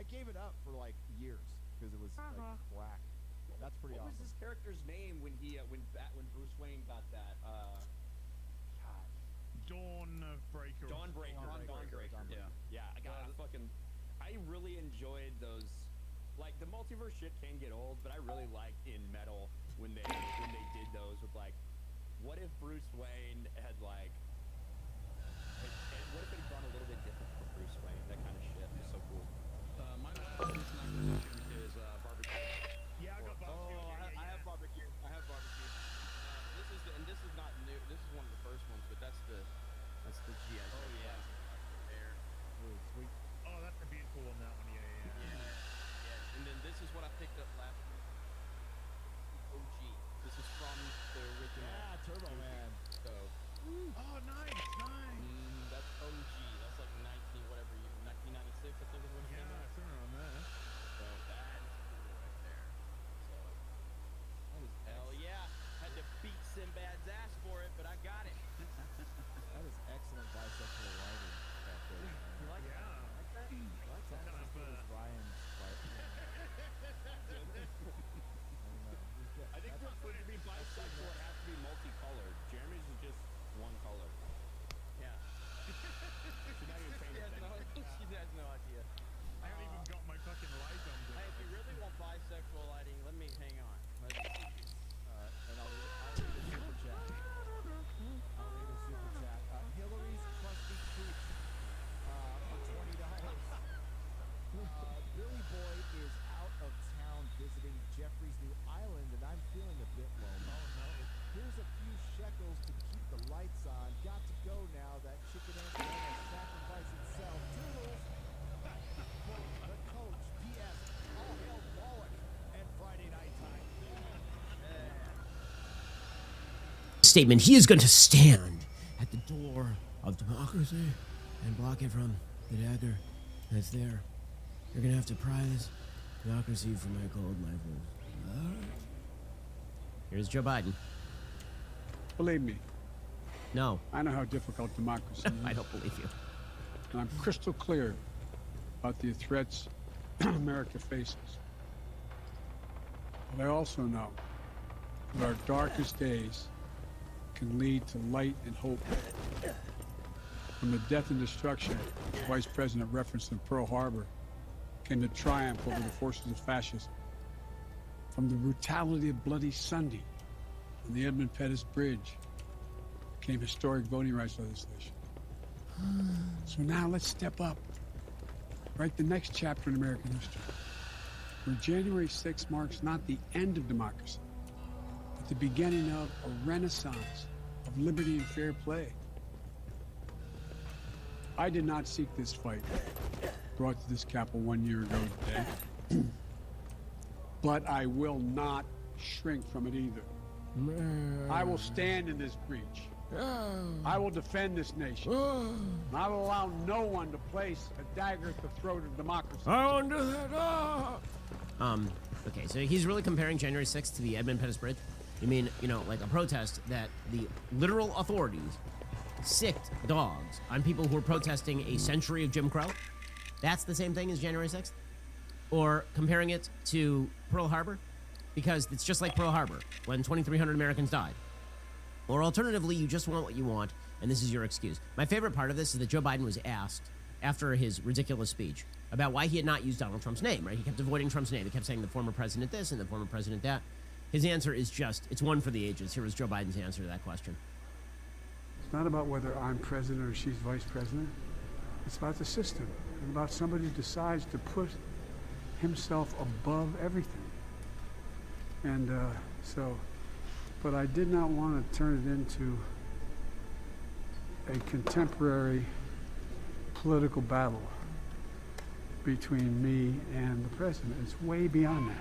I gave it up for like years because it was like crack. That's pretty awesome. What was his character's name when Bruce Wayne got that? God. Dawnbreaker. Dawnbreaker. Yeah. I really enjoyed those. Like the multiverse shit can get old, but I really liked in Metal when they did those with like, what if Bruce Wayne had like, what if it had gone a little bit different for Bruce Wayne? That kind of shit is so cool. My last person I'm going to mention is barbecue. Yeah, I got barbecue. I have barbecue. This is not new. This is one of the first ones, but that's the GI. Oh yeah. There. Ooh, sweet. Oh, that's a beautiful one. That one. Yeah. And then this is what I picked up last week. OG. This is from the original. Yeah, Turbo Man. So. Oh, nice. That's OG. That's like 1996, I think is when it came out. Something around there. So that is cool right there. So. Hell yeah. Had to beat Sinbad's ass for it, but I got it. That is excellent bisexual writing. You like that? Yeah. Like that? I like that. Kind of, As good as Ryan's writing. I think for it to be bisexual, it has to be multicolored. Jeremy's is just one color. Yeah. She's not even paying attention. She has no idea. I haven't even got my fucking light on. Hey, if you really want bisexual lighting, let me hang on. Let me see. And I'll read a super chat. Hillary's trusty creep for $20. Billy Boy is out of town visiting Jeffrey's new island, and I'm feeling a bit lonely. Oh no. Here's a few shekels to keep the lights on. Got to go now. That chicken Antonio sacrificed itself. Toodles! The coach. P.S. All hail Wallach and Friday Night Time. Statement: he is going to stand at the door of democracy and block it from the dagger that's there. You're going to have to pry this democracy from my cold life. Here's Joe Biden. Believe me, No, I know how difficult democracy is. I don't believe you. And I'm crystal clear about the threats America faces. But I also know that our darkest days can lead to light and hope. From the death and destruction the Vice President referenced in Pearl Harbor came the triumph over the forces of fascism. From the brutality of Bloody Sunday on the Edmund Pettus Bridge came historic voting rights legislation. So now let's step up, write the next chapter in American history, where January 6th marks not the end of democracy, but the beginning of a renaissance of liberty and fair play. I did not seek this fight, brought to this Capitol 1 year ago today, but I will not shrink from it either. I will stand in this breach. I will defend this nation. And I will allow no one to place a dagger at the throat of democracy. I won't do that. Okay, so he's really comparing January 6th to the Edmund Pettus Bridge? You mean, like a protest that the literal authorities sicked dogs on people who were protesting a century of Jim Crow? That's the same thing as January 6th? Or comparing it to Pearl Harbor? Because it's just like Pearl Harbor, when 2,300 Americans died. Or alternatively, you just want what you want, and this is your excuse. My favorite part of this is that Joe Biden was asked, after his ridiculous speech, about why he had not used Donald Trump's name, right? He kept avoiding Trump's name. He kept saying the former president this and the former president that. His answer is just, it's one for the ages. Here was Joe Biden's answer to that question. It's not about whether I'm president or she's vice president. It's about the system. It's about somebody who decides to put himself above everything. And but I did not want to turn it into a contemporary political battle between me and the president. It's way beyond that.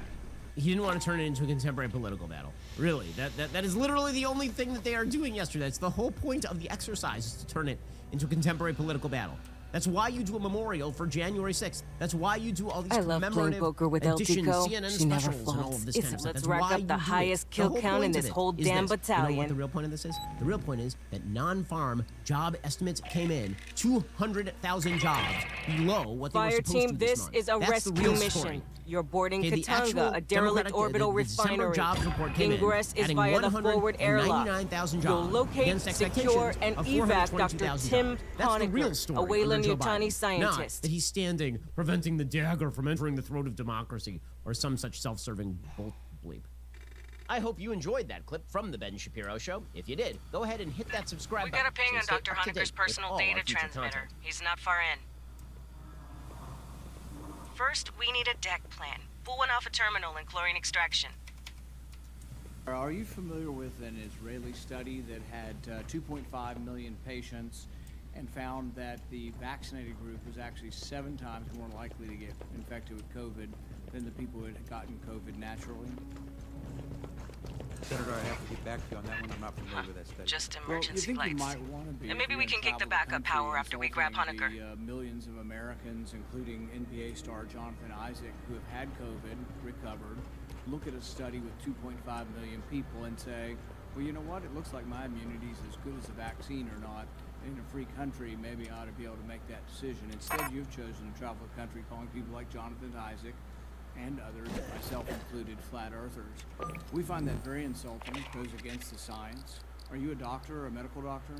He didn't want to turn it into a contemporary political battle. Really, that is literally the only thing that they are doing yesterday. It's the whole point of the exercise is to turn it into a contemporary political battle. That's why you do a memorial for January 6th. That's why you do all these I love playing commemorative poker with El editions, Tico. CNN She never specials, and all folds. of this It's kind of stuff. let's That's rack why up you the do it. highest The kill whole count in point of this it whole is damn this. You know battalion. what the real point of this is? The real point is that non-farm job estimates came in 200,000 jobs below what they were Fire supposed team, to this month. is a That's the rescue real mission. story. You're boarding Okay, the actual Katanga, a derelict Democratic- orbital the December refinery. jobs report came Ingress in, is adding via the forward airlock. 199,000 You'll jobs locate, against expectations secure, and of evac 422,000 Dr. Tim jobs. That's the real Honecker, story a Weyland under Joe Yutani Biden. scientist. Not that he's standing preventing the dagger from entering the throat of democracy or some such self-serving bleep. I hope you enjoyed that clip from The Ben Shapiro Show. If you did, go ahead and hit that subscribe We button. got a ping so on stay Dr. up to date Honecker's with personal all data our future transmitter. content. He's not far in. First, we need a deck plan. Pull one off a terminal and chlorine extraction. Are you familiar with an Israeli study that had 2.5 million patients and found that the vaccinated group was actually 7 times more likely to get infected with COVID than the people who had gotten COVID naturally? Senator, I have to get back to you on that one. I'm not familiar with that study. Just Well, you emergency think you flights. might want to be. And maybe if we you're can kick the gonna travel backup power after we grab insulting Honecker. the, millions of Americans, including NBA star Jonathan Isaac, who have had COVID, recovered, look at a study with 2.5 million people and say, well, you know what? It looks like my immunity is as good as a vaccine or not. In a free country, maybe I ought to be able to make that decision. Instead, you've chosen to travel the country calling people like Jonathan Isaac and others, myself included, flat earthers. We find that very insulting. It goes against the science. Are you a doctor or a medical doctor?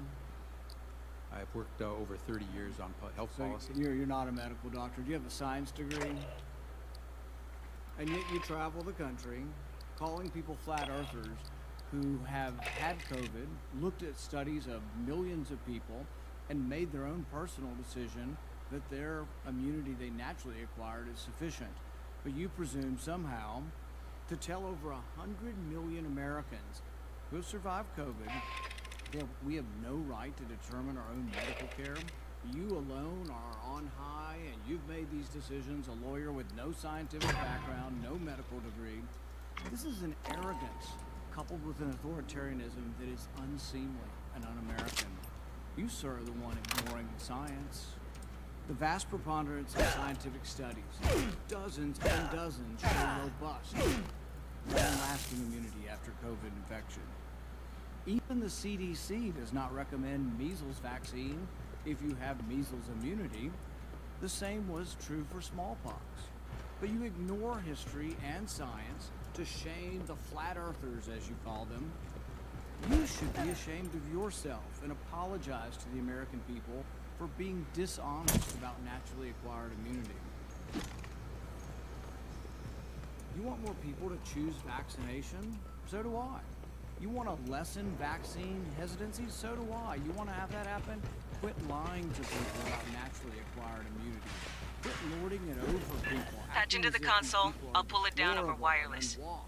I've worked over 30 years on health So policy. you're not a medical doctor. Do you have a science degree? And yet you travel the country calling people flat earthers who have had COVID, looked at studies of millions of people, and made their own personal decision that their immunity they naturally acquired is sufficient. But you presume somehow to tell over 100 million Americans who have survived COVID that we have no right to determine our own medical care. You alone are on high, and you've made these decisions, a lawyer with no scientific background, no medical degree. This is an arrogance coupled with an authoritarianism that is unseemly and un-American. You, sir, are the one ignoring science. The vast preponderance of scientific studies, dozens and dozens, show robust, long-lasting immunity after COVID infection. Even the CDC does not recommend measles vaccine if you have measles immunity. The same was true for smallpox. But you ignore history and science to shame the flat earthers, as you call them. You should be ashamed of yourself and apologize to the American people for being dishonest about naturally acquired immunity. You want more people to choose vaccination? So do I. You want to lessen vaccine hesitancy? So do I. You want to have that happen? Quit lying to people about naturally acquired immunity. Quit lording it over people. Patch into the acting as if these console. people are I'll pull it down over horrible wireless. and washed.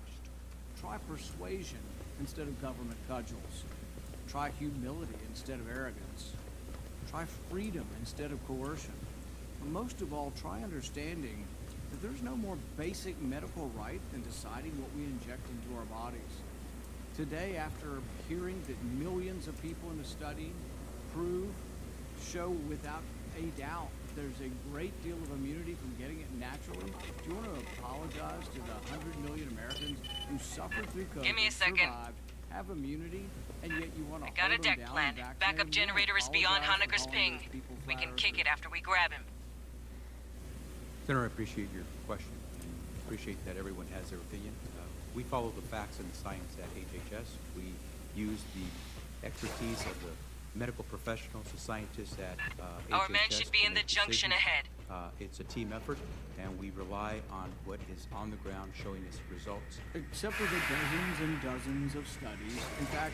Try persuasion instead of government cudgels. Try humility instead of arrogance. Try freedom instead of coercion. And most of all, try understanding that there's no more basic medical right than deciding what we inject into our bodies. Today, after hearing that millions of people in the study show without a doubt there's a great deal of immunity from getting it naturally, do you want to apologize to the 100 million Americans who suffered through COVID, Give me a second. survived, have immunity, and yet you want to I got a hold them deck down plan. and vaccinate Backup them? You wanna generator is beyond apologize for Honecker's calling ping. those people We flat can kick earthers? it after we grab him. Senator, I appreciate your question. Appreciate that everyone has their opinion. We follow the facts and the science at HHS. We use the expertise of the medical professionals, the scientists at HHS. Our men should be to in the make junction decisions. ahead. It's a team effort, and we rely on what is on the ground showing us results. Except for the dozens and dozens of studies. In fact,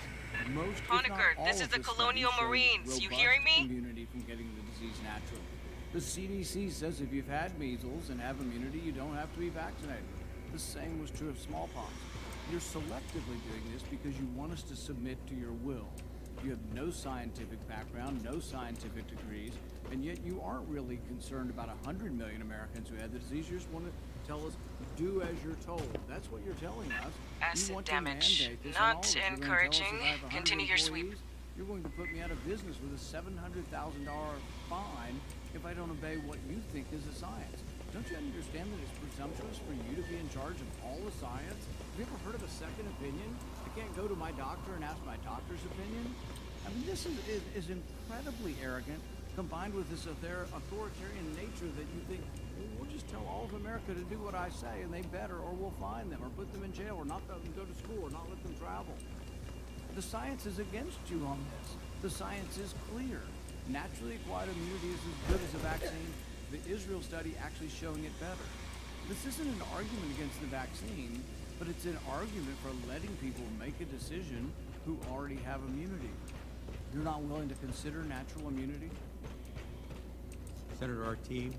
most, if not Honecker, all this is of the the Colonial studies show Marines. You robust hearing me? immunity from getting the disease naturally. The CDC says if you've had measles and have immunity, you don't have to be vaccinated. The same was true of smallpox. You're selectively doing this because you want us to submit to your will. You have no scientific background, no scientific degrees, and yet you aren't really concerned about 100 million Americans who had the disease. You just want to tell us, do as you're told. That's what you're telling us. Acid you want damage. to mandate this on Not all of us. You're gonna tell us encouraging. if I have 100 Continue your sweep. employees, you're going to put me out of business with a $700,000 fine if I don't obey what you think is the science? Don't you understand that it's presumptuous for you to be in charge of all the science? Have you ever heard of a second opinion? I can't go to my doctor and ask my doctor's opinion? I mean, this is incredibly arrogant, combined with this authoritarian nature that you think, well, we'll just tell all of America to do what I say, and they better, or we'll fine them, or put them in jail, or not let them go to school, or not let them travel. The science is against you on this. The science is clear. Naturally acquired immunity is as good as a vaccine. The Israel study actually showing it better. This isn't an argument against the vaccine, but it's an argument for letting people make a decision who already have immunity. You're not willing to consider natural immunity? Senator, our team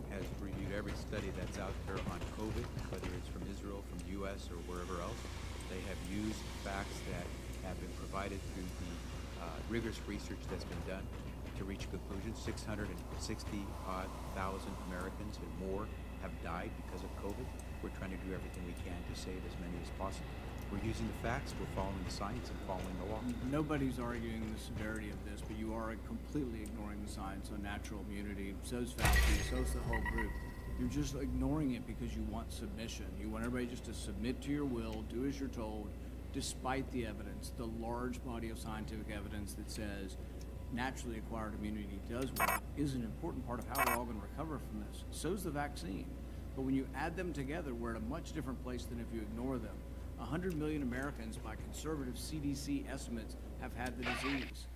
has reviewed every study that's out there on COVID, whether it's from Israel, from the U.S., or wherever else. They have used facts that have been provided through the rigorous research that's been done to reach conclusions. 660,000 Americans and more have died because of COVID. We're trying to do everything we can to save as many as possible. We're using the facts, we're following the science, and following the law. Nobody's arguing the severity of this, but you are completely ignoring the science on natural immunity. So's Fauci, so's the whole group. You're just ignoring it because you want submission. You want everybody just to submit to your will, do as you're told, despite the evidence, the large body of scientific evidence that says naturally acquired immunity does work, is an important part of how we're all going to recover from this. So's the vaccine. But when you add them together, we're at a much different place than if you ignore them. 100 million Americans, by conservative CDC estimates, have had the disease.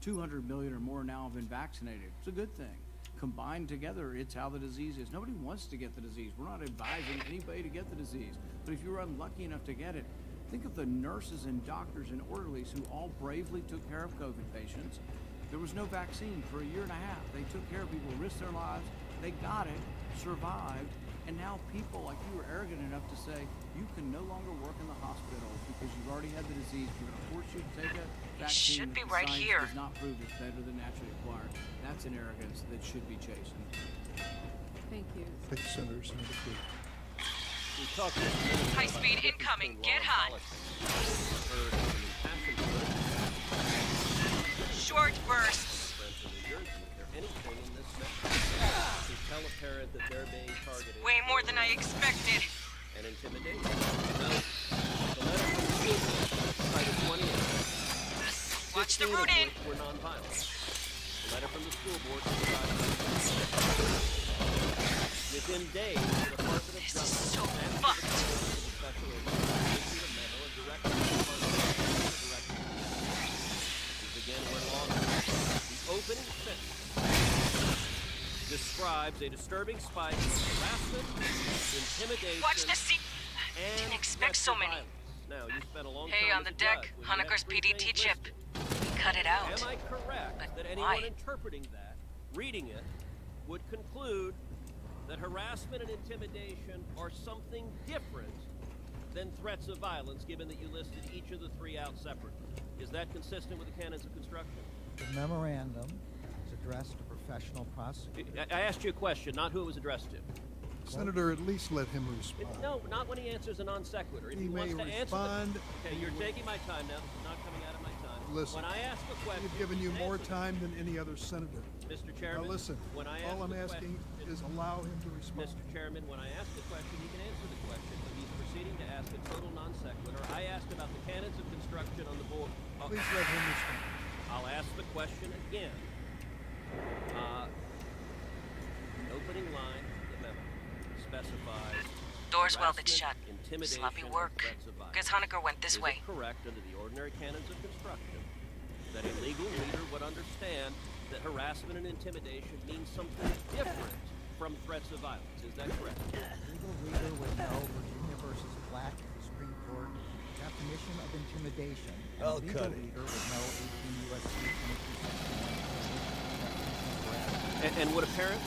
200 million or more now have been vaccinated. It's a good thing. Combined together, it's how the disease is. Nobody wants to get the disease. We're not advising anybody to get the disease. But if you're unlucky enough to get it, think of the nurses and doctors and orderlies who all bravely took care of COVID patients. There was no vaccine for a year and a half. They took care of people, risked their lives. They got it, survived, and now people like you are arrogant enough to say you can no longer work in the hospital because you've already had the disease. We're going to force you to take a vaccine. should be that right science here. does not prove it's better than naturally acquired. That's an arrogance that should be chastened. Thank you. Thank you, Senator. Senator Quick. High speed incoming. Get hot. Short bursts. Way more than I expected. And intimidation. The letter from the school board, cited 28. Watch the route in. Were nonviolent. The letter from the school board within days, the Department of This is Justice so and the fucked. Special Agent issued a memo and directed the Department of Justice to direct These again were long. The opening sentence describes a disturbing spike of harassment, intimidation, Watch the seat. and Didn't expect so many. violence. Now, you spent a long Hey, time on the as a deck, judge when you Honeker's had three PDT things chip. listed. Cut it out. Am I correct But that why? anyone interpreting that, reading it, would conclude that harassment and intimidation are something different than threats of violence, given that you listed each of the three out separately? Is that consistent with the canons of construction? The memorandum is addressed to professional prosecutors. I asked you a question, not who it was addressed to. Senator, at least let him respond. No, not when he answers a non sequitur. If He he wants may to answer respond. okay, you're taking my time now. This is not coming out of my time. Listen, when I ask a question, We've given you can more answer time than any other senator. Mr. Now Chairman, listen, when I all ask I'm the asking question, is allow him to respond. Mr. Chairman, when I ask the question, he can answer the question, but he's proceeding to ask a total non sequitur. I asked about the canons of construction on the board. Please let him respond. I'll ask the question again. The opening line of the memo specifies Doors welded shut. harassment, intimidation, Sloppy and work. threats of violence. Guess Honecker went this Is way. it correct under the ordinary canons of construction that a legal reader would understand that harassment and intimidation means something different from threats of violence? Is that correct? Legal reader would know Virginia versus Black, the Supreme Court definition of intimidation. And I'll legal cut it. reader would know 18 U.S.C. 2261. And would a parent?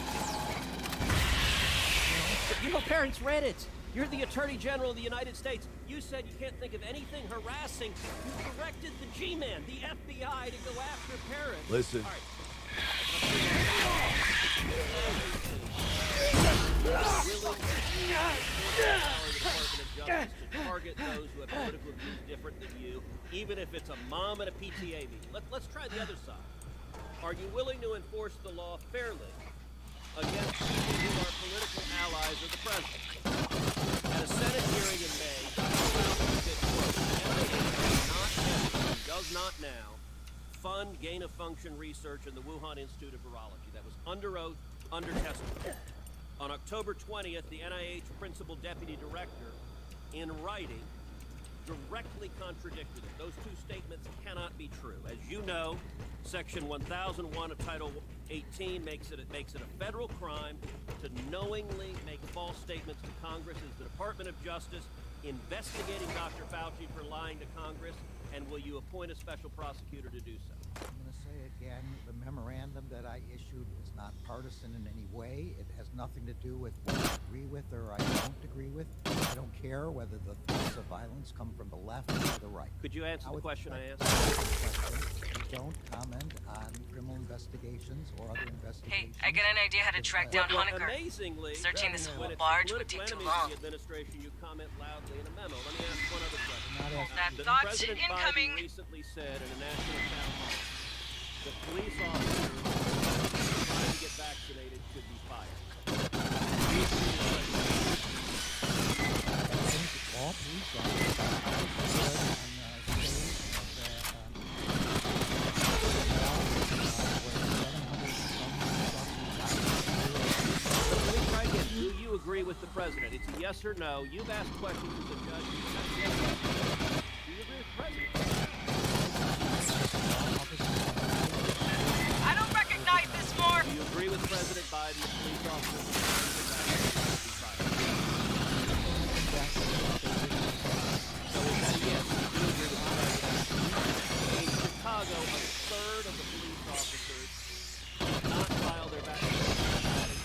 You know, parents read it. You're the Attorney General of the United States. You said you can't think of anything harassing. You directed the G-Man, the FBI, to go after parents. Listen. All right. To target those who have political views different than you, even if it's a mom at a PTA meeting. Let's try the other side. Are you willing to enforce the law fairly against people who are political allies of the president? At a Senate hearing in May, Dr. Fauci said, quote, "The NIH does not now fund gain-of-function research in the Wuhan Institute of Virology." That was under oath, under testimony. On October 20th, the NIH Principal Deputy Director, in writing, directly contradicted it. Those two statements cannot be true. As you know, Section 1001 of Title 18 makes it a federal crime to knowingly make false statements to Congress. Is the Department of Justice investigating Dr. Fauci for lying to Congress? And will you appoint a special prosecutor to do so? I'm going to say again, the memorandum that I issued is not partisan in any way. It has nothing to do with what I agree with or I don't agree with. I don't care whether the threats of violence come from the left or the right. Could you answer the question I asked? We don't comment on criminal investigations or other investigations. Hey, I got an idea how to track down Honecker. Amazingly, Searching this when whole it's barge the would take political too enemies long. of the administration, you comment loudly in a memo. Let me ask one other question. That thought President incoming. Biden recently said in a national town hall that police officers trying to get vaccinated should be fired. All police officers Do you agree with the president? It's a yes or no. You've asked questions as a judge. Do you agree with the president? I don't recognize this form. Do you agree with President Biden that police officers so is that a yes? Do you agree with the president? In Chicago, a third of the police officers did not file their vaccination status.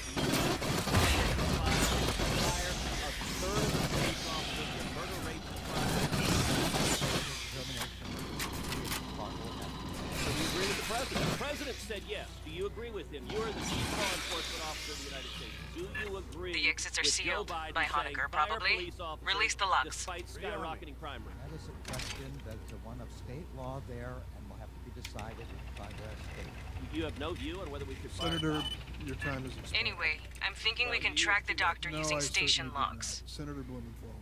A third of the police officers with murder rates of So do you agree with the president? The president said yes. Do you agree with him? You are the chief law enforcement officer of the United States. Do you agree? The exits are with Joe sealed Biden by saying, Honecker, "Fire probably. police officers Release the locks." Despite skyrocketing crime rates. That is a question that's one of state law there and will have to be decided by the state. You have no view on whether we should fire Senator, your time is expired. Anyway, I'm thinking we can track the doctor No, using I station certainly do logs. not. Senator Blumenthal.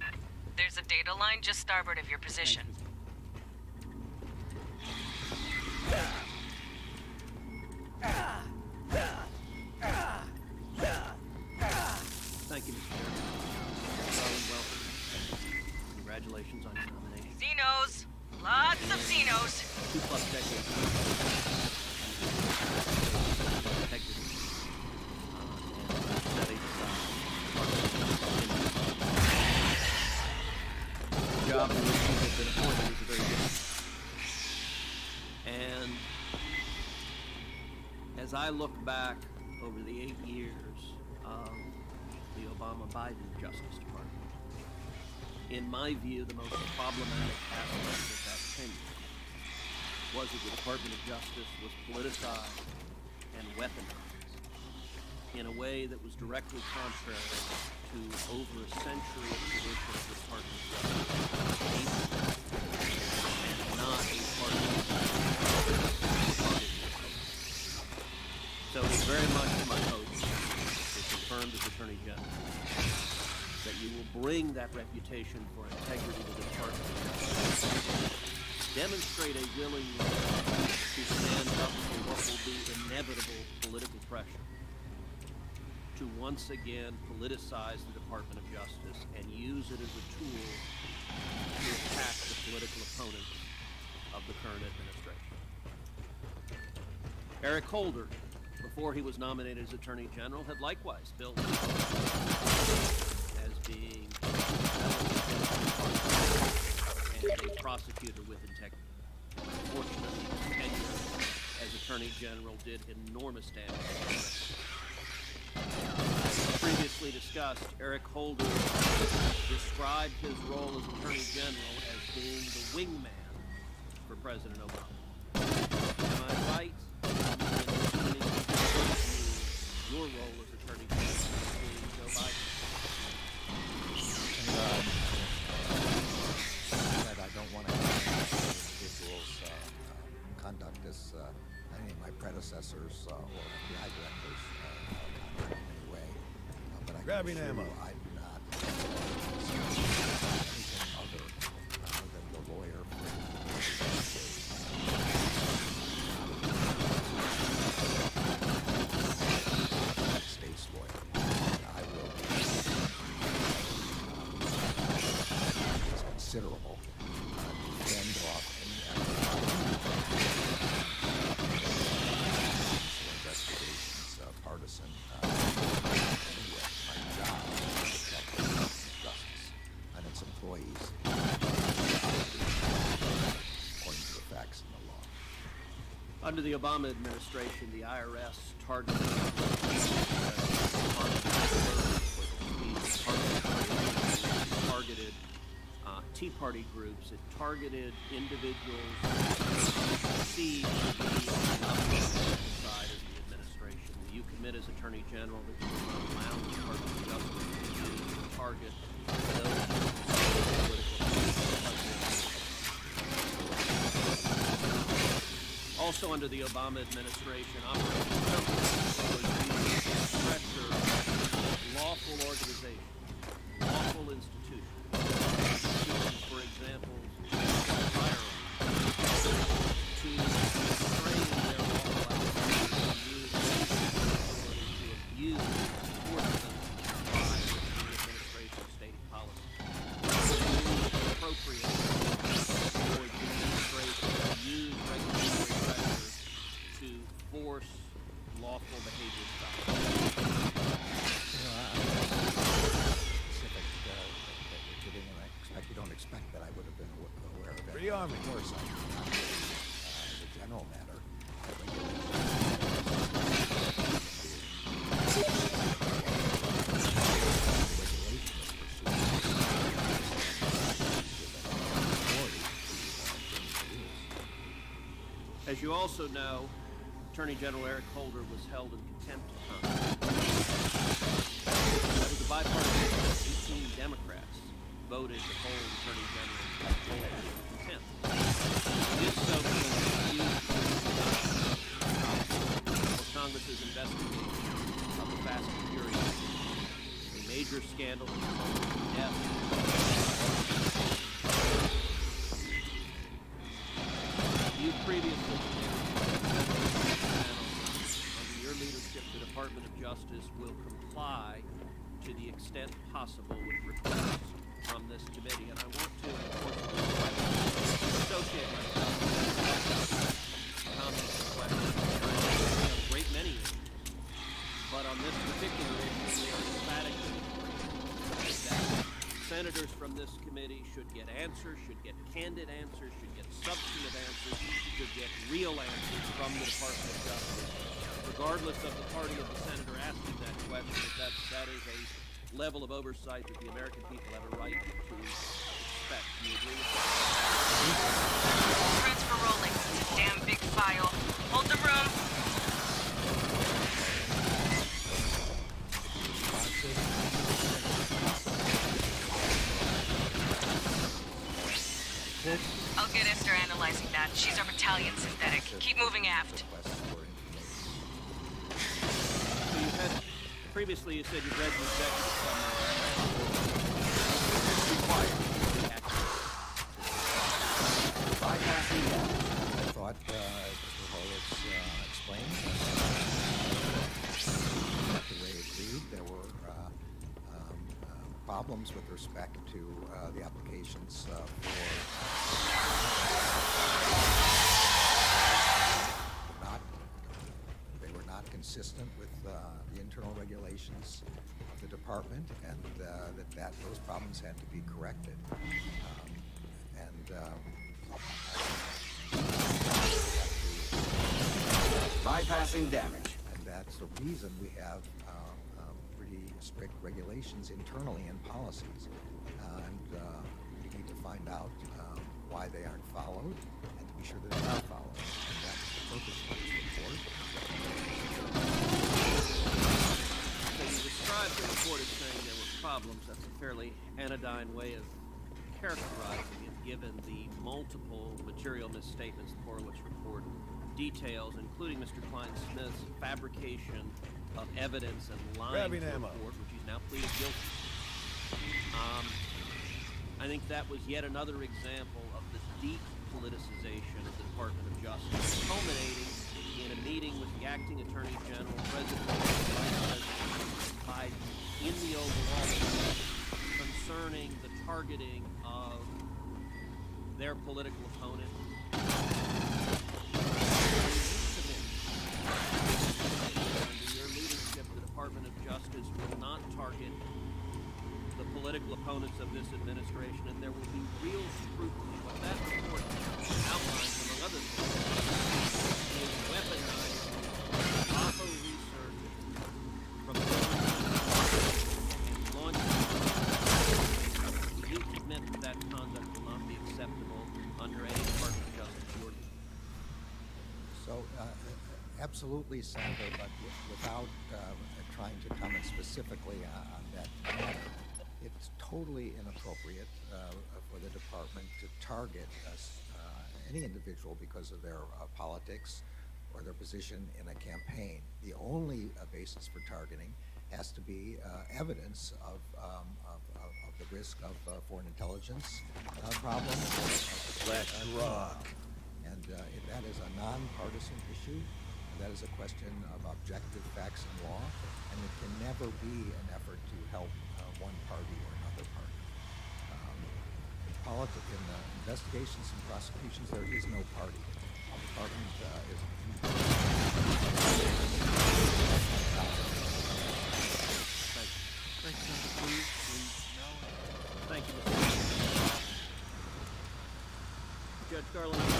There's a data line just starboard of your position. Thank you, Mr. Chairman. Darling, welcome. Congratulations on your nomination. Xenos. Lots of Xenos. 2+ decades. Integrity. And setting the job in which you have been appointed is a very different. And as I look back over the 8 years of the Obama-Biden Justice Department, in my view, the most problematic aspect of that tenure was that the Department of Justice was politicized and weaponized in a way that was directly contrary to over a century of tradition of the Department of Justice. Not a partisan party. So it's very much my hope, if confirmed as Attorney General, that you will bring that reputation for integrity to the Department of Justice. Demonstrate a willingness to stand up to what will be inevitable political pressure, to once again politicize the Department of Justice and use it as a tool to attack the political opponents of the current administration. Eric Holder, before he was nominated as Attorney General, had likewise built as being and a prosecutor with integrity. Fortunately, his tenure as Attorney General did enormous damage. As previously discussed, Eric Holder described his role as Attorney General as being the wingman for President Obama. Am I right in assuming your role as Attorney General as being Joe Biden? That I don't want to comment on individuals' conduct as any of my predecessors Grabbing ammo. I'm not anything other than the lawyer for state's lawyer. I will be it's considerable to fend off any investigations, partisan. Anyway, my job is to protect justice and its employees according to the facts in the law. Under the Obama administration, the IRS targeted Tea Party groups. It targeted individuals perceived to be on the opposite side of the administration. You commit as Attorney General that you will not allow the Department of Justice to target those political. Also under the Obama administration, Operation Focus was used to pressure lawful organizations, lawful institutions, for example, firearms, to restrain their lawful activities and use to force them by the administration's stated policy. It is appropriate for the administration to use regulatory pressure to force lawful behavior stops. You don't expect that I would have been aware of that. Free Army. Of course, I did not. As a general matter, As you also know, Attorney General Eric Holder was held in contempt of Congress. That was a bipartisan 18 Democrats voted to hold Attorney General Holder in contempt. Did so because he refused for Congress's investigation of the Fast and Furious, a major scandal that resulted in death. You previously under your leadership, the Department of Justice will comply to the extent possible with requests from this committee, and I want to, of course, associate myself with comments and questions. We have a great many issues, but on this particular issue, we are emphatically that senators from this committee should get answers, should get candid answers, should get substantive answers, should get real answers from the Department of Justice, regardless of the party of the senator asking that question. That is a level of oversight that the American people have a right to expect. Do you agree with that? Transfer rolling. It's a damn big file. Hold the room. I'll get Esther analyzing that. She's our battalion synthetic. Keep moving aft. So you had previously you said you read the executive summary. I thought Mr. Horowitz explained that they agreed there were problems with respect to the applications they were not consistent with the internal regulations of the department, and that those problems had to be corrected. Bypassing damage. And that's the reason we have pretty strict regulations internally and policies. We need to find out why they aren't followed and to be sure that they are followed. And that's the purpose of this report. So you described the report as saying there were problems. That's a fairly anodyne way of characterizing it, given the multiple material misstatements the Horowitz report details, including Mr. Klein Smith's fabrication of evidence and lying to the report, which he's now pleaded guilty. I think that was yet another example of the deep politicization of the Department of Justice, culminating in a meeting with the acting Attorney General, President Vice President Biden, in the Oval Office concerning the targeting of their political opponent. Under your leadership, the Department of Justice will not target the political opponents of this administration, and there will be real scrutiny. What that report outlines, among other things, is weaponized AHA research from and launching. You admit that conduct will not be acceptable under any Department of Justice ordinance. So, absolutely, Senator, but without trying to comment specifically on that matter, it's totally inappropriate for the department to target any individual because of their politics or their position in a campaign. The only basis for targeting has to be evidence of the risk of foreign intelligence problems. Let's rock. And that is a nonpartisan issue. That is a question of objective facts and law, and it can never be an effort to help one party or another party. In investigations and prosecutions, there is no party. The department is. Thank you. Thank you, Mr. Judge Garland, on the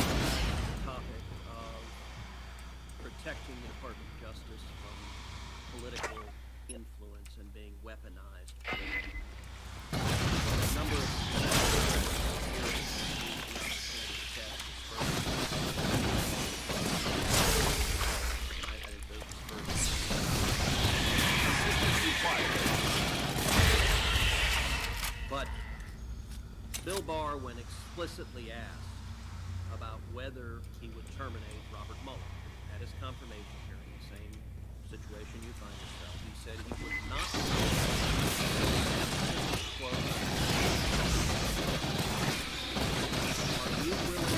topic of protecting the Department of Justice from political influence and being weaponized. A number of but Bill Barr, when explicitly asked about whether he would terminate Robert Mueller at his confirmation hearing, the same situation you find yourself, he said he would not. Quote, are you willing to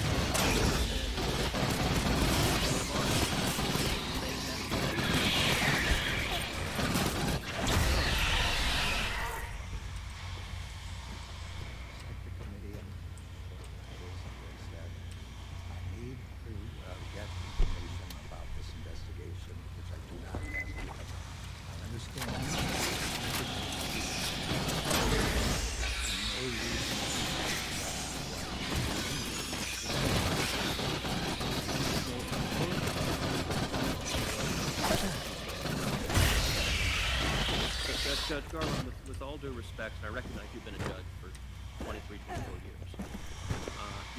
Judge Garland, with all due respect, and I recognize you've been a judge for 23, 24 years,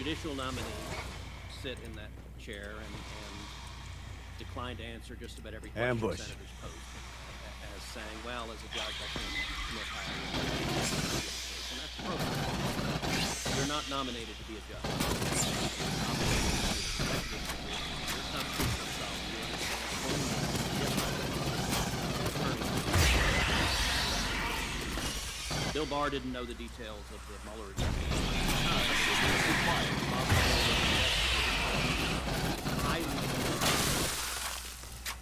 judicial nominees sit in that chair and decline to answer just about every question senators pose, as saying, well, as a judge, I can't commit higher. And that's appropriate. You're not nominated to be a judge. Your constitutional self, Bill Barr didn't know the details of the Mueller investigation.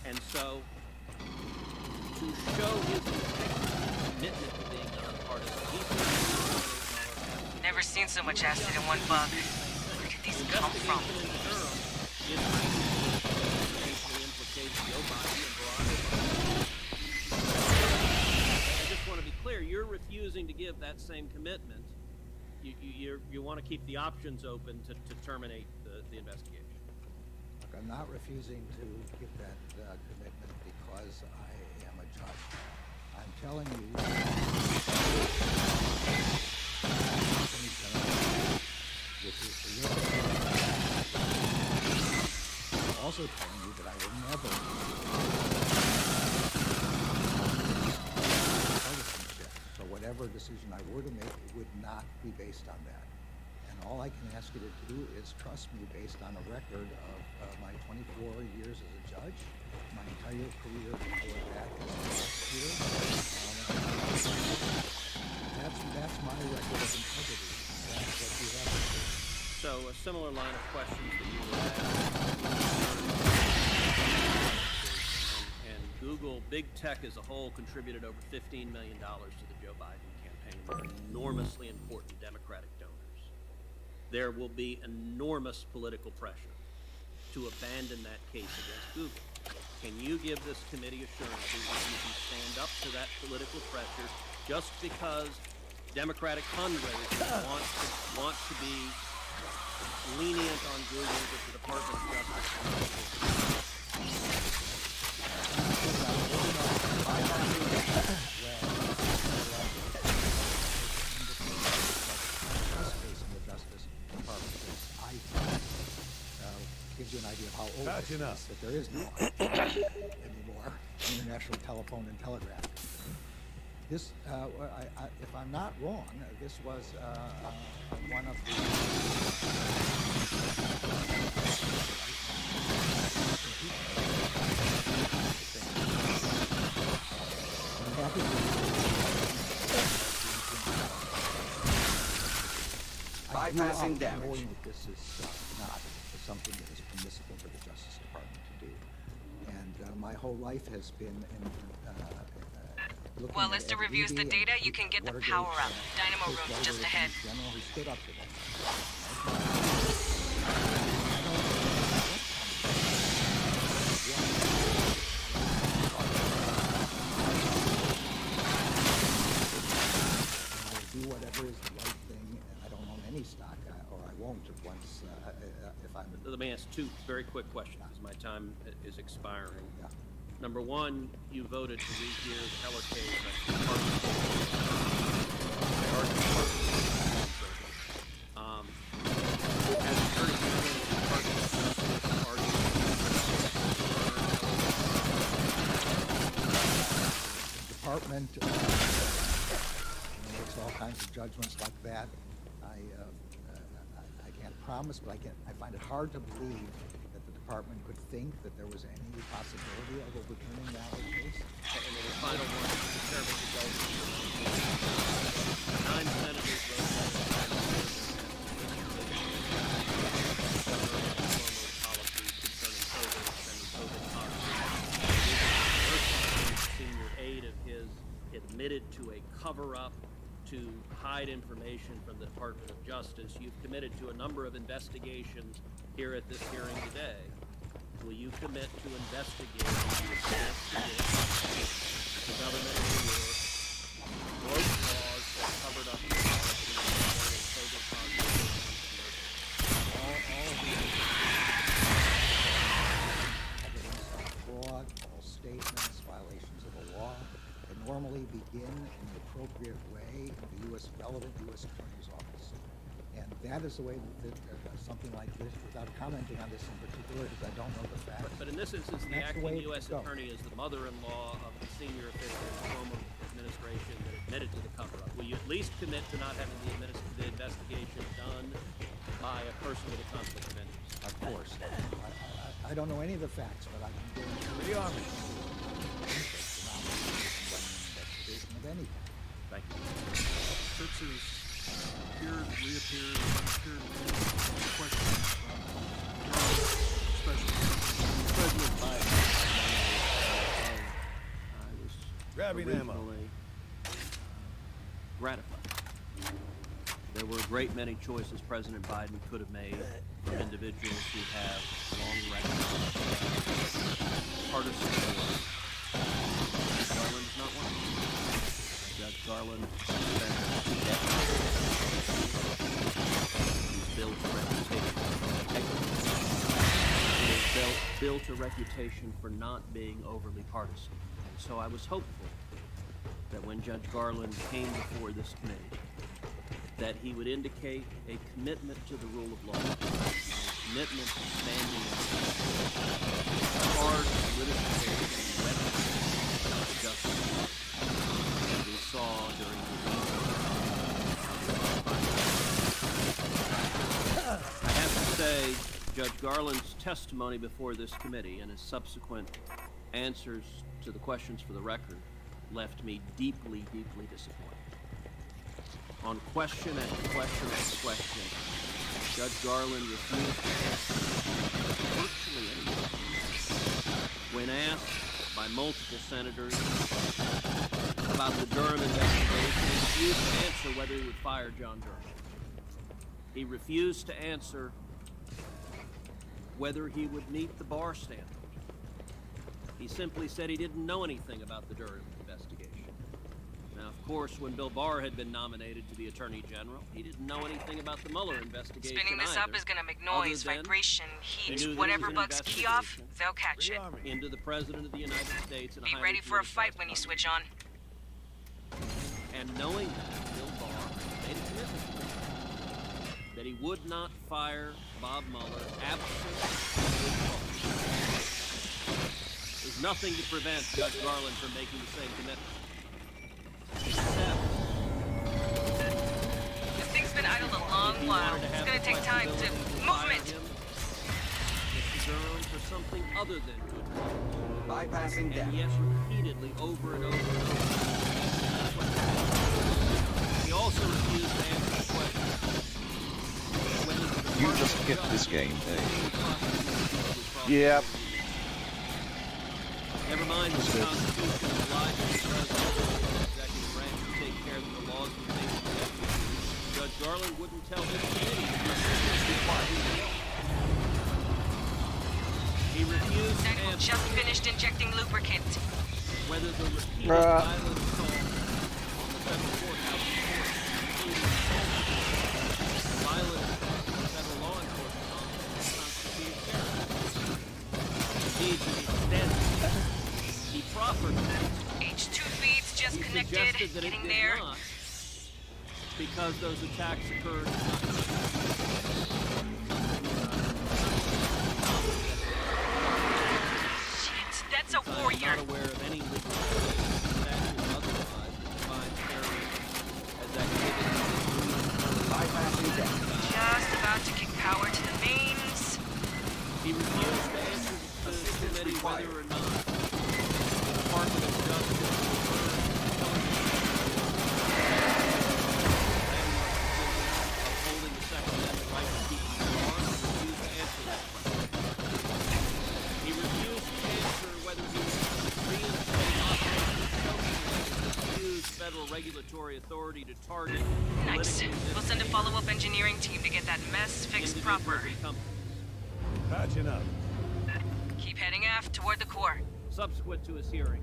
And so, to show his commitment to being nonpartisan, Never seen so much acid in one bug. Where did these come from? I just want to be clear, you're refusing to give that same commitment. You want to keep the options open to terminate the investigation. Look, I'm not refusing to give that commitment because I am a judge. I'm telling you, which is for your I'm also telling you that I will never partisanship. So whatever decision I were to make, it would not be based on that. And all I can ask you to do is trust me based on a record of my 24 years as a judge, my entire career before that as a prosecutor. a similar line of questions that you were asking. And Google, big tech as a whole, contributed over $15 million to the Joe Biden campaign. They're enormously important Democratic donors. There will be enormous political pressure to abandon that case against Google. Can you give this committee assurances that you can stand up to that political pressure just because Democratic fundraisers want to be lenient on Google that the Department of Justice gives you an idea of how old That's this enough. is, that there is no anymore International Telephone and Telegraph. This, if I'm not wrong, this was one of the Bypassing damage. knowing that this is not something that is permissible for the Justice Department to do. And my whole life has been in looking While at Lister Ed reviews the Eby data, and you can get the Watergate, power up. Dynamo Chris room's Wright, just the ahead. General who stood up to them. Do whatever is the right thing, and I don't own any stock, or I won't once if I'm. Let me ask two very quick questions because my time is expiring. Yeah. Number one, you voted to rehear the Heller case as Attorney General of the Department of Justice argued The department makes all kinds of judgments like that. I can't promise, but I find it hard to believe that the department could think that there was any possibility of overturning that case. And then the final one, the chairman to go. 9 senators voted policies concerning COVID and COVID policies. Senior aide of his admitted to a cover-up to hide information from the Department of Justice. You've committed to a number of investigations here at this hearing today. Will you commit to investigating the government of New York broke laws that covered up the COVID positive all of these Evidence of fraud, false statements, violations of the law, and normally begin in the appropriate way in the relevant U.S. Attorney's Office. And that is the way that something like this, without commenting on this in particular, because I don't know the facts. But in this instance, the That's the acting way it U.S. should go. attorney is the mother-in-law of the senior official of the Cuomo administration that admitted to the cover-up. Will you at least commit to not having the investigation done by a person with a conflict of interest? Of course. I don't know any of the facts, but I can guarantee you investigation of anything. Thank you. Fritz has appeared, reappeared, appeared questions from Special President Biden. I was Grabbing ammo. originally gratified. There were a great many choices President Biden could have made from individuals who have long records of partisan support. Garland is not one of them. Judge Garland spent 2 decades. He's built a reputation for integrity. He has built a reputation for not being overly partisan. And so I was hopeful that when Judge Garland came before this committee, that he would indicate a commitment to the rule of law, a commitment to standing up hard politicization of justice that we saw during the I have to say, Judge Garland's testimony before this committee and his subsequent answers to the questions for the record left me deeply, deeply disappointed. On question after question after question, Judge Garland refused to answer virtually anything. When asked by multiple senators about the Durham investigation, he refused to answer whether he would fire John Durham. He refused to answer whether he would meet the bar standard. He simply said he didn't know anything about the Durham investigation. Now, of course, when Bill Barr had been nominated to be Attorney General, he didn't know anything about the Mueller investigation. Spinning this up is gonna make noise, vibration, heat. he knew Whatever there was an bugs key off, investigation they'll catch it. into the President of the United States and Be ready for a fight when you switch on. And knowing that, Bill Barr made a commitment to him that he would not fire Bob Mueller absent good cause. There's nothing to prevent Judge Garland from making the same commitment. Except, This thing's been idle a long while. It's gonna take time to movement. Mr. Durham for something other than good cause. Bypassing And them. yet repeatedly over and over and over. He also refused to answer the question. You just get this game, eh? Yep. Never mind the Constitution applies to the President and the executive branch to take care that the laws be faithfully executed. Judge Garland wouldn't tell his committee. He refused to Daniel answer just finished injecting lubricant. whether the repeated violent assault on the federal courthouse including violence of federal law enforcement officers constitutes terrorism. Indeed, to the extent he proffered H2 feeds just he connected, suggested that getting it did there. not, because those attacks occurred Shit, that's a warrior. I'm not aware of any legal statute or otherwise that defines terrorism as activity. Bypassing them. Just about to kick power to the mains. He refused to answer the committee whether or not the Department of Justice upholding the Second Amendment right to keep and bear arms. He refused to answer that question. He refused to answer whether he would reinstate Operation Chokehold to use federal regulatory authority to target Nice. politically We'll send a follow-up engineering team to get that mess fixed proper. Patching up. Keep heading aft toward the core. Subsequent to his hearing,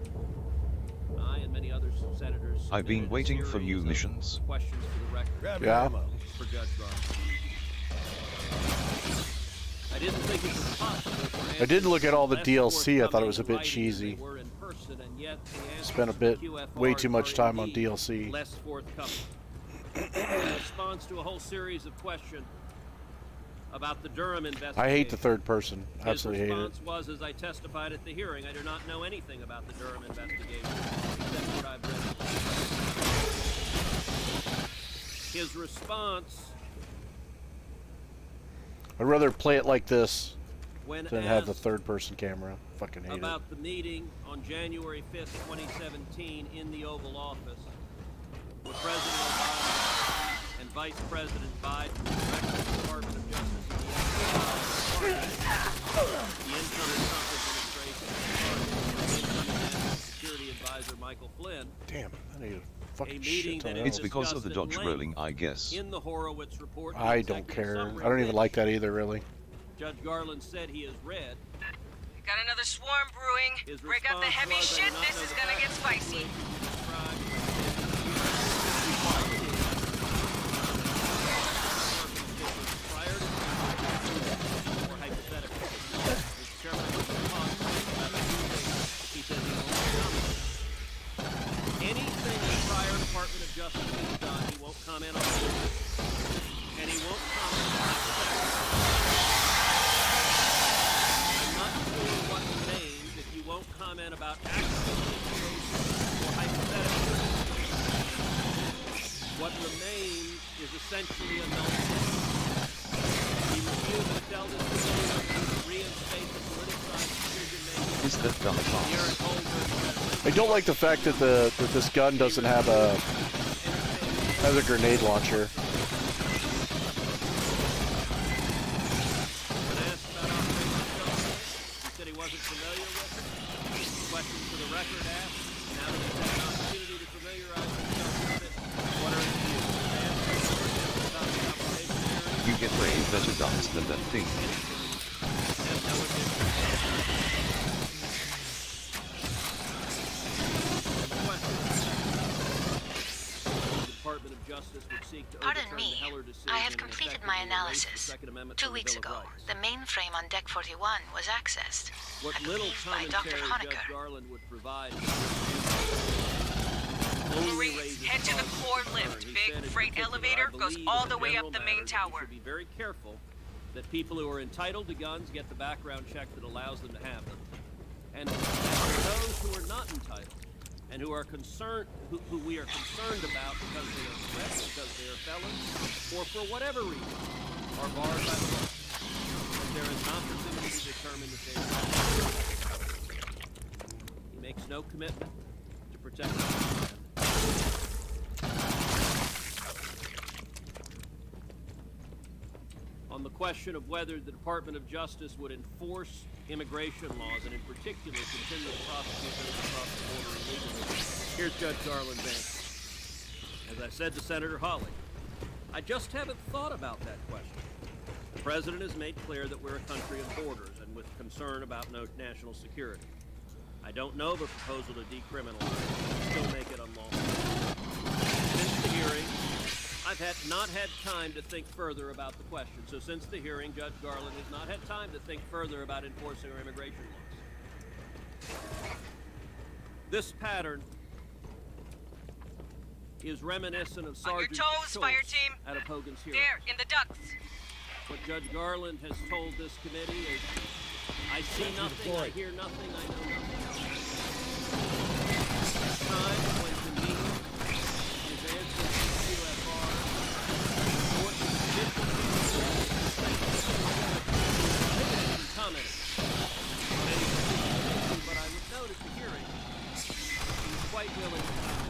I and many other senators I've been submitted a waiting for series new of missions. questions for the record. Grab your ammo. For Judge Garland. I didn't think it was possible for I did look at all the less DLC. I thought it forthcoming was a in bit writing cheesy. than they were in person, and yet the answers Spent a from bit, QFRs way too much are time on indeed DLC. Less forthcoming. In response to a whole series of questions about the Durham investigation. I hate the third person. His Absolutely hate it. response was, as I testified at the hearing, I do not know anything about the Durham investigation, except what I've read. His response, I'd rather play it like this when than have the asked third person camera. Fucking hate it. about the meeting on January 5th, 2017 in the Oval Office, where President Obama and Vice President Biden directed the Department of Justice and the incoming Trump administration, and incoming National Security Advisor Michael Flynn. Damn, I need a A fucking meeting shit ton that of It's those. because of the discussed Dodge at rolling, length I guess. in the Horowitz report. the I don't executive care. summary I don't even which like that either, really. Judge Garland said he has read. Got another swarm brewing. His Break out the response heavy was, I do shit. not This know is the gonna get facts spicy. Anything the prior Department of Justice has done, he won't comment on it. And he won't comment on it. I'm not sure what remains if you won't comment about actual situations or hypotheticals. What remains is essentially a null set. He refused to tell this committee to reinstate the politicized decision-making. Is that dumb Eric Holder I don't like the fact that this gun doesn't have a Has a grenade launcher. When asked about Operation Stumptail, he said he wasn't familiar with it. Question for the record asked, now that he's had an opportunity to familiarize himself with it, what are his views? You get way better guns than that thing. Pardon me, I have completed my analysis. 2 weeks ago, the mainframe on Deck 41 was accessed, I believe, by Dr. Honecker. Maurice, head to the core lift. Big freight elevator goes all the way up the main tower. Be very careful that people who are entitled to guns get the background check that allows them to have them. And those who are not entitled and who are concerned, who we are concerned about because they are threats, because they are felons, or for whatever reason, are barred by the law. But there is an opportunity to determine that they are. He makes no commitment to protect them. On the question of whether the Department of Justice would enforce immigration laws, and in particular continue to prosecute those across the border illegally, here's Judge Garland's answer. As I said to Senator Hawley, I just haven't thought about that question. The President has made clear that we're a country of borders and with concern about national security. I don't know of a proposal to decriminalize and still make it unlawful. Since the hearing, I've not had time to think further about the question. So since the hearing, Judge Garland has not had time to think further about enforcing our immigration laws. This pattern is reminiscent of Sergeant On your toes, Schultz fire team. out of Hogan's hearing. There, in the ducts. What Judge Garland has told this committee is, I see nothing, I hear nothing, I know nothing. At times, when convenient, his answers to QFR report the commenting on any particular issue, but I would note at the hearing, he was quite willing to comment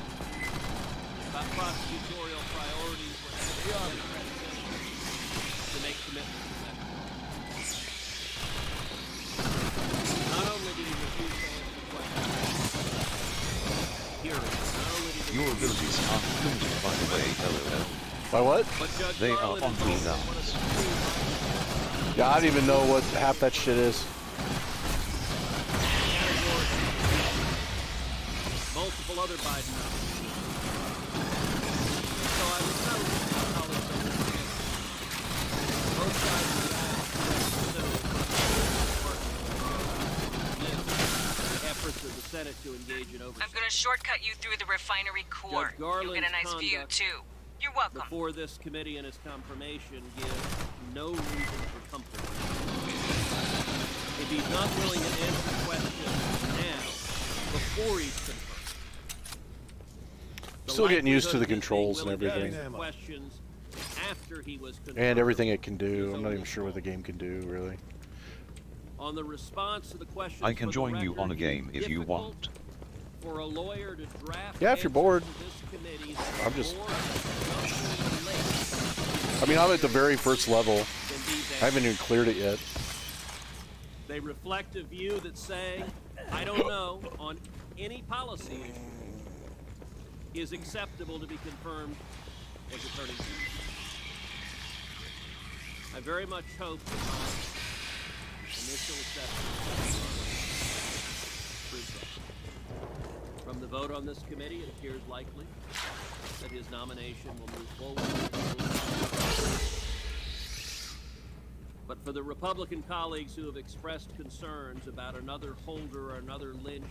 about prosecutorial priorities when Democratic senators to make commitments to that. Not only did he refuse to answer questions, hearing, not only did he Your abilities are limited, by the way, LOL. By what? They are on cooldowns. Yeah, I don't even know what half that shit is. Multiple other Biden nominations. So I would note that colleagues understand both sides of the efforts of the Senate to engage in oversight. I'm gonna shortcut you through the refinery core. Judge Garland's You'll get a nice view, conduct too. You're welcome. before this committee and its confirmation give no reason for comfort. If he's not willing to answer questions now, before he's confirmed, Still getting used to the likelihood controls of and him being willing to everything. answer questions after he was confirmed And everything it can do. is I'm not only even sure what the game can do, really. On the response to the questions I can for the join you on a record, game if you difficult want. For a lawyer to draft Yeah, if you're bored. answers to this committee I'm just... more assumptions late I mean, I'm at the very first level. I haven't even cleared it yet. They reflect a view that saying, I don't know, on any policy issue is acceptable to be confirmed as Attorney General. I very much hope that my initial assessment proves that. From the vote on this committee, it appears likely that his nomination will move forward. But for the Republican colleagues who have expressed concerns about another Holder or another Lynch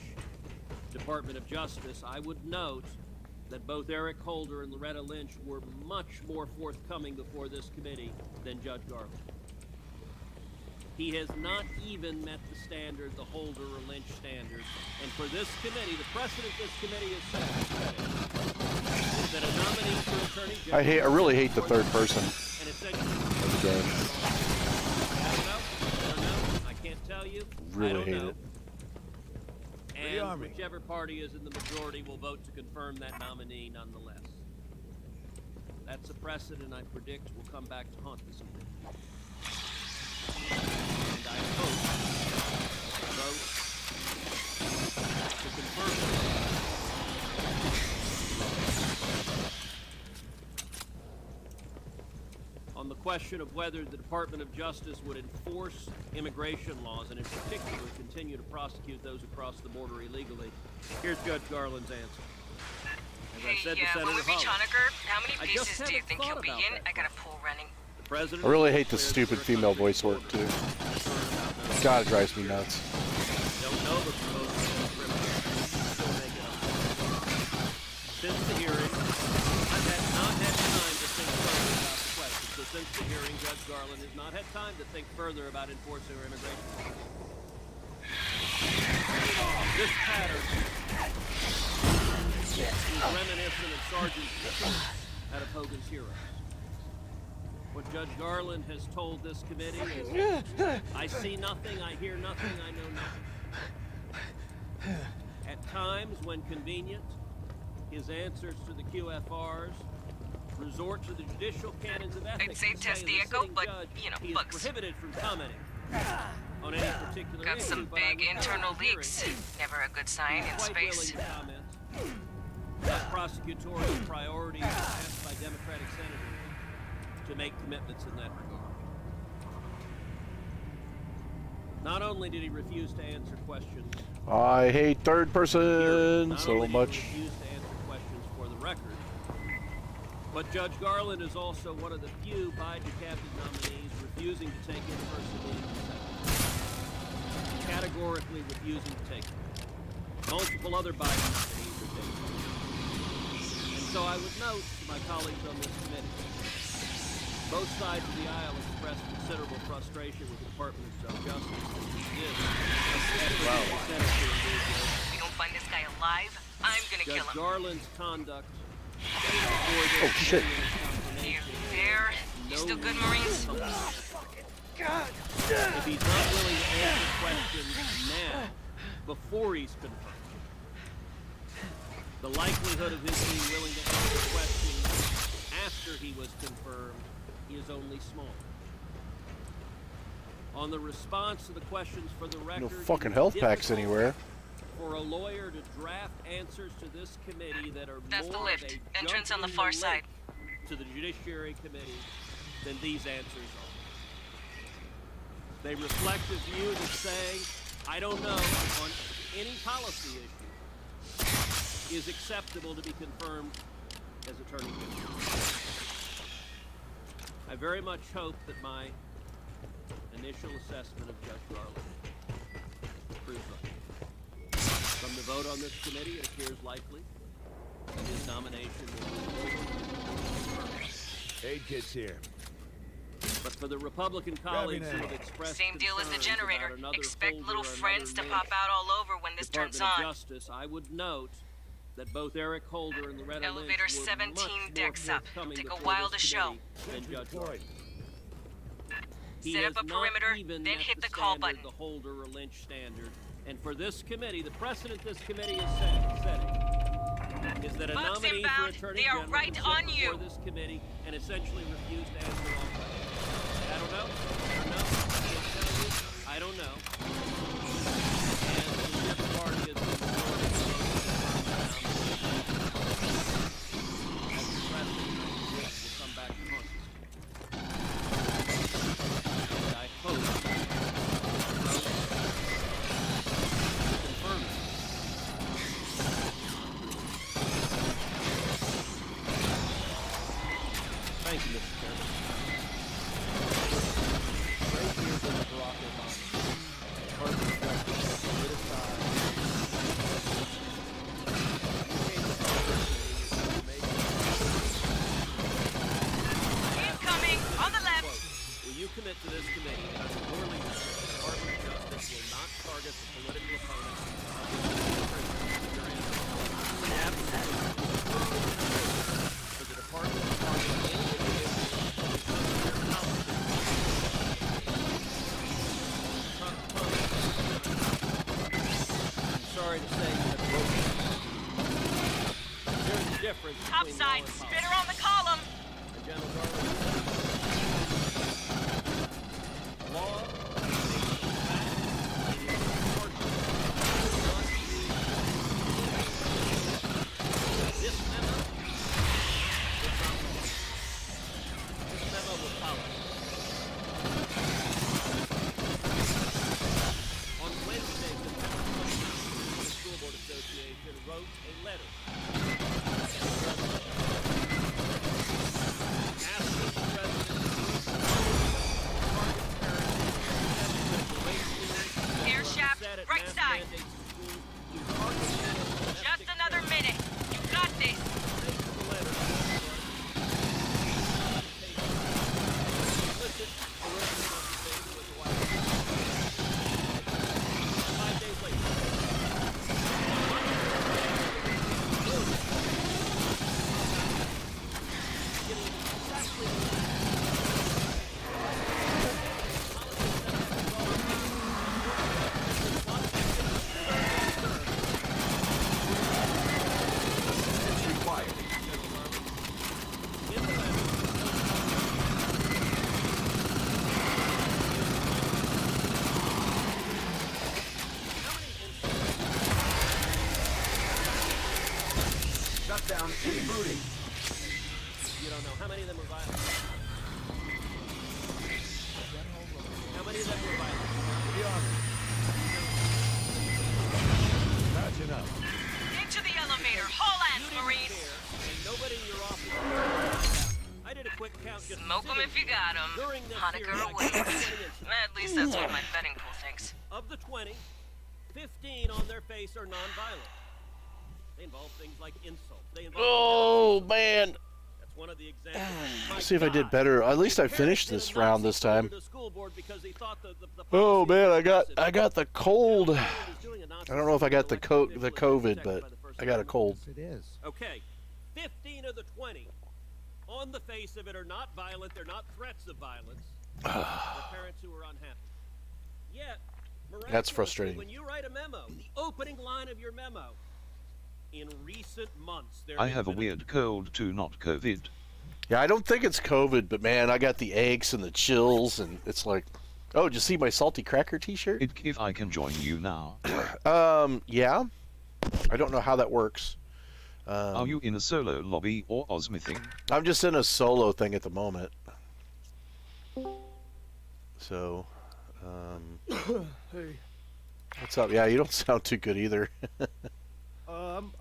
Department of Justice, I would note that both Eric Holder and Loretta Lynch were much more forthcoming before this committee than Judge Garland. He has not even met the standard, the Holder or Lynch standard. And for this committee, the precedent this committee has set is that a nominee for Attorney General... I really hate the third person and essentially of the game. I don't know. I can't tell you. Really I don't hate know. it. And whichever party is in the majority will vote to confirm that nominee nonetheless. That's a precedent I predict will come back to haunt this committee. And I hope vote to confirm it. On the question of whether the Department of Justice would enforce immigration laws, and in particular continue to prosecute those who cross the border illegally, here's Judge Garland's answer. As I said to Senator when we reach Hollins, Honecker, how many I just pieces do you haven't think thought he'll be about in? that. I got a pool running. The president I really hate the stupid female voice work too. God, it drives me nuts. Don't know the proposal is criminal. Still make it up. Since the hearing, I've not had time to think further about the question. So since the hearing, Judge Garland has not had time to think further about enforcing our immigration laws. This pattern is reminiscent of Sergeant Schultz out of Hogan's Heroes. What Judge Garland has told this committee is, I see nothing, I hear nothing, I know nothing. At times, when convenient, his answers to the QFRs resort to the judicial canons of ethics. I'd say to test the the echo, sitting but, judge, you know, he is bugs. prohibited from commenting on any particular Got issue, some but I big would note internal at the hearing, leaks. Never a good sign in quite willing space. to comment that prosecutorial priorities asked by Democratic senators to make commitments in that regard. Not only did he refuse to answer questions, I hate third person not so only did he much. refuse to answer questions for the record, but Judge Garland is also one of the few Biden cabinet nominees refusing to take in-person meetings. Categorically refusing to take them. Multiple other Biden nominees are taking them. And so I would note to my colleagues on this committee, both sides of the aisle expressed considerable frustration with the Department of Justice. If we don't find this guy alive, I'm gonna kill Judge him. Garland's conduct. Oh shit. You there? You still good, Marines? If he's not willing to answer questions now, before he's confirmed, the likelihood of his being willing to answer questions after he was confirmed is only small. On the response to the questions for the record, No fucking health packs anywhere. for a lawyer to draft answers to this committee that are That's the more lift. of a Entrance jump on the in far lake side. to the Judiciary Committee than these answers are. They reflect a view that say, I don't know, on any policy issue is acceptable to be confirmed as Attorney General. I very much hope that my initial assessment of Judge Garland proves right. From the vote on this committee, it appears likely that his nomination will be confirmed. Aid kit's here. But for the Republican colleagues who have expressed Same deal as the concerns about generator. another Expect folder little or friends to another pop out all over when this Department turns of on. Justice, I would note that both Eric Holder and Loretta Elevator Lynch were 17 much more decks up. forthcoming Take a before while this to show. committee than Judge Garland. He Set up has a not perimeter, even then met hit the call standard, button. The Holder or Lynch standard. And for this committee, the precedent this committee is setting is that a Bugs nominee for inbound. Attorney They are General right can on sit you. before this committee and essentially refuse to answer all questions. I don't know. I don't know. I can't tell you. I don't know. And the Democratic Party is the majority of those who confirmed the nomination. As the precedent will come back to haunt us. And I hope to confirm it. Thank you, Mr. Chairman. Great news in the Barack Obama. Department of Justice politicized. Incoming on the left. Quote, will you commit to this committee that as your leader, the Department of Justice will not target the political opponents of the prisoners you're in? For the department to target any individual because of their politics. I'm sorry to say you have broken. There's a difference Top between side, law and spitter politics. on the column. General Garland. Law, this memo was policy. On Wednesday, the School Board Association wrote a letter asking the president Air shaft, right side. Just another minute. You got this. Shutdown rebooting. You don't know. How many of them were violent? How many of them were violent? Imagine up. Into the elevator. Haul ass, Marines. And nobody in your office. I did a quick count. Smoke them if you got them. Honecker awaits. At least that's what my betting pool thinks. Of the 20, 15 on their face are non-violent. They involve things like insults. They involve man. That's one of the examples. Let's see if I did better. At least I finished this round this time. Oh man, I got the cold. I don't know if I got the COVID, but I got a cold. It is. Okay, 15 of the 20 on the face of it are not violent. They're not threats of violence. They're parents who are unhappy. Yet, that's frustrating. When you write a memo, the opening line of your memo, in recent months, I have a weird cold too, not COVID. Yeah, I don't think it's COVID, but man, I got the aches and the chills, and it's like, oh, did you see my Salty Cracker t-shirt? If I can join you now. Yeah. I don't know how that works. Are you in a solo lobby or Osmithing? I'm just in a solo thing at the moment. So, Hey. what's up? Yeah, you don't sound too good either.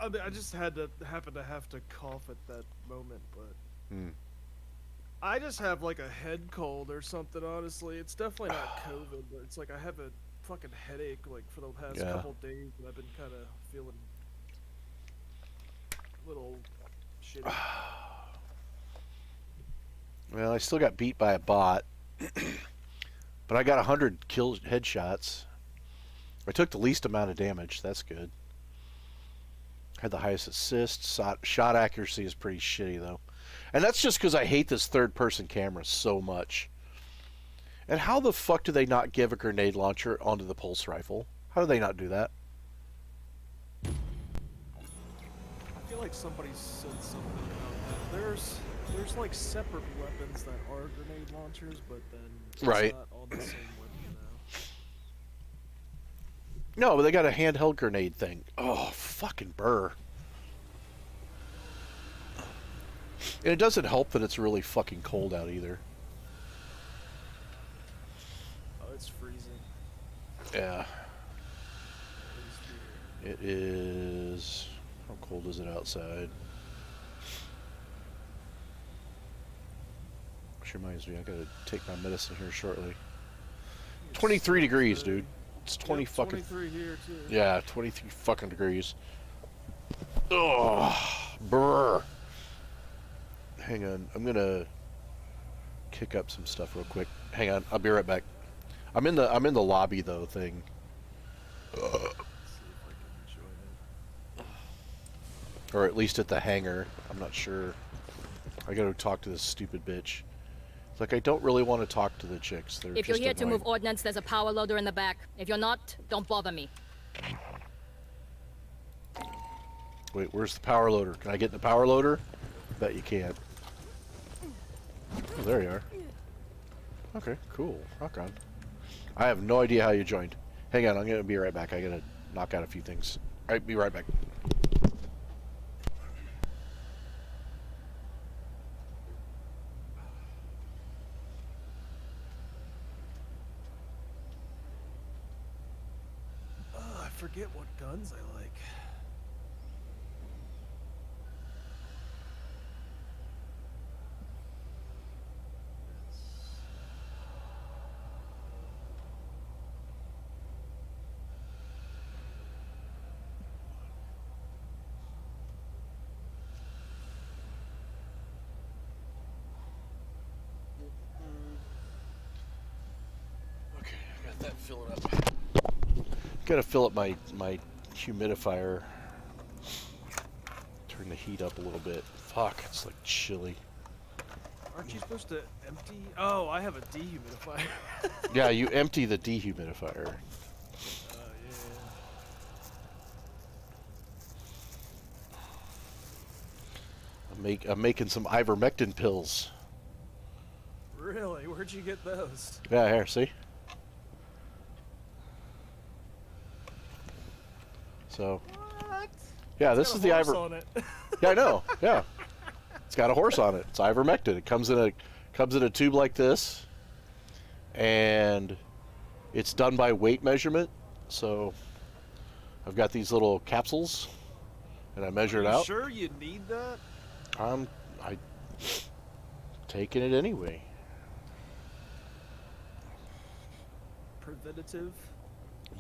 I just happen to have to cough at that moment, but I just have like a head cold or something. Honestly, it's definitely not COVID, but it's like I have a fucking headache like for the past couple days, and I've been kind of feeling a little shitty. Well, I still got beat by a bot, but I got 100 kill headshots. I took the least amount of damage. That's good. Had the highest assist. Shot accuracy is pretty shitty though, and that's just because I hate this third-person camera so much. And how the fuck do they not give a grenade launcher onto the pulse rifle? How do they not do that? I feel like somebody said something about that. There's like separate weapons that are grenade launchers, but then it's not all the same weapon now. No, but they got a handheld grenade thing. Oh, fucking burr. And it doesn't help that it's really fucking cold out either. Oh, it's freezing. Yeah. It is... How cold is it outside? Which reminds me, I gotta take my medicine here shortly. 23 degrees, dude. It's 20 fucking... 23 here, too. Yeah, 23 fucking degrees. Ugh. Brr. Hang on. I'm gonna kick up some stuff real quick. Hang on. I'll be right back. I'm in the lobby, though, thing. Or at least at the hangar. I'm not sure. I gotta talk to this stupid bitch. It's like, I don't really want to talk to the chicks. They're if you're just here to annoying. move ordnance, there's a power loader in the back. If you're not, don't bother me. Wait, where's the power loader? Can I get in the power loader? Bet you can't. Oh, there you are. Okay, cool. Rock on. I have no idea how you joined. Hang on, I'm gonna be right back. I gotta knock out a few things. Alright, be right back. I forget what guns I like. Okay, I got that filling up. Gotta fill up my humidifier. Turn the heat up a little bit. Fuck, it's like chilly. Aren't you supposed to empty? Oh, I have a dehumidifier. Yeah, you empty the dehumidifier. I'm making some ivermectin pills. Really? Where'd you get those? Yeah, here, see? So. What? Yeah, It's this got is a the horse iver. on it. Yeah, I know. Yeah, it's got a horse on it. It's ivermectin. It comes in a tube like this, and it's done by weight measurement. So I've got these little capsules, and I measure it out. Sure, you need that? I'm taking it anyway. Preventative.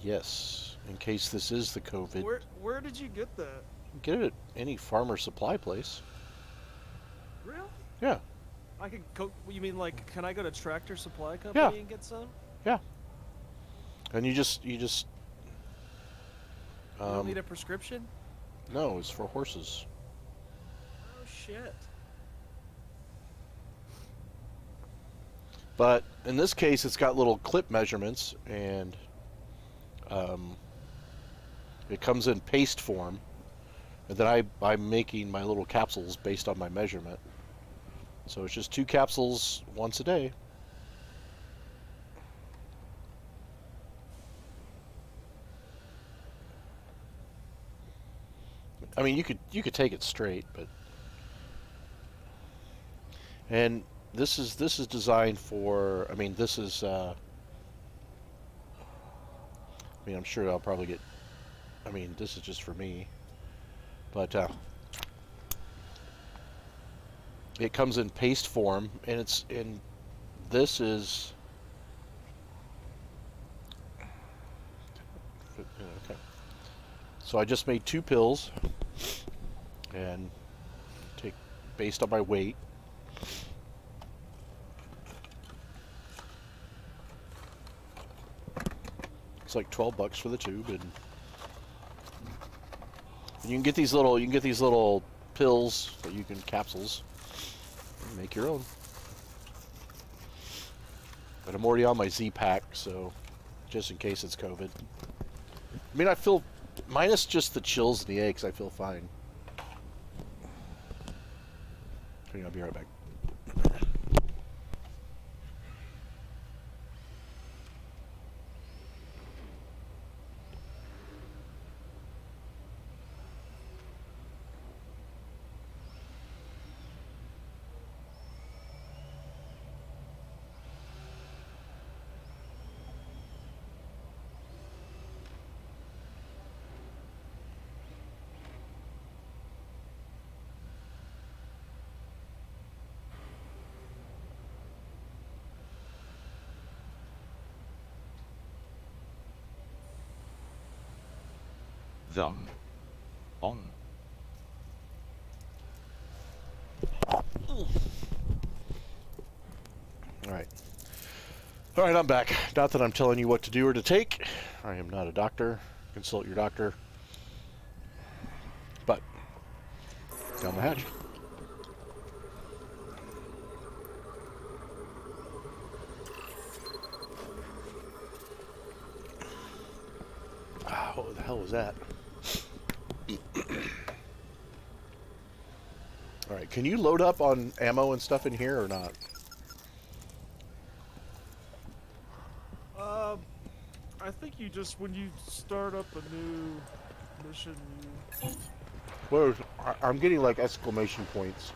Yes, in case this is the COVID. Where did you get that? Get it at any farmer supply place. Really? Yeah. I could go. You mean like, can I go to Tractor Supply Company and get some? Yeah. And you just. You don't need a prescription? No, it's for horses. Oh shit. But in this case, it's got little clip measurements, and it comes in paste form. And then I'm making my little capsules based on my measurement. So it's just 2 capsules once a day. I mean, you could take it straight, but and this is designed for. I mean, this is. I mean, I'm sure I'll probably get. I mean, this is just for me, but it comes in paste form, and it's in. This is. Okay. So I just made 2 pills, and take based on my weight. It's like $12 for the tube, and you can get these little pills that you can capsules and make your own. But I'm already on my Z-Pack, so just in case it's COVID. I mean, I feel minus just the chills and the aches, I feel fine. I'll be right back. Them. On. All right, I'm back. Not that I'm telling you what to do or to take. I am not a doctor. Consult your doctor. But down the hatch. What the hell was that? Alright, can you load up on ammo and stuff in here or not? think you just, when you start up a new mission, you... Where I'm getting like exclamation points.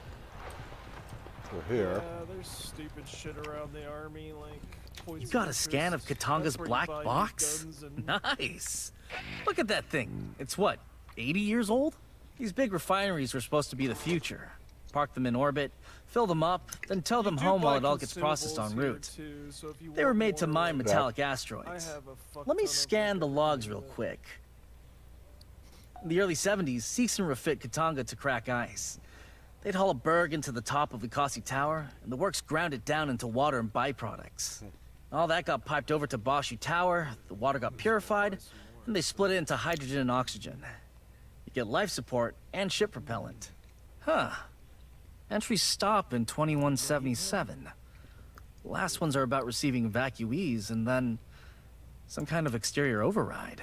For here. Yeah, there's stupid shit around the army, like... You got a scan of Katanga's black box? Nice. Look at that thing. It's what, 80 years old? These big refineries were supposed to be the future. Park them in orbit, fill them up, then tow them home while it all gets processed en route. They were made to mine metallic asteroids. Let me scan the logs real quick. In the early 70s, Seegson refit Katanga to crack ice. They'd haul a berg into the top of Likasi Tower, and the works ground it down into water and byproducts. All that got piped over to Boshu Tower, the water got purified, and they split it into hydrogen and oxygen. You get life support and ship propellant. Huh. Entries stop in 2177. The last ones are about receiving evacuees and then some kind of exterior override.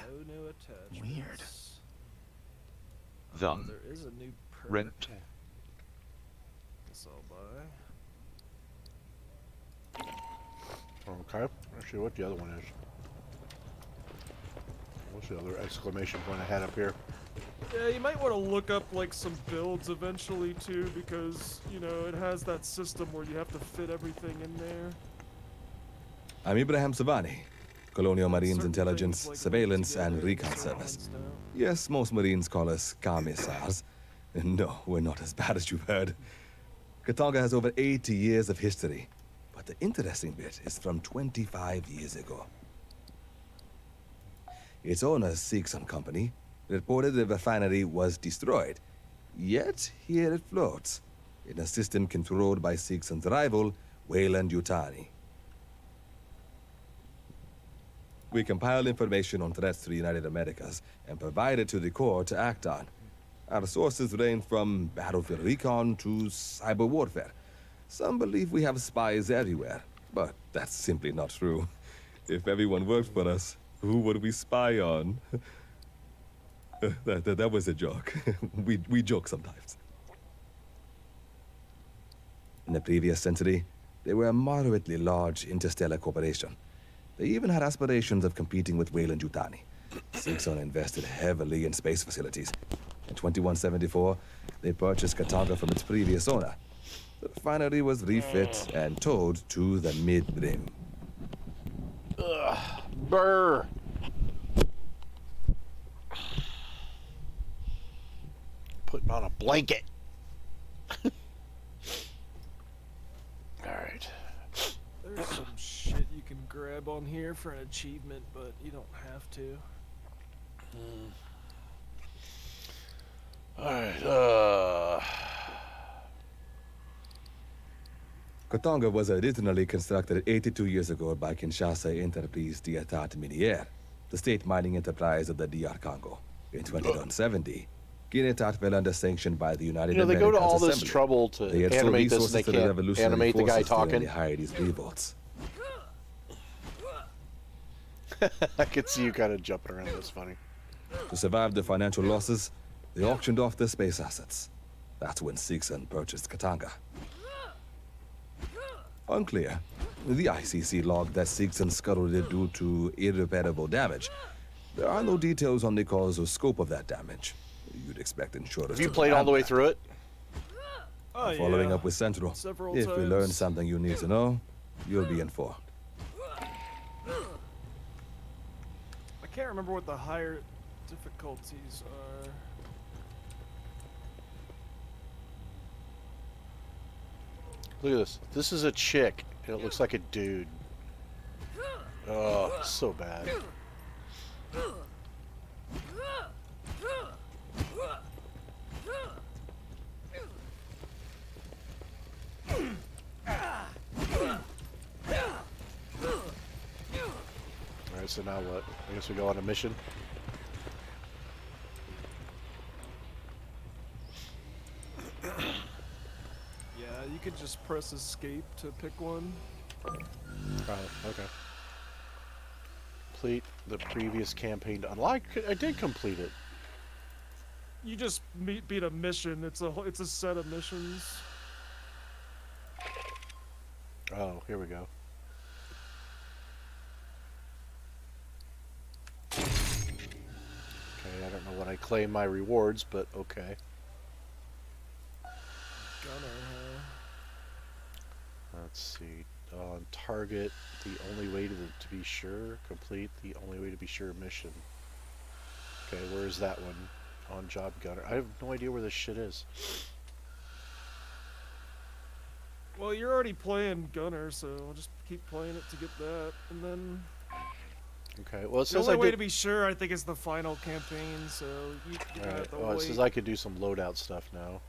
Weird. Then, rent. Guess I'll buy. Okay. Actually, what the other one is? What's the other exclamation point I had up here? Yeah, you might want to look up like some builds eventually too, because you know it has that system where you have to fit everything in there. I'm Ibrahim Savani, Colonial Marines Intelligence, Surveillance, and Recon Service. Yes, most Marines call us commissars. No, we're not as bad as you've heard. Katanga has over 80 years of history, but the interesting bit is from 25 years ago. Its owner, Seegson Company, reported the refinery was destroyed. Yet, here it floats, in a system controlled by Seegson's rival, Weyland-Yutani. We compile information on threats to the United Americas and provide it to the Corps to act on. Our sources range from battlefield recon to cyber warfare. Some believe we have spies everywhere, but that's simply not true. If everyone worked for us, who would we spy on? That was a joke. we joke sometimes. In the previous century, they were a moderately large interstellar corporation. They even had aspirations of competing with Weyland-Yutani. Seegson invested heavily in space facilities. In 2174, they purchased Katanga from its previous owner. The refinery was refit and towed to the mid-rim. Ugh, burr. Putting on a blanket. Alright. There's some shit you can grab on here for an achievement, but you don't have to. Alright, Katanga was originally constructed 82 years ago by Kinshasa Entreprise d'Etat Minière, the state mining enterprise of the DR Congo. In 2170, Kinetat fell under sanction by the United Americas. they go to all this Assembly. trouble to They had animate this, resources and they for the can't revolutionary animate the guy forces during talking. the Haides revolts. I could see you kind of jumping around. That's funny. To survive the financial losses, they auctioned off their space assets. That's when Seegson purchased Katanga. Unclear. The ICC logged that Seegson scuttled it due to irreparable damage. There are no details on the cause or scope of that damage. You'd expect insurers Have you to played all the way that. through it? Oh, Following yeah. up with Central. Several If we times. learn something you need to know, you'll be informed. I can't remember what the higher difficulties are. Look at this. This is a chick, and it looks like a dude. Oh, so bad. Alright, so now what? I guess we go on a mission. Yeah, you could just press escape to pick one. Oh, okay. Complete the previous campaign to unlock. I did complete it. You just beat a mission. It's a set of missions. Oh, here we go. don't know when I claim my rewards, but okay. Gunner, huh? Let's see. On target, the only way to be sure. Complete the only way to be sure mission. Okay, where is that one? On job gunner. I have no idea where this shit is. Well, you're already playing Gunner, so I'll just keep playing it to get that, and then. Okay. Well, it The says only I way did... to be sure, I think, is the final campaign. So you Alright. have to Oh, wait. it says I could do some loadout stuff now.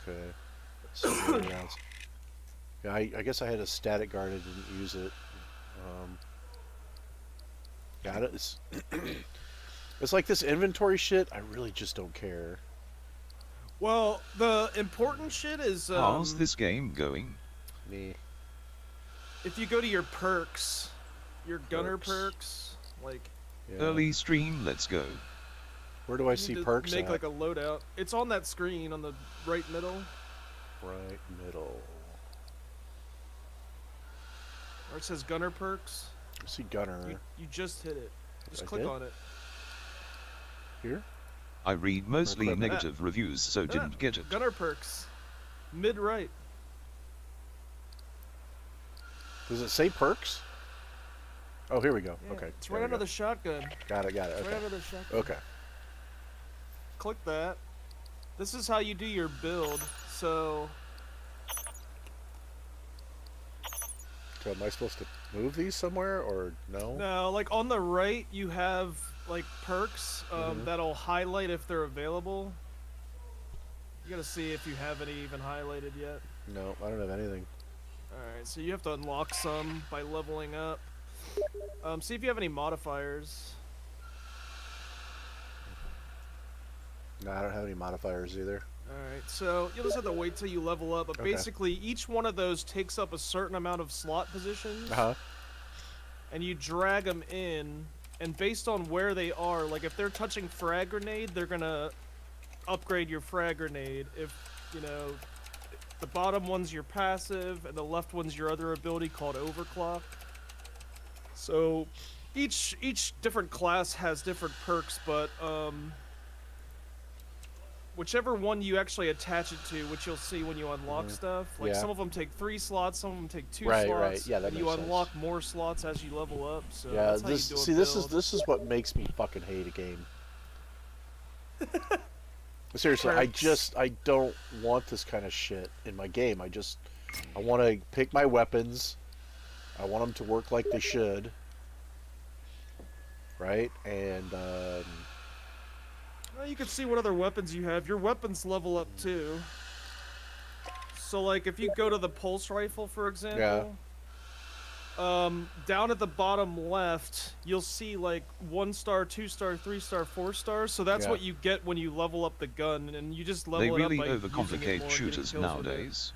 Okay. So loadouts. Yeah, I guess I had a static guard. I didn't use it. Got it. It's like this inventory shit. I really just don't care. Well, the important shit is. How's this game going? Me. If you go to your perks, your Gunner perks, like. Yeah. Early stream, let's go. Where do I you see need to perks Make at? like a loadout. It's on that screen on the right middle. Right middle. Where it says Gunner perks. I see Gunner. You just hit it. Just I click did? on it. Here? I read mostly click that. negative reviews, so didn't get it. Gunner perks. Mid right. Does it say perks? Oh, here we go. Yeah, Okay. It's there right we under go. the shotgun. Got it. It's Okay. right under the shotgun. Okay. Click that. This is how you do your build. So Am I supposed to move these somewhere or no? no, like on the right, you have like perks that'll highlight if they're available. You gotta see if you have any even highlighted yet. No, I don't have anything. Alright, so you have to unlock some by leveling up. See if you have any modifiers. No, I don't have any modifiers either. Alright, so you'll just have to wait till you level up, but Okay. basically each one of those takes up a certain amount of slot positions. Uh-huh. And you drag them in, and based on where they are, like if they're touching frag grenade, they're gonna upgrade your frag grenade. If, you know, the bottom one's your passive, and the left one's your other ability called overclock. So each different class has different perks, but whichever one you actually attach it to, which you'll see when you unlock stuff. Like Yeah. some of them take 3 slots, some of them take 2 Right, slots. right. Yeah, that and you makes sense. unlock more slots as you level up. So Yeah, that's how this you do a see build. this is what makes me fucking hate a game. Seriously, I don't want this kind of shit in my game. I want to pick my weapons. I want them to work like they should. Right? And Well, you can see what other weapons you have. Your weapons level up too. So like if you go to the pulse rifle, for example, down at the bottom left, you'll see like 1 star, 2 star, 3 star, 4 stars. So that's Yeah. what you get when you level up the gun, and you just level They it really up by using it overcomplicate more and getting shooters kills with it. nowadays.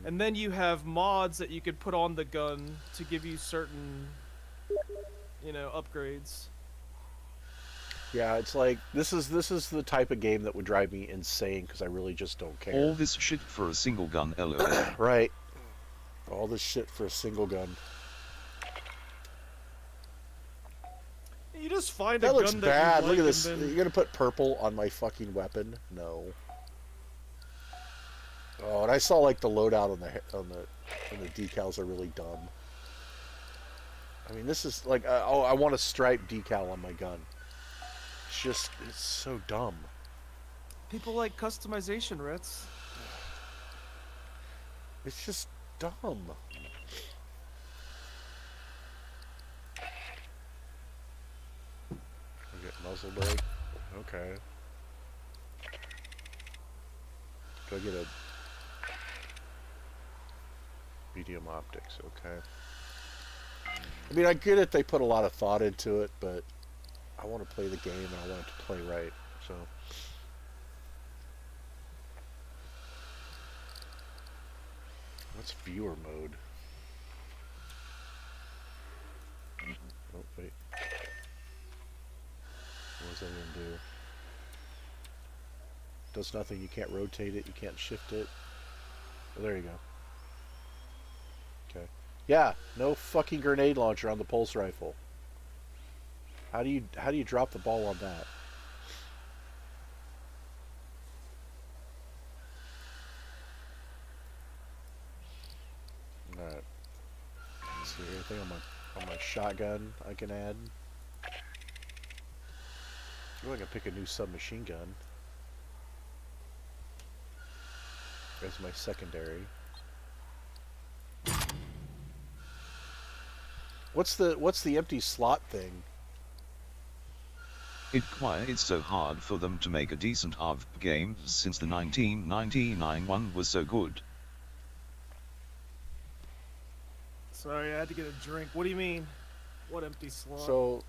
And then you have mods that you could put on the gun to give you certain, you know, upgrades. yeah, it's like this is the type of game that would drive me insane because I really just don't care. All this shit for a single gun, LOL. Right. All this shit for a single gun. You just find That a looks gun bad. that you Look like at this. and then... You're gonna put purple on my fucking weapon? No. Oh, and I saw like the loadout on the decals are really dumb. I mean, this is like I want a stripe decal on my gun. It's so dumb. People like customization, Ritz. It's just dumb. I get muzzle brake. Okay. Do I get a medium optics? Okay. I mean, I get it. They put a lot of thought into it, but I want to play the game and I want it to play right. So. What's viewer mode? Oh, wait. What was I gonna do? Does nothing. You can't rotate it. You can't shift it. Oh, there you go. Okay. Yeah, no fucking grenade launcher on the pulse rifle. How do you drop the ball on that? see anything on my shotgun I can add. Oh, I can pick a new submachine gun as my secondary. What's the empty slot thing? It's so hard for them to make a decent ARV game since the 1999 one was so good. Sorry, I had to get a drink. What do you mean? What empty slot? So,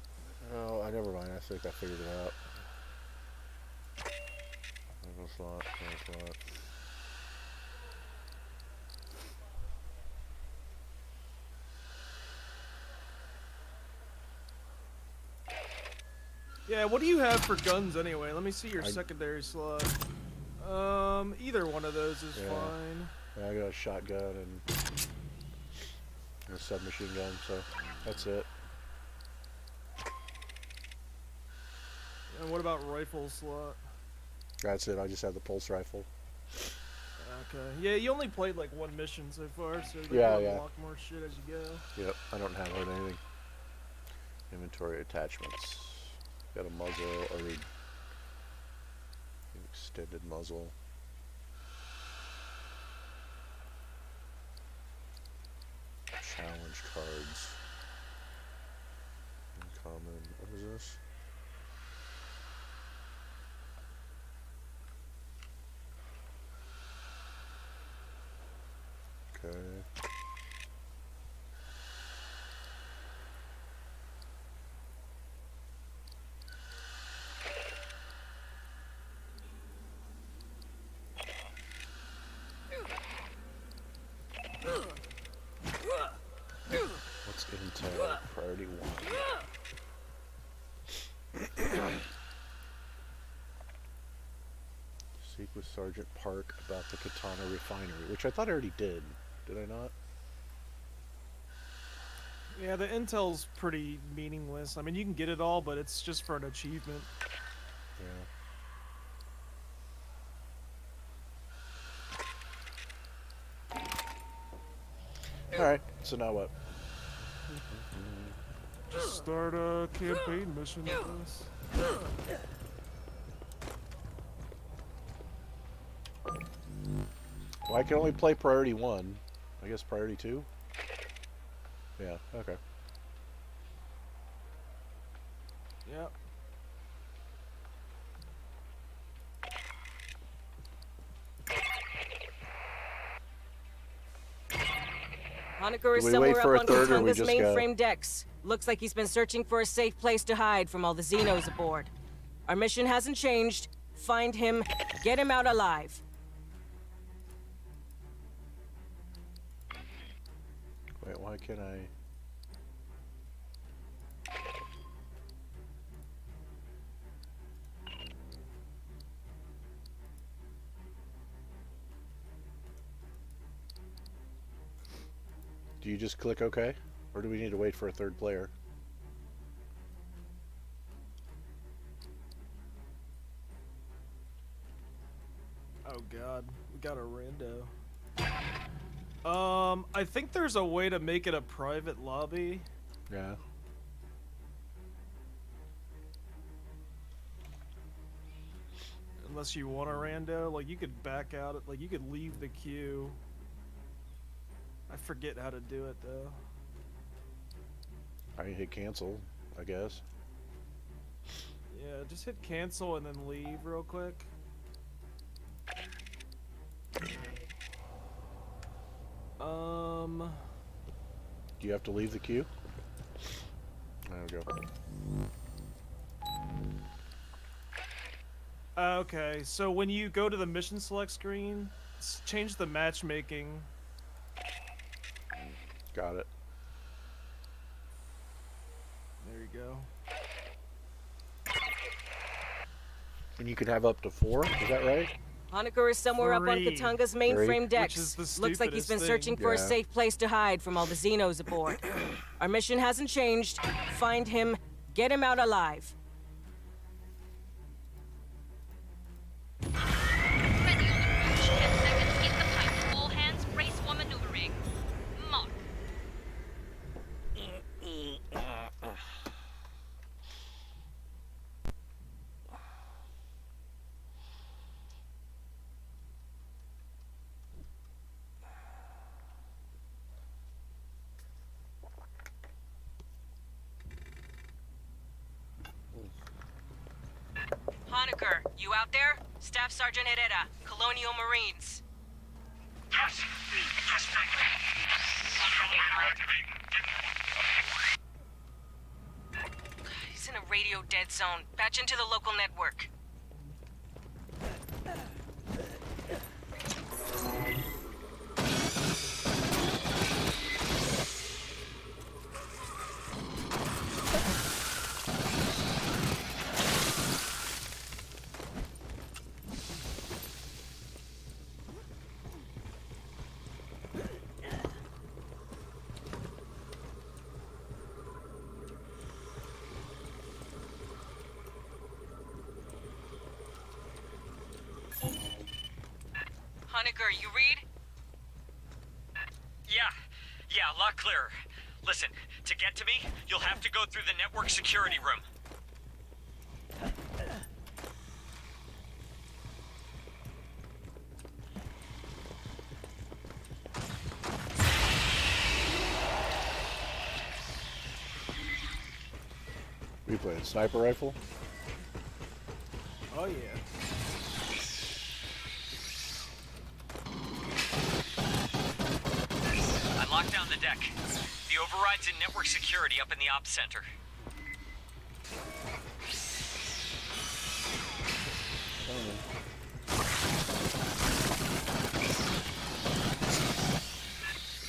oh, never mind. I think I figured it out. No slot, no slot. Yeah, what do you have for guns anyway? Let me see your secondary slot. Either one of those is fine. Yeah, I got a shotgun and a submachine gun, so that's it. And what about rifle slot? That's it. I just have the pulse rifle. Okay. Yeah, you only played like one mission so far, so you yeah. unlock more shit as you go. Yep, I don't have anything. Inventory attachments. Got a muzzle, or an extended muzzle. Challenge cards. Uncommon. What is this? Okay. What's intel? Priority 1. Speak with Sergeant Park about the Katana refinery, which I thought I already did. Did I not? Yeah, the intel's pretty meaningless. I mean, you can get it all, but it's just for an achievement. Yeah. Alright, so now what? Just start a campaign mission with this. Well, I can only play priority 1. I guess priority 2? Yeah, okay. Yep. Honecker is Do we somewhere wait for up a on third, or we Katunga's just go? mainframe decks. Looks like he's been searching for a safe place to hide from all the Xenos aboard. Our mission hasn't changed. Find him, get him out alive. Wait, why can't I... Do you just click OK? Or do we need to wait for a third player? Oh god, we got a rando. I think there's a way to make it a private lobby. Yeah. Unless you want a rando, like you could back out, like you could leave the queue. I forget how to do it though. I hit cancel, I guess. Yeah, just hit cancel and then leave real quick. Do you have to leave the queue? There we go. Okay, so when you go to the mission select screen, change the matchmaking. Got it. There you go. And you can have up to 4, is that right? Honecker is somewhere up on 3. Katunga's mainframe decks. Looks like he's been searching for a safe place to hide from all the Xenos aboard. Our mission hasn't changed. Find him, get him out alive. Ready on approach. 10 seconds in the pipe. All hands brace for maneuvering. Mark. Honecker, you out there? Staff Sergeant Herrera, Colonial Marines. Yes. Yes, Franklin. He's in a radio dead zone. Patch into the local network. Honecker, you read? Yeah, a lot clearer. Listen, to get to me, you'll have to go through the network security room. We playing sniper rifle? Oh yeah. I locked down the deck. The override's in network security up in the ops center.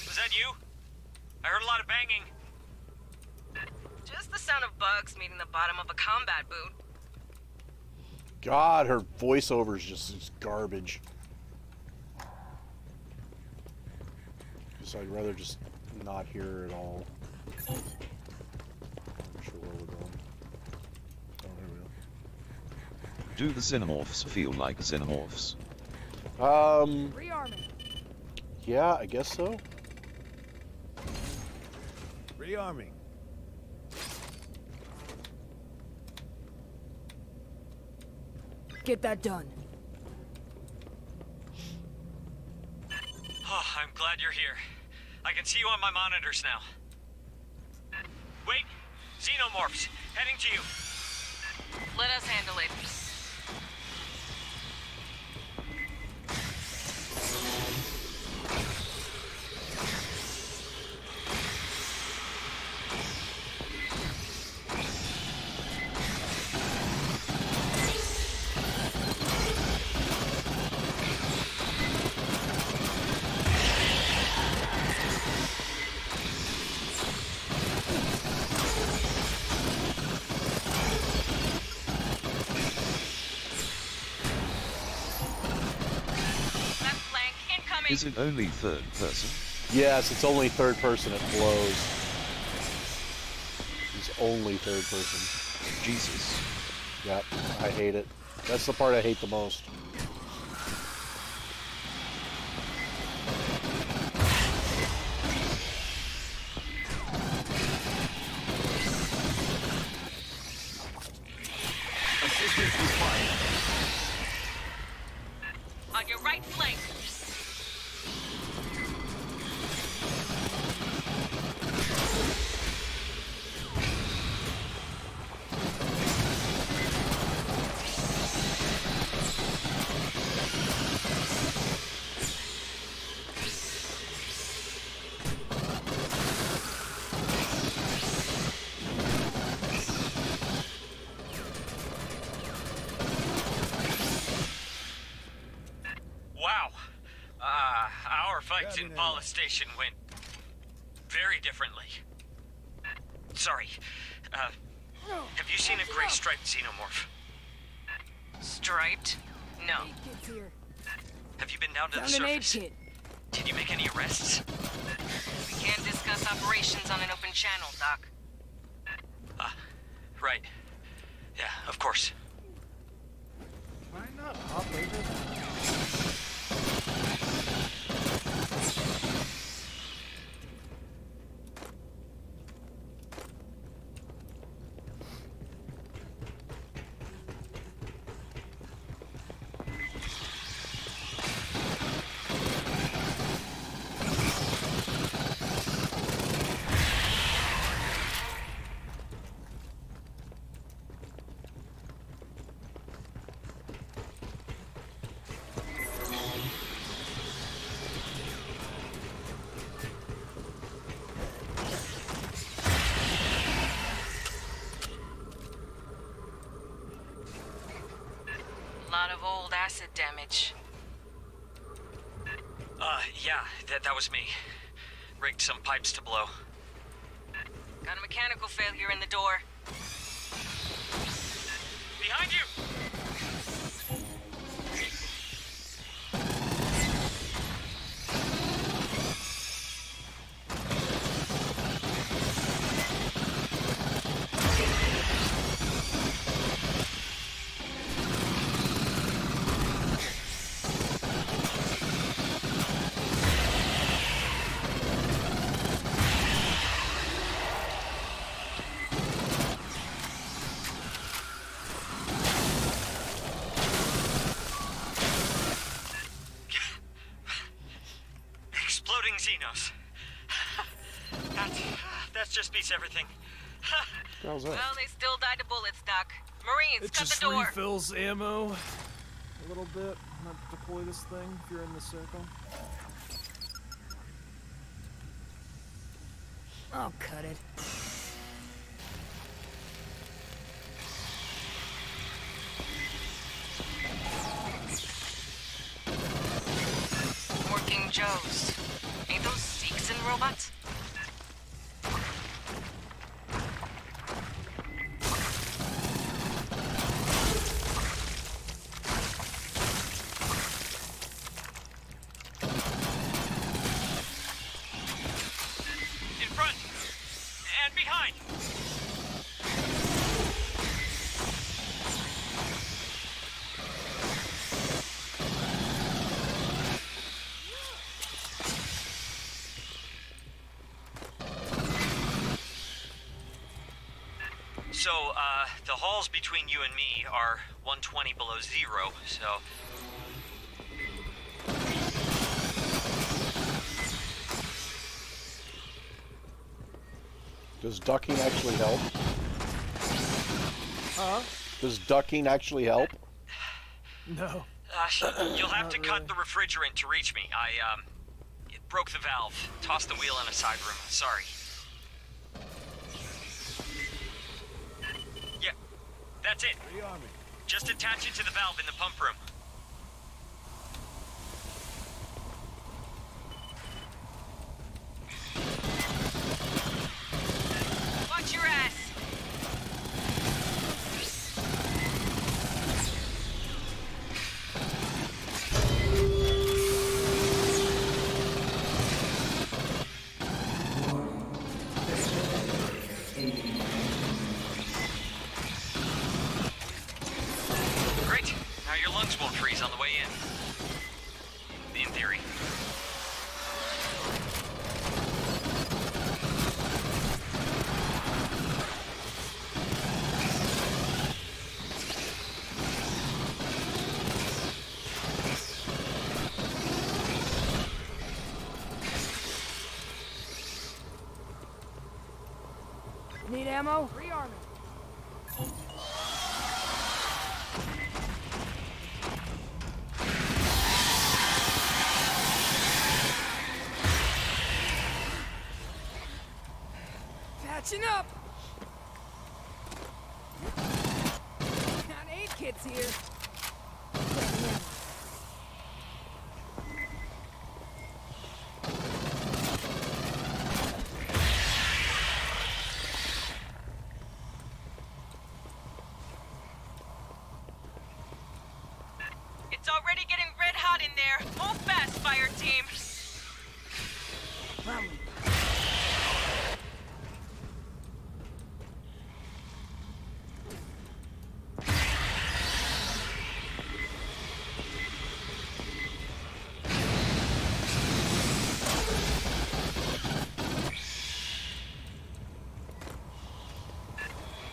Was that you? I heard a lot of banging. Just the sound of bugs meeting the bottom of a combat boot. God, her voiceover is just garbage. So I'd rather just not hear her at all. I'm not sure where we're going. Oh, here we go. Do the xenomorphs feel like xenomorphs? Rearming. Yeah, I guess so. Rearming. Get that done. Oh, I'm glad you're here. I can see you on my monitors now. Wait! Xenomorphs! Heading to you! Let us handle it. Is it only third person? Yes, it's only third person. It blows. It's only third person. Jesus. Yep, I hate it. That's the part I hate the most. Assistance required. On your right flank. Our fights in Paula Station went very differently. Sorry. Have you seen a gray striped xenomorph? Striped? No. Have you been down to the Found an aid surface? kit. Did you make any arrests? We can't discuss operations on an open channel, Doc. Right. Yeah, of course. Can I not hop over? acid damage. Yeah, that was me. Rigged some pipes to blow. Got a mechanical failure in the door. Behind you! Exploding Xenos. That just beats everything. Well, they still died to bullets, Doc. Marines, It cut just the door. refills ammo a little bit. I'm gonna deploy this thing if you're in the circle. Oh, cut it. Working Joes. Ain't those Seegson robots? In front! And behind! So, the halls between you and me are 120 below zero, so... Does ducking actually help? Huh? Does ducking actually help? No. You'll have to cut the refrigerant to reach me. It broke the valve. Tossed the wheel in a side room. Sorry. Yeah, that's it. Just attach it to the valve in the pump room. Watch your ass. Great. Now your lungs won't freeze on the way in. In theory. Need ammo? Rearming. Patching up. Got aid kits here. It's already getting red hot in there. Move fast, fire team.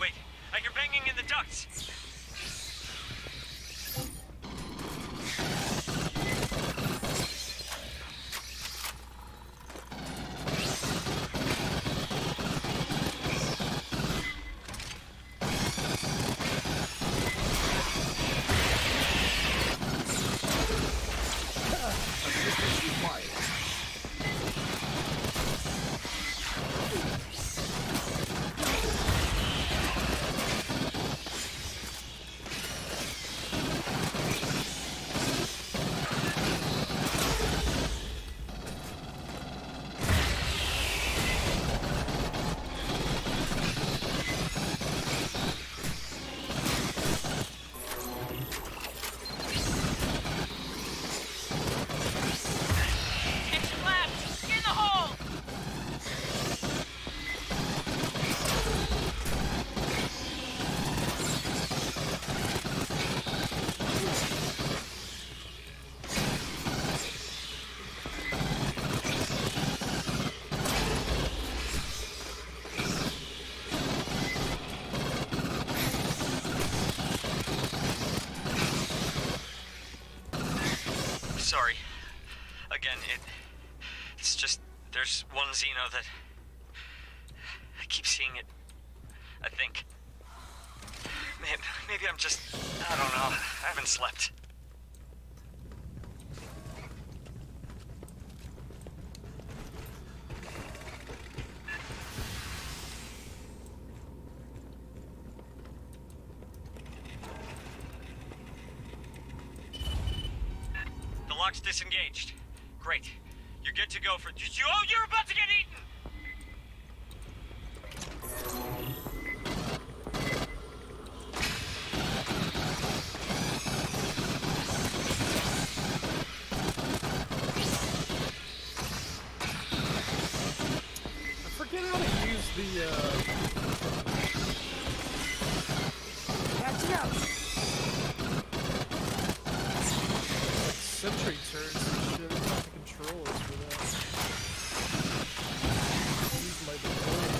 Wait, I hear banging in the ducts. It's just, there's one Xeno that... I keep seeing it. I think. Maybe I'm just... I don't know. I haven't slept. The lock's disengaged. Great. You're good to go for... Oh, you're about to get eaten! I forget how to use the, Catch it up! sentry turns and shit. I don't have the controllers for that. Use my controller.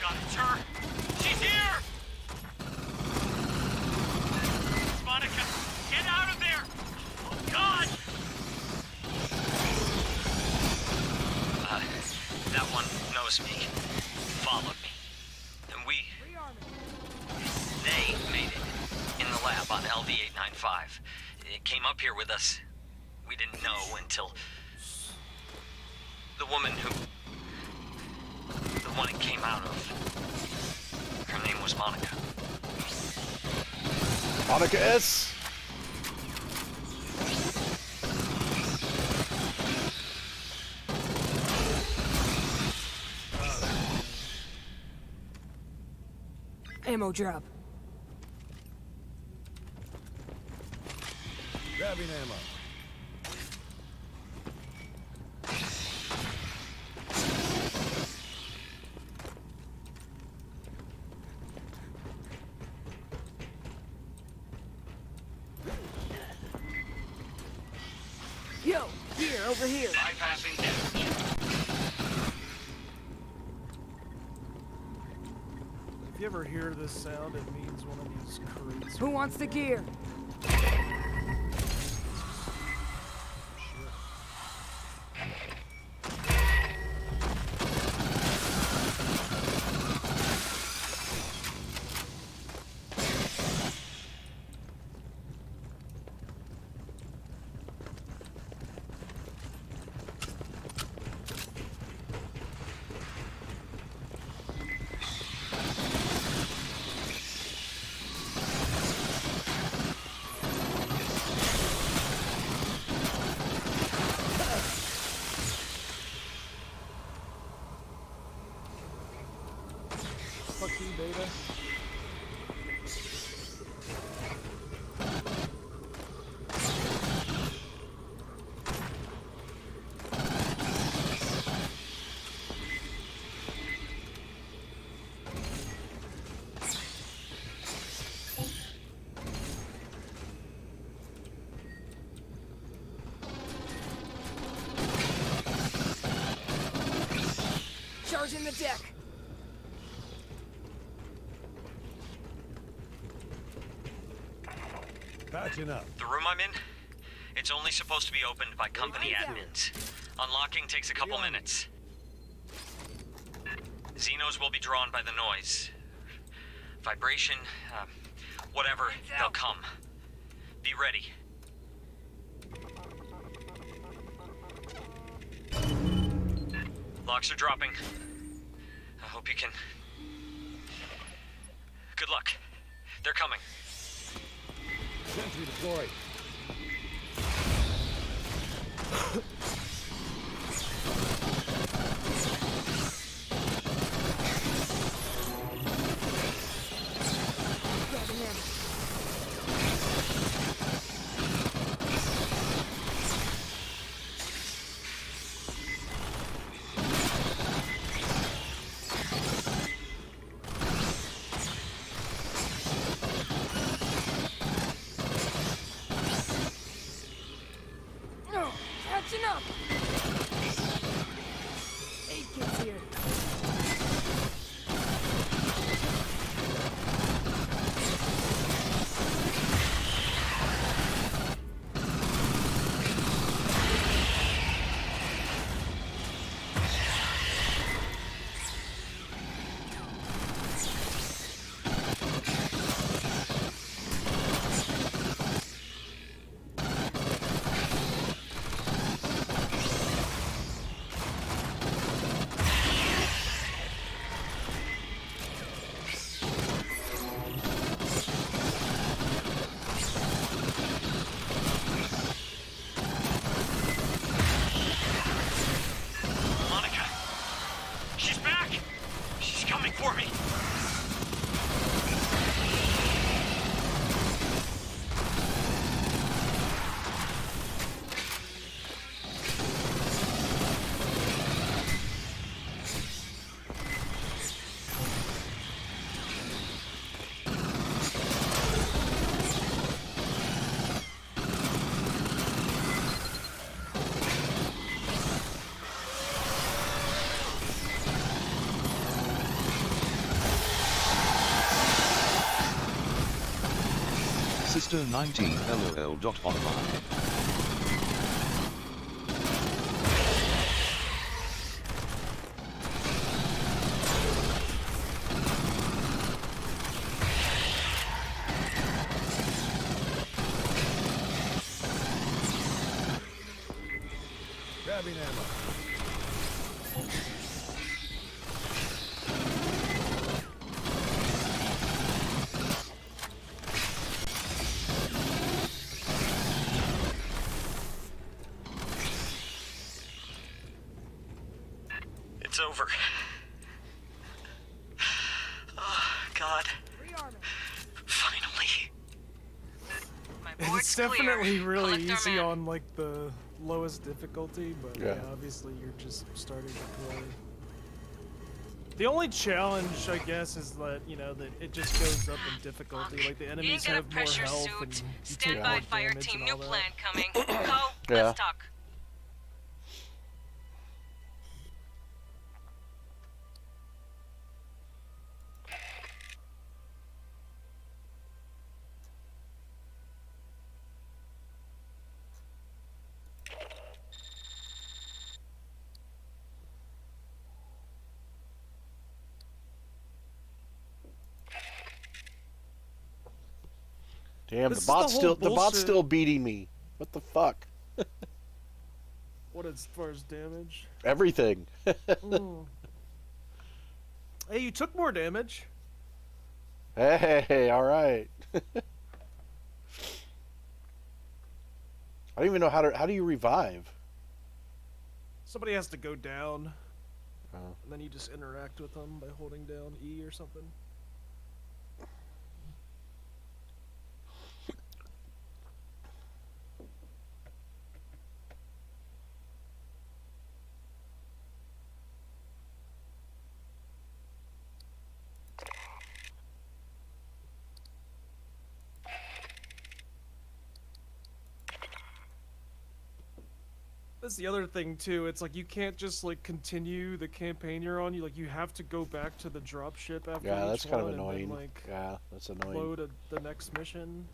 Got it, sir. She's here! Monica, get out of there! Oh, God! That one knows me. Followed me. And they made it in the lab on LD-895. It came up here with us. We didn't know until the woman who... the one it came out of. Her name was Monica. Monica S. Ammo drop. Grabbing ammo. Yo, here, over here. Bypassing damage. If you ever hear this sound, it means one of these crates. Who wants the gear? Fuck you, Beta. Charging the deck. Patching up. The room I'm in? It's only supposed to be opened by company admins. Unlocking takes a couple minutes. Xenos will be drawn by the noise. Vibration, whatever, they'll come. Be ready. Locks are dropping. I hope you can... Good luck. They're coming. Sentry deployed. Mr. 19 LOL.online. Grabbing ammo. It's over. Oh, God. Finally. It's definitely really easy on like the lowest difficulty, but Yeah. obviously you're just starting to play. The only challenge, I guess, is that that it just goes up in difficulty. Like the enemies have more health and you take more damage and all that. coming. Yeah. Let's talk. Damn, This is the bot's the whole the bot's bullshit. still beating me. What the fuck? What as far as damage? Everything. Mm. Hey, you took more damage. Hey, all right. I don't even know how do you revive? Somebody has to go down, Oh. and then you just interact with them by holding down E or something. That's the other thing too. It's like you can't just like continue the campaign you're on. You have to go back to the drop ship after Yeah, each that's kind of one annoying. And then, like, Yeah, that's annoying. load the next mission.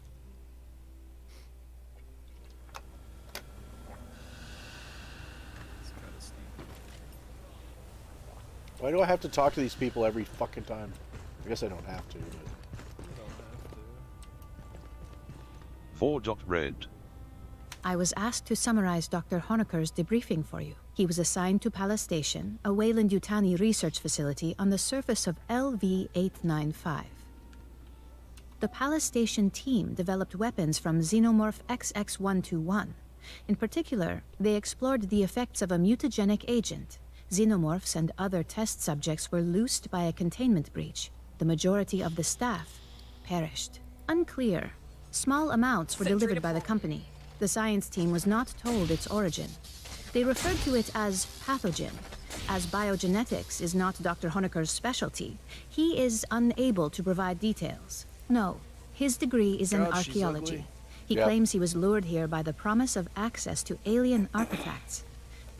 It's kind of steep. Why do I have to talk to these people every fucking time? I guess I don't have to, but... You don't have to. 4.red. I was asked to summarize Dr. Honecker's debriefing for you. He was assigned to Pala Station, a Weyland-Yutani research facility on the surface of LV-895. The Pala Station team developed weapons from Xenomorph XX-121. In particular, they explored the effects of a mutagenic agent. Xenomorphs and other test subjects were loosed by a containment breach. The majority of the staff perished. Unclear. Small amounts were delivered by the company. The science team was not told its origin. They referred to it as pathogen. As biogenetics is not Dr. Honecker's specialty, he is unable to provide details. No, his degree is in God, she's archaeology. ugly. He Yep. claims he was lured here by the promise of access to alien artifacts.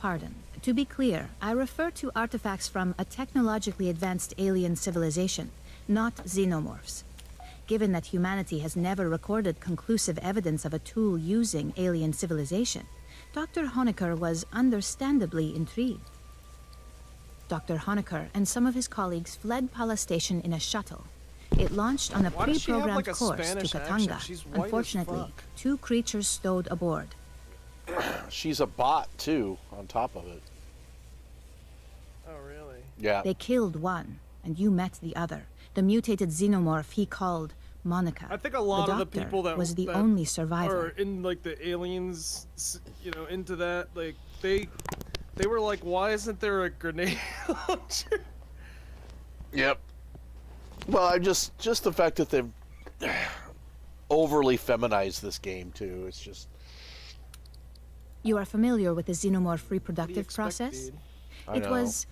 Pardon. To be clear, I refer to artifacts from a technologically advanced alien civilization, not xenomorphs. Given that humanity has never recorded conclusive evidence of a tool using alien civilization, Dr. Honecker was understandably intrigued. Dr. Honecker and some of his colleagues fled Pala Station in a shuttle. It launched on a Why does she have, pre-programmed like, a course to Spanish Katanga. accent? She's white as Unfortunately, fuck. 2 creatures stowed aboard. She's a bot, too, on top of it. Oh, really? Yeah. They killed one, and you met the other, the mutated xenomorph he called Monica. I think a lot of the doctor people that was the that only survivor. are in like the aliens, into that, like they were like, why isn't there a grenade launcher? Yep. Well, I just the fact that they've overly feminized this game, too. It's just... You are familiar with the xenomorph reproductive expect, process? dude? I It know. was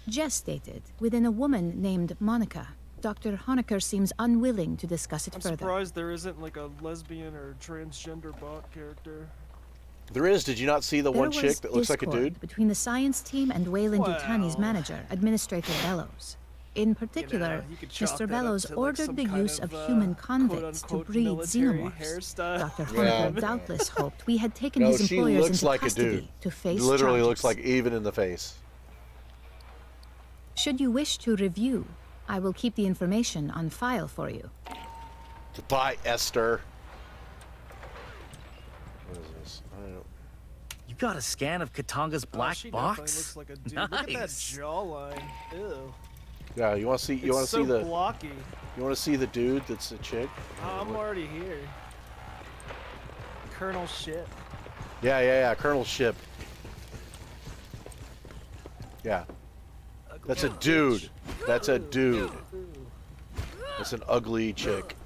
gestated within a woman named Monica. Dr. Honecker seems unwilling to discuss it I'm further. surprised there isn't like a lesbian or transgender bot character. There is. Did you not see the There one was chick that looks like a discord dude? between the science team and Weyland Yutani's Well. manager, Administrator Bellows. In particular, Mr. Bellows ordered the use of human convicts to breed xenomorphs. Dr. Honecker doubtless hoped we had taken his employers into custody to face Literally charges. looks like even in the face. Should you wish to review, I will keep the information on file for you. Goodbye, Esther. What is this? I don't know. You got a scan of Katanga's black she box? Definitely looks like a dude. Nice. Look at that jawline. Ew. Yeah, you want to see? You want to so see the? blocky. You want to see the dude that's a chick? Oh, I'm already here. Colonel Ship. Yeah. Colonel Ship. Yeah. That's a dude. That's a dude. That's an ugly chick.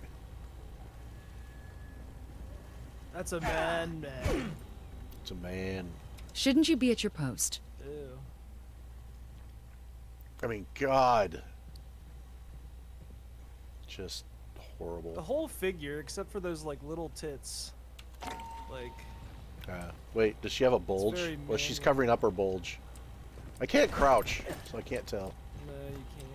That's a man. It's a man. Shouldn't you be at your post? Ew. I mean, God. Just horrible. The whole figure, except for those like little tits. Like. Wait, does she have a bulge? very Well, she's manly. covering up her bulge. I can't crouch, so I can't tell. No, you can't.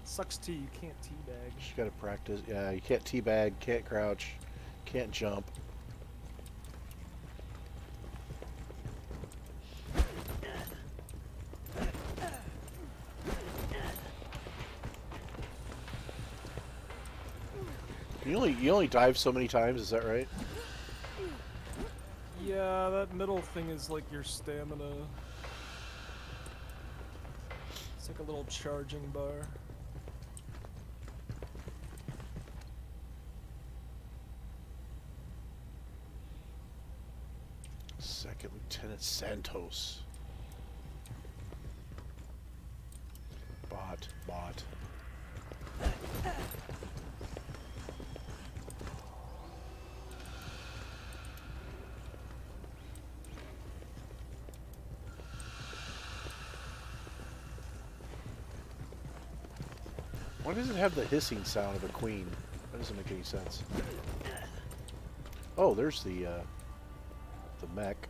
Sucks too. You can't teabag. She's got to practice. Yeah, you can't teabag, can't crouch, can't jump. You only dive so many times, is that right? Yeah, that middle thing is like your stamina. It's like a little charging bar. Second Lieutenant Santos. Bot. Why does it have the hissing sound of a queen? That doesn't make any sense. Oh, there's the mech.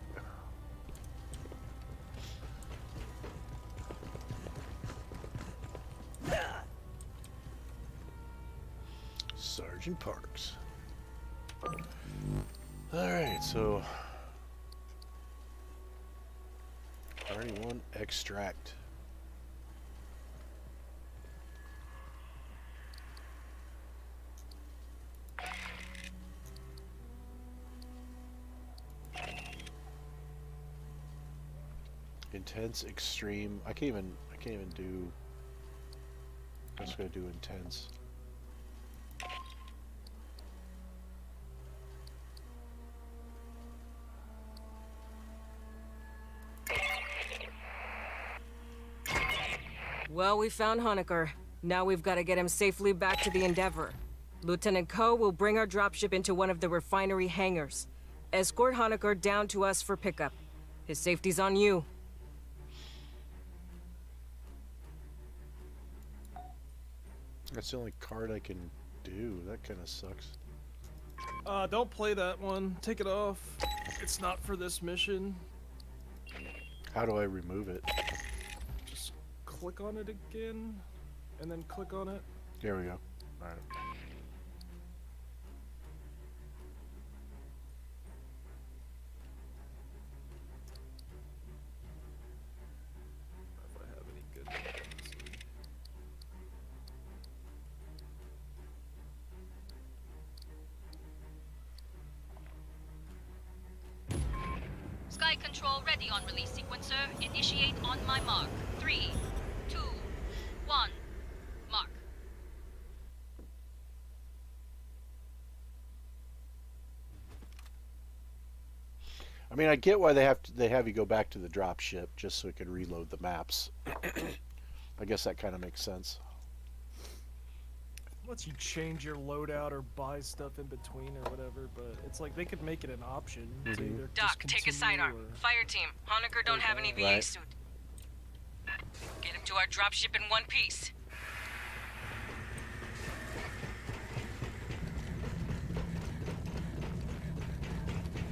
Sergeant Parks. Alright, so Priority 1, extract. Intense, extreme. I can't even do. I'm just gonna do intense. Well, we found Honecker. Now we've got to get him safely back to the Endeavor. Lieutenant Ko will bring our dropship into one of the refinery hangars. Escort Honecker down to us for pickup. His safety's on you. That's the only card I can do. That kind of sucks. Don't play that one. Take it off. It's not for this mission. How do I remove it? Just click on it again, and then click on it. There we go. Alright. If I have any good weapons. Sky Control ready on release sequencer. Initiate on my mark. 3, 2, 1. Mark. I mean, I get why they have you go back to the drop ship just so it can reload the maps. I guess that kind of makes sense. Lets you change your loadout or buy stuff in between or whatever, but it's like they could make it an option to either Doc, take a sidearm. Fire team. Honecker don't have any VA Right. suit. Get him to our dropship in one piece.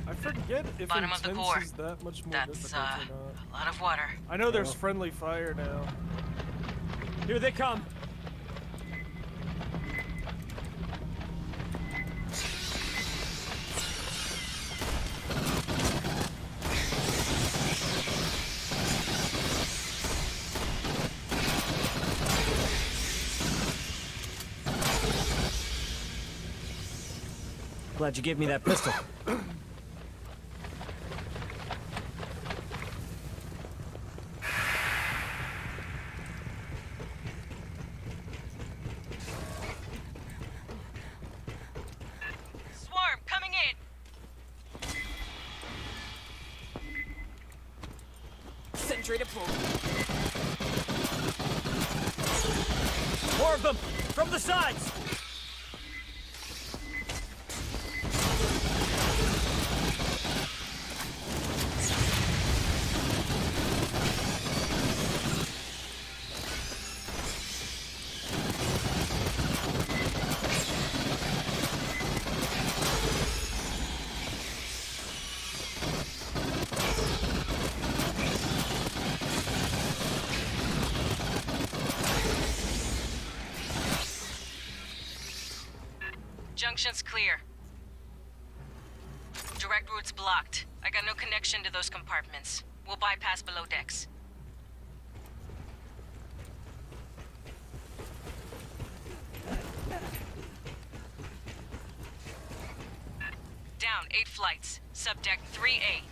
I forget if Bottom of the intense core. is that much more That's, difficult or not. lot of water. I know there's friendly fire now. Here they come. Glad you gave me that pistol. Swarm, coming in! Sentry to pull. More of them! From the sides! Junction's clear. Direct route's blocked. I got no connection to those compartments. We'll bypass below decks. Down 8 flights. Subdeck 3A.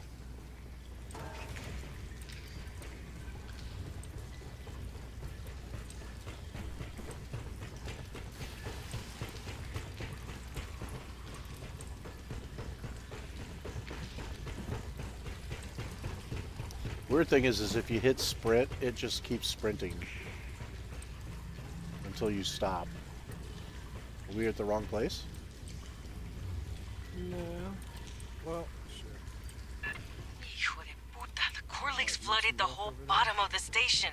Weird thing is if you hit sprint, it just keeps sprinting until you stop. Are we at the wrong place? No. Well, sure. Hijo de puta, the Corlicks flooded the whole bottom of the station.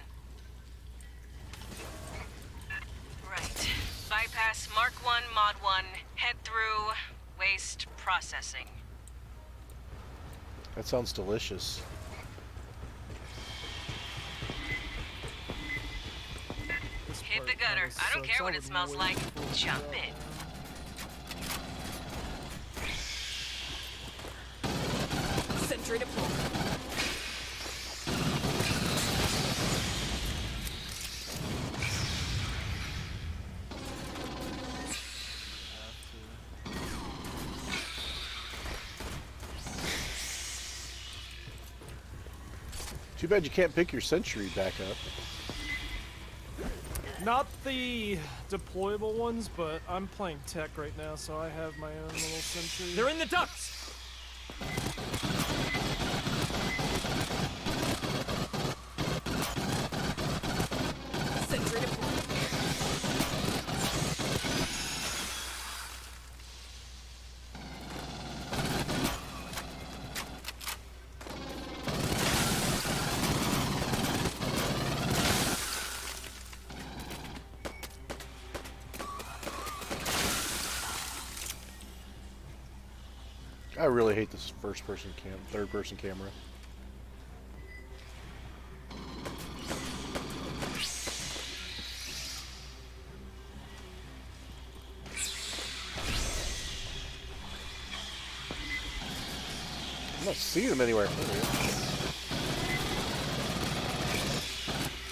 Right. Bypass Mark 1, Mod 1, head through waste processing. That sounds delicious. Hit the gutter. I don't care what it smells like. Jump in. Sentry to pull. Too bad you can't pick your sentry back up. Not the deployable ones, but I'm playing tech right now, so I have my own little sentry. They're in the ducts! Sentry to pull. I really hate this third person camera. I'm not seeing them anywhere. There we go.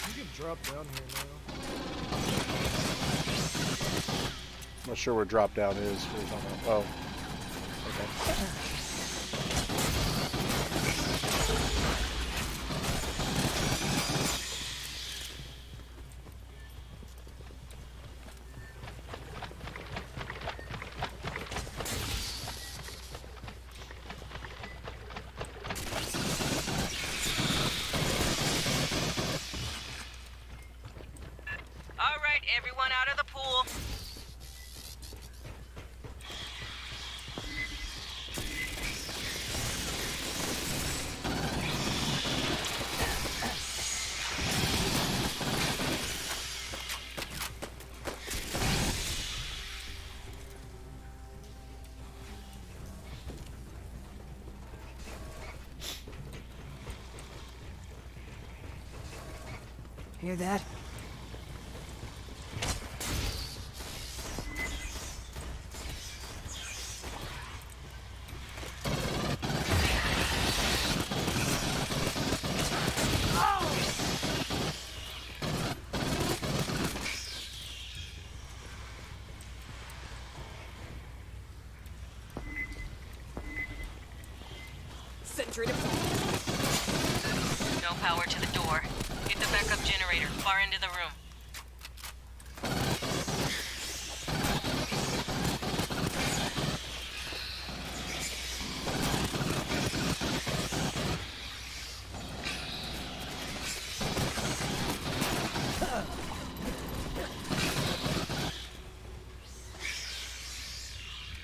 You can drop down here now. I'm not sure where drop down is. Oh. Okay. All right, everyone out of the pool. Hear that? Sentry deployed. No power to the door. Get the backup generator far into the room.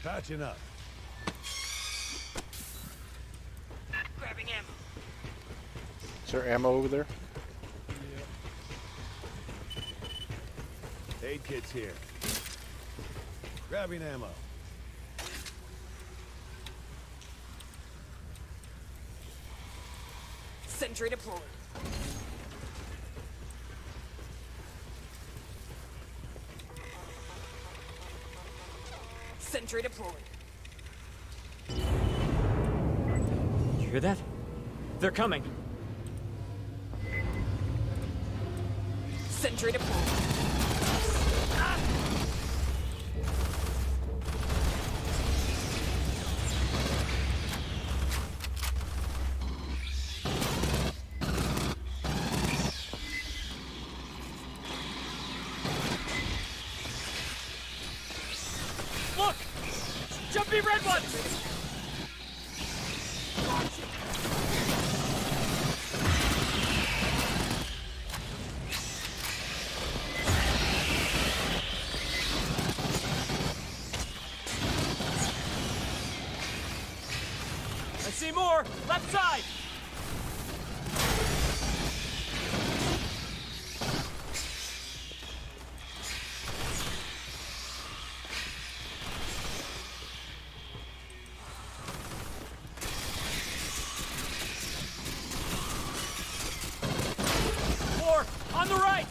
Patching up. Grabbing ammo. Is there ammo over there? Aid kit's here. Grabbing ammo. Sentry deployed. Sentry deployed. You hear that? They're coming. Sentry deployed. Look! Jumpy red ones! I see more! Left side! More! On the right!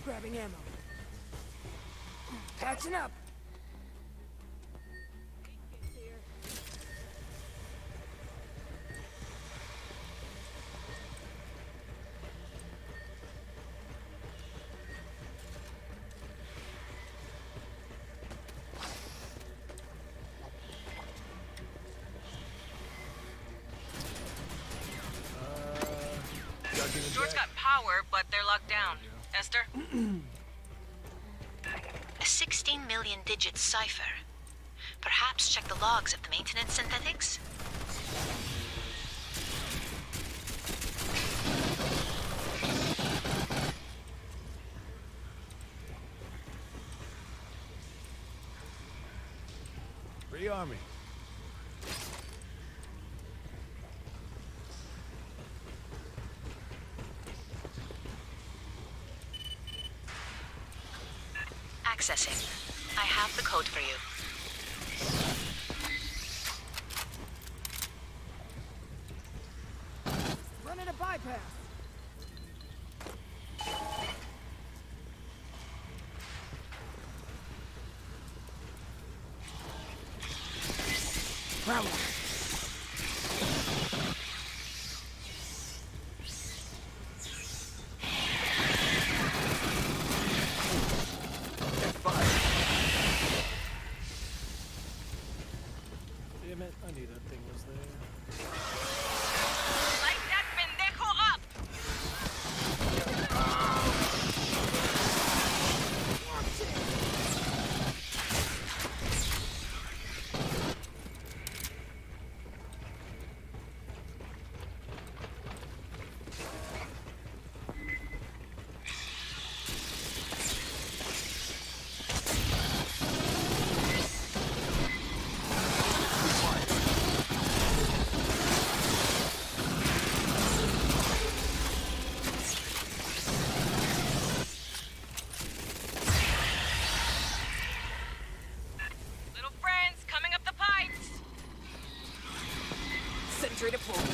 Grabbing ammo. Patching up. Door's got power, but they're locked down. Esther? A 16 million digit cipher. Perhaps check the logs of the maintenance synthetics? Rearming. Accessing. I have the code for you. Running a bypass. Prowler. Damn it, I knew that thing was there. Light that pendejo up! Sentry deployed.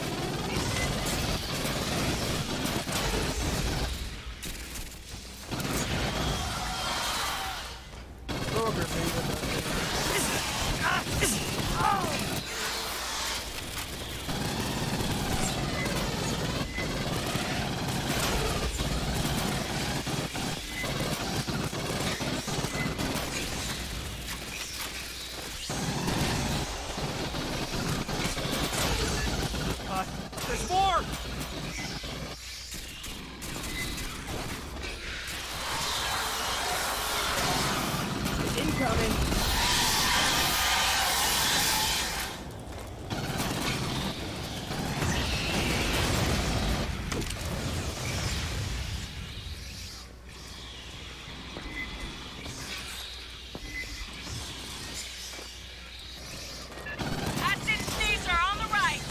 There's more! Incoming. Hudson Caesar on the right.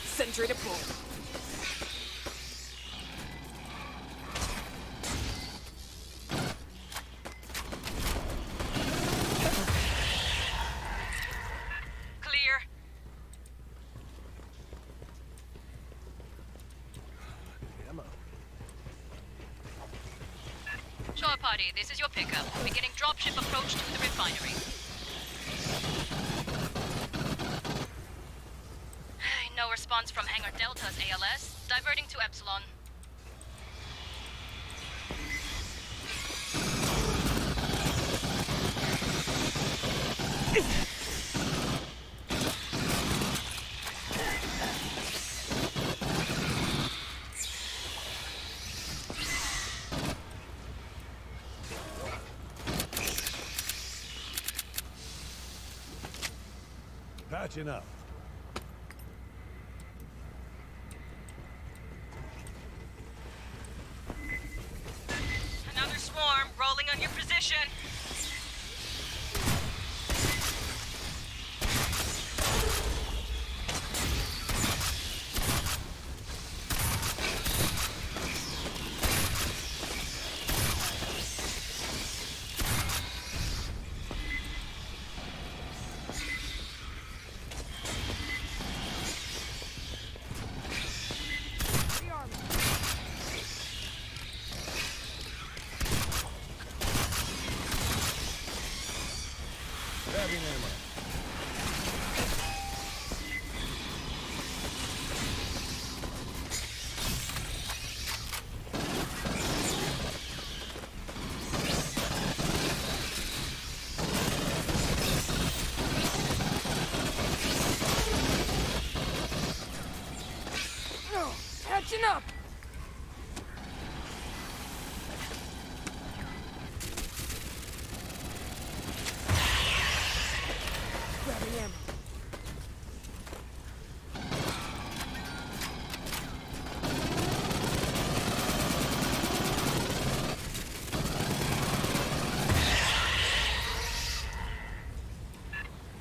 Sentry deployed. Clear. Ammo. Shore party, this is your pickup. Beginning dropship approach to the refinery. No response from Hangar Delta's ALS. Diverting to Epsilon. Patching up. Another swarm rolling on your position. Grabbing ammo. Catching up. Grabbing ammo.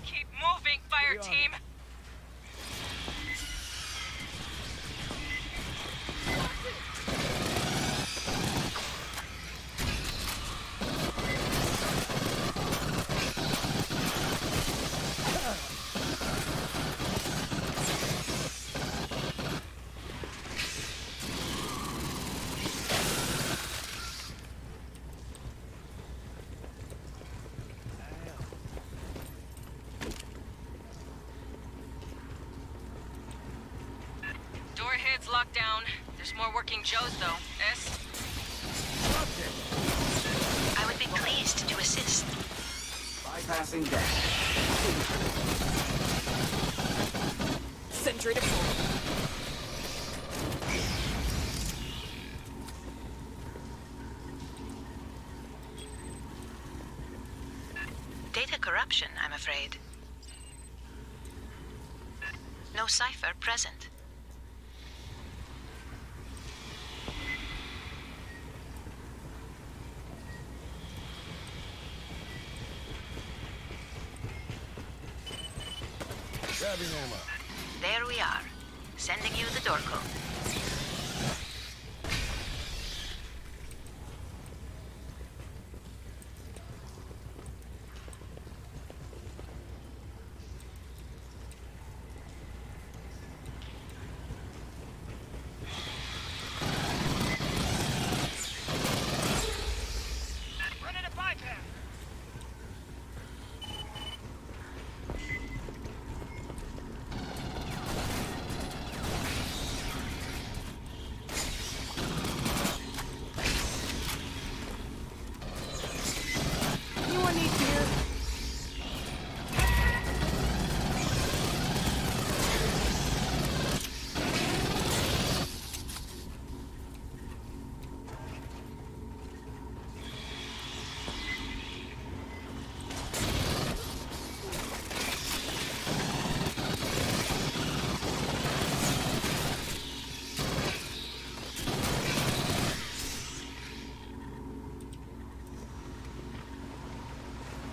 Keep moving, fire team. Door heads locked down. There's more working Joes, though. S? I would be pleased to assist. Bypassing deck. Sentry deployed. Data corruption, I'm afraid. No cipher present. Grabbing ammo. There we are. Sending you the door code.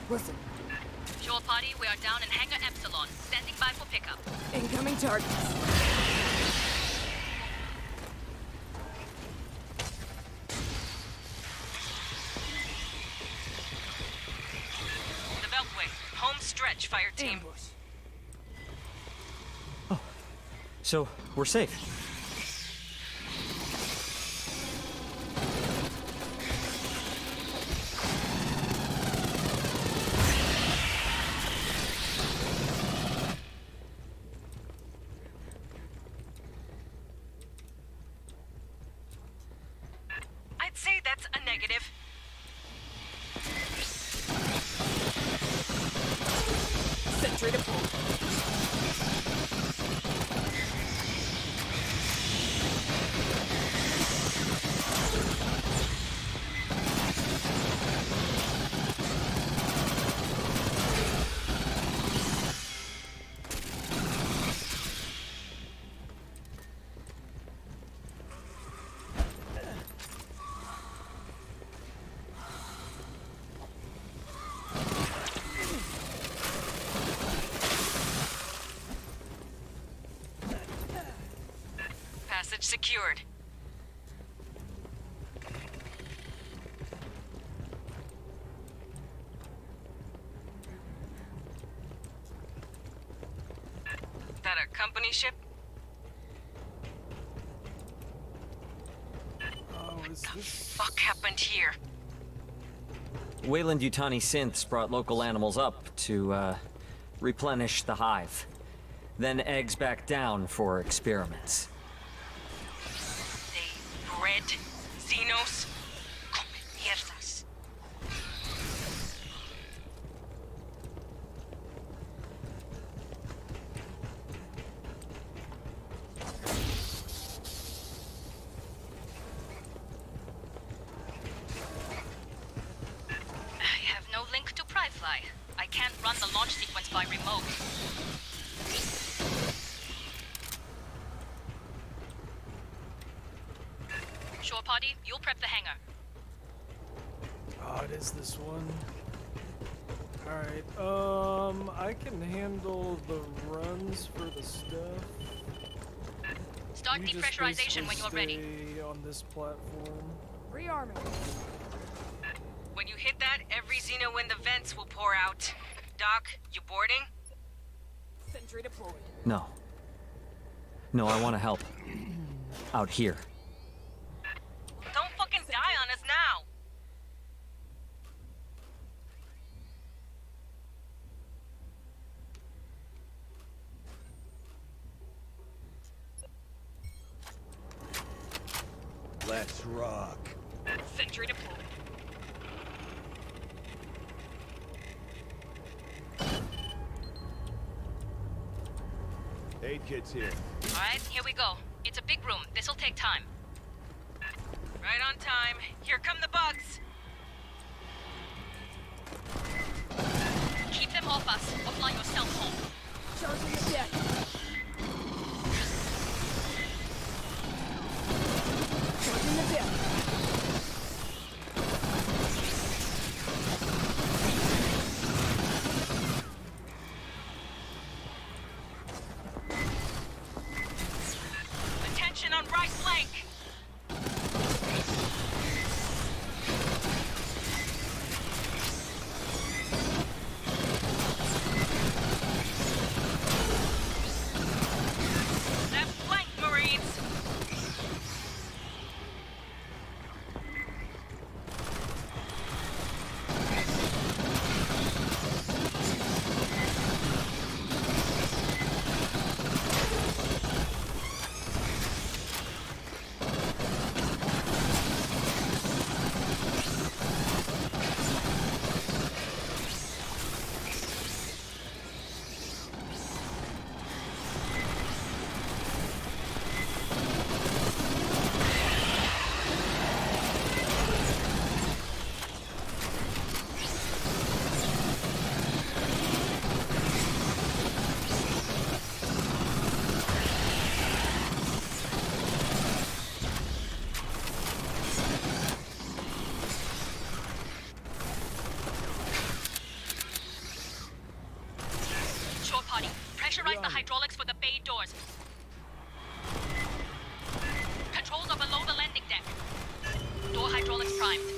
Listen. Shore party, we are down in Hangar Epsilon. Standing by for pickup. Incoming targets. The Beltway. Home stretch, fire team. So, we're safe. I'd say that's a negative. Sentry deployed. Passage secured. That a company ship? Oh, is this... Fuck happened here? Wayland Yutani synths brought local animals up to, replenish the hive. Then eggs back down for experiments. They bred Xenos? Come mierdas. I have no link to Pryfly. I can't run the launch sequence by remote. Shore party, you'll prep the hangar. Oh, it is this one. Alright, I can handle the runs for the stuff. Start You just depressurization when you're ready. stay on this platform. Rearming. When you hit that, every Xeno in the vents will pour out. Doc, you boarding? Sentry deployed. No. No, I want to help. Out here. Don't fucking die on us now! Let's rock. Sentry deployed. Aid kit's here. Alright, here we go. It's a big room. This'll take time. Right on time. Here come the bugs. Keep them off us, or fly yourself home. Charging the deck. Charging the deck. Attention on right flank.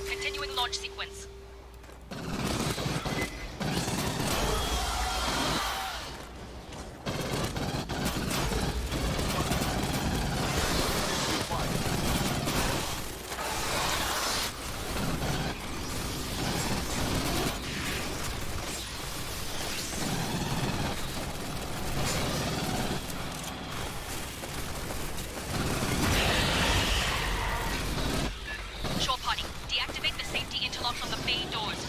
Continuing launch sequence. Shore party, deactivate the safety interlocks on the bay doors.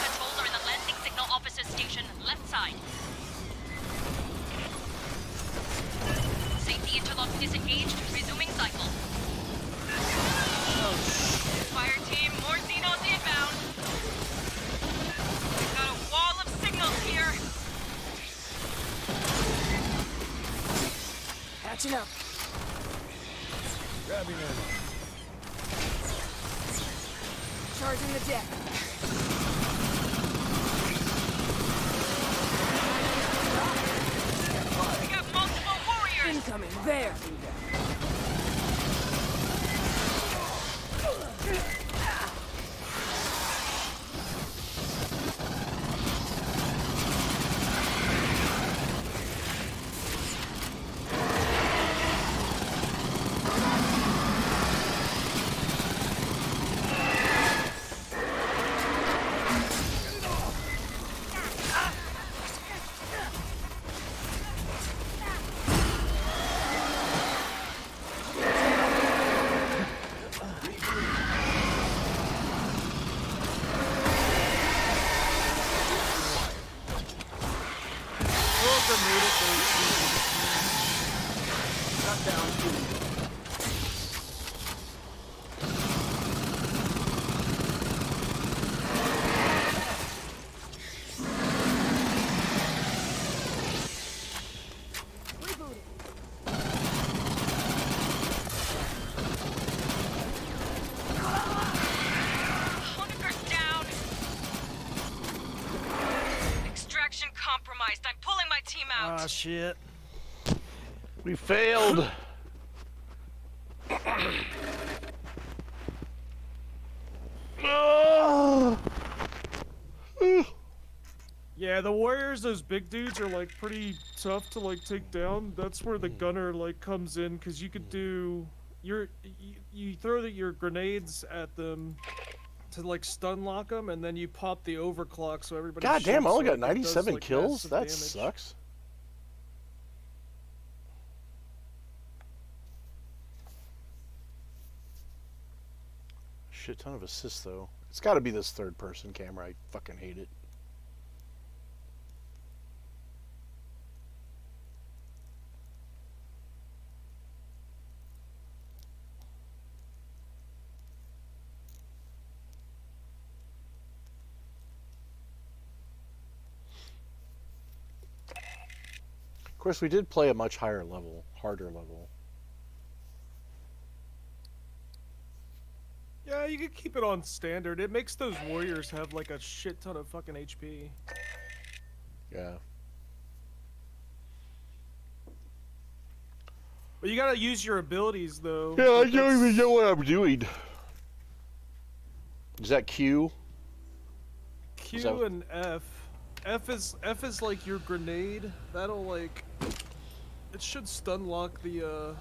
Controls are in the landing signal officer's station, left side. Safety interlock disengaged, resuming cycle. Fire team, more Xenos inbound. We've got a wall of signals here. Patching up. Grabbing ammo. Charging the deck. We got multiple warriors. Incoming. There. Honeker's down. Extraction compromised. I'm pulling my team out. Ah, shit. We failed. Yeah, the warriors, those big dudes are like pretty tough to like take down. That's where the gunner like comes in, because you could do you throw your grenades at them to like stun lock them, and then you pop the overclock so everybody. God damn! I only shoots, got so it does, 97 like, kills. massive That damage. sucks. Shit ton of assists though. It's got to be this third-person camera. I fucking hate it. Of course, we did play a much higher level, harder level. Yeah, you could keep it on standard. It makes those warriors have like a shit ton of fucking HP. Yeah. But you gotta use your abilities though. Yeah, I But don't that's- even know what I'm doing. Is that Q? Q that- and F. F is like your grenade. That'll like, it should stun lock the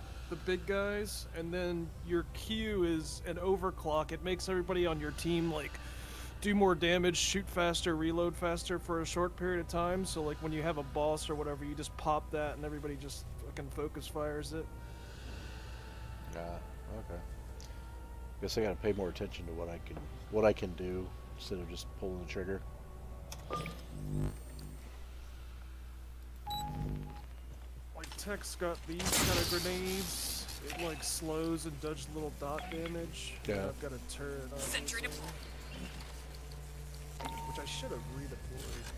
big guys, and then your Q is an overclock. It makes everybody on your team like do more damage, shoot faster, reload faster for a short period of time. So like when you have a boss or whatever, you just pop that and everybody just fucking focus fires it. Okay. Guess I gotta pay more attention to what I can do instead of just pulling the trigger. Like Tech's got these kind of grenades. It like slows and does little dot damage. Yeah. And I've got a turret on Sentry this one, which I should have redeployed.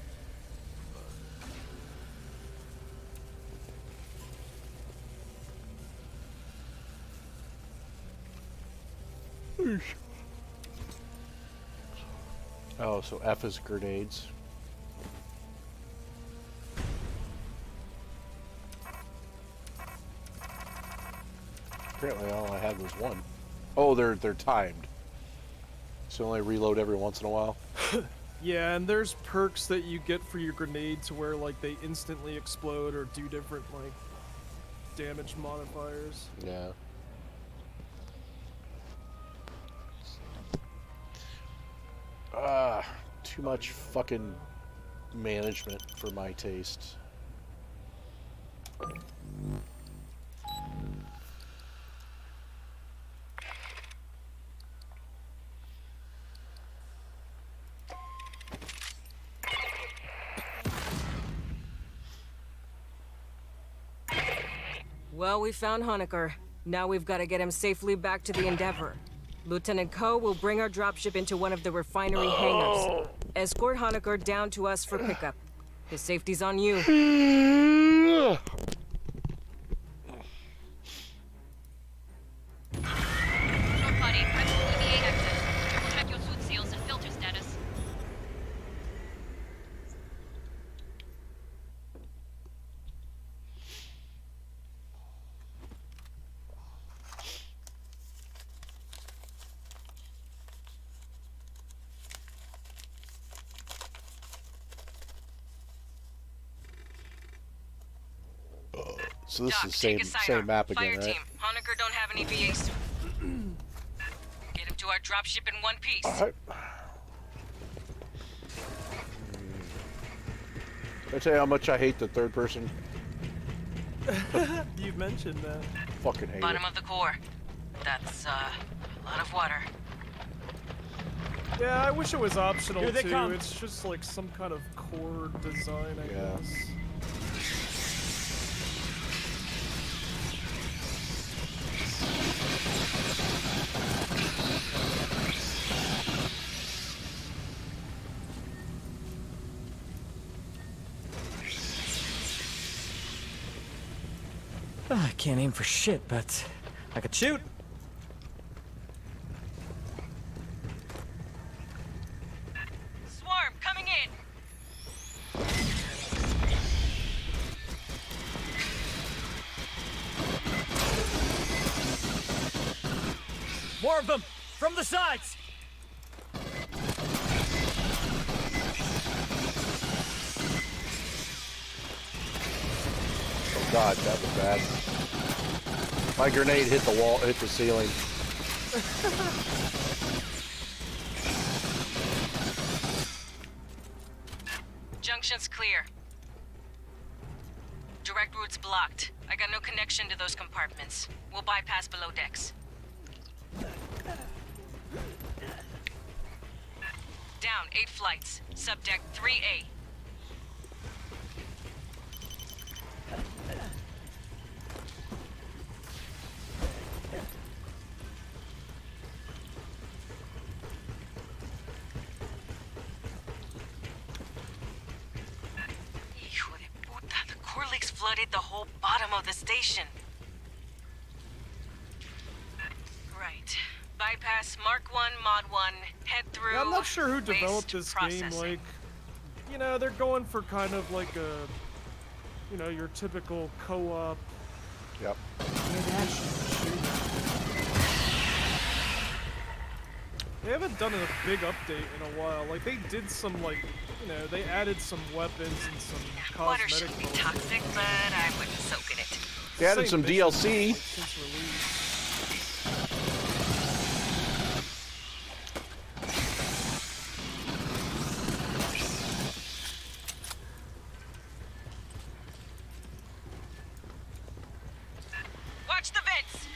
Oh, so F is grenades. Apparently all I had was one. Oh, they're timed. So only reload every once in a while. Yeah, and there's perks that you get for your grenades where like they instantly explode or do different like damage modifiers. Yeah. Too much fucking management for my taste. Well, we found Honecker. Now we've got to get him safely back to the Endeavor. Lieutenant Ko will bring our dropship into one of the refinery hangars. Escort Honecker down to us for pickup. His safety's on you. Short body, prep to EVA access. Triple check your suit seals and filter status. So this Doc, is the same map again, Fire right? team. Honecker don't have any VAs. Get him to our dropship in one piece. Alright. Did I tell you how much I hate the third person? You mentioned that. Fucking hate Bottom it. of the core. That's a lot of water. Yeah, I wish it was optional Here they too. come. It's just like some kind of core design, I guess. I can't aim for shit, but I could shoot. Swarm coming in. More of them! From the sides! Oh god, that was bad. My grenade hit the wall, hit the ceiling. Junction's clear. Direct route's blocked. I got no connection to those compartments. We'll bypass below decks. Down 8 flights. Subdeck 3A. Hijo de puta, the core leaks flooded the whole bottom of the station. Right. Bypass Mark 1, Mod 1, head through. Yeah, I'm not sure who developed waste this game. processing. Like, you know, they're going for kind of like a, you know, your typical co-op. Yep. They haven't done a big update in a while. Like, they did some, like, you know, they added some weapons and some Water cosmetic shouldn't be modes. toxic, but I wouldn't soak in it. They added Same some missions, DLC. like, since release. Watch the vents!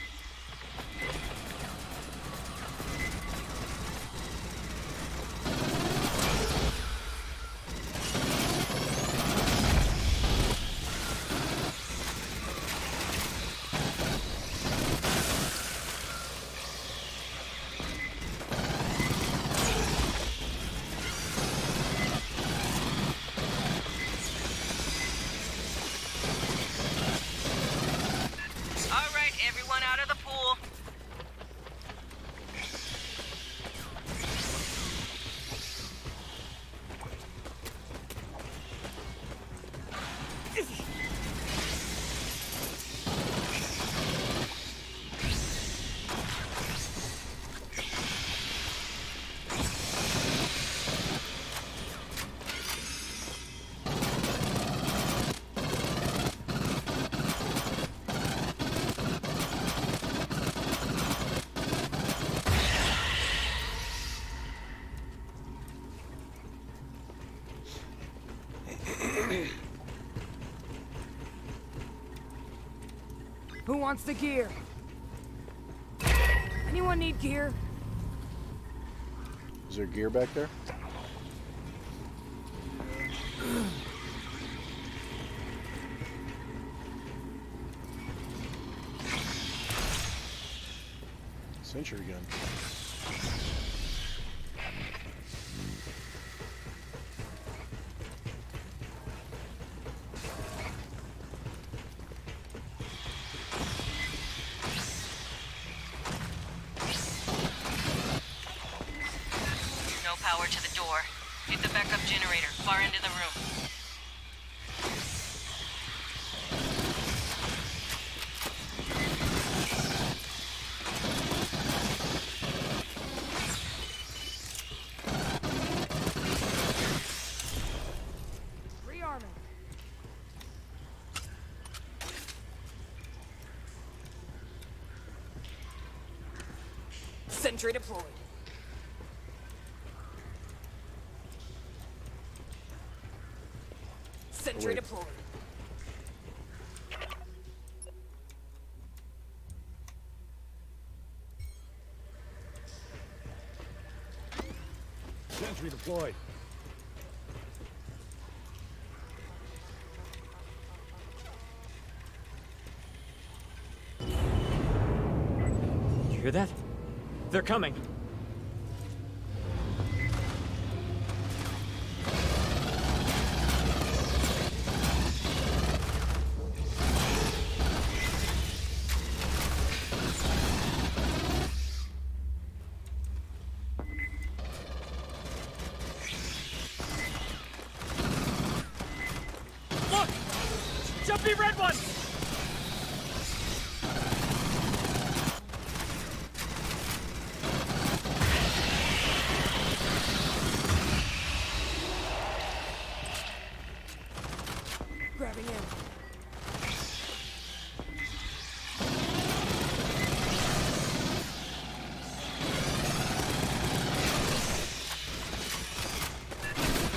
wants the gear? Anyone need gear? Is there gear back there? Sentry gun. No power to the door. Hit the backup generator, far into the room. Rearming. Sentry deployed. Sentry Wait. deployed. Sentry deployed. You hear that? They're coming. Look! Jumpy red one! Grabbing in.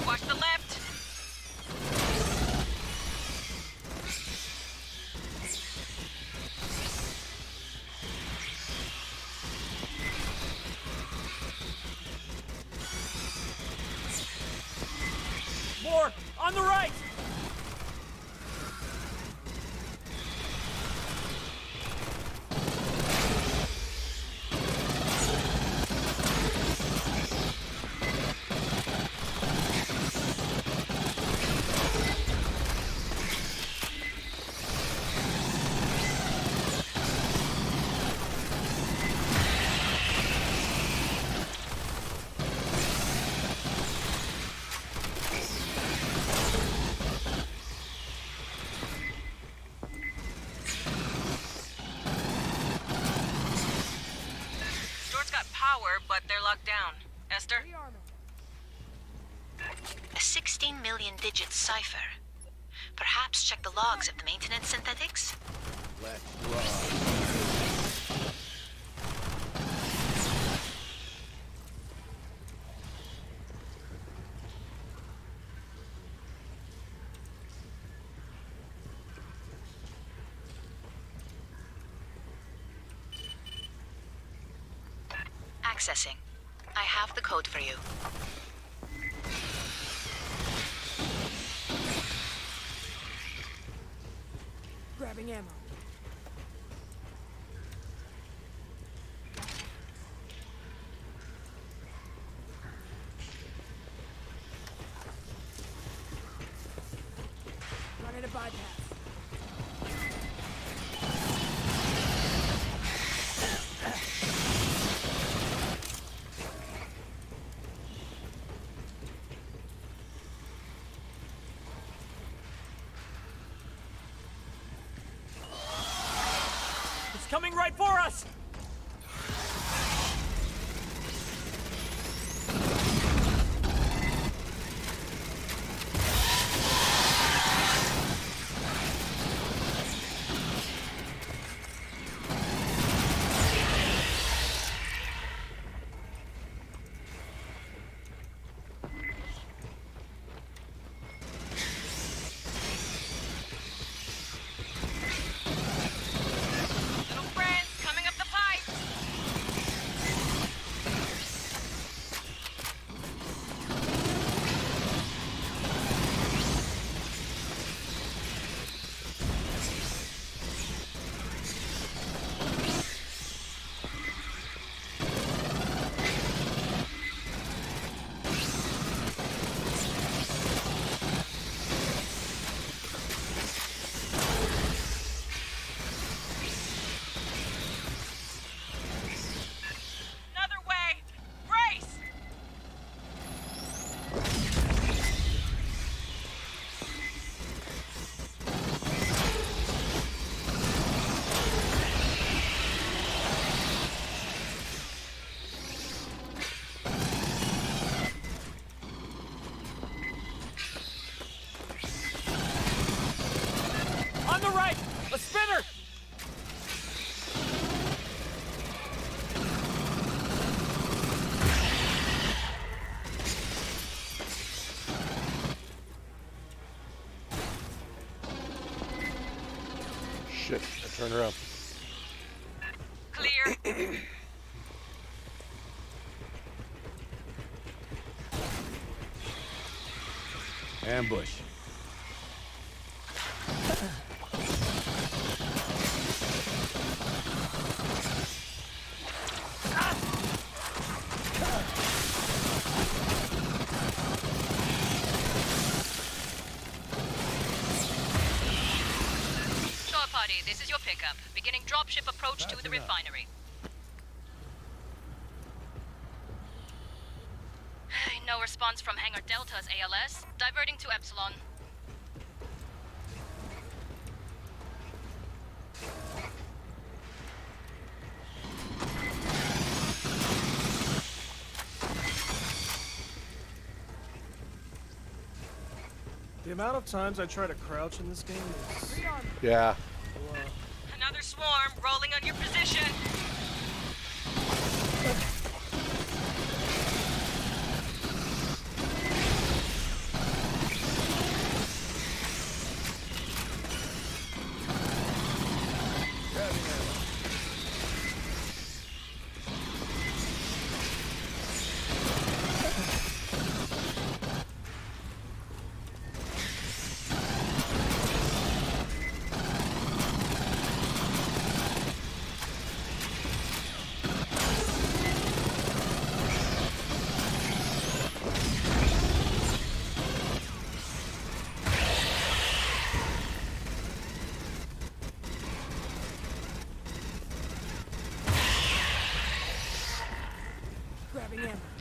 Watch the left. More! On the right! Door's got power, but they're locked down. Esther? A 16 million digit cipher. Perhaps check the logs of the maintenance synthetics? Let's rock. Accessing. I have the code for you. Grabbing ammo. Running a bypass. It's coming right for us! shit. I turned around. Clear. Ambush. Shore party, this is your pickup. Beginning dropship approach to the refinery. No response from Hangar Delta's ALS. Diverting to Epsilon. The amount of times I try to crouch in this game is... Yeah. Another swarm rolling on your position.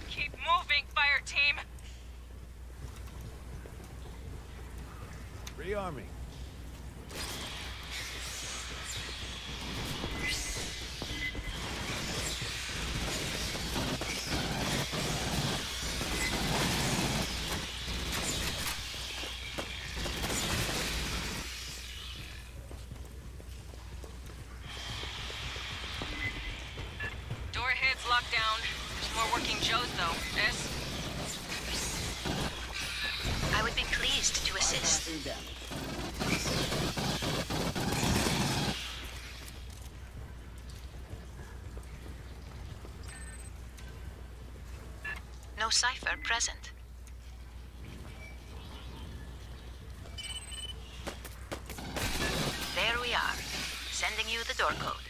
Keep moving, fire team. Rearming. Door heads locked down. There's more working Joes, though. S? I would be pleased to assist. No cipher present. There we are. Sending you the door code.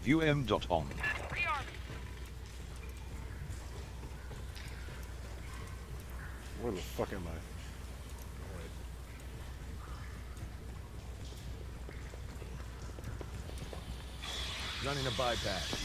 UM.on. Where the fuck am I? Running a bypass.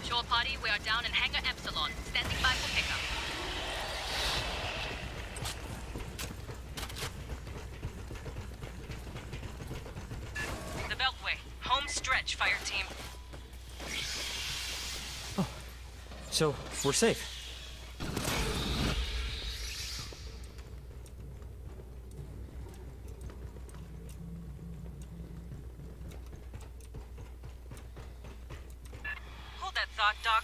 Shore party, we are down in Hangar Epsilon. Standing by for pickup. The Beltway. Home stretch, fire team. So, we're safe. Hold that thought, Doc.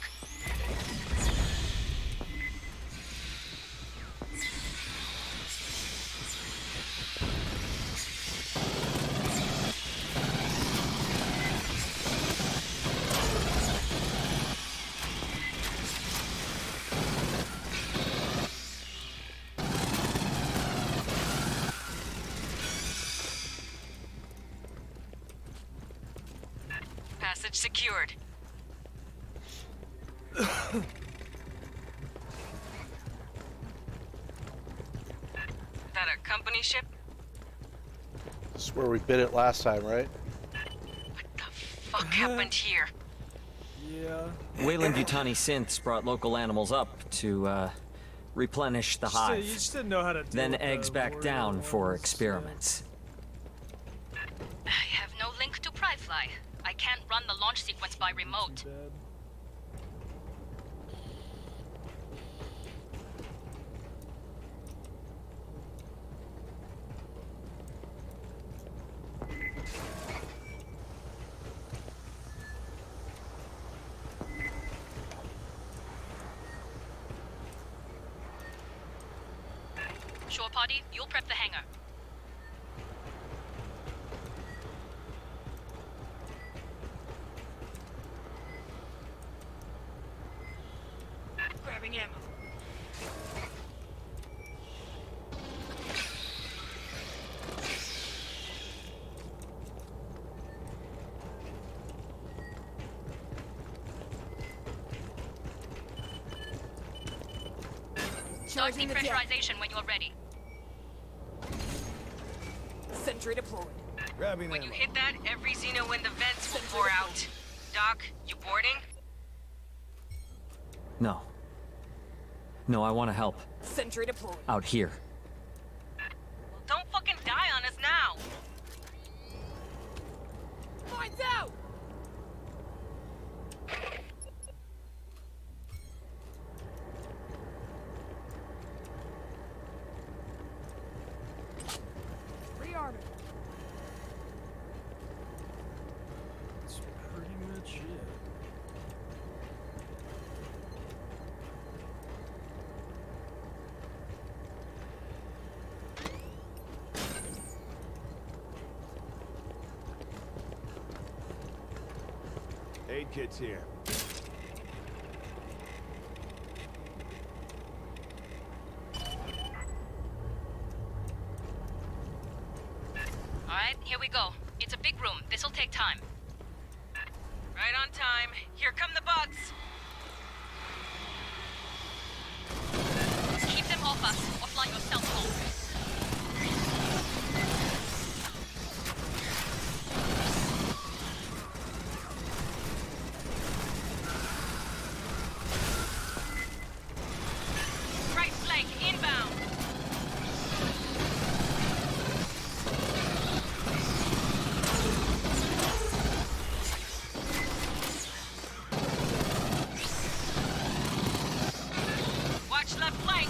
Passage secured. That a company ship? This is where we bid it last time, right? Fuck happened here? Yeah. Weyland-Yutani synths brought local animals up to, replenish the You hive. just didn't know how to deal Then with eggs the back warrior down for ones, experiments. Firefly. I can't run the launch sequence by remote. Dead. Shore party, you'll prep the hangar. Grabbing ammo. Start depressurization when you're ready. Sentry deployed. Grabbing When ammo. you hit that, every Xeno in the vents will pour out. Doc, you boarding? No. No, I want to help. Sentry deployed. Out here. Well, don't fucking die on us now! Mines out! Rearming. That's pretty much it. Aid kit's here. Alright, here we go. It's a big room. This'll take time. Right on time. Here come the bugs! Keep them off us, or fly yourself home. Right flank, inbound. Watch left flank.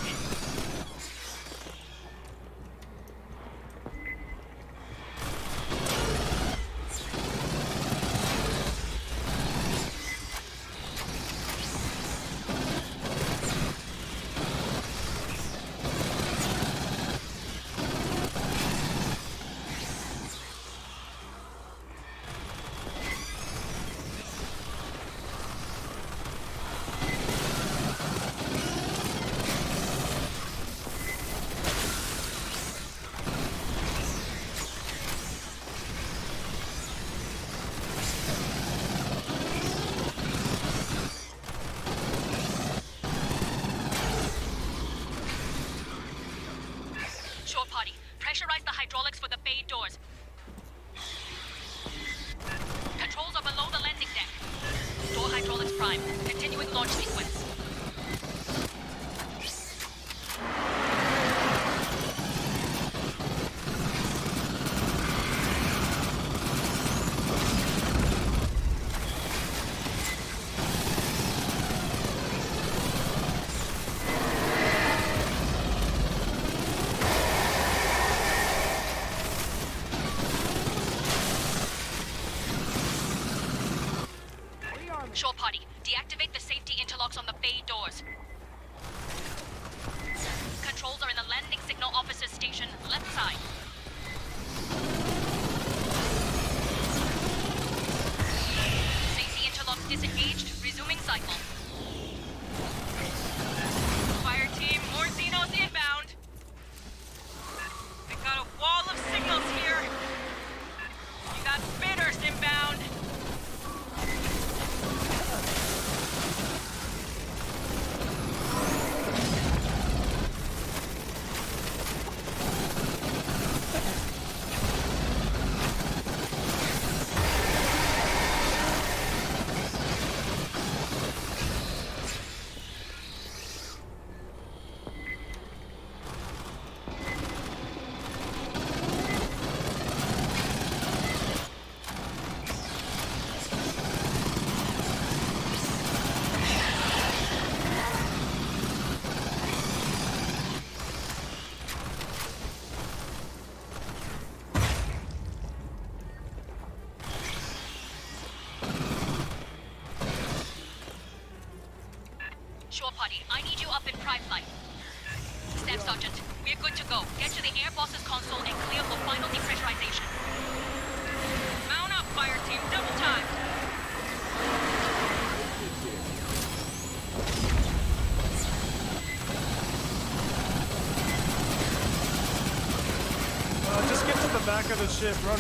Shore party, pressurize the hydraulics for the bay doors. Controls are below the landing deck. Door hydraulics prime. Continuing launch sequence. Shore party, deactivate the safety interlocks on the bay doors. Controls are in the landing signal officer's station, left side. Safety interlocks disengaged, resuming cycle. Fire team, more Xenos inbound. We got a wall of signals here. We got spinners inbound. Shore party, I need you up in prime flight. Staff Sergeant, we're good to go. Get to the air boss's console and clear for final depressurization. Mount up, fire team. Double time. Just get to the back of the ship. Run.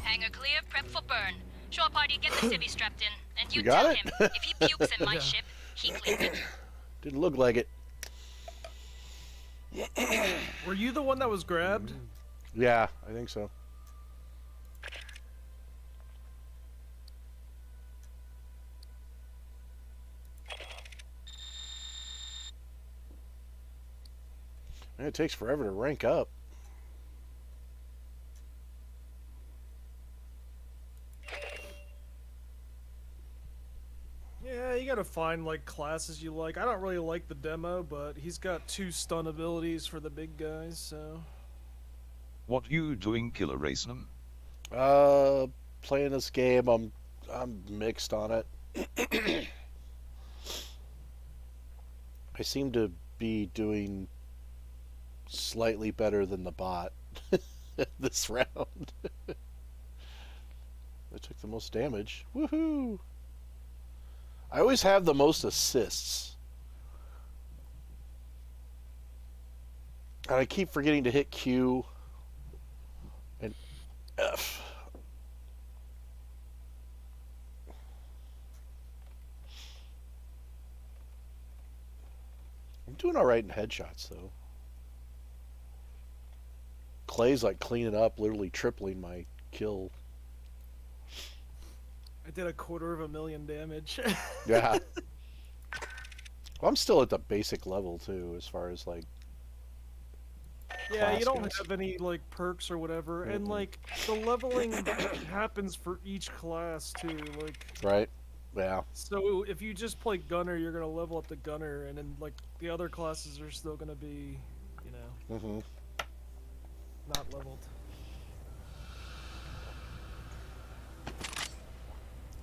Hangar clear, prep for burn. Shore party, get the civvy strapped in. And you got tell it? him, if he pukes in my ship, he cleared it. Didn't look like it. Were you the one that was grabbed? Yeah, I think so. Man, it takes forever to rank up. Yeah, you gotta find like classes you like. I don't really like the demo, but he's got 2 stun abilities for the big guys, so. What you doing, Killer Racenum? Playing this game, I'm mixed on it. I seem to be doing slightly better than the bot this round. I took the most damage. Woohoo! I always have the most assists. And I keep forgetting to hit Q and F. I'm doing alright in headshots, though. Clay's like cleaning up, literally tripling my kill. I did 250,000 damage. Yeah. Well, I'm still at the basic level, too, as far as, like... Yeah, you don't goes. have any, like, perks or whatever, and, like, the leveling happens for each class, too, like... Right? Yeah. So, if you just play Gunner, you're gonna level up the Gunner, and then, like, the other classes are still gonna be, you know... Mm-hmm. Not leveled.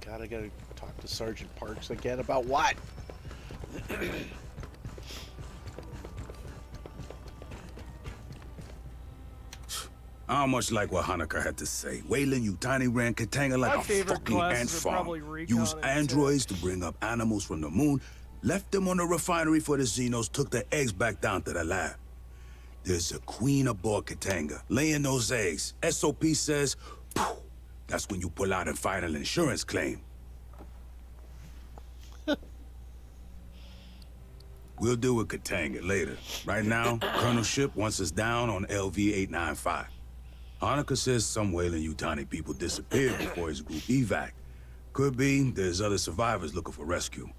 God, I gotta talk to Sergeant Parks again about what? I don't much like what Honecker had to say. Weyland-Yutani ran Katanga like My a favorite fucking ant classes are probably farm. Recon Used and androids to bring up animals from the moon, left them on the refinery for the Xenos, took the eggs back down to the lab. There's a queen aboard Katanga, laying those eggs. SOP says, poof, that's when you pull out and file an insurance claim. We'll deal with Katanga later. Right now, Colonel Ship wants us down on LV-895. Honecker says some Weyland-Yutani people disappeared before his group evac. Could be there's other survivors looking for rescue.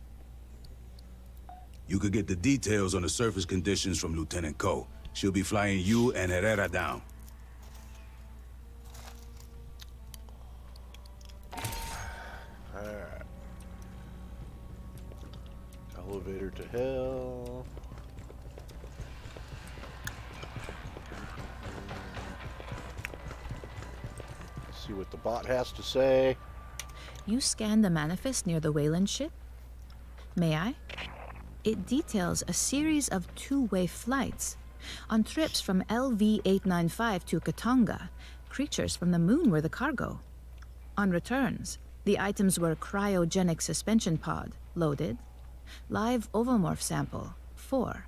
You could get the details on the surface conditions from Lieutenant Ko. She'll be flying you and Herrera down. Alright. Elevator to hell. See what the bot has to say. You scanned the manifest near the Weyland ship? May I? It details a series of two-way flights. On trips from LV-895 to Katanga, creatures from the moon were the cargo. On returns, the items were cryogenic suspension pod, loaded. Live ovomorph sample, 4.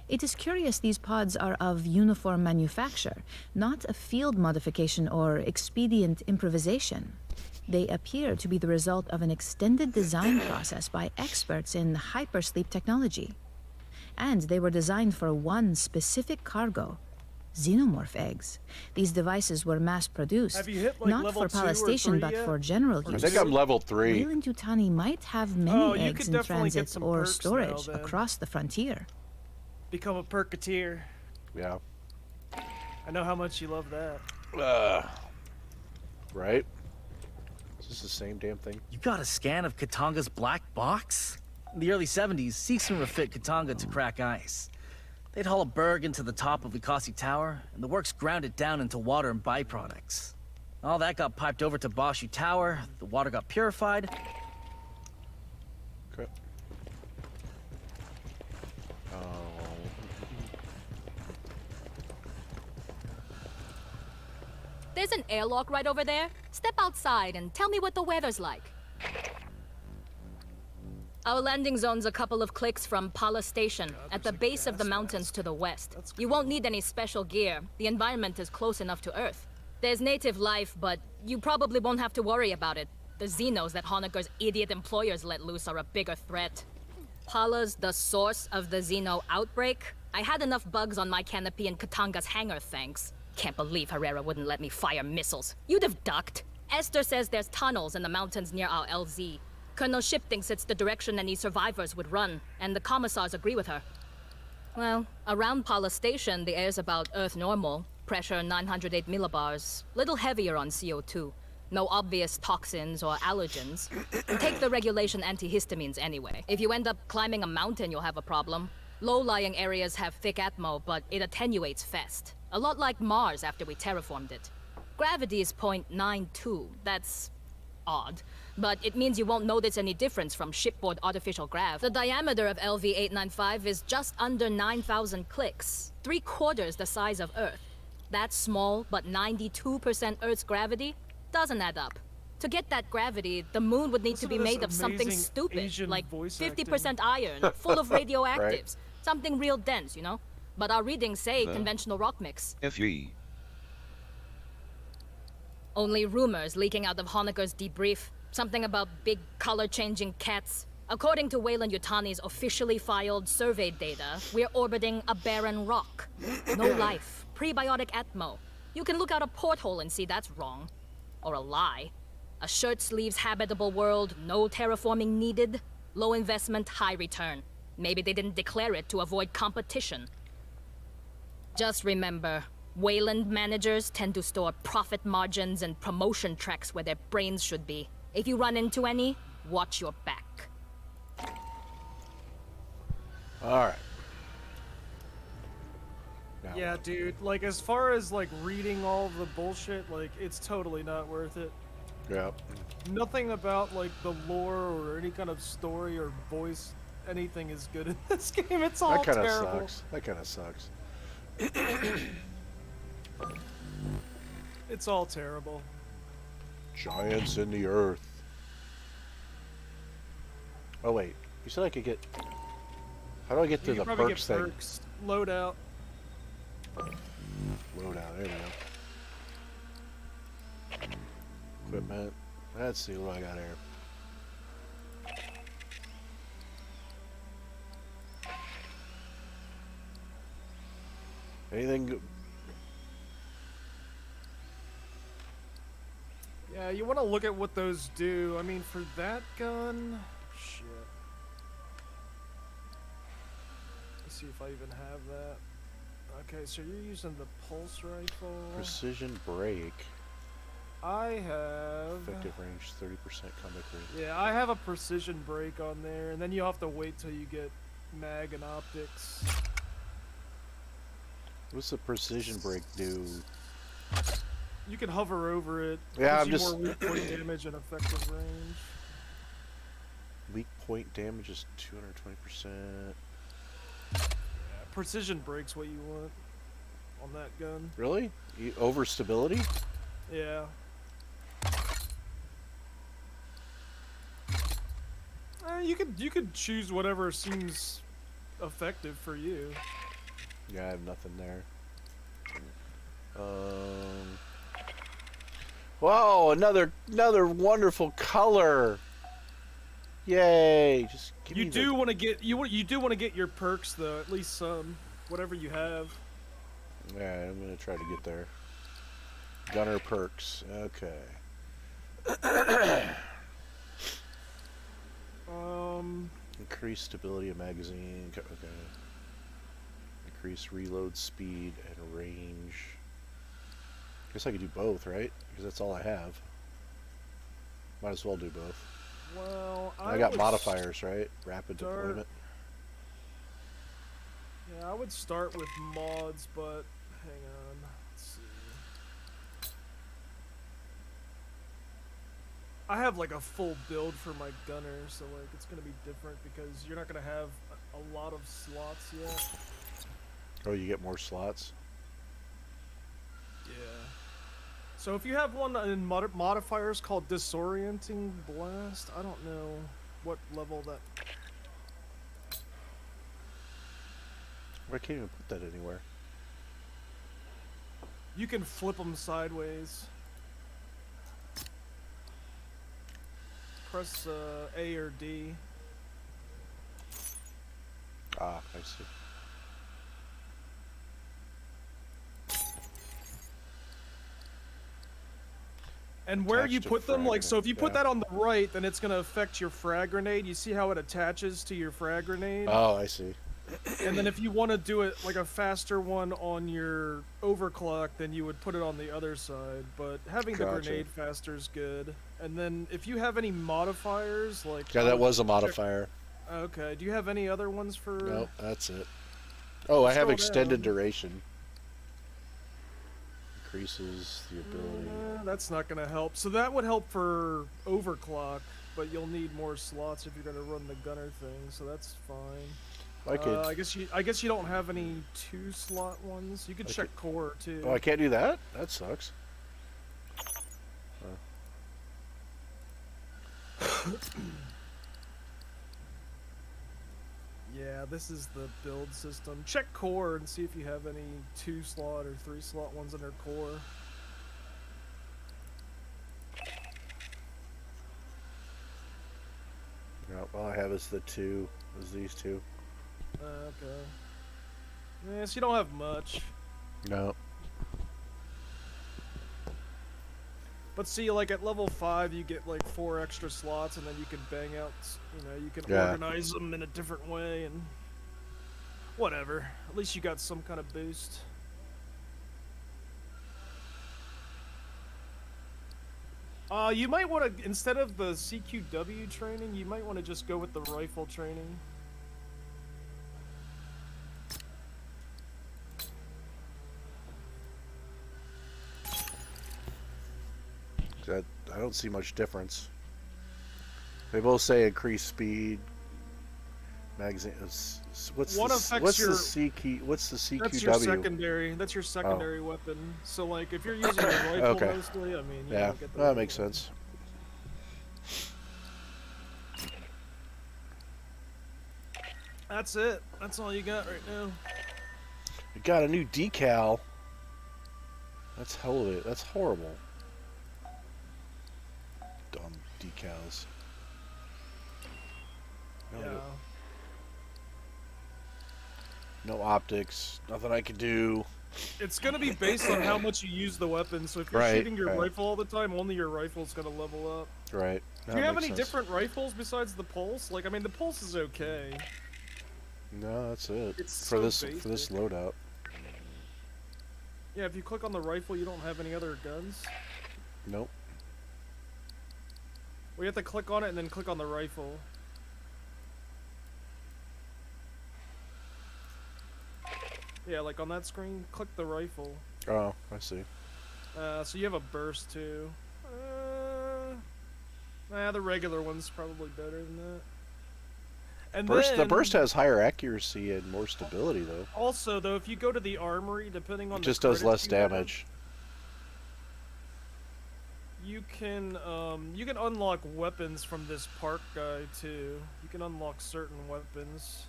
It is curious these pods are of uniform manufacture, not a field modification or expedient improvisation. They appear to be the result of an extended design process by experts in hypersleep technology. And they were designed for one specific cargo, xenomorph eggs. These devices were mass-produced, Have you hit, like, not level for 2 or Palestation, 3 but yet? for general I use. think I'm level 3. Weyland-Yutani might have many Oh, you eggs could in definitely get transit some or perks storage now, then. across the frontier. Become a Perketeer. Yeah. I know how much you love that. Right? Is this the same damn thing? You got a scan of Katanga's black box? In the early 70s, Seegson refit Katanga to crack ice. They'd haul a berg into the top of Likasi Tower, and the works ground it down into water and byproducts. All that got piped over to Boshu Tower, the water got purified. Okay. There's an airlock right over there. Step outside and tell me what the weather's like. Our landing zone's a couple of clicks from Pala Station, at the base of the mountains to the west. You won't need any special gear. The environment is close enough to Earth. There's native life, but you probably won't have to worry about it. The Xenos that Honocker's idiot employers let loose are a bigger threat. Pala's the source of the Xeno outbreak. I had enough bugs on my canopy in Katanga's hangar, thanks. Can't believe Herrera wouldn't let me fire missiles. You'd have ducked. Esther says there's tunnels in the mountains near our LZ. Colonel Ship thinks it's the direction any survivors would run, and the commissars agree with her. Well, around Pala Station, the air's about Earth normal. Pressure 908 millibars. Little heavier on CO2. No obvious toxins or allergens. Take the regulation antihistamines anyway. If you end up climbing a mountain, you'll have a problem. Low-lying areas have thick atmo, but it attenuates fast. A lot like Mars after we terraformed it. Gravity is 0.92. That's odd. But it means you won't notice any difference from shipboard artificial grav. The diameter of LV-895 is just under 9,000 clicks, 3/4 the size of Earth. That's small, but 92% Earth's gravity doesn't add up. To get that gravity, the moon would need to be made of something stupid, Asian like voice 50% iron, full of radioactives. Something real dense, you know? But our readings say conventional rock mix. FE. Only rumors leaking out of Honocker's debrief. Something about big color-changing cats. According to Wayland Yutani's officially filed survey data, we're orbiting a barren rock. No life. Prebiotic atmo. You can look out a porthole and see that's wrong. Or a lie. A shirt-sleeves habitable world, no terraforming needed. Low investment, high return. Maybe they didn't declare it to avoid competition. Just remember, Wayland managers tend to store profit margins and promotion tracks where their brains should be. If you run into any, watch your back. Alright. Yeah, dude, like, as far as, like, reading all the bullshit, like, it's totally not worth it. Yeah. Nothing about, like, the lore or any kind of story or voice, anything is good in this game. It's all That kind of terrible. sucks. That kind of sucks. It's all terrible. Giants in the earth. Oh wait, you said I could get. How do I get to You the can probably perks get thing? perks. Load out. Load out. There we go. Equipment. Let's see what I got here. Anything? Yeah, you want to look at what those do. I mean, for that gun, shit. Let's see if I even have that. Okay, so you're using the pulse rifle. Precision break. I have. Effective range 30% combat rate. Yeah, I have a precision break on there, and then you have to wait till you get mag and optics. What's the precision break do? You can hover over it. Yeah, I'm gives just. you more weak point damage and effective range. Weak point damage is 220%. Yeah, precision break's what you want on that gun. Really? Over stability? Yeah. You could choose whatever seems effective for you. Yeah, I have nothing there. Whoa, another wonderful color. Yay! Just give You me do want to get you do want to get your perks though, at least some, whatever you have. Yeah, I'm gonna try to get there. Gunner perks. Okay. Increase stability of magazine. Okay. Increase reload speed and range. Guess I could do both, right? Because that's all I have. Might as well do both. Well, I got modifiers, right? Rapid deployment. Yeah, I would start with mods, but hang on. Let's see. I have like a full build for my gunner, so like it's gonna be different because you're not gonna have a lot of slots yet. Oh, you get more slots? Yeah. So if you have one in modifiers called Disorienting Blast, I don't know what level that... I can't even put that anywhere. You can flip them sideways. Press A or D. Ah, I see. And where Attached you to put them, like, frag so if you put grenade, that on the right, then it's gonna affect your frag grenade. You see how it attaches to your frag grenade? Oh, I see. And then if you want to do it like a faster one on your overclock, then you would put it on the other side. But having the Gotcha. grenade faster is good. And then if you have any modifiers, like... Yeah, that was a modifier. Okay, do you have any other ones for... Nope, that's it. Oh, I have Scroll extended down. duration. Increases the ability. That's not going to help. So that would help for overclock, but you'll need more slots if you're going to run the gunner thing, so that's fine. I could. I guess you don't have any 2-slot ones. You could check core too. Oh, I can't do that? That sucks. Yeah, this is the build system. Check core and see if you have any 2-slot or 3-slot ones under core. No, all I have is these two. Okay. Yes, you don't have much. No. But see, like at level 5, you get like 4 extra slots, and then you can bang out. You know, you can Yeah. organize them in a different way, and whatever. At least you got some kind of boost. You might want to, instead of the CQW training, you might want to just go with the rifle training. I don't see much difference. They both say increase speed. Magazine. What's One the affects your- CQ? What's the CQW? That's your secondary. That's your secondary weapon. So like, if you're using a rifle Okay. mostly, I mean, you Yeah, don't get the that makes sense. That's it. That's all you got right now. We got a new decal. That's hell of it. That's horrible. Dumb decals. Yeah. No optics. Nothing I can do. It's gonna be based on how much you use the weapon. So if you're Right, shooting your right. rifle all the time, only your rifle's gonna level up. Right. Do you have any different rifles besides the Pulse? Like, I mean, the Pulse is okay. No, that's it. It's for so this loadout. Yeah, if you click on the rifle, you don't have any other guns. Nope. Well, you have to click on it and then click on the rifle. Yeah, like on that screen, click the rifle. Oh, I see. So you have a burst too. The regular one's probably better than that. And The then, burst has higher accuracy and more stability, though. Also, though, if you go to the armory, depending on It the just does credits less you have, damage. you can unlock weapons from this park guy too. You can unlock certain weapons.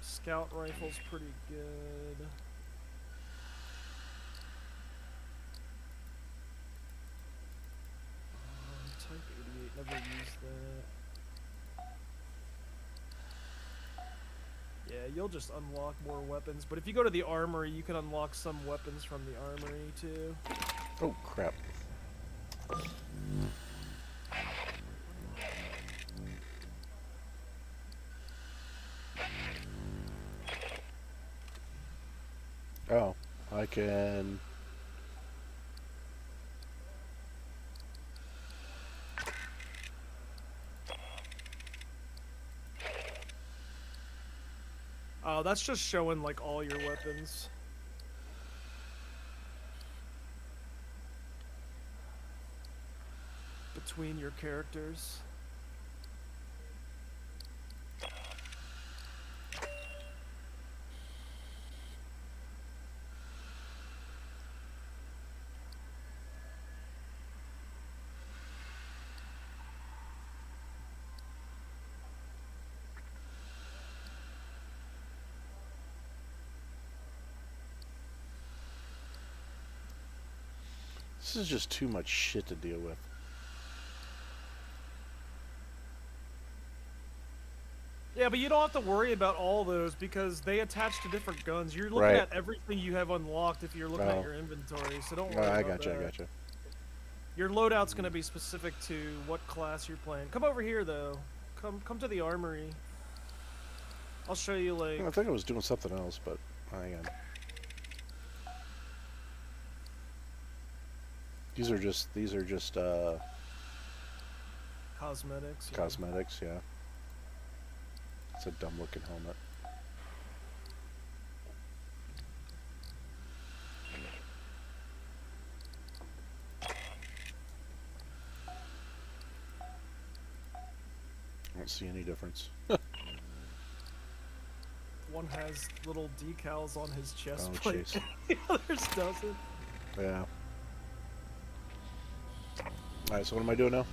Scout rifle's pretty good. Type 88, never used that. Yeah, you'll just unlock more weapons, but if you go to the armory, you can unlock some weapons from the armory too. Oh, crap. Oh, I can... Oh, that's just showing like all your weapons. Between your characters. This is just too much shit to deal with. Yeah, but you don't have to worry about all those because they attach to different guns. You're looking Right. at everything you have unlocked if you're looking at your inventory, so don't worry I about gotcha, that. I gotcha. Your loadout's going to be specific to what class you're playing. Come over here, though. Come to the armory. I'll show you, like... I think I was doing something else, but hang on. These are just cosmetics. Yeah. Cosmetics, yeah. It's a dumb looking helmet. I don't see any difference. One has little decals on his chest Oh, plate. jeez. The others doesn't. Yeah. Alright, so what am I doing now?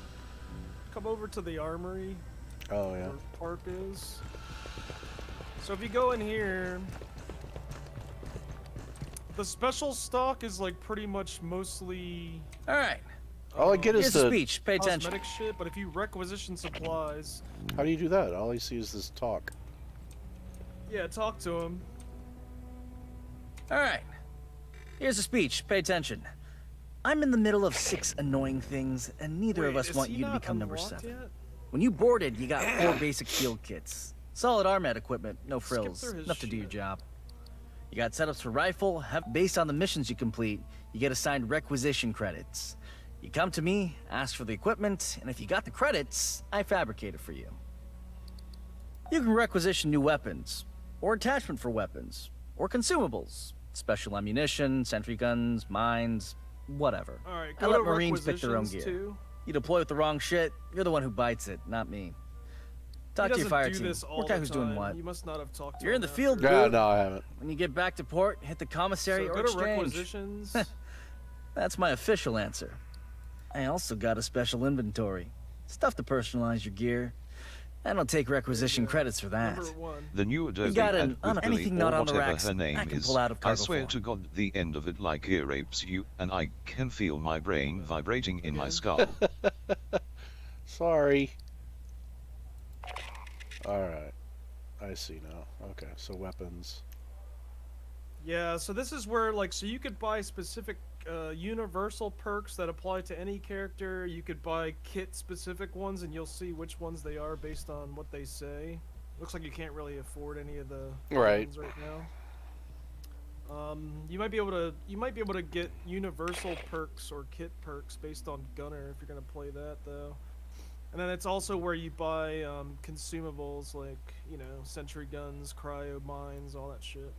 Come over to the armory. Oh, yeah. Where Park is. So if you go in here, the special stock is like pretty much mostly. All right. All I get is Here's the the speech. Pay attention. Cosmetic shit, but if you requisition supplies, How do you do that? All I see is this talk. yeah, talk to him. All right. Here's a speech. Pay attention. I'm in the middle of 6 annoying things, and neither of Wait, us is want he you to not become number unlocked 7. yet? When you boarded, you got 4 basic field kits. Solid armat equipment, no Skip frills, through his enough to do your shit. job. You got setups for rifle, based on the missions you complete, you get assigned requisition credits. You come to me, ask for the equipment, and if you got the credits, I fabricate it for you. You can requisition new weapons, or attachment for weapons, or consumables, special ammunition, sentry guns, mines, whatever. All right, I go let to Marines pick their own gear. requisitions, too. You deploy with the wrong shit, you're the one who bites it, not me. Talk to your fire team. Work out who's doing what. You must not have talked to You're in him the after. field, Yeah, dude. no, I haven't. When you get back to port, hit the commissary So or go to exchange. requisitions. That's my official answer. I also got a special inventory. Stuff to personalize your gear. I don't take requisition credits for that. Number 1. The new Adobe got ad an- with on Billy anything or not on the whatever racks, her name I can is. pull out of I cargo swear form. to God, the end of it like ear rapes you, and I can feel my brain vibrating in my skull. Sorry. Alright. I see now. Okay, so weapons. Yeah, so this is where, like, so you could buy specific universal perks that apply to any character. You could buy kit-specific ones, and you'll see which ones they are based on what they say. Looks like you can't really afford any of the Right. ones right now. You might be able to get universal perks or kit perks based on Gunner if you're gonna play that though. And then it's also where you buy consumables like, you know, sentry guns, cryo mines, all that shit.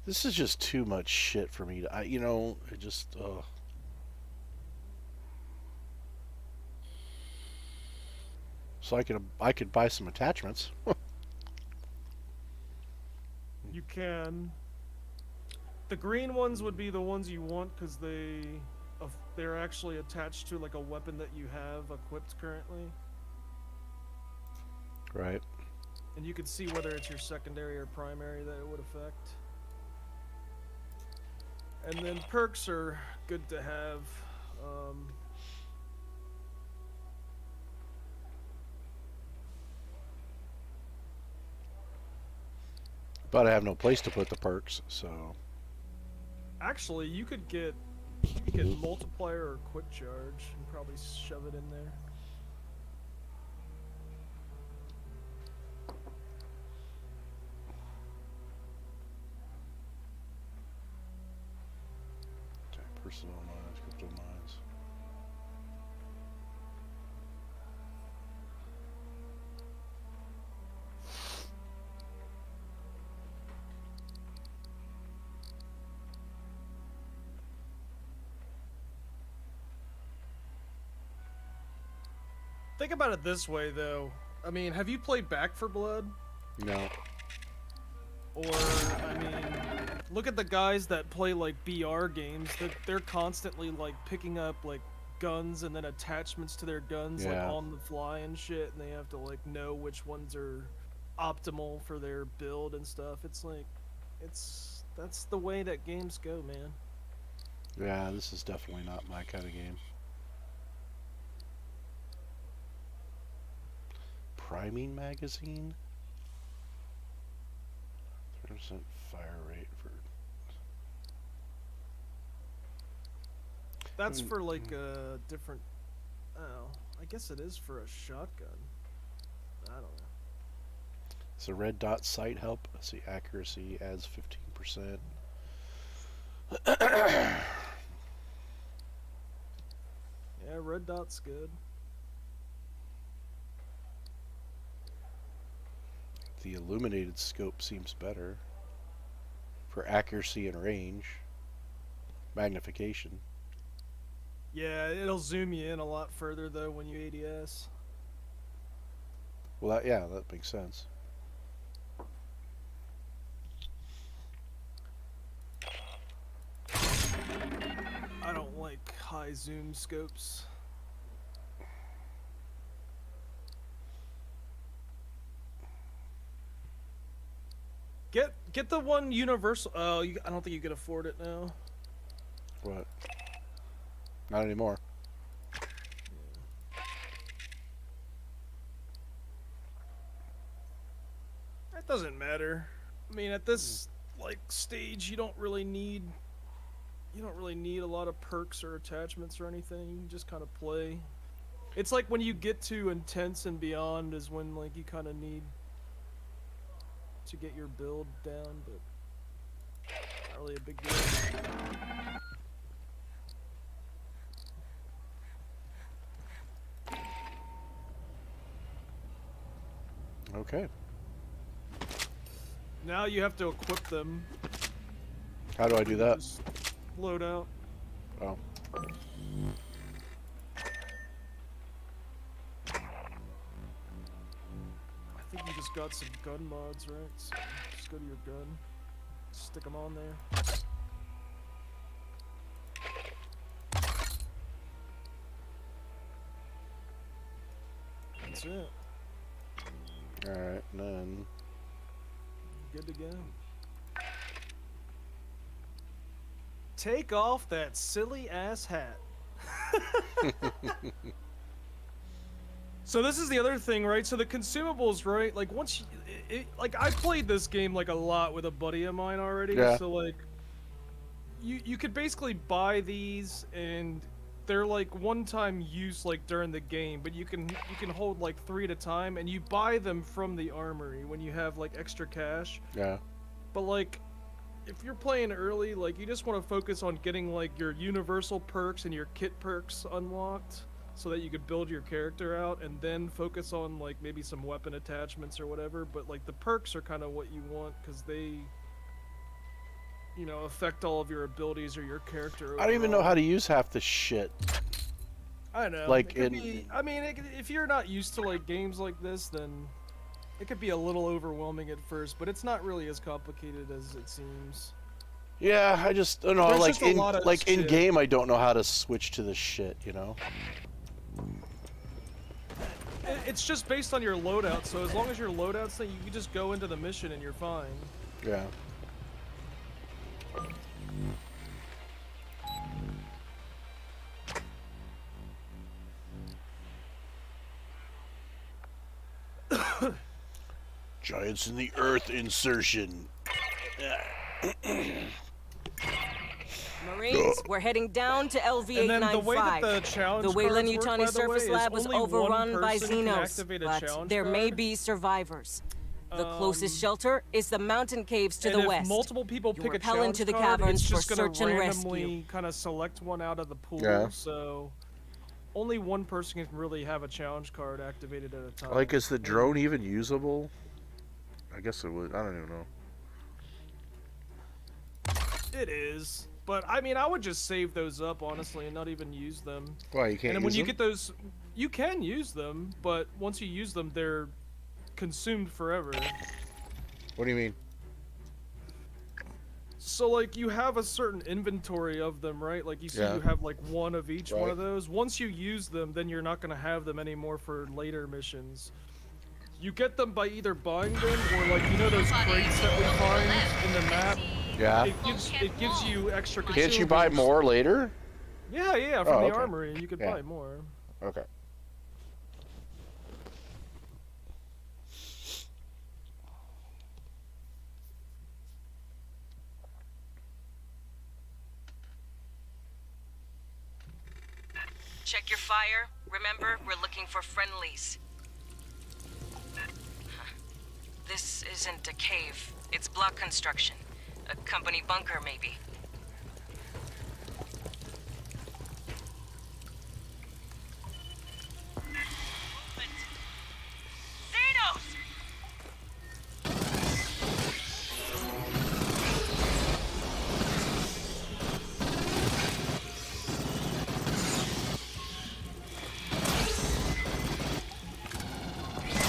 This is just too much shit for me to, you know, it just, ugh. So I could buy some attachments. You can. The green ones would be the ones you want because they're actually attached to like a weapon that you have equipped currently. Right. And you can see whether it's your secondary or primary that it would affect. And then perks are good to have. But I have no place to put the perks, so. Actually, you could get multiplier or quick charge and probably shove it in there. Okay, personal mines, crypto mines. Think about it this way, though. I mean, have you played Back 4 Blood? No. Or, I mean, look at the guys that play, like, BR games. They're constantly, like, picking up, like, guns and then attachments to their guns, like, on the fly and shit, and they have to, like, know which ones are optimal for their build and stuff. It's like, that's the way that games go, man. Yeah, this is definitely not my kind of game. Priming magazine? 3% fire rate for... That's for, like, a different... Oh, I guess it is for a shotgun. I don't know. So red dot sight help. Let's see, accuracy adds 15%. Yeah, red dot's good. The illuminated scope seems better for accuracy and range. Magnification. Yeah, it'll zoom you in a lot further though when you ADS. Well, yeah, that makes sense. I don't like high zoom scopes. Get the one universal. Oh, I don't think you can afford it now. What? Not anymore. That doesn't matter. I mean, at this like stage, you don't really need a lot of perks or attachments or anything. You can just kind of play. It's like when you get to intense and beyond is when like you kind of need to get your build down, but not really a big deal. Okay. Now you have to equip them. How do I do that? Just load out. Oh. I think you just got some gun mods, right? So just go to your gun, stick them on there. That's it. Alright, and then... Good to go. Take off that silly ass hat. So this is the other thing, right? So the consumables, right? Like once like I played this game like a lot with a buddy of mine already. Yeah. So like you could basically buy these and they're like one-time use like during the game, but you can hold like 3 at a time, and you buy them from the armory when you have like extra cash. Yeah. But like if you're playing early, like you just want to focus on getting like your universal perks and your kit perks unlocked so that you could build your character out, and then focus on like maybe some weapon attachments or whatever. But like the perks are kind of what you want because they, you know, affect all of your abilities or your character overall. I don't even know how to use half this shit. I know. Like I mean, if you're not used to like games like this, then it could be a little overwhelming at first, but it's not really as complicated as it seems. Yeah, I just don't know. There's Like just a lot of in shit. game, I don't know how to switch to this shit. You know. It's just based on your loadout, so as long as your loadout's thing, you can just go into the mission and you're fine. Yeah. Giants in the Earth insertion. Marines, we're heading down to LV-895. The Weyland-Yutani surface lab was overrun by Xenos, but there may be survivors. The closest shelter is the mountain caves to the west. If multiple people pick a rappel challenge into the card, caverns it's for just gonna search and randomly rescue. kind of select one out of the pool. Yeah. So only one person can really have a challenge card activated at a time. Like, is the drone even usable? I guess it would. I don't even know. It is, but I mean, I would just save those up honestly and not even use them. Why, you can't And then use when you them? get those, You can use them, but once you use them, they're consumed forever. What do you mean? So, like, you have a certain inventory of them, right? Like, you see you have, like, one of each one of those. Once you use them, then you're not going to have them anymore for later missions. You get them by either buying them or, like, you know those crates that we find in the map? Yeah. It gives you extra consumables. Can't you buy more later? Yeah, from the armory. You could buy more. Okay. Check your fire. Remember, we're looking for friendlies. This isn't a cave. It's block construction. A company bunker, maybe. Xenos!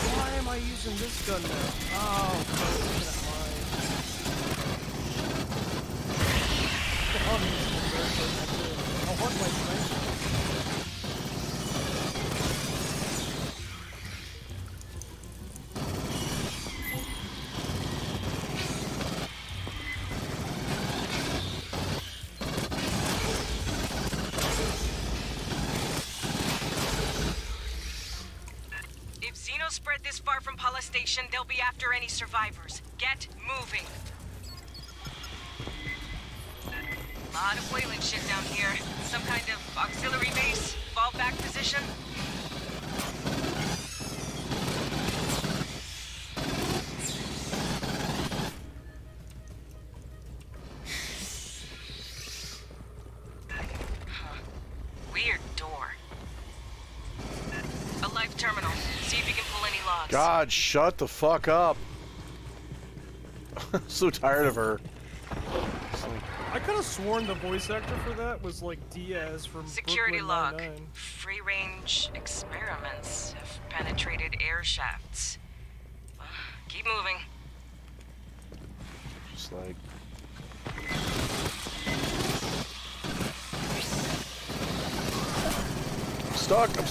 Why am I using this gun now? Oh, I want my sniper. If Xenos spread this far from Pala Station, they'll be after any survivors. Get moving. Lot of Wayland shit down here. Some kind of auxiliary base, fallback position. Weird door. A live terminal. See if you can pull any logs. God, shut the fuck up. So tired of her. I could have sworn the voice actor for that was like Diaz from Security Brooklyn log. Nine-Nine. Free-range experiments have penetrated air shafts. Keep moving. Just like... I'm stuck! I'm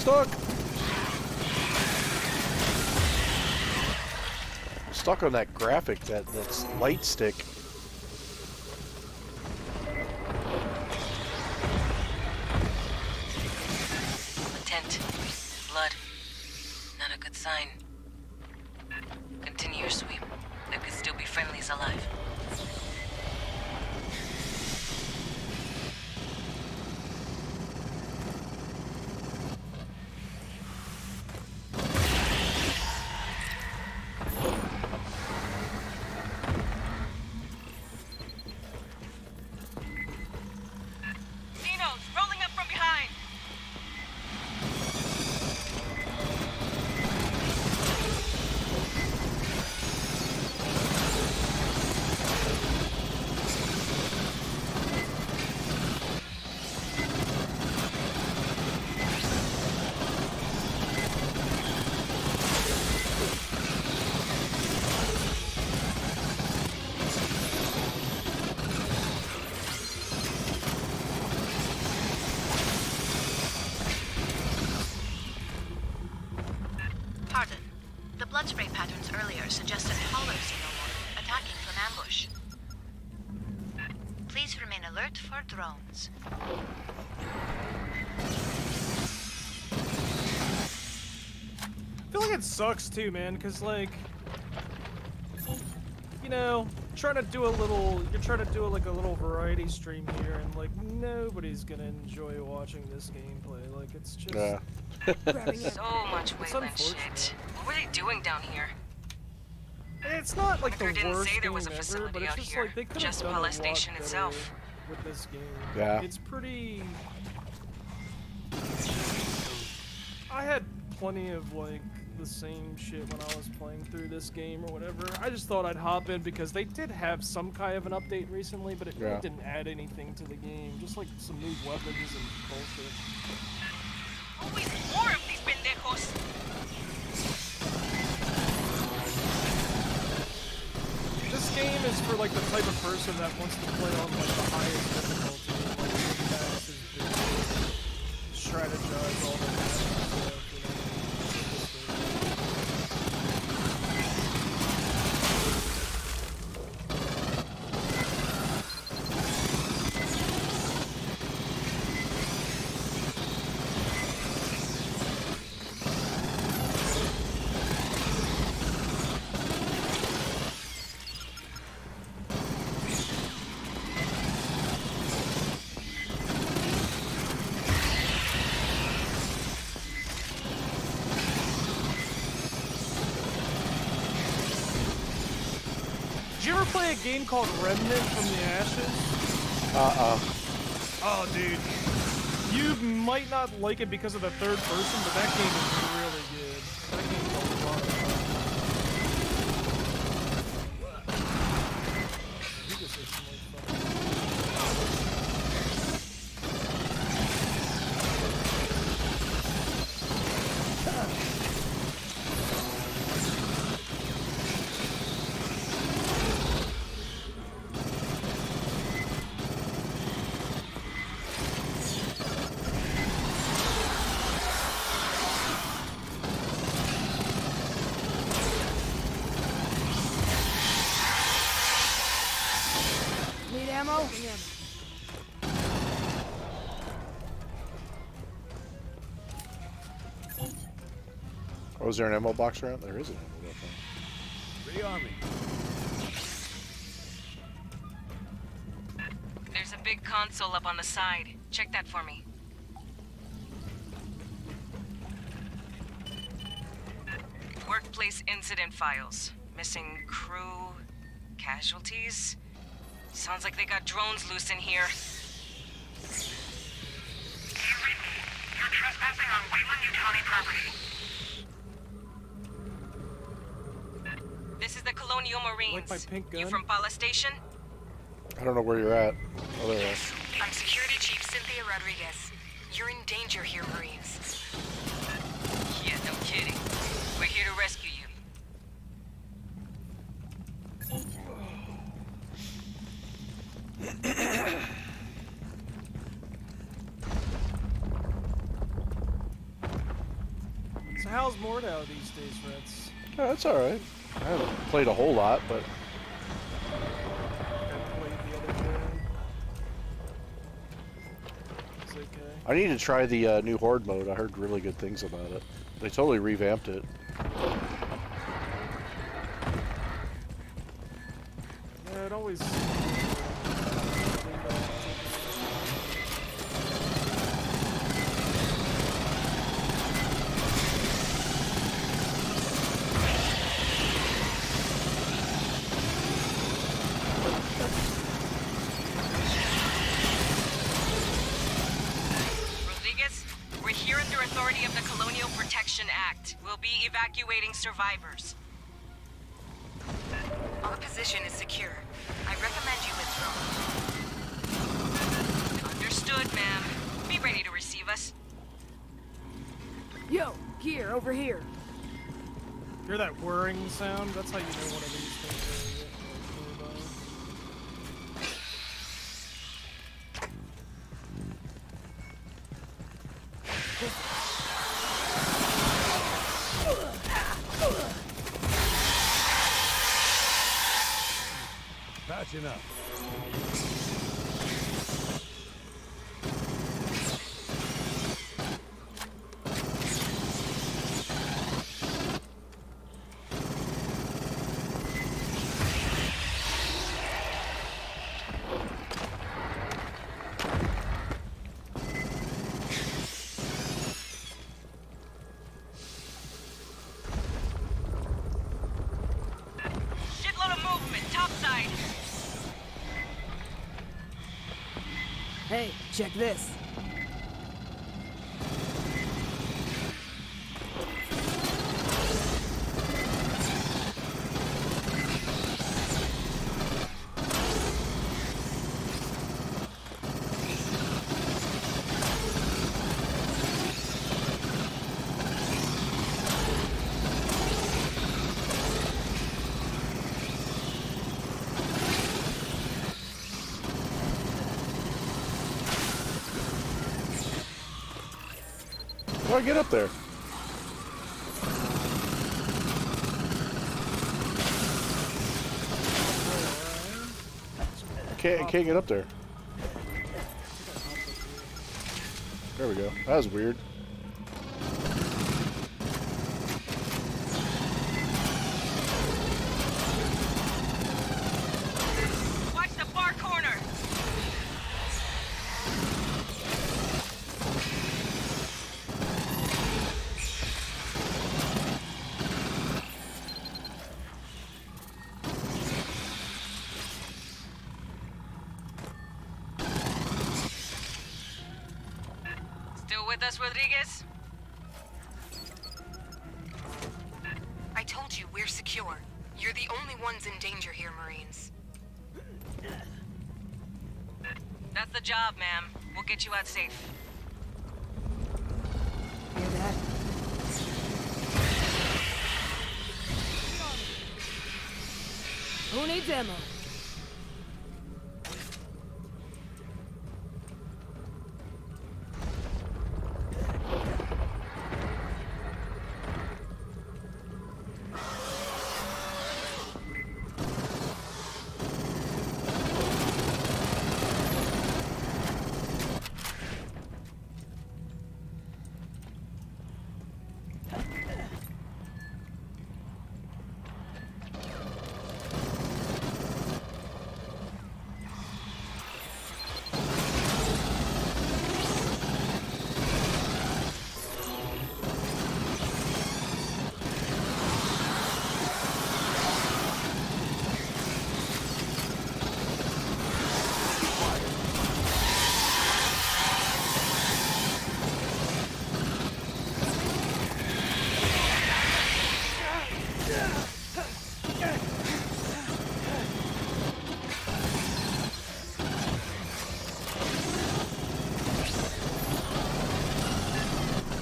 stuck on that graphic, that's light stick. Tent. Blood. Not a good sign. Continue your sweep. There could still be friendlies alive. Xenos, rolling up from behind! Pardon. The blood spray patterns earlier suggested hauler xenomorph attacking from ambush. Please remain alert for drones. I feel like it sucks too, man, because like, you know, you're trying to do a little variety stream here, and like nobody's gonna enjoy watching this gameplay. Like it's just So much Wayland shit. What were they doing down here? It's not like the Hunter didn't worst say there was a game ever, facility but it's out just here. like they could have Just done a Pala lot Station better itself. with this game. Yeah. It's pretty. I had plenty of like the same shit when I was playing through this game or whatever. I just thought I'd hop in because they did have some kind of an update recently, but it really didn't add anything to the game. Just like some new weapons and bullshit. Always more of these lejos. This game is for like the type of person that wants to play on like the highest difficulty, like Max is big, strategize all the time. Did you ever play a game called Remnant from the Ashes? Oh, dude. You might not like it because of the third person, but that game is really good. That game is a lot of fun. You just did some like Need ammo? Oh, is there an ammo box around? There is an ammo box around. Rearm me. There's a big console up on the side. Check that for me. Workplace incident files. Missing crew, casualties. Sounds like they got drones loose in here. Do you read me? You're trespassing on Wayland-Yutani property. This is the Colonial Marines. Like my pink gun? You from Pala Station? I don't know where you're at. Oh, there you are. I'm Security Chief Cynthia Rodriguez. You're in danger here, Marines. Yeah, no kidding. We're here to rescue you. So how's Mordau these days, Fritz? Yeah, that's alright. I haven't played a whole lot, but I played the other day. It's okay. I need to try the new Horde mode. I heard really good things about it. They totally revamped it. Yeah, it always... Rodriguez, we're here under authority of the Colonial Protection Act. We'll be evacuating survivors. Our position is secure. I recommend you withdraw. Understood, ma'am. Be ready to receive us. Yo, here, over here. Hear that whirring sound? That's how you know one of these things are nearby. Patching up. Shitload of movement, topside. Hey, check this. do I get up there? I can't get up there. There we go. That was weird. Watch the far corner. Still with us, Rodriguez? I told you we're secure. You're the only ones in danger here, Marines. That's the job, ma'am. We'll get you out safe. Hear that? Who needs ammo?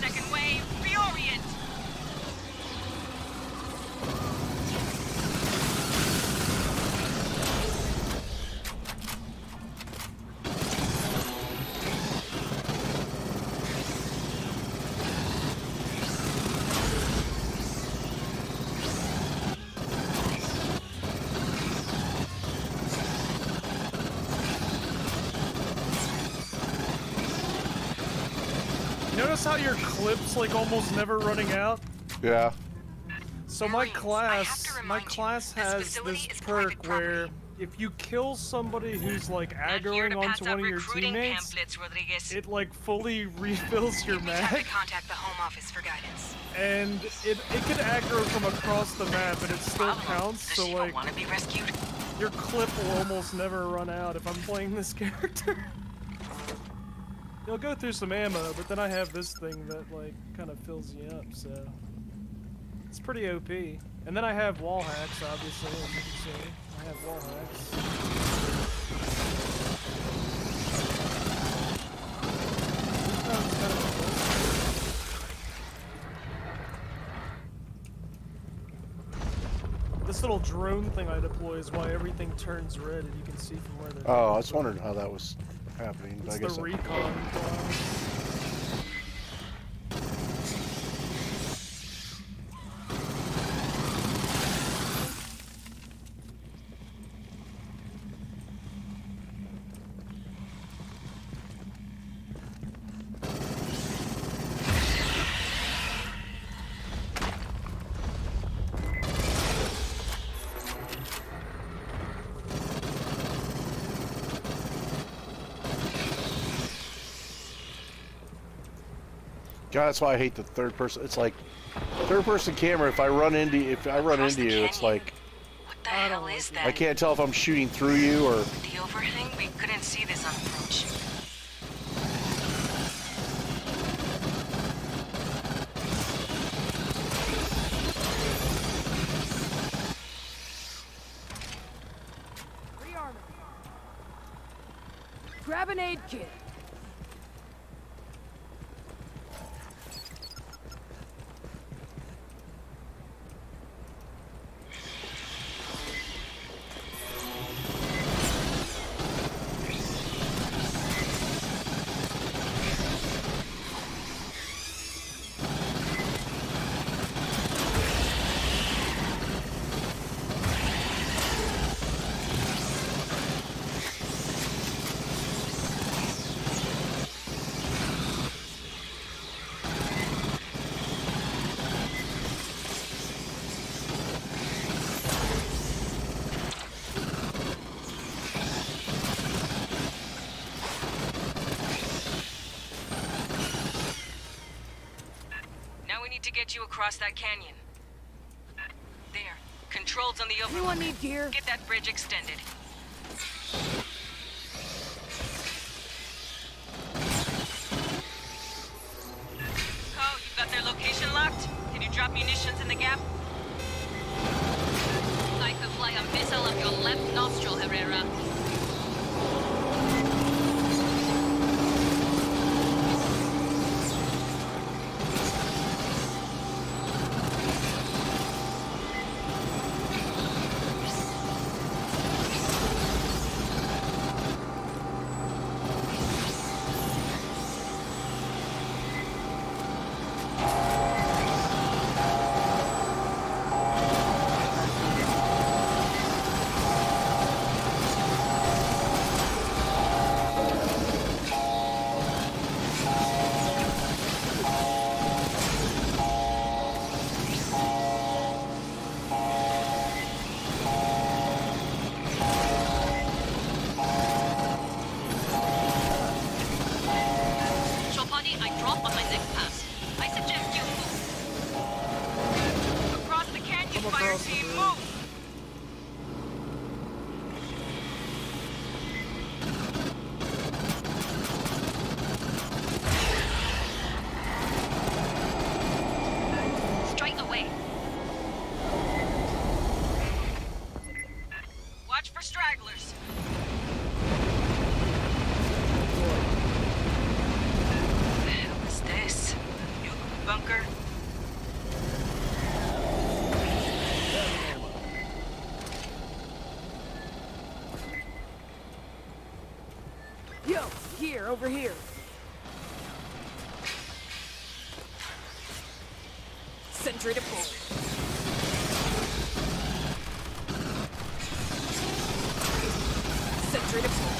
Second wave, reorient. Notice how your clip's like almost never running out? Yeah. So my class has this perk where if you kill somebody who's like aggroing onto one of your teammates, it like fully refills your mag. Contact the home office for guidance. And it could aggro from across the map and it still counts, so like your clip will almost never run out if I'm playing this character. You'll go through some ammo, but then I have this thing that like kind of fills you up, so it's pretty OP. And then I have wall hacks, obviously, as you can see. I have wall hacks. This little drone thing I deploy is why everything turns red, and you can see from where they're. Oh, I was wondering how that was happening. But It's I guess the recon class. God, that's why I hate the third person. It's like third person camera. If I run into you, it's like What the hell is that? I can't tell if I'm shooting through you or. The overhang? We couldn't see this on approach. Rearmor. Grab an aid kit. across that canyon. There. Controls on the overlook. Anyone need gear? Get that bridge extended. Oh, you got their location locked? Can you drop munitions in the gap? I could fly a missile up your left nostril, Herrera. Watch for stragglers. The hell is this? New bunker? Yo, here, over here. Sentry deployed. Sentry deployed.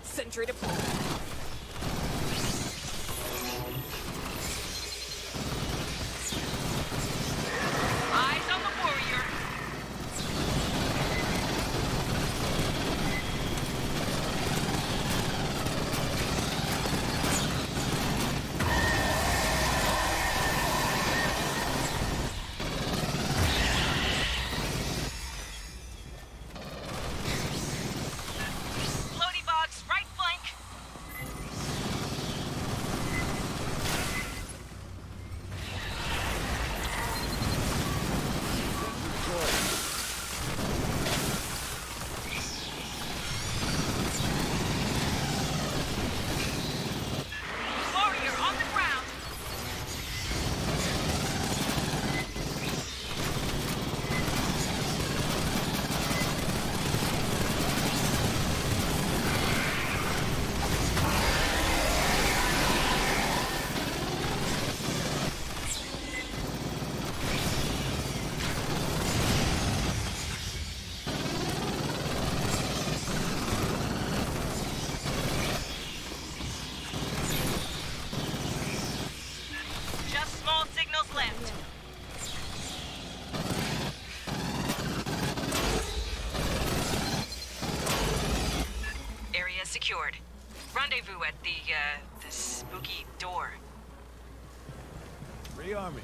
Sentry deployed. Eyes on the warrior. Floaty box, right flank. Warrior on the ground. Just small signals left. Area secured. Rendezvous at the spooky door. Rearm me.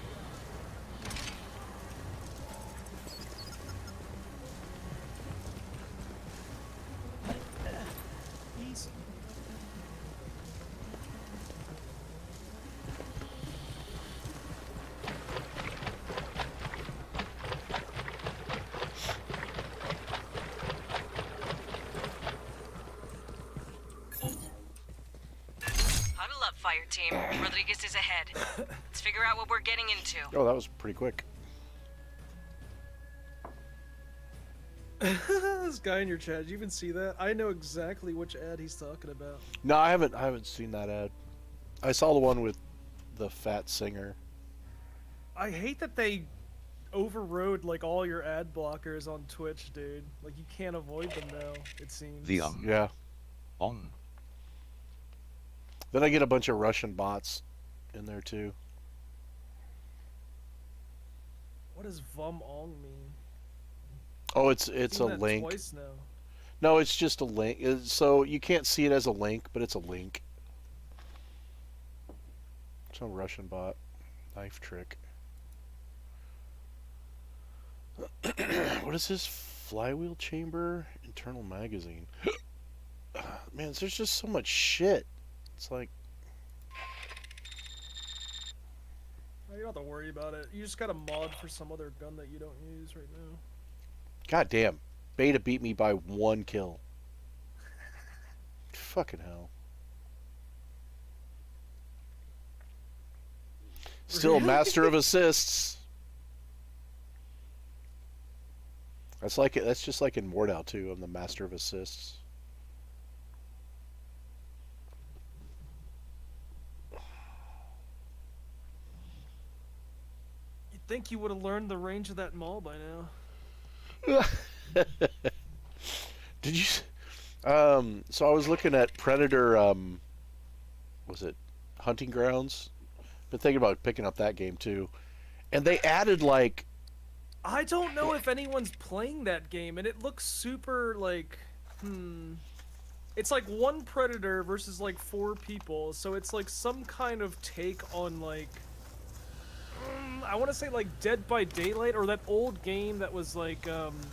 Easy. Huddle up, fire team. Rodriguez is ahead. Let's figure out what we're getting into. Oh, that was pretty quick. This guy in your chat, did you even see that? I know exactly which ad he's talking about. No, I haven't seen that ad. I saw the one with the fat singer. I hate that they overrode like all your ad blockers on Twitch, dude. Like you can't avoid them now, it seems. The Yeah. on. Then I get a bunch of Russian bots in there too. What does Vom Ong mean? Oh, it's I've a seen that link. Twice now. No, it's just a link. So you can't see it as a link, but it's a link. Some Russian bot. Knife trick. What is this? Flywheel chamber? Internal magazine. Man, there's just so much shit. It's like... You don't have to worry about it. You just got a mod for some other gun that you don't use right now. God damn. Beta beat me by 1 kill. Fucking hell. Still master of assists. That's like it. That's just like in Mordau too. I'm the master of assists. You'd think you would have learned the range of that maul by now. Did you? So I was looking at Predator. Was it Hunting Grounds? Been thinking about picking up that game too, and they added like. I don't know if anyone's playing that game, and it looks super like, It's like one Predator versus like 4 people, so it's like some kind of take on like, I want to say like Dead by Daylight, or that old game that was like,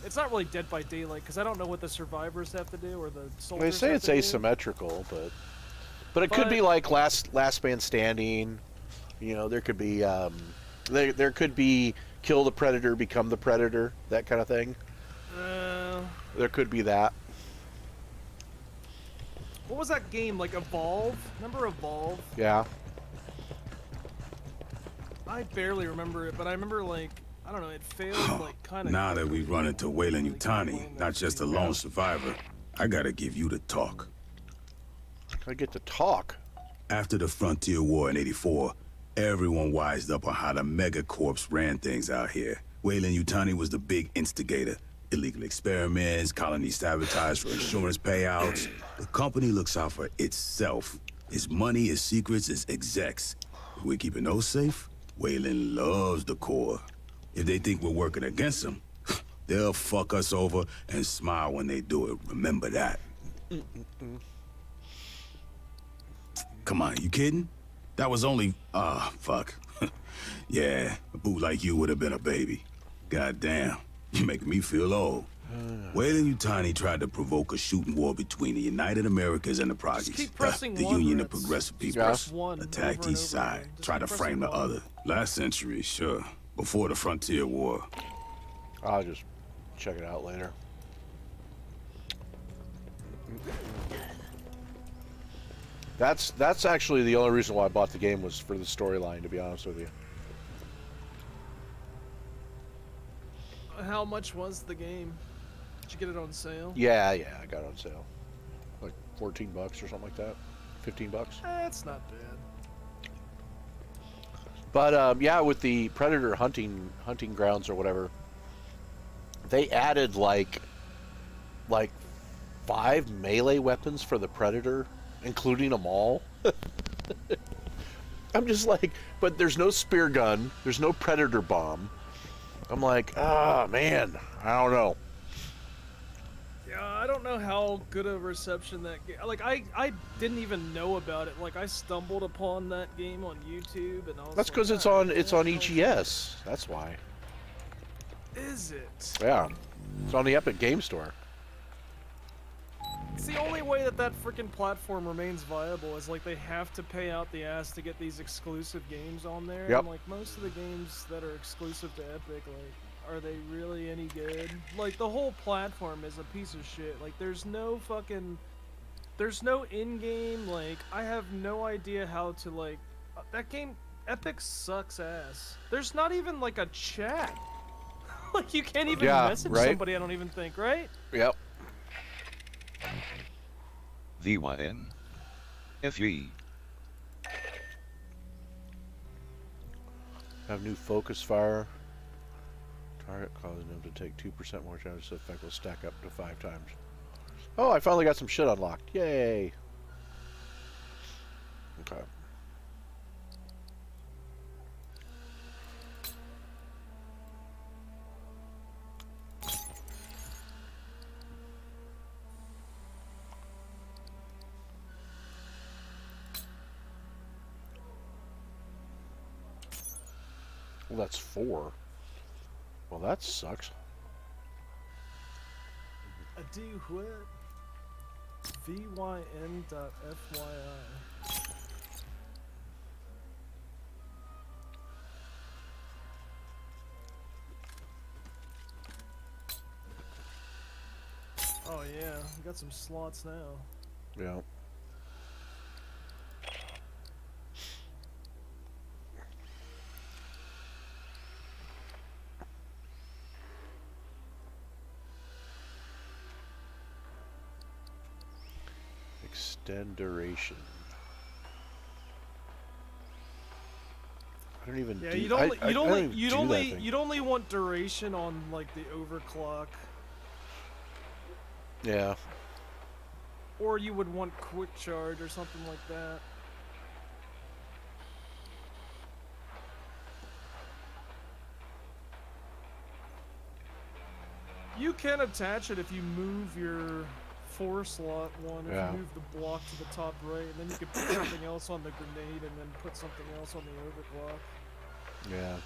it's not really Dead by Daylight, because I don't know what the survivors have to do, or the soldiers They say have it's to do. asymmetrical, but it could be like last man standing. You know, there could be there could be kill the Predator, become the Predator, that kind of thing. There could be that. What was that game, like Evolve? Remember Evolve? Yeah. I barely remember it, but I remember like, I don't know, it failed like kind of. Now that we run into Weyland-Yutani, not just a lone survivor, I gotta give you the talk. I get to talk. After the Frontier War in '84, everyone wised up on how the megacorps ran things out here. Weyland-Yutani was the big instigator. Illegal experiments, colony sabotage for insurance payouts. The company looks out for itself. Its money, its secrets, its execs. If we're keeping those safe, Weyland loves the Corps. If they think we're working against them, they'll fuck us over and smile when they do it. Remember that. Come on, you kidding? That was only... fuck. Yeah, a boot like you would have been a baby. Goddamn, you're making me feel old. Weyland-Yutani tried to provoke a shooting war between the United Americas and the Proggies. The Union of Progressive Peoples. Attacked each side, tried to frame the other. Last century, sure. Before the Frontier War. I'll just check it out later. That's actually the only reason why I bought the game, was for the storyline, to be honest with you. How much was the game? Did you get it on sale? Yeah, I got it on sale. Like $14 or something like that. $15. That's not bad. But yeah, with the Predator hunting grounds or whatever, they added like 5 melee weapons for the Predator, including them all. I'm just like, but there's no spear gun, there's no Predator bomb. I'm like, man, I don't know. Yeah, I don't know how good a reception that game. Like, I didn't even know about it. Like, I stumbled upon that game on YouTube, and I was. That's because it's on EGS. That's why. Is it? Yeah, it's on the Epic Game Store. It's the only way that freaking platform remains viable is like they have to pay out the ass to get these exclusive games on there. Yep. And like most of the games that are exclusive to Epic, like, are they really any good? Like, the whole platform is a piece of shit. Like, there's no in-game, like, I have no idea how to, like, that game, Epic sucks ass. There's not even like a chat. Like, you can't even message somebody, I don't even think, right? Yep. VYN. FE. Have new focus fire. Target causing them to take 2% more damage, so effect will stack up to 5 times. Oh, I finally got some shit unlocked. Yay! Okay. Well, that's 4. Well, that sucks. A do what? VYN.FYI. Oh yeah, we got some slots now. Yeah. Extend duration. I don't even. Yeah, do, you'd only want duration on like the overclock. Yeah. Or you would want quick charge or something like that. You can attach it if you move your 4-slot one, if Yeah. you move the block to the top right, and then you could put something else on the grenade and then put something else on the overclock. Yeah.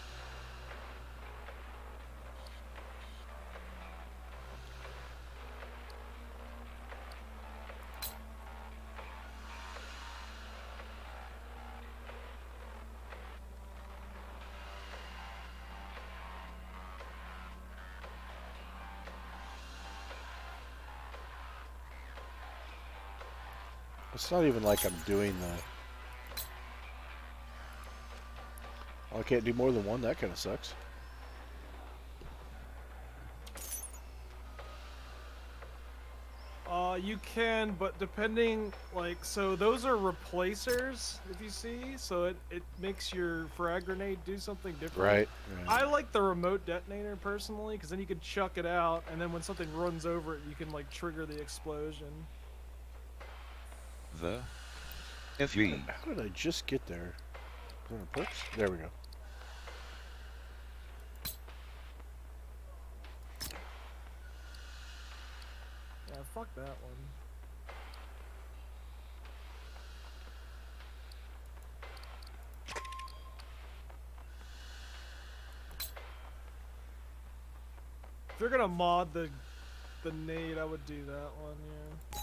It's not even like I'm doing the... Oh, I can't do more than one? That kind of sucks. You can, but depending, like, so those are replacers, if you see, so it makes your frag grenade do something different. Right. I like the remote detonator, personally, because then you can chuck it out, and then when something runs over it, you can, like, trigger the explosion. The FV. How did I just get there? Is there a perks? There we go. Yeah, fuck that one. If you're gonna mod the nade, I would do that one, yeah.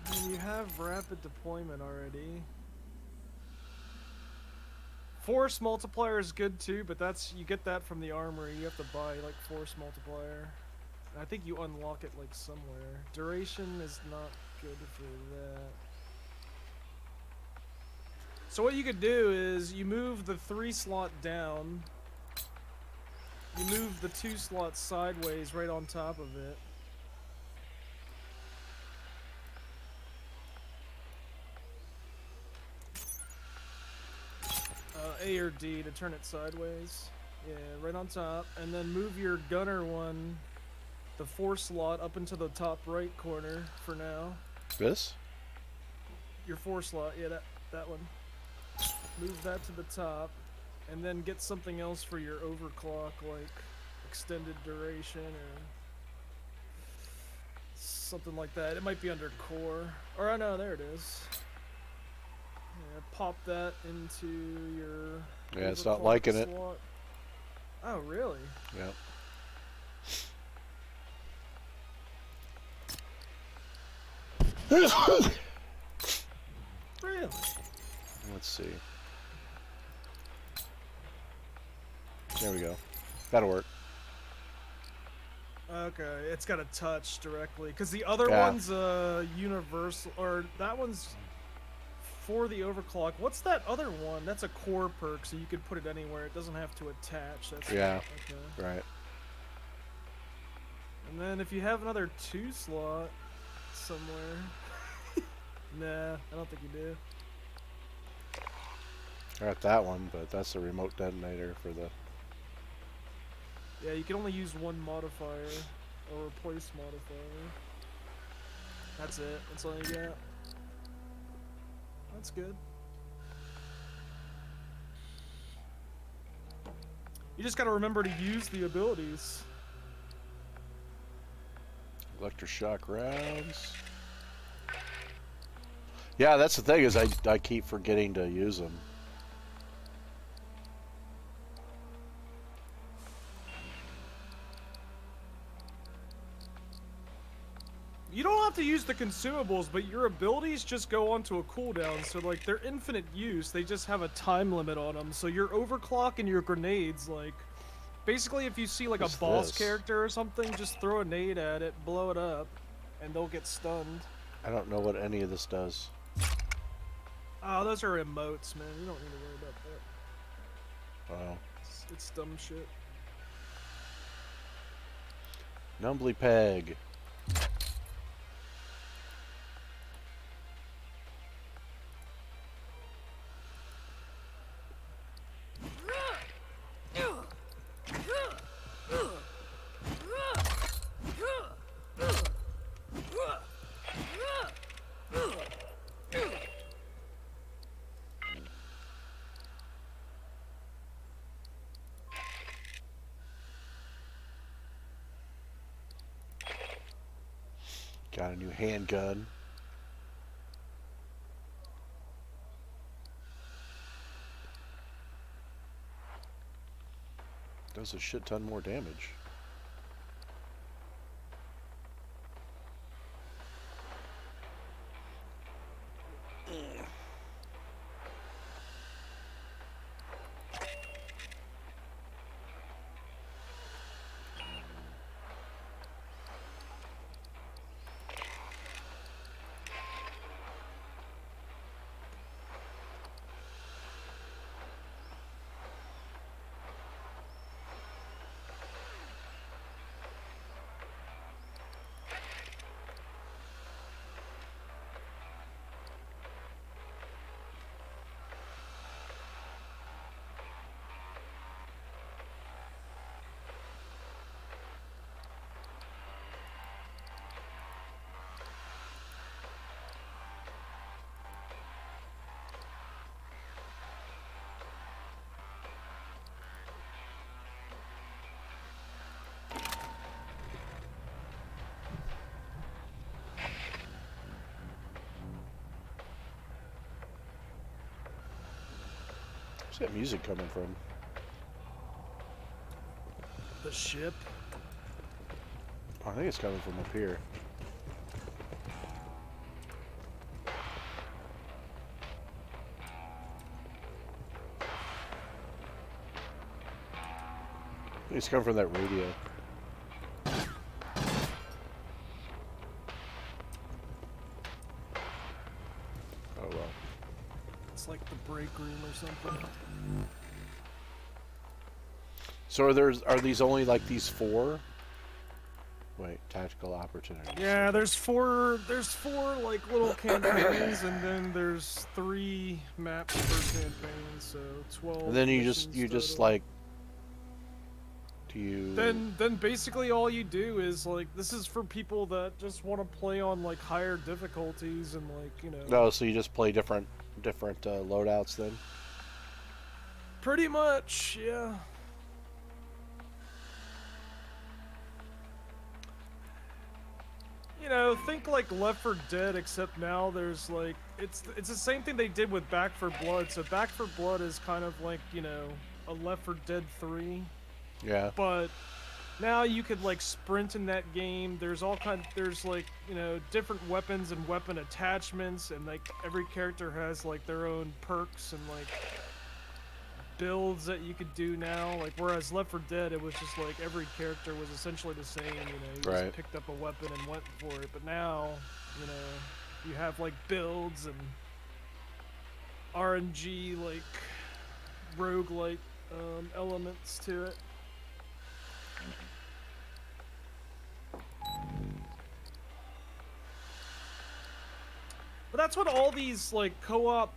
I mean, you have rapid deployment already. Force multiplier is good too, but that's, you get that from the armory. You have to buy like force multiplier. And I think you unlock it like somewhere. Duration is not good for that. So what you could do is you move the 3-slot down. You move the 2 slots sideways right on top of it. A or D to turn it sideways. Yeah, right on top. And then move your gunner one, the 4-slot, up into the top right corner for now. This? Your 4-slot, yeah, that one. Move that to the top. And then get something else for your overclock, like extended duration or something like that. It might be under core. Or, oh no, there it is. Yeah, pop that into your... Yeah, it's not liking it. slot. Oh, really? Yep. Really? Let's see. There we go. That'll work. Okay, it's got a touch directly. Because the other one's universal, or that one's for the overclock. What's that other one? That's a core perk, so you can put it anywhere. It doesn't have to attach. That's Yeah, okay. right. And then if you have another 2-slot somewhere... Nah, I don't think you do. I got that one, but that's a remote detonator for the... Yeah, you can only use one modifier, or replace modifier. That's it. That's all you got. That's good. You just gotta remember to use the abilities. Electroshock rounds. Yeah, that's the thing, is I keep forgetting to use them. don't have to use the consumables, but your abilities just go onto a cooldown, so like they're infinite use. They just have a time limit on them. So your overclock and your grenades, like, basically if you see like What's a boss this? character or something, just throw a nade at it, blow it up, and they'll get stunned. I don't know what any of this does. Oh, those are emotes, man. You don't need to worry about that. Wow. It's dumb shit. Numbly Peg. Got a new handgun. Does a shit ton more damage. Where's that music coming from? The ship? I think it's coming from up here. I think it's coming from that radio. Oh well. It's like the break room or something. So are these only like these 4? Wait, tactical opportunity. Yeah, there's four like little campaigns, and then there's 3 maps per campaign, so 12. And then you missions just total. like do you Then basically all you do is like, this is for people that just want to play on like higher difficulties and like, you know. No, so you just play different loadouts then? Pretty much, yeah. You know, think like Left 4 Dead, except now there's like, it's the same thing they did with Back 4 Blood. So Back 4 Blood is kind of like, you know, a Left 4 Dead 3. Yeah. But now you could like sprint in that game. There's there's like, you know, different weapons and weapon attachments, and like every character has like their own perks and like builds that you could do now. Like, whereas Left 4 Dead, it was just like every character was essentially the same, you know, you Right. just picked up a weapon and went for it. But now, you know, you have like builds and RNG, like roguelike elements to it. But that's what all these like co-op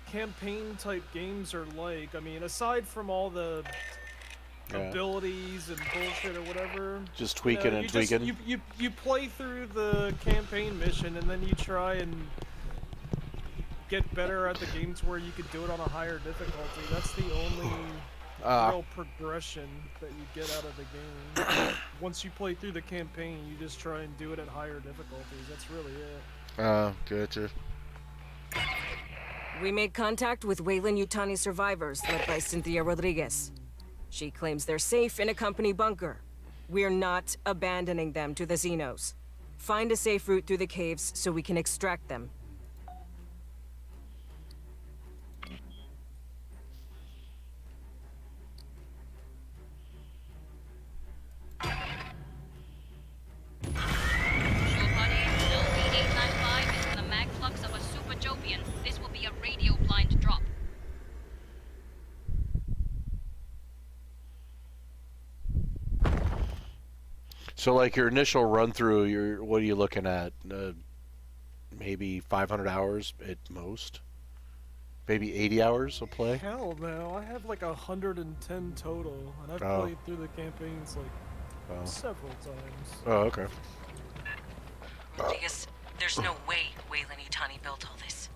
campaign type games are like. I mean, aside from all the abilities and bullshit or whatever, Just tweaking and tweaking. You play through the campaign mission, and then you try and get better at the games where you could do it on a higher difficulty. That's the only real progression that you get out of the game. Once you play through the campaign, you just try and do it at higher difficulties. That's really it. Gotcha. We made contact with Weyland-Yutani survivors led by Cynthia Rodriguez. She claims they're safe in a company bunker. We're not abandoning them to the Xenos. Find a safe route through the caves so we can extract them. LV-895 is in the mag flux of a Super Jovian. This will be a radio blind drop. So, like your initial run through, what are you looking at? Maybe 500 hours at most. Maybe 80 hours of play. Hell no, I have like 110 total, and I've played through the campaigns like several times. Oh, okay. Rodriguez, there's no way Weyland Yutani built all this.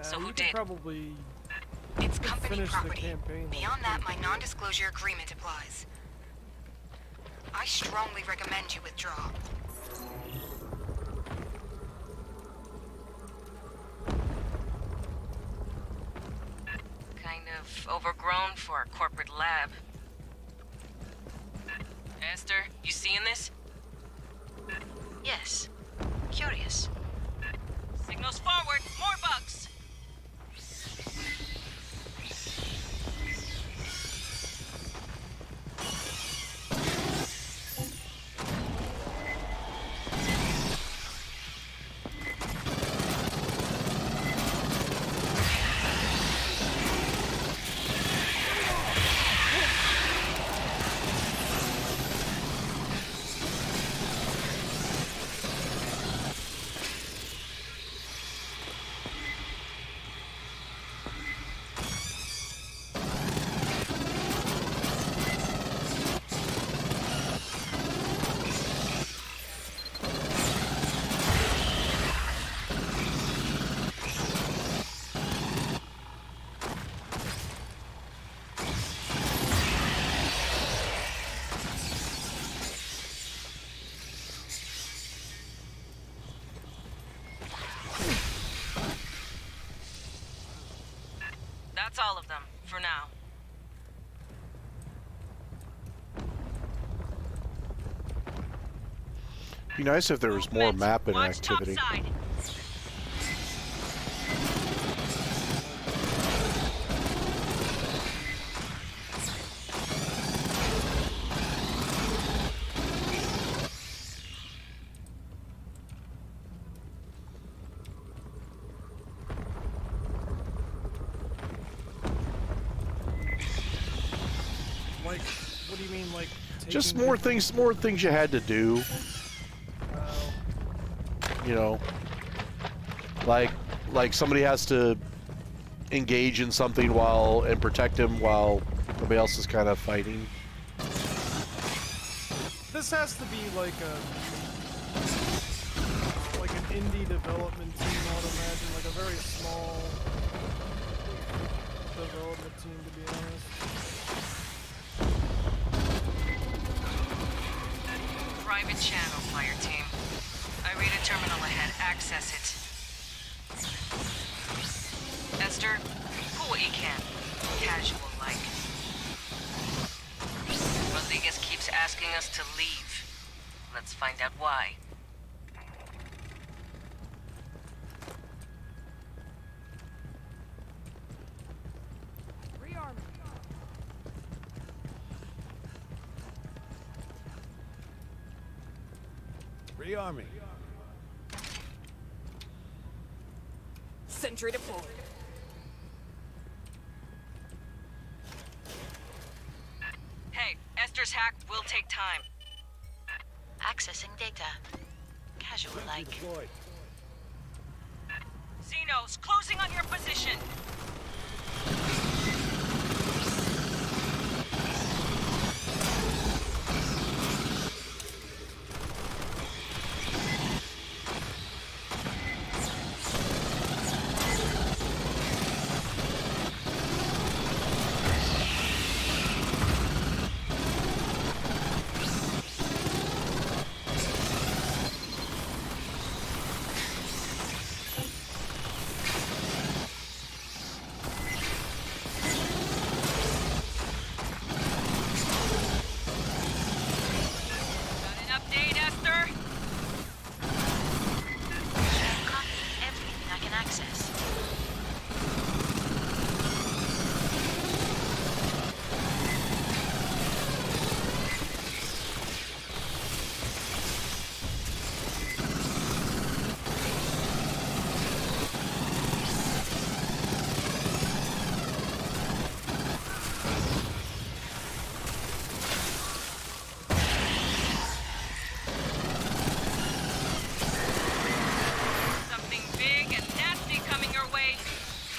So who did? Probably. It's company finish the property. campaign. Beyond that, my non-disclosure agreement applies. I strongly recommend you withdraw. Kind of overgrown for a corporate lab. Esther, you seeing this? Yes. Curious. Signals forward, more bugs! That's all of them, for now. Be nice if there was more map interactivity. Like, what do you mean, like? Just more things you had to do. You know, like somebody has to engage in something and protect him while everybody else is kind of fighting. This has to be like an indie development team, I would imagine, like a very small development team, to be honest. Private channel, fire team. I read a terminal ahead. Access it. Esther, pull what you can. Casual-like. Rodriguez keeps asking us to leave. Let's find out why. Rearming. Sentry deployed. Hey, Esther's hack will take time. Accessing data. Casual-like. Xenos, closing on your position.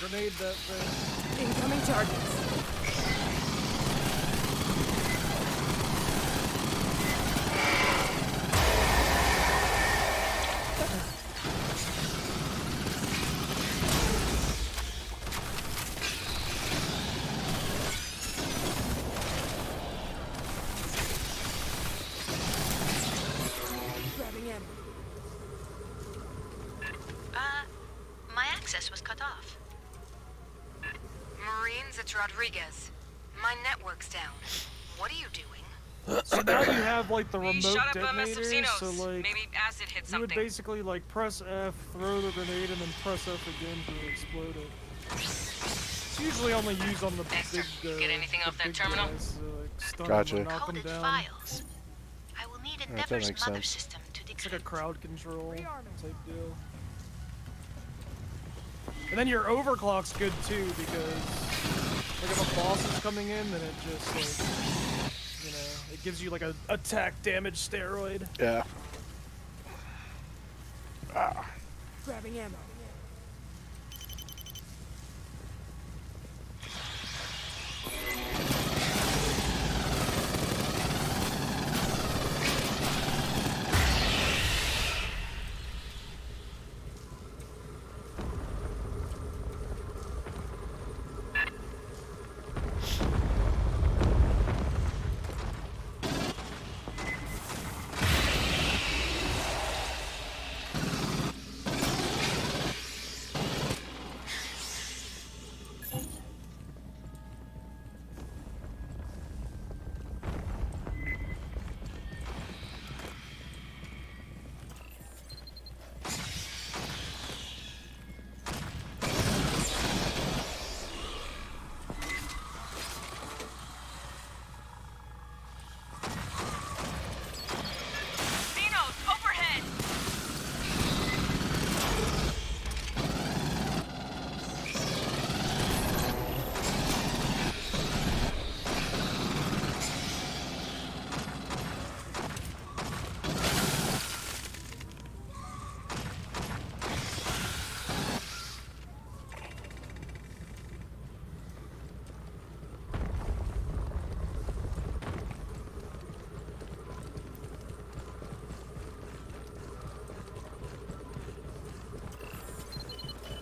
grenade that thing. Incoming targets. Grabbing ammo. My access was cut off. Marines, it's Rodriguez. My network's down. What are you doing? So now you have like the We remote shot up a mess of detonator, Xenos. so like Maybe acid hit you would something. basically like press F, throw the grenade, and then press F again to explode it. It's usually only used on the Dexter, big. you get anything the off that big terminal? Guys, so, like, stun Gotcha. them or knock them Coded down. files. I will need that Endeavor's makes mother sense. system to It's decrypt. like a crowd control type deal. And then your overclock's good too because like if a boss is coming in, then it just like it gives you like a attack damage steroid. Yeah. Grabbing ammo. Xenos, overhead!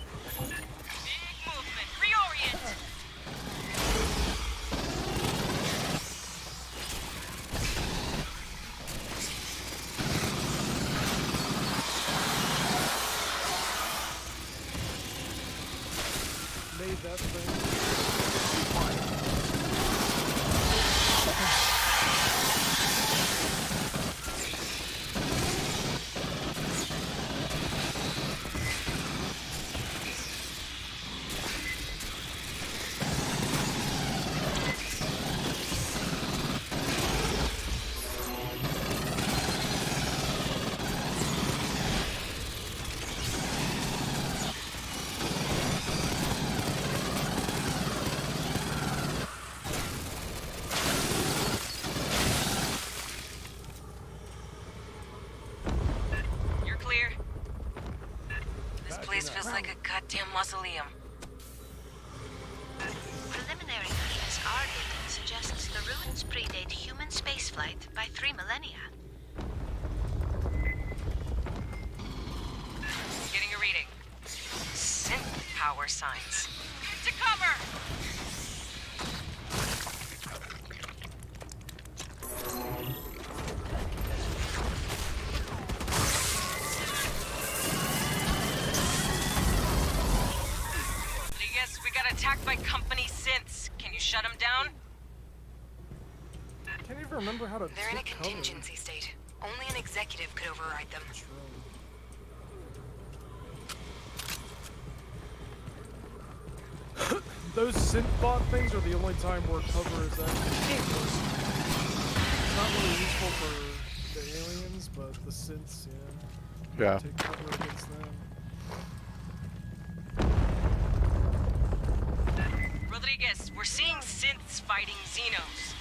Big movement. Reorient. Made that thing. You're clear. This place feels like a goddamn mausoleum. Preliminary ESR data suggests the ruins predate human spaceflight by 3 millennia. Getting a reading. Synth power signs. To cover! Rodriguez, we got attacked by company synths. Can you shut them down? Can't even remember how to. They're in a take cover. contingency state. Only an executive could override them. Those synth bot things are the only time where cover is actually useful. It's not really useful for the aliens, but the synths, yeah. Yeah. Take cover against them. Rodriguez, we're seeing synths fighting Xenos.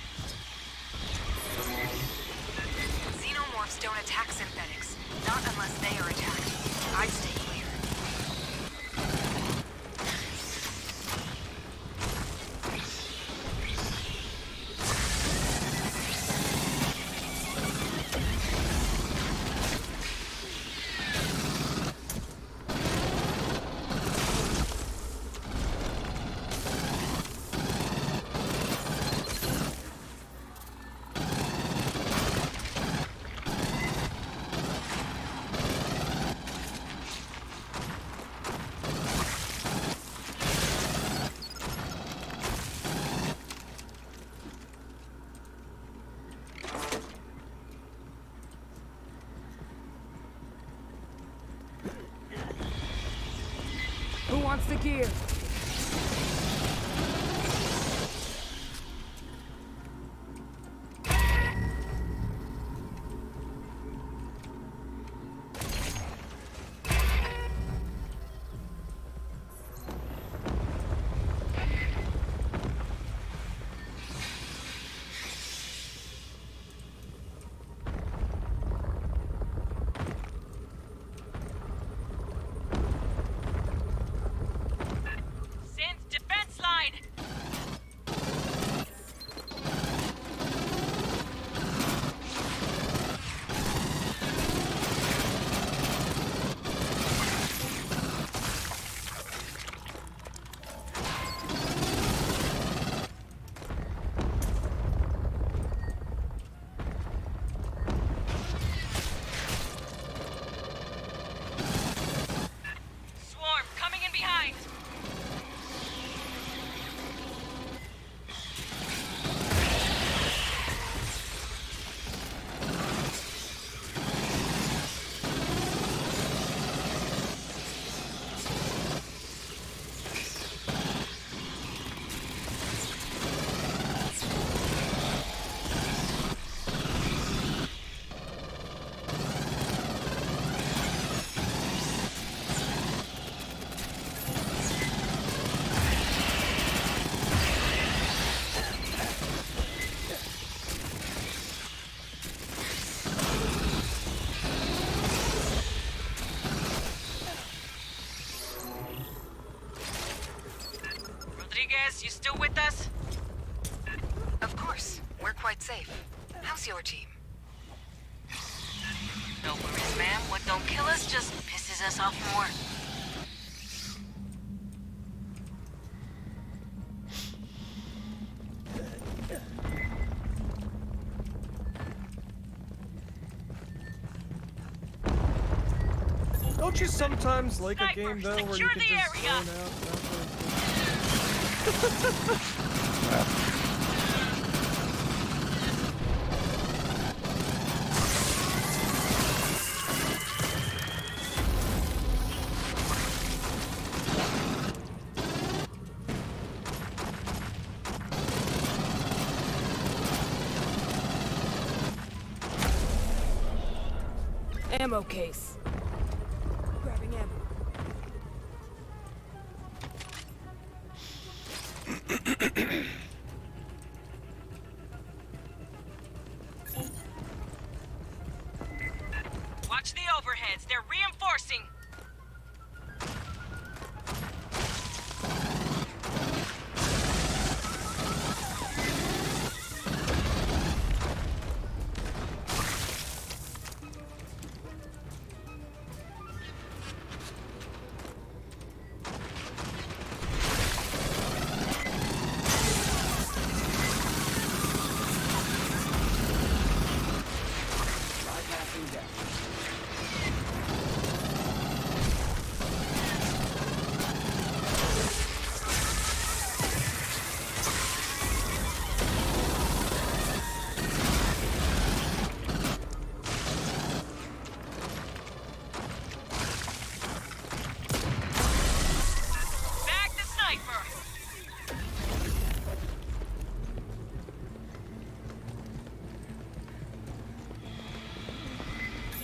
Xenomorphs don't attack synthetics. Not unless they are attacked. I'd stay clear. Who wants the gear? You still with us? Of course. We're quite safe. How's your team? No worries, ma'am. What don't kill us just pisses us off more. Don't you sometimes like a game though where you can just zone out? Ammo case. Grabbing ammo. Watch the overheads. They're reinforcing.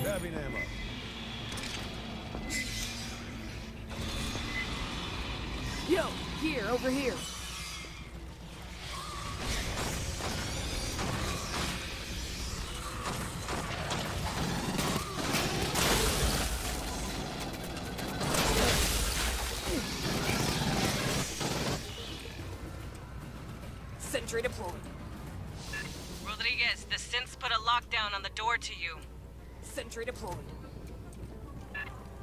Grabbing ammo. Yo, here, over here. Sentry deployed. Rodriguez, the synths put a lockdown on the door to you. Sentry deployed.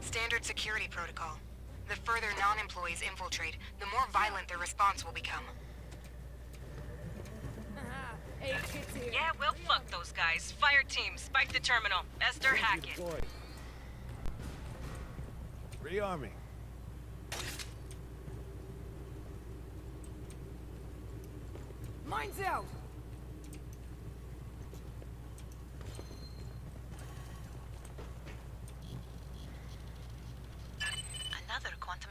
Standard security protocol. The further non-employees infiltrate, the more violent their response will become. Yeah, we'll fuck those guys. Fire team, spike the terminal. Esther, hack it. Rearming. Mine's out.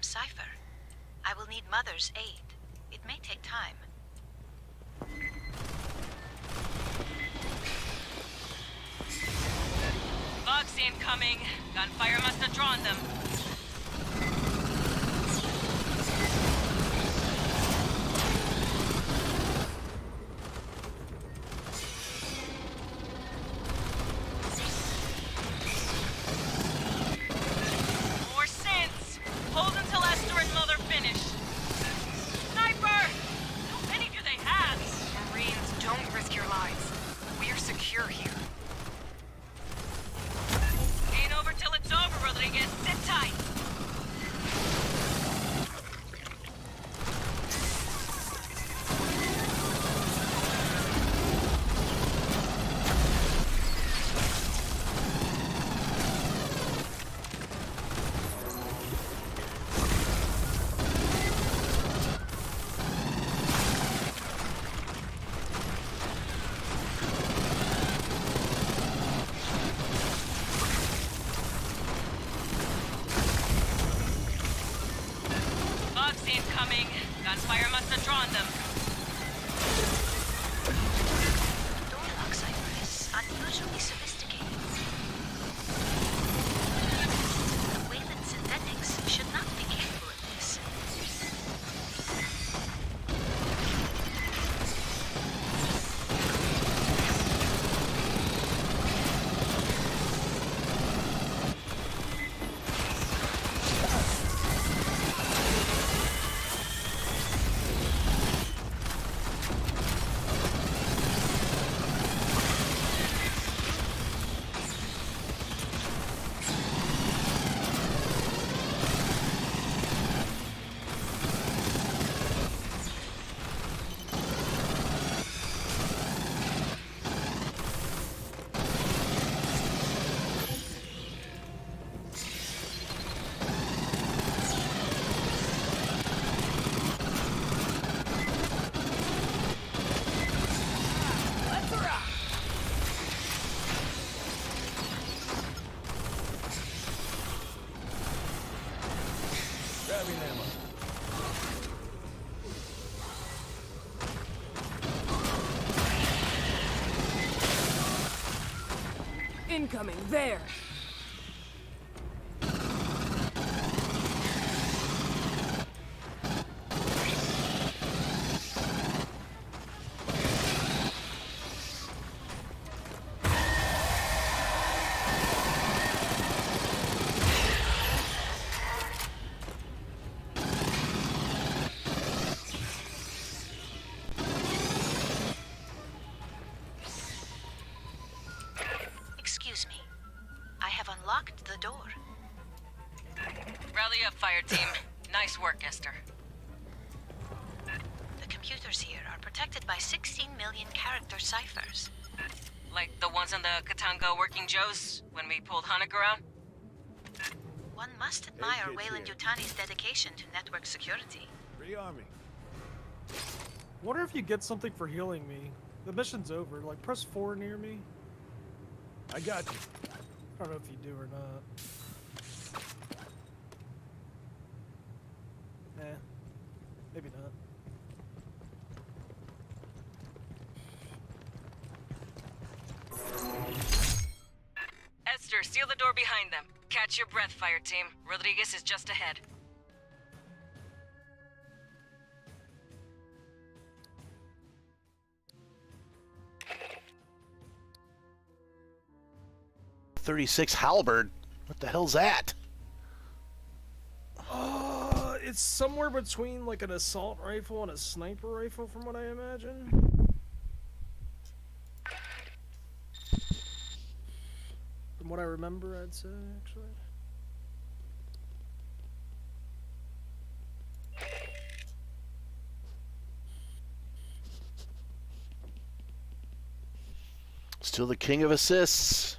cipher. I will need Mother's aid. It may take time. Bugs incoming. Gunfire must have drawn them. More synths. Hold until Esther and Mother finish. Sniper! How many do they have? Marines, don't risk your lives. We're secure here. Ain't over till it's over, Rodriguez. Sit tight. Bugs incoming. Gunfire must have drawn them. The door lock cipher is unusually sophisticated. Wayland Synthetics should not be capable of this. Let's rock! Grabbing ammo. Incoming, there! Excuse me. I have unlocked the door. Rally up, fire team. Nice work, Esther. The computers here are protected by 16 million character ciphers. Like the ones on the Katanga Working Joes when we pulled Honecker out? One must admire kids Wayland here. Yutani's dedication to network security. Rearming. Wonder if you get something for healing me. The mission's over. Like, press 4 near me. I got you. I don't know if you do or not. Maybe not. Esther, seal the door behind them. Catch your breath, fire team. Rodriguez is just ahead. .36 halberd. What the hell's that? It's somewhere between like an assault rifle and a sniper rifle, from what I imagine. From what I remember, I'd say, actually. Still the king of assists.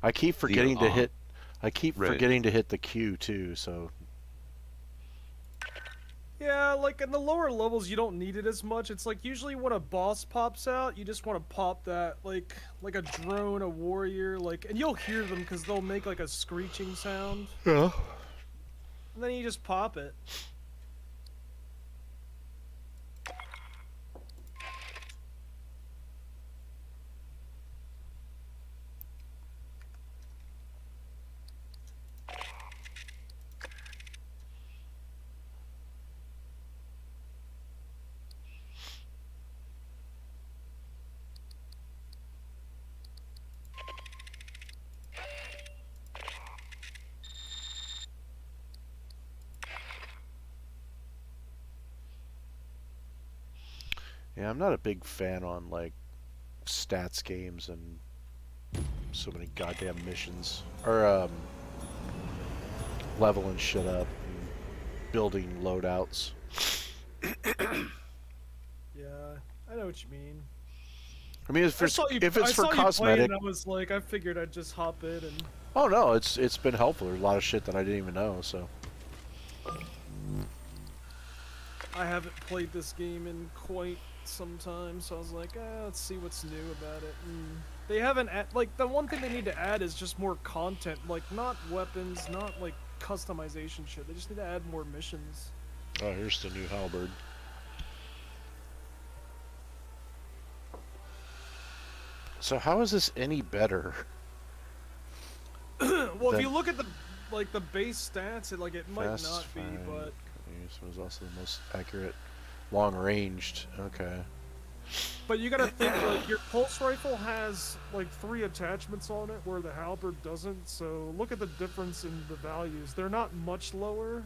I keep forgetting to hit. I keep forgetting to hit the Q too. So Yeah, like in the lower levels, you don't need it as much. It's like usually when a boss pops out, you just want to pop that, like a drone, a warrior, like, and you'll hear them because they'll make like a screeching sound. Yeah. And then you just pop it. Yeah, I'm not a big fan on like stats games and so many goddamn missions or leveling shit up and building loadouts. Yeah, I know what you mean. I mean, if it's for I cosmetic, I was like, I figured I'd just hop in and. oh no, it's been helpful. There's a lot of shit that I didn't even know. So I haven't played this game in quite some time, so I was like, let's see what's new about it. And they haven't like the one thing they need to add is just more content, like not weapons, not like customization shit. They just need to add more missions. oh, here's the new halberd. So how is this any better? Well, if you look at the base stats, it might Fast not be, fire. but This was also the most accurate, long-ranged. Okay. but you gotta think like your pulse rifle has like 3 attachments on it, where the halberd doesn't. So look at the difference in the values. They're not much lower.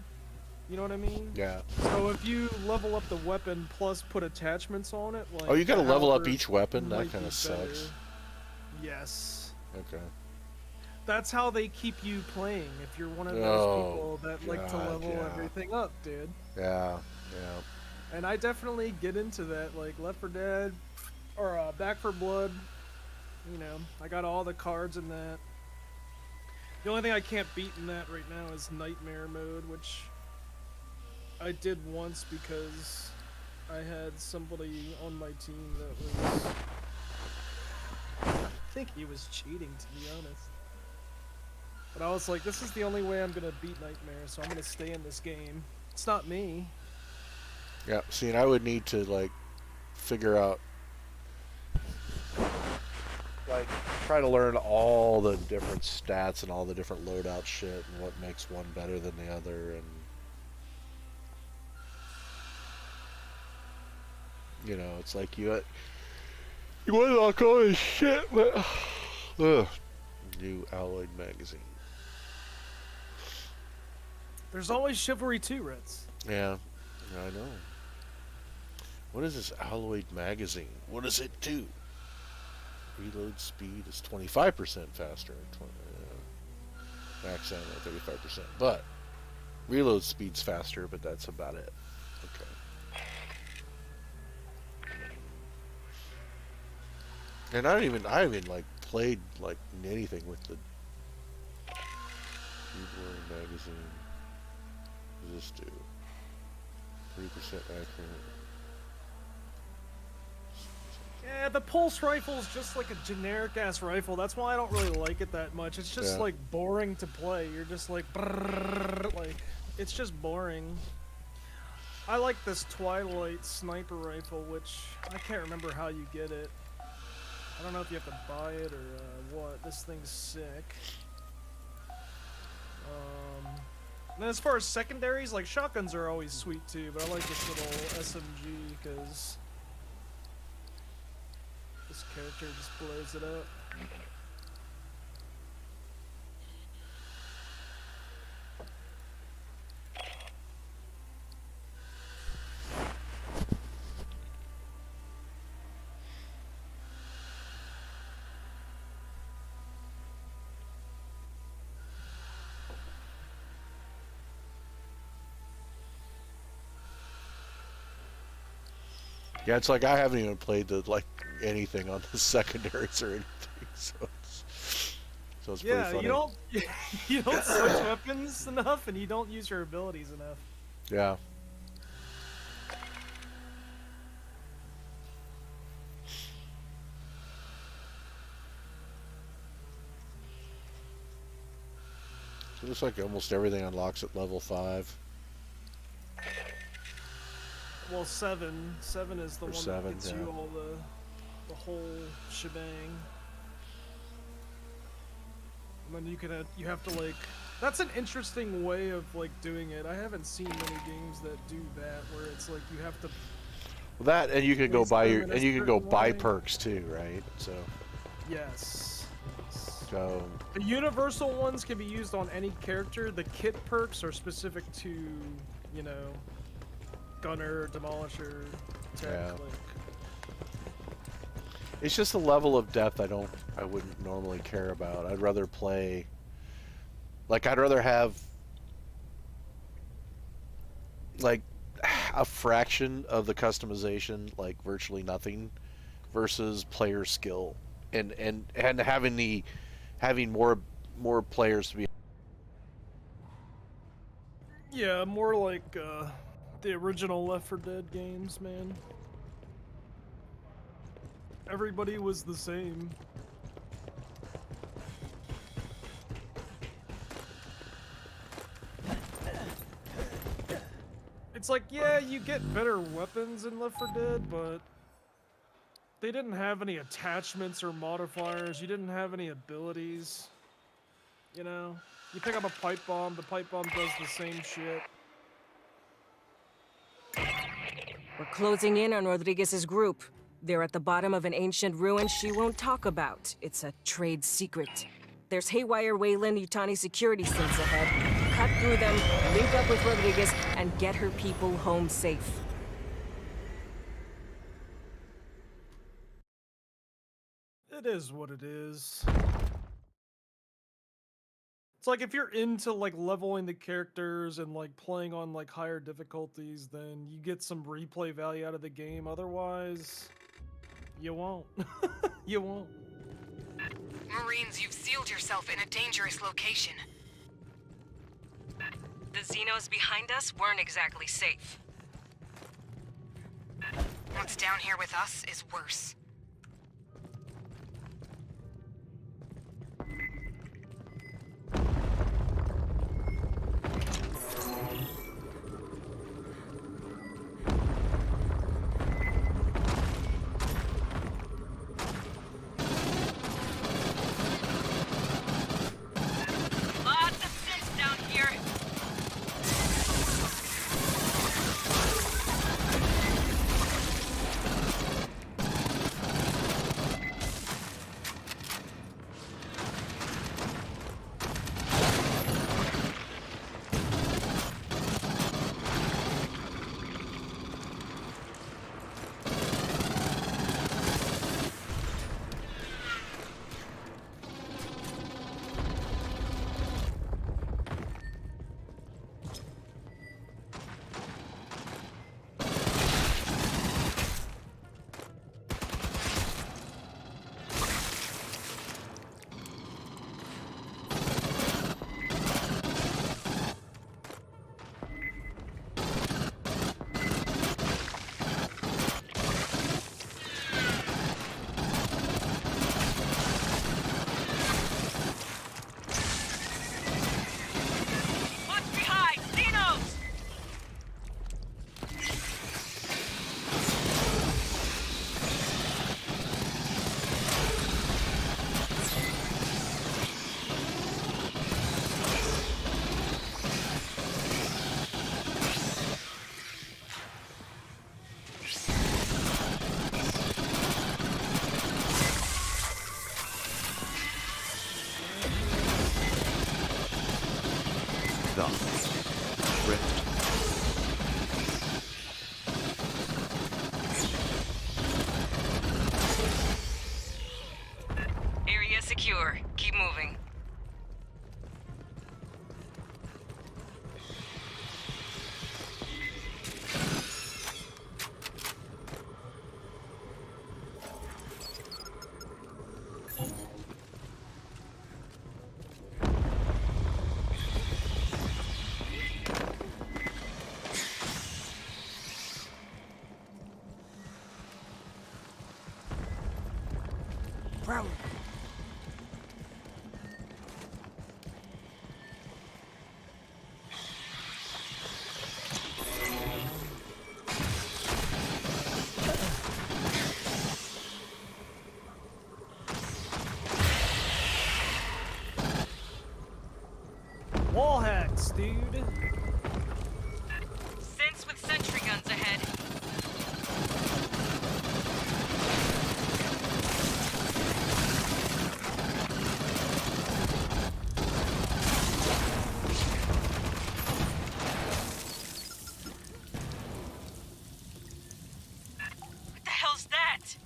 You know what I mean? Yeah. So if you level up the weapon plus put attachments on it, like Oh, you gotta the level up halberd each weapon? That might kind be of sucks. better. Yes. Okay. That's how they keep you playing. If you're one of those Oh, people that like to God, level yeah. everything up, dude. Yeah. Yeah. And I definitely get into that, like Left 4 Dead or Back 4 Blood. You know, I got all the cards in that. The only thing I can't beat in that right now is Nightmare mode, which I did once because I had somebody on my team that was... I think he was cheating, to be honest. But I was like, this is the only way I'm gonna beat Nightmare, so I'm gonna stay in this game. It's not me. Yeah. See, and I would need to like figure out, like, try to learn all the different stats and all the different loadout shit and what makes one better than the other, and you know, it's like you want to like all this shit, but new Alloyed magazine. There's always Chivalry 2, Ritz. Yeah, I know. What is this Alloyed magazine? What does it do? Reload speed is 25% faster. Max ammo 35%. But reload speed's faster, but that's about it. Okay. And I haven't like played like anything with the Reborn magazine. What does this do? 3% accurate. Yeah, the pulse rifle is just like a generic ass rifle. That's why I don't really like it that much. It's just like boring to play. You're just like, brrr, like it's just boring. I like this Twilight sniper rifle, which I can't remember how you get it. I don't know if you have to buy it or what. This thing's sick. And then as far as secondaries, like shotguns are always sweet too, but I like this little SMG because this character just blows it up. Yeah, it's like I haven't even played like anything on the secondaries or anything, so it's pretty funny. you don't switch weapons enough, and you don't use your abilities enough. Yeah. So it looks like almost everything unlocks at level 5. Well, 7 is the Or one 7, that gets yeah. you all the whole shebang. And then you have to like. That's an interesting way of like doing it. I haven't seen many games that do that, where it's like you have to. Well, that and you can go buy your them in a and you can go certain buy way. perks too, right? So Yes. go. The universal ones can be used on any character. The kit perks are specific to, you know, Gunner, Demolisher, Tech. Yeah. Like, It's just a level of depth I wouldn't normally care about. I'd rather play. Like I'd rather have like a fraction of the customization, like virtually nothing, versus player skill, and having more players to be. yeah, more like the original Left 4 Dead games, man. Everybody was the same. It's like, yeah, you get better weapons in Left 4 Dead, but they didn't have any attachments or modifiers. You didn't have any abilities. You know? You pick up a pipe bomb, the pipe bomb does the same shit. We're closing in on Rodriguez's group. They're at the bottom of an ancient ruin she won't talk about. It's a trade secret. There's Haywire Wayland Yutani security synths ahead. Cut through them, link up with Rodriguez, and get her people home safe. It is what it is. It's like if you're into like leveling the characters and like playing on like higher difficulties, then you get some replay value out of the game. Otherwise, you won't. You won't. Marines, you've sealed yourself in a dangerous location. The Xenos behind us weren't exactly safe. What's down here with us is worse. Lots of synths down here. What's behind? Xenos! Done. Rift. Area secure. Keep moving. dude. Synths with sentry guns ahead. What the hell's that?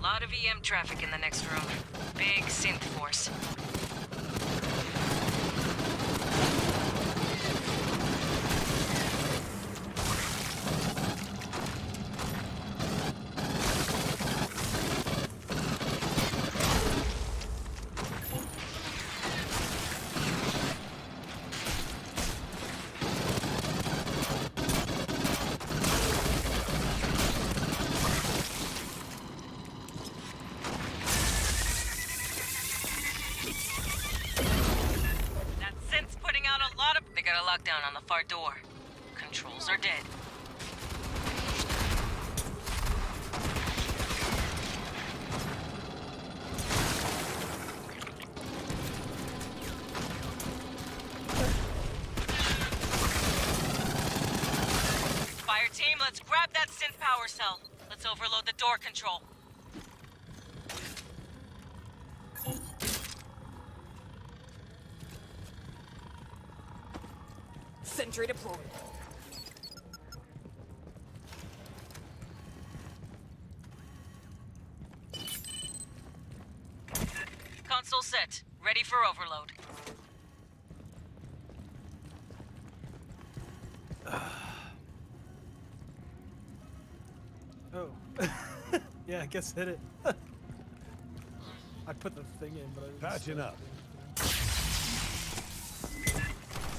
Lot of EM traffic in the next room. Big synth force. That synth's putting out a lot of... They got a lockdown on the far door. Controls are dead. Fire team, let's grab that synth power cell. Let's overload the door control. Sentry deployed. Console set. Ready for overload. Oh. Yeah, I guess hit it. I put the thing in, but I didn't. Patching up.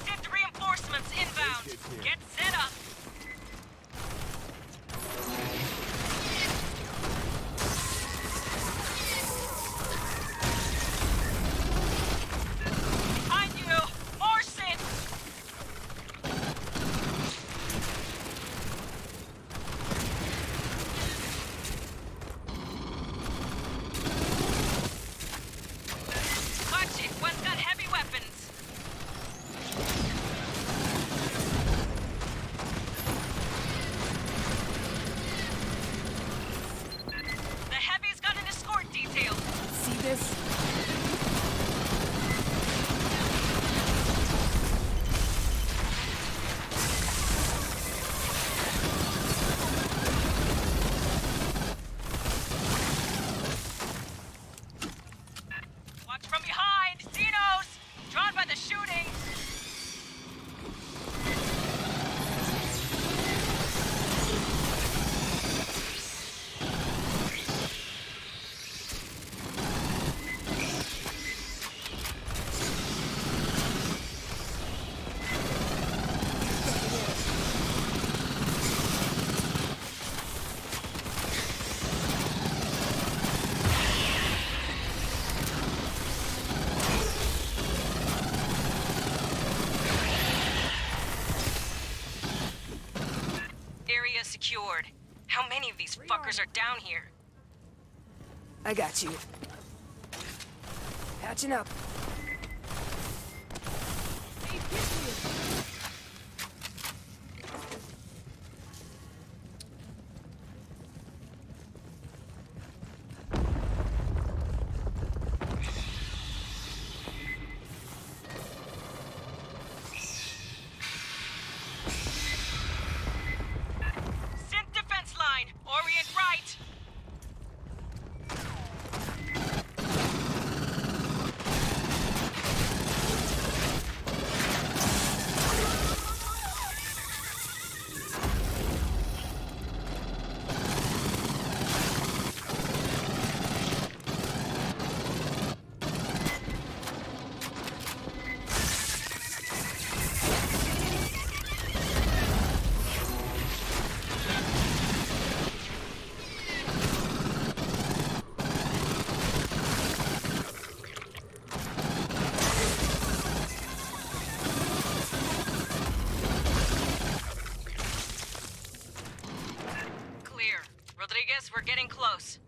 Synth reinforcements inbound. Get set up. Behind you. More synth. Watch it. One's got heavy weapons. The heavy's got an escort detail. See this? Watch from behind. Xenos! Drawn by the shooting. Area secured. How many of these fuckers are down here? I got you. Patching up. Synth defense line. Orient right. Rodriguez, we're getting close.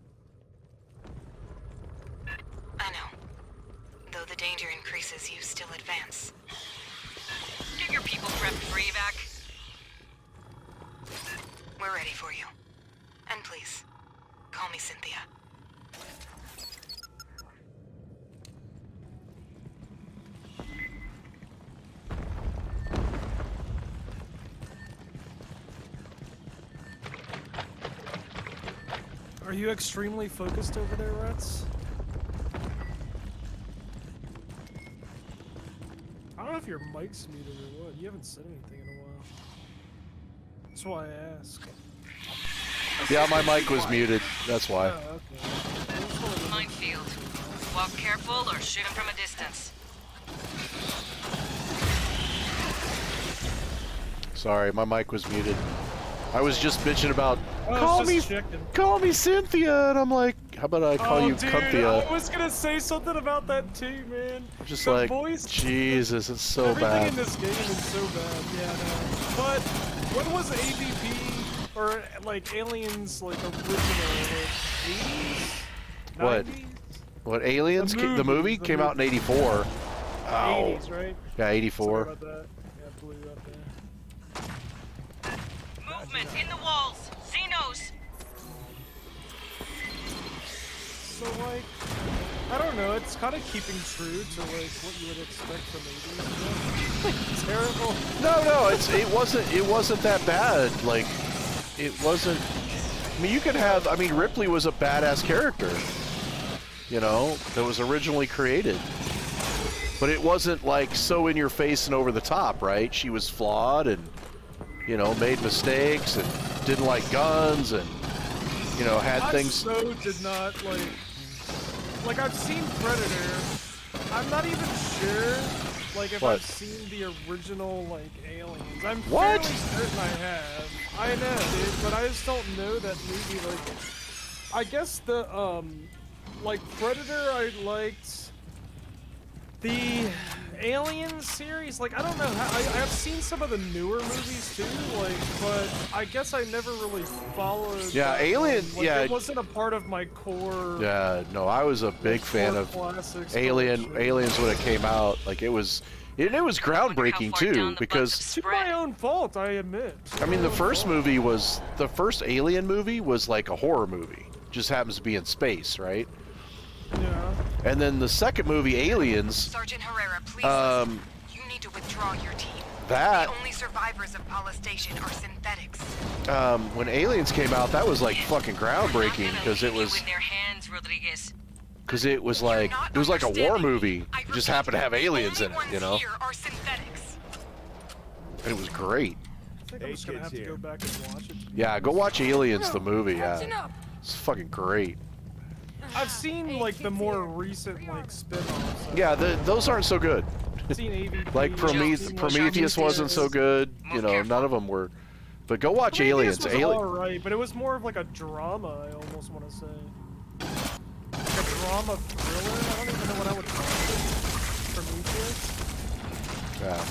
I know. Though the danger increases, you still advance. Get your people prepped for evac. We're ready for you. And please, call me Cynthia. Are you extremely focused over there, Rats? I don't know if your mic's muted or what. You haven't said anything in a while. That's why I asked. Yeah, my mic was muted. That's why. Oh, okay. Minefield. Walk careful or shoot him from a distance. Sorry, my mic was muted. I was just bitching about Oh, call me Cynthia, and I'm like, how about I call you dude, Cynthia? I was gonna say something about that too, man. Just the like, voice, Jesus, it's so everything bad. in this game is so bad. Yeah, no. But when was AVP or like Aliens like original? Like 80s? What? 90s? What, Aliens? The movie came out in 84. Ow. 80s, right? Yeah, 84. Sorry about that. Yeah, blew you up there. Movement in the walls. Xenos. So like, I don't know. It's kind of keeping true to like what you would expect from 80s. Like, terrible. No, it wasn't that bad. Like, it wasn't. I mean, you could have. I mean, Ripley was a badass character. You know, that was originally created. But it wasn't like so in your face and over the top, right? She was flawed and, you know, made mistakes and didn't like guns and, you know, had things. I so did not like I've seen Predator. I'm not even sure like if I've seen the original like Aliens. I'm fairly certain I have. I know, dude, but I just don't know that movie. Like, I guess the like Predator, I liked. The Alien series, like I don't know how I've seen some of the newer movies too, like, but I guess I never really followed. Yeah, Alien. Like, yeah, it wasn't a part of my core. Yeah, no, I was a big fan of Aliens when it came out. Like it was groundbreaking too because to my own fault, I admit. I mean, the first Alien movie was like a horror movie. Just happens to be in space, right? Yeah. And then the second movie, Aliens. Sergeant Herrera, please listen. You need to withdraw your team. That. The only survivors of Pala Station are synthetics. When Aliens came out, that was like fucking groundbreaking because it was. Because it was like a war movie. It just happened to have aliens in it, you know. And it was great. I think I'm just gonna have to go back and watch it. Yeah, go watch Aliens the movie. Yeah, it's fucking great. I've seen like the more recent like spin-offs. Yeah, those aren't so good. Seen AVP, Like Prometheus wasn't so good. You know, none of them were. But go watch Aliens. Was alright, but it was more of like a drama. I almost want to say, like a drama thriller. I don't even know what I would call it. Prometheus. Yeah.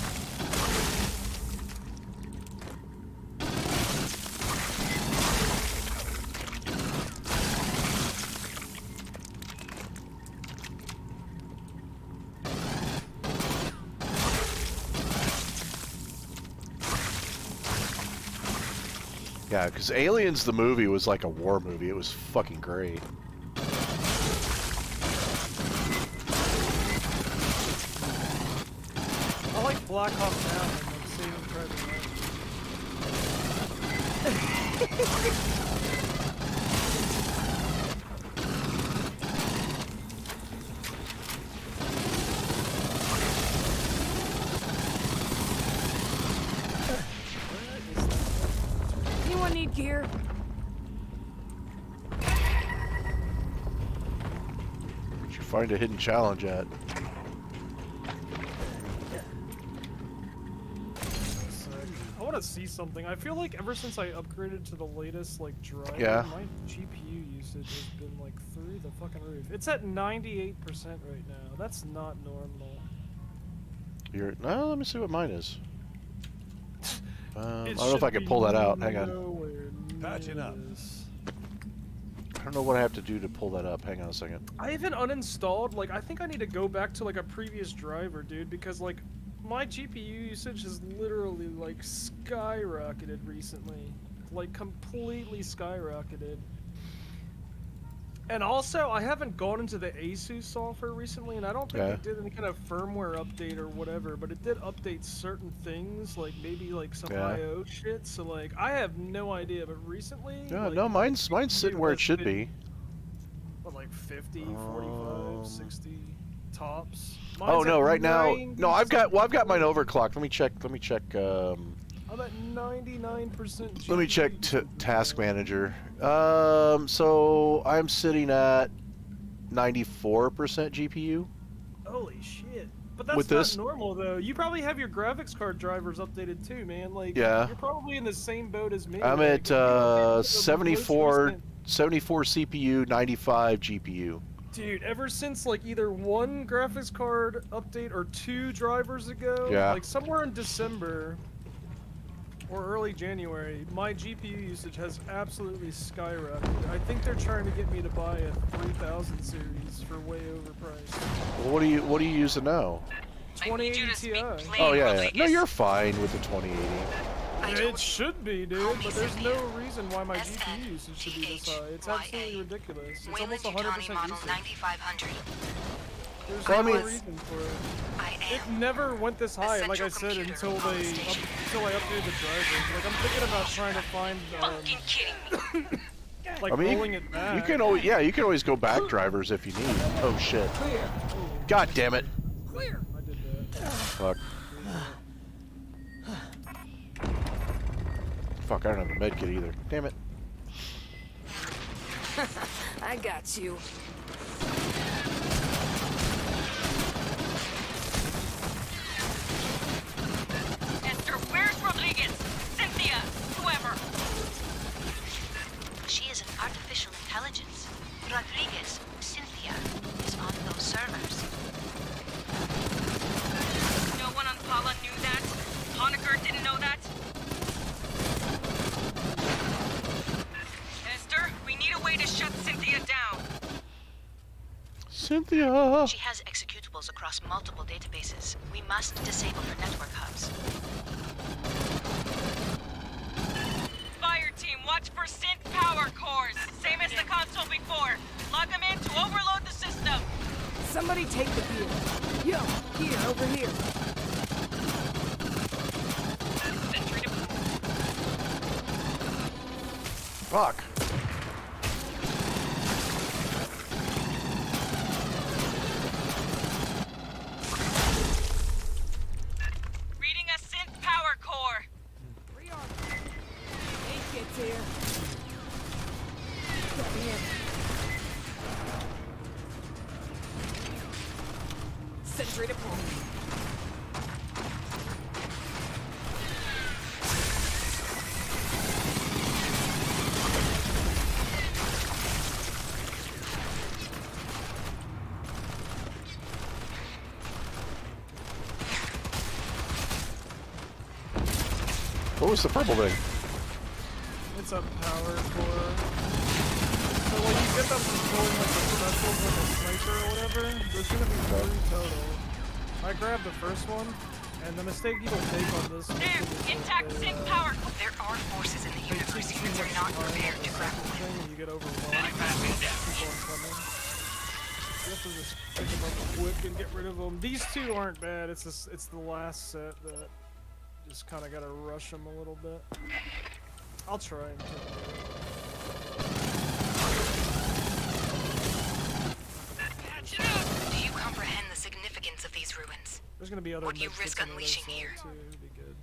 Yeah, because Aliens the movie was like a war movie. It was fucking great. I like Black Hawk Down and like Saving Private Ryan. Anyone need gear? Where'd you find a hidden challenge at? I want to see something. I feel like ever since I upgraded to the latest like driver, my GPU usage has been like through the fucking roof. It's at 98% right now. That's not normal. No, let me see what mine is. I don't know if I can pull that out. Hang on. Patching up. don't know what I have to do to pull that up. Hang on a second. I haven't uninstalled. Like, I think I need to go back to like a previous driver, dude, because like my GPU usage has literally like skyrocketed recently, like completely skyrocketed. And also, I haven't gone into the ASUS software recently, and I don't think it did any kind of firmware update or whatever, but it did update certain things, like maybe like some I/O shit. So like, I have no idea. But recently, Yeah, like, no, mine's sitting where it should be. What, like 50, 45, 60 tops? Oh Mine's no, at right now, 90 no, I've got mine overclocked. Let me check. I'm at 99%. Let me check Task Manager. So I'm sitting at 94% GPU. Holy shit! But that's With not this? normal though. You probably have your graphics card drivers updated too, man. Like, Yeah. you're probably in the same boat as me. I'm like, at if you look at the most 74 recent- CPU, 95 GPU. Dude, ever since like either one graphics card update or 2 drivers ago, Yeah. like somewhere in December or early January, my GPU usage has absolutely skyrocketed. I think they're trying to get me to buy a 3000 series for way overpriced. Well, what are you using now? 2080 Ti. Oh yeah. No, you're fine with the 2080. It should be, dude, but there's no reason why my GPU usage should be this high. It's absolutely ridiculous. It's almost 100% usage. There's Well, I no mean- reason for it. It never went this high, like I said, until I updated the drivers. Like, I'm thinking about trying to find, like, I mean, rolling it back. you can always go back drivers if you need. Oh shit. God damn it. Clear. I did that. Fuck. Fuck, I don't have a medkit either. Damn it. I got you. Esther, where's Rodriguez? Cynthia, whoever. She is an artificial intelligence. Rodriguez, Cynthia, is on those servers. No one on Paula knew that? Honecker didn't know that? Esther, we need a way to shut Cynthia down. Cynthia! She has executables across multiple databases. We must disable her network hubs. Fire team, watch for synth power cores. Same as the console before. Log them in to overload the system. Somebody take the gear. Yo, here, over here. Fuck. Reading a synth power core. Eight gets here. Got him. Sentry deployed. What was the purple thing? It's a power core. So when you get them from pulling like the specials like a sniper or whatever, there's gonna be 3 total. I grabbed the first one, and the mistake you don't make on this Intact synth power. There are forces in the universe humans are not prepared to grapple with. and you get overwhelmed. People are coming. You have to just pick them up quick and get rid of them. These 2 aren't bad. It's the last set that just kind of gotta rush them a little bit. I'll try and take it. Do you comprehend the significance of these ruins? There's gonna be other. What you medkits risk on the other unleashing side, here? too. It'd be good.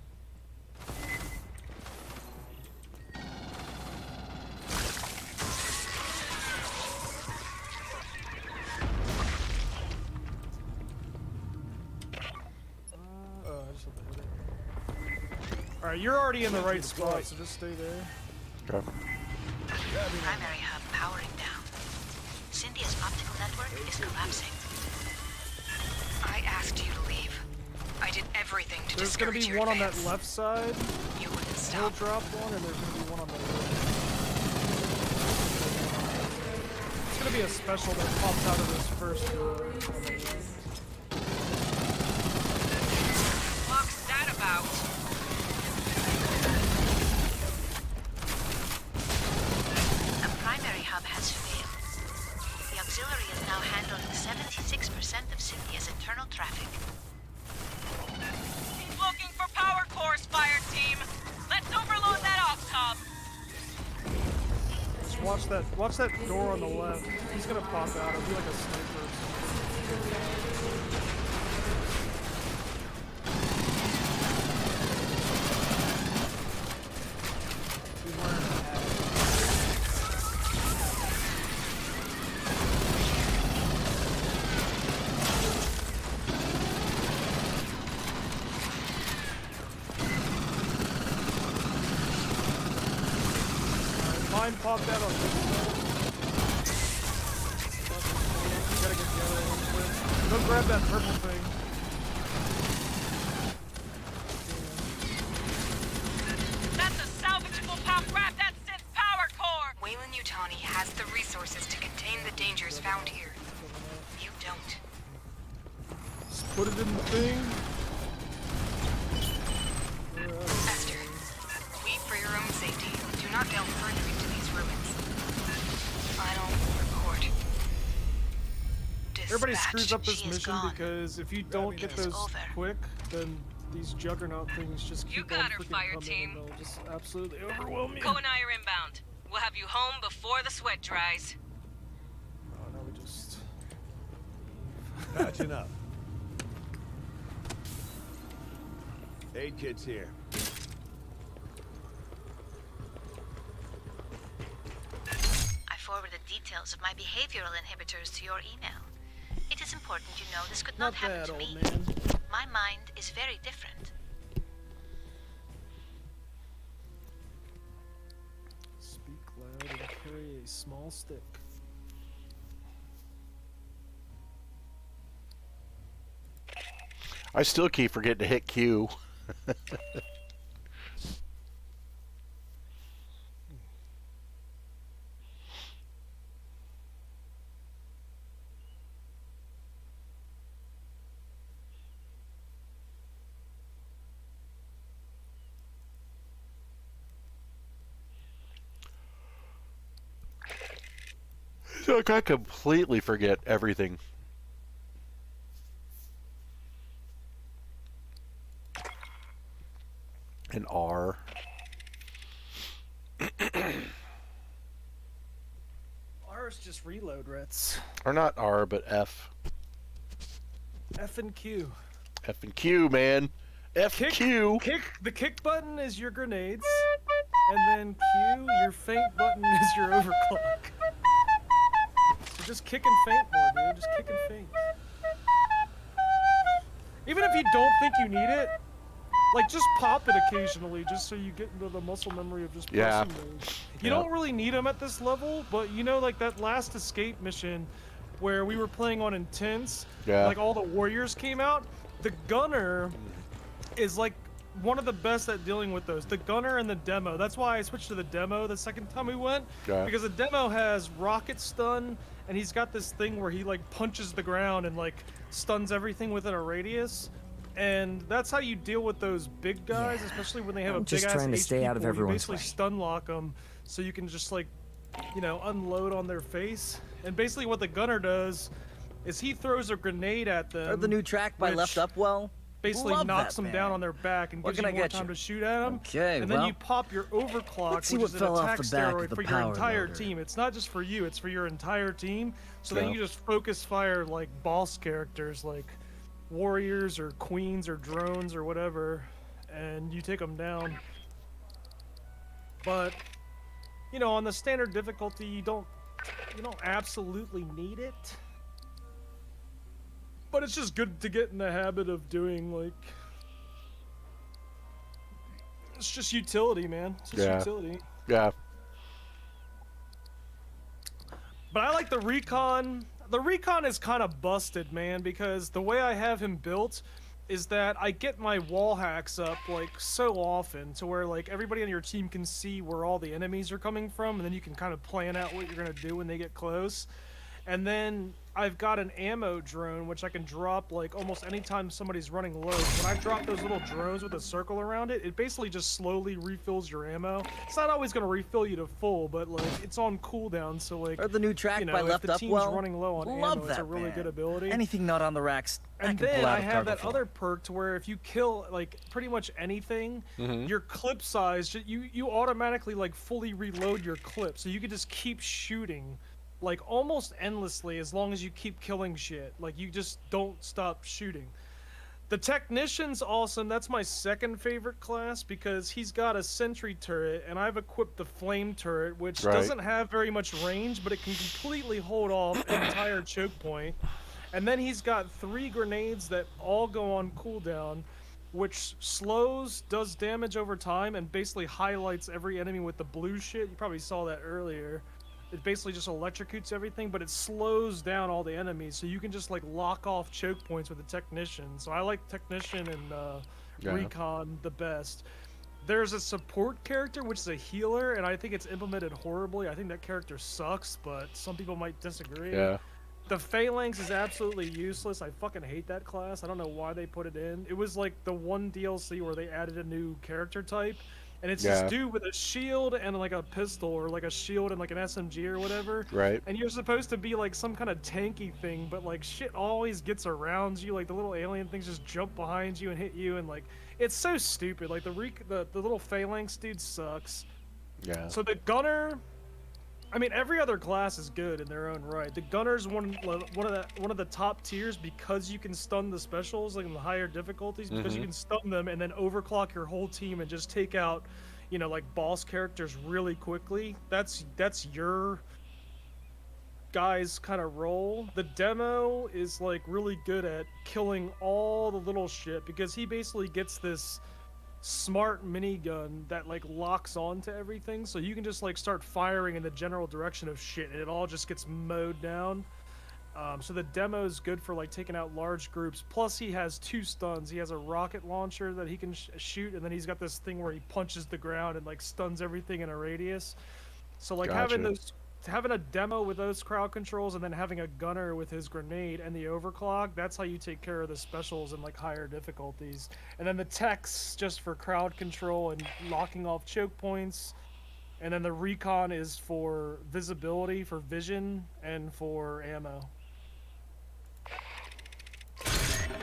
I just have to hit it. All right, you're already in the right spot, so just stay there. Okay. Primary hub powering down. Cynthia's optical network is collapsing. I asked you to leave. I did everything to There's gonna discourage be your one on that advance. left side. You wouldn't He'll stop. drop one, and there's gonna be one on the right. gonna be a special that pops out of this first door. What's that about? The primary hub has failed. The auxiliary is now handling 76% of Cynthia's internal traffic. He's looking for power cores, fire team. Let's overload that ops hub. Just watch that door on the left. He's gonna pop out. It'll be like a sniper or something. He's wearing a hat. Mine popped out on this side. You gotta get the other one quick. Go grab that purple thing. That's a salvageable power. Grab that synth power core. Weyland-Yutani has the resources to contain the dangers found here. You don't. Just put it in the thing. Esther, weep for your own safety. Do not delve further into these ruins. Final report. Everybody Dispatch. screws up this She is mission gone. because if you don't get It is those over. quick, then these juggernaut things just keep You got on her, freaking fire coming team. and they'll just absolutely overwhelm you. Co and I are inbound. We'll have you home before the sweat dries. Oh, now we just... Patching up. Aid kit's here. I forwarded details of my behavioral inhibitors to your email. It is important you know this could not Not happen bad, to old me. man. My mind is very different. Speak loud and carry a small stick. I still keep forgetting to hit Q. Look, I completely forget everything. And R. R is just reload, Ritz. Or not R, but F. F and Q. F and Q, man. F Q. The kick button is your grenades, and then Q, your feint button is your overclock. So just kick and feint more, dude. Just kick and feint. Even if you don't think you need it, like just pop it occasionally, just so you get into the muscle memory of just pressing those. You don't really need them at this level, but you know, like that last escape mission where we were playing on intense, like all the warriors came out. The gunner is like one of the best at dealing with those. The gunner and the demo. That's why I switched to the demo the second time we went. Because the demo has rocket stun, and he's got this thing where he like punches the ground and like stuns everything within a radius. And that's how you deal with those big guys, especially when they have a big ass just trying to HP stay out of pool. You everyone's basically way. stun lock them, so you can just like, you know, unload on their face. And basically what the gunner does is he throws a grenade at them. Heard the new track by which Left Upwell? basically Love knocks that them band. down on their back and What gives can you I more get time you? to shoot at them. Okay, and then well, you pop your overclock, let's see which what is fell an off attack the back of steroid the for your power entire loader. team. It's not just for you, it's for your entire team. So then Yeah. you just focus fire like boss characters like warriors or queens or drones or whatever, and you take them down. But you know, on the standard difficulty, you don't absolutely need it. But it's just good to get in the habit of doing, like, it's just utility, man. It's just utility. Yeah. But I like the recon. The recon is kind of busted, man, because the way I have him built is that I get my wall hacks up like so often to where like everybody on your team can see where all the enemies are coming from, and then you can kind of plan out what you're gonna do when they get close. And then I've got an ammo drone, which I can drop like almost anytime somebody's running low. When I drop those little drones with a circle around it, it basically just slowly refills your ammo. It's not always gonna refill you to full, but like it's on cooldown, so like. Or the new track you know, by if Left the Up team's Well. running low on Love ammo, that it's a really good ability. Anything not on the racks, I And can then pull out I of have cargo that full. other perk to where if you kill like pretty much anything, your clip size, you automatically like fully reload your clip, so you can just keep shooting like almost endlessly as long as you keep killing shit. Like you just don't stop shooting. The Technician's awesome. That's my second favorite class because he's got a sentry turret and I've equipped the flame turret, which doesn't have very much range, but it can completely hold off an entire choke point. And then he's got 3 grenades that all go on cooldown, which slows, does damage over time, and basically highlights every enemy with the blue shit. You probably saw that earlier. It basically just electrocutes everything, but it slows down all the enemies, so you can just like lock off choke points with the Technician. So I like Technician and Recon the best. There's a support character, which is a healer, and I think it's implemented horribly. I think that character sucks, but some people might disagree. Yeah. The Phalanx is absolutely useless. I fucking hate that class. I don't know why they put it in. It was like the one DLC where they added a new character type. And it's this dude with a shield and like a pistol, or like a shield and like an SMG or whatever. Right. And you're supposed to be like some kind of tanky thing, but like shit always gets around you. Like the little alien things just jump behind you and hit you, and like it's so stupid. Like the little Phalanx dude sucks. Yeah. So the Gunner, I mean, every other class is good in their own right. The Gunner's one of the top tiers because you can stun the specials, like in the higher difficulties, because you can stun them and then overclock your whole team and just take out, you know, like boss characters really quickly. That's your guy's kind of role. The Demo is like really good at killing all the little shit because he basically gets this smart minigun that like locks onto everything, so you can just like start firing in the general direction of shit and it all just gets mowed down. So the Demo is good for like taking out large groups. Plus he has 2 stuns. He has a rocket launcher that he can shoot, and then he's got this thing where he punches the ground and like stuns everything in a radius. So like having a Demo with those crowd controls and then having a Gunner with his grenade and the overclock, that's how you take care of the specials in like higher difficulties. And then the Techs just for crowd control and locking off choke points. And then the Recon is for visibility, for vision, and for ammo.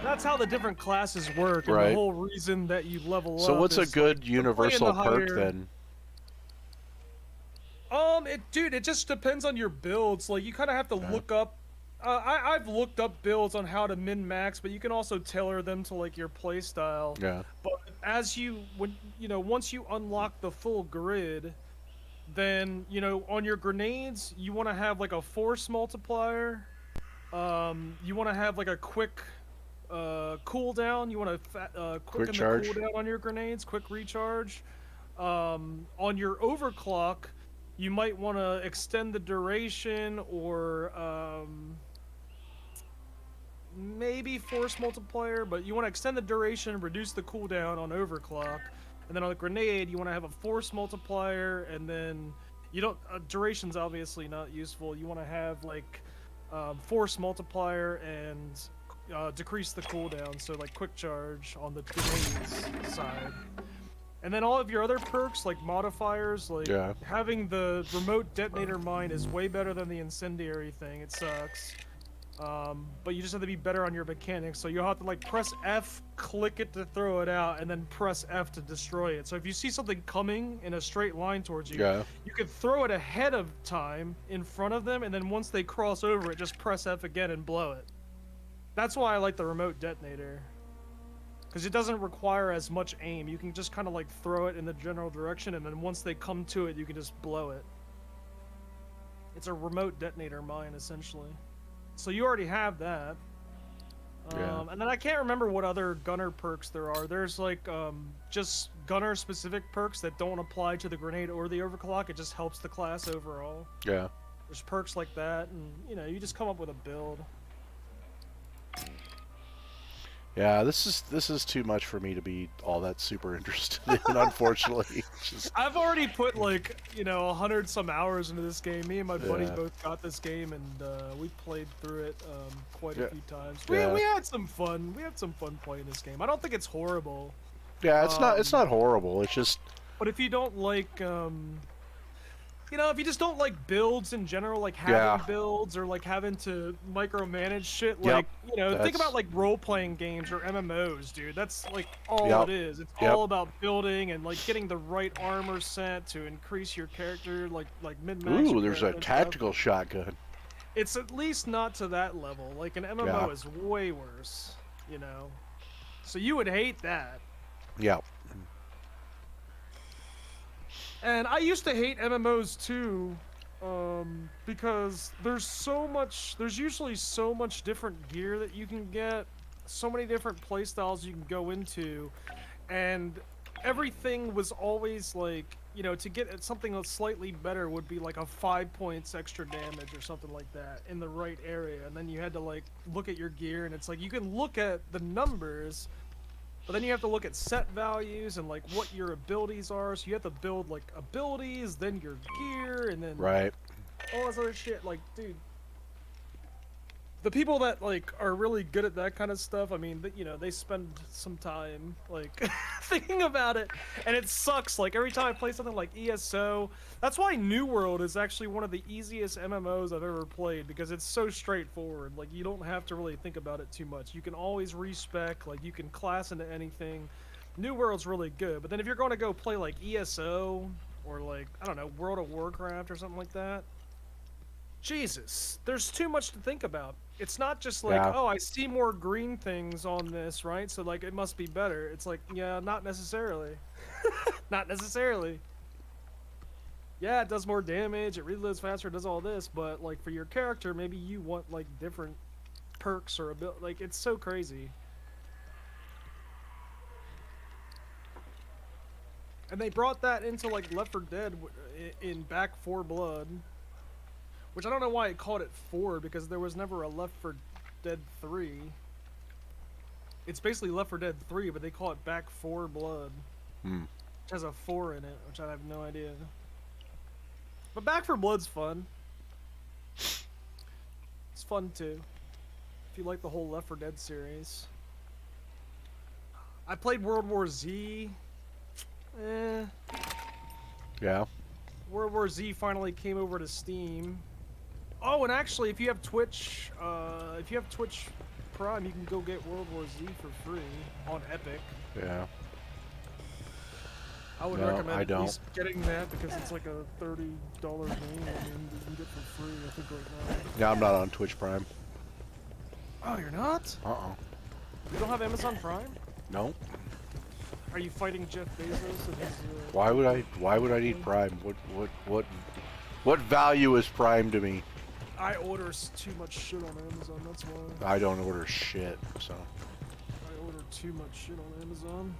That's how the different classes work, and the whole reason that you level up. So what's a good like, universal perk then? It just depends on your builds. Like, you kind of have to look up. I've looked up builds on how to min-max, but you can also tailor them to like your play style. Yeah. But once you unlock the full grid, then on your grenades you want to have like a force multiplier. You want to have like a quick cooldown. You want to quicken the cooldown on your grenades. Quick recharge. On your overclock, you might want to extend the duration, or maybe force multiplier, but you want to extend the duration, reduce the cooldown on overclock. And then on the grenade, you want to have a force multiplier, and then duration's obviously not useful. You want to have like force multiplier and decrease the cooldown, so like quick charge on the grenades side. And then all of your other perks, like modifiers, like having the remote detonator mine is way better than the incendiary thing. It sucks. But you just have to be better on your mechanics, so you'll have to like press F, click it to throw it out, and then press F to destroy it. So if you see something coming in a straight line towards you, you can throw it ahead of time in front of them, and then once they cross over it, just press F again and blow it. That's why I like the remote detonator. Because it doesn't require as much aim. You can just kind of like throw it in the general direction, and then once they come to it, you can just blow it. It's a remote detonator mine, essentially. So you already have that. And then I can't remember what other gunner perks there are. There's like just gunner specific perks that don't apply to the grenade or the overclock. It just helps the class overall. Yeah. There's perks like that, and you just come up with a build. Yeah, this is too much for me to be all that super interested in, unfortunately. Just... I've already put like, 100 some hours into this game. Me and my buddies Yeah. both got this game, and we played through it quite a Yeah. few times. Yeah. We had some fun. We had some fun playing this game. I don't think it's horrible. Yeah, it's not horrible. It's just But if you don't like, if you just don't like builds in general, like having Yeah. builds or like having to micromanage shit, Yep. like, think That's- about like role-playing games or MMOs, dude. That's like all Yep. it is. It's Yep. all about building and like getting the right armor set to increase your character, like min-max. ooh, your there's a character and stuff. tactical shotgun. It's at least not to that level. Like an MMO Yeah. is way worse, So you would hate that. Yeah. And I used to hate MMOs too, because there's usually so much different gear that you can get, so many different playstyles you can go into, and everything was always like, to get something that's slightly better would be like a 5 points extra damage or something like that in the right area, and then you had to like look at your gear, and it's like you can look at the numbers, but then you have to look at set values and like what your abilities are. So you have to build like abilities, then your gear, and then Right. all this other shit. Like, dude, the people that like are really good at that kind of stuff, I mean, they spend some time like thinking about it, and it sucks. Like every time I play something like ESO, that's why New World is actually one of the easiest MMOs I've ever played, because it's so straightforward. Like you don't have to really think about it too much. You can always respec, like you can class into anything. New World's really good, but then if you're going to go play like ESO or like, I don't know, World of Warcraft or something like that, Jesus, there's too much to think about. It's not just like, Yeah. oh, I see more green things on this, right? So like it must be better. It's like, yeah, not necessarily. Not necessarily. Yeah, it does more damage, it reloads faster, it does all this, but like for your character, maybe you want like different perks or like it's so crazy. And they brought that into like Left 4 Dead in Back 4 Blood. Which I don't know why it called it 4, because there was never a Left 4 Dead 3. It's basically Left 4 Dead 3, but they call it Back 4 Blood. Hmm. Which has a 4 in it, which I have no idea. But Back 4 Blood's fun. It's fun too. If you like the whole Left 4 Dead series. I played World War Z. Yeah. World War Z finally came over to Steam. Oh, and actually, if you have Twitch Prime, you can go get World War Z for free on Epic. Yeah. I would No, recommend I at don't. least getting that, because it's like a $30 game, and you can get for free, I think, right now. Yeah, I'm not on Twitch Prime. Oh, you're not? Uh-uh. You don't have Amazon Prime? No. Are you fighting Jeff Bezos and his? Why would I need Prime? What value is Prime to me? I order too much shit on Amazon. That's why. I don't order shit, so. I order too much shit on Amazon.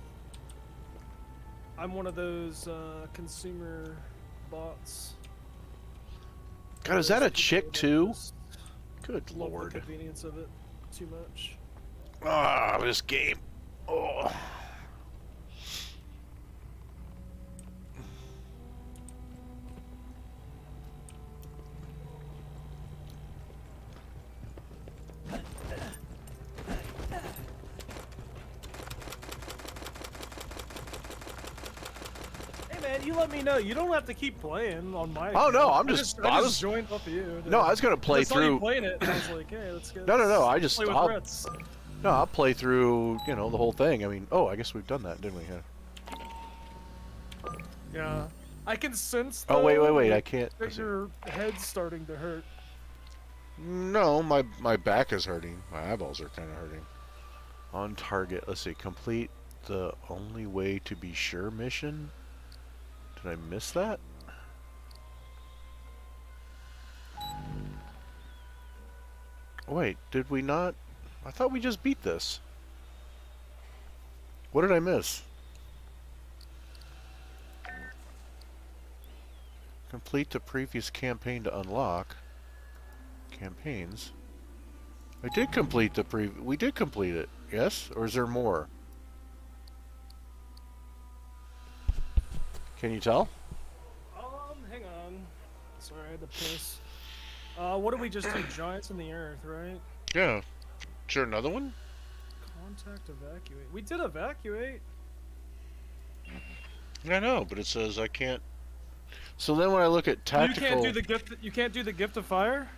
I'm one of those consumer bots. God, is that a chick too? Just Good love lord. the convenience of it too much. Ah, this game. Oh. Hey man, you let me know. You don't have to keep playing on my. Oh, no, account. I'm just- I I just was- joined up you. No, I was gonna play I saw you through- playing it, and I was like, hey, let's go. No, I let's just play with I'll, Ritz. no, I'll play through, the whole thing. I mean, oh, I guess we've done that, didn't we? Yeah. Yeah, I can sense. Oh, wait, though, I can't- That your head's starting to hurt. No, my back is hurting. My eyeballs are kind of hurting. On target. Let's see. Complete the only way to be sure mission. Did I miss that? Wait, did we not? I thought we just beat this. What did I miss? Complete the previous campaign to unlock campaigns. I did complete the we did complete it, yes? Or is there more? Can you tell? Hang on. Sorry, I had to piss. What did we just do? Giants in the Earth, right? Yeah. Is there another one? Contact evacuate. We did evacuate. I know, but it says I can't. So then when I look at tactical, You can't do the gift. You can't do the gift of fire.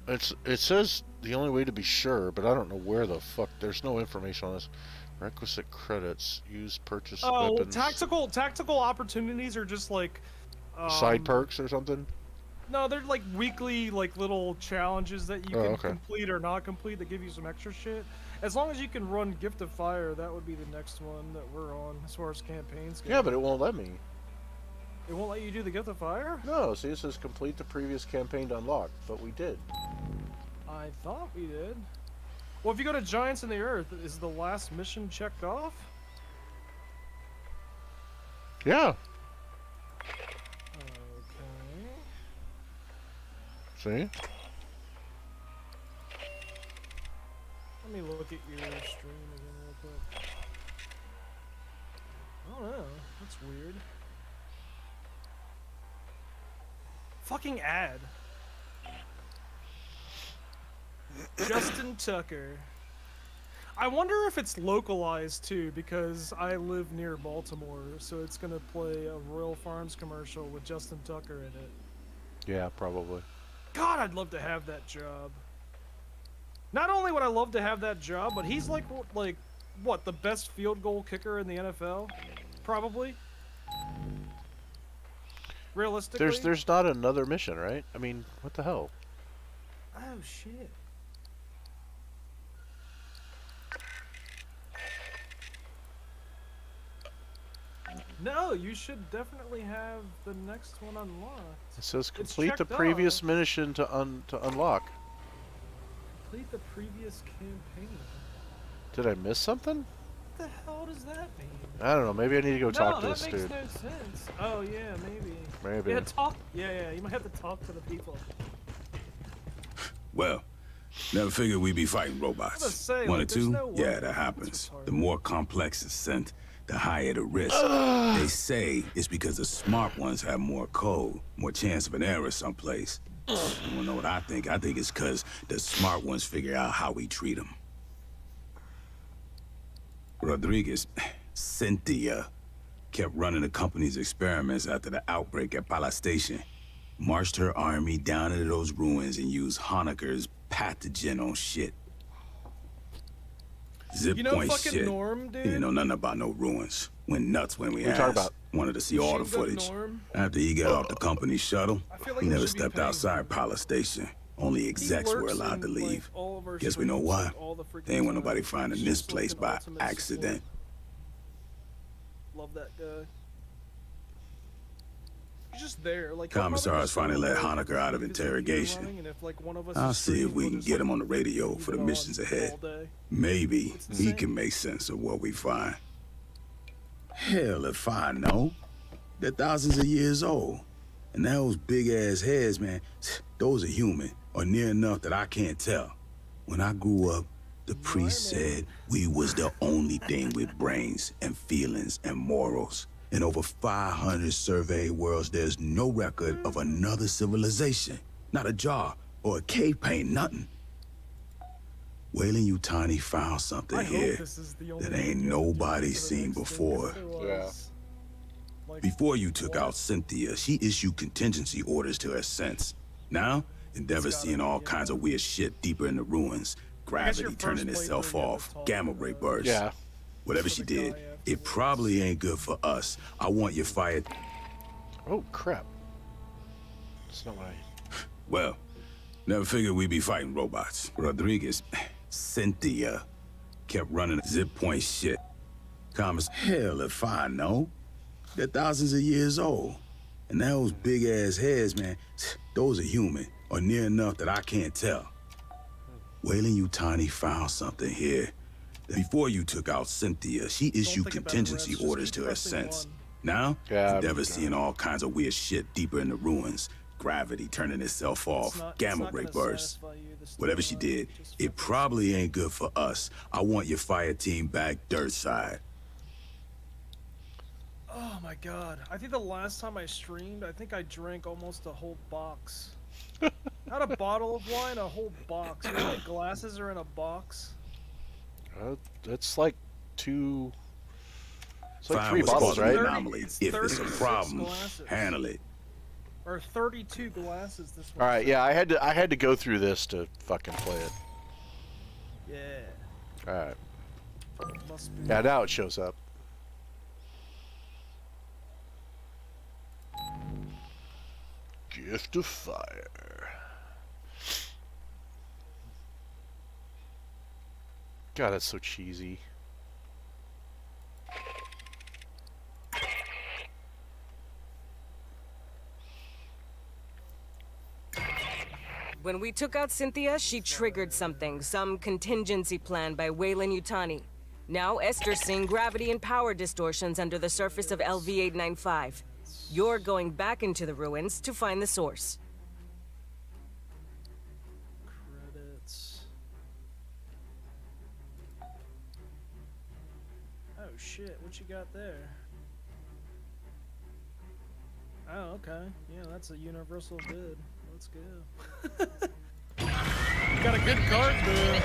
it says the only way to be sure, but I don't know where the fuck. There's no information on this. Requisite credits. Use purchase weapons. Tactical opportunities are just like Side perks or something. No, they're like weekly, like little challenges that you can okay. complete or not complete that give you some extra shit. As long as you can run Gift of Fire, that would be the next one that we're on as far as campaigns go. Yeah, but it won't let me. It won't let you do the Gift of Fire? No, see, it says complete the previous campaign to unlock, but we did. I thought we did. Well, if you go to Giants in the Earth, is the last mission checked off? Yeah. Okay. See? Let me look at your stream again real quick. Oh no, that's weird. Fucking ad. Justin Tucker. I wonder if it's localized too, because I live near Baltimore, so it's gonna play a Royal Farms commercial with Justin Tucker in it. Yeah, probably. God, I'd love to have that job. Not only would I love to have that job, but he's like what, the best field goal kicker in the NFL? Probably. Realistically. There's not another mission, right? I mean, what the hell? Oh shit. No, you should definitely have the next one unlocked. It says It's complete the checked previous off. mission to unlock. Complete the previous campaign. Did I miss something? What the hell does that mean? I don't know. Maybe I need to go talk to this that makes dude. no sense. Oh yeah, maybe. Maybe. Yeah, talk. Yeah, you might have to talk to the people. Well, never figured we'd be fighting I was robots. gonna say, One like, or there's two? no way. Yeah, that happens. The more complex the scent, the higher the risk. They say it's because the smart ones have more code, more chance of an error someplace. You wanna know what I think? I think it's because the smart ones figure out how we treat them. Rodriguez, Cynthia, kept running the company's experiments after the outbreak at Pala Station. Marched her army down into those ruins and used Honecker's pathogen on shit. Zip You know point fucking shit. Norm, He dude? didn't know nothing about no ruins. Went nuts when we What are you talking asked. about? Wanted to see all the Machine Gun footage. Norm? After he got off the company shuttle, I feel like he we never should be stepped paying outside Pala Station. Only execs were lurks allowed to in, like, leave. all of our Guess we know streams, why. like, all the freaking They ain't want time. nobody finding He's this just place like an by ultimate accident. support. Love that guy. He's just there. Like, Commissars finally let Honecker out of interrogation. Running, and if, like, one of us I'll is see if streaming, we we'll can just, get like, him on the radio keep for it the on missions ahead. all day. Maybe It's he insane. can make sense of what we find. Hell if I know. They're thousands of years old. And those big-ass heads, man, those are human, or near enough that I can't tell. When I grew up, the priest said we was the only thing with brains and feelings and morals. In over 500 surveyed worlds, there's no record of another civilization. Not a jar or a cave paint, nothing. Weyland-Yutani found something I hope here this is the that only ain't video nobody for the seen next thing, before. if there was, like, Before you took out Cynthia, she issued contingency orders to her sense. Now, Endeavor's seeing all kinds of weird shit deeper in the ruins. Gravity turning itself off, gamma ray bursts. Yeah. Whatever she did, it probably ain't good for us. I want you fired. Oh crap. That's not what I. Well, never figured we'd be fighting robots. Rodriguez, Cynthia, kept running zip point shit. Commas, hell if I know. They're thousands of years old. And those big-ass heads, man, those are human, or near enough that I can't tell. Weyland-Yutani found something here. Before you took out Cynthia, she issued contingency orders to her sense. Now, Endeavor's seeing all kinds of weird shit deeper in the ruins. Gravity turning itself off, gamma ray bursts. Whatever she did, it probably ain't good for us. I want your fire team back dirt side. Oh my god. I think the last time I streamed, I think I drank almost a whole box. Not a bottle of wine, a whole box. You know how many glasses are in a box? It's like two... It's like Fine 3 was bottles, called an right? anomaly. If it's a problem, glasses. handle it. Or 32 glasses this one. Alright, yeah, I had to go through this to fucking play it. Yeah. Alright. Must be. Yeah, now it shows up. Gift of Fire. God, that's so cheesy. When we took out Cynthia, she triggered something, some contingency plan by Weyland Yutani. Now Esther's seeing gravity and power distortions under the surface of LV-895. You're going back into the ruins to find the source. Credits. Oh shit, what you got there? Oh, okay. Yeah, that's a universal bid. Let's go. You got a good card there.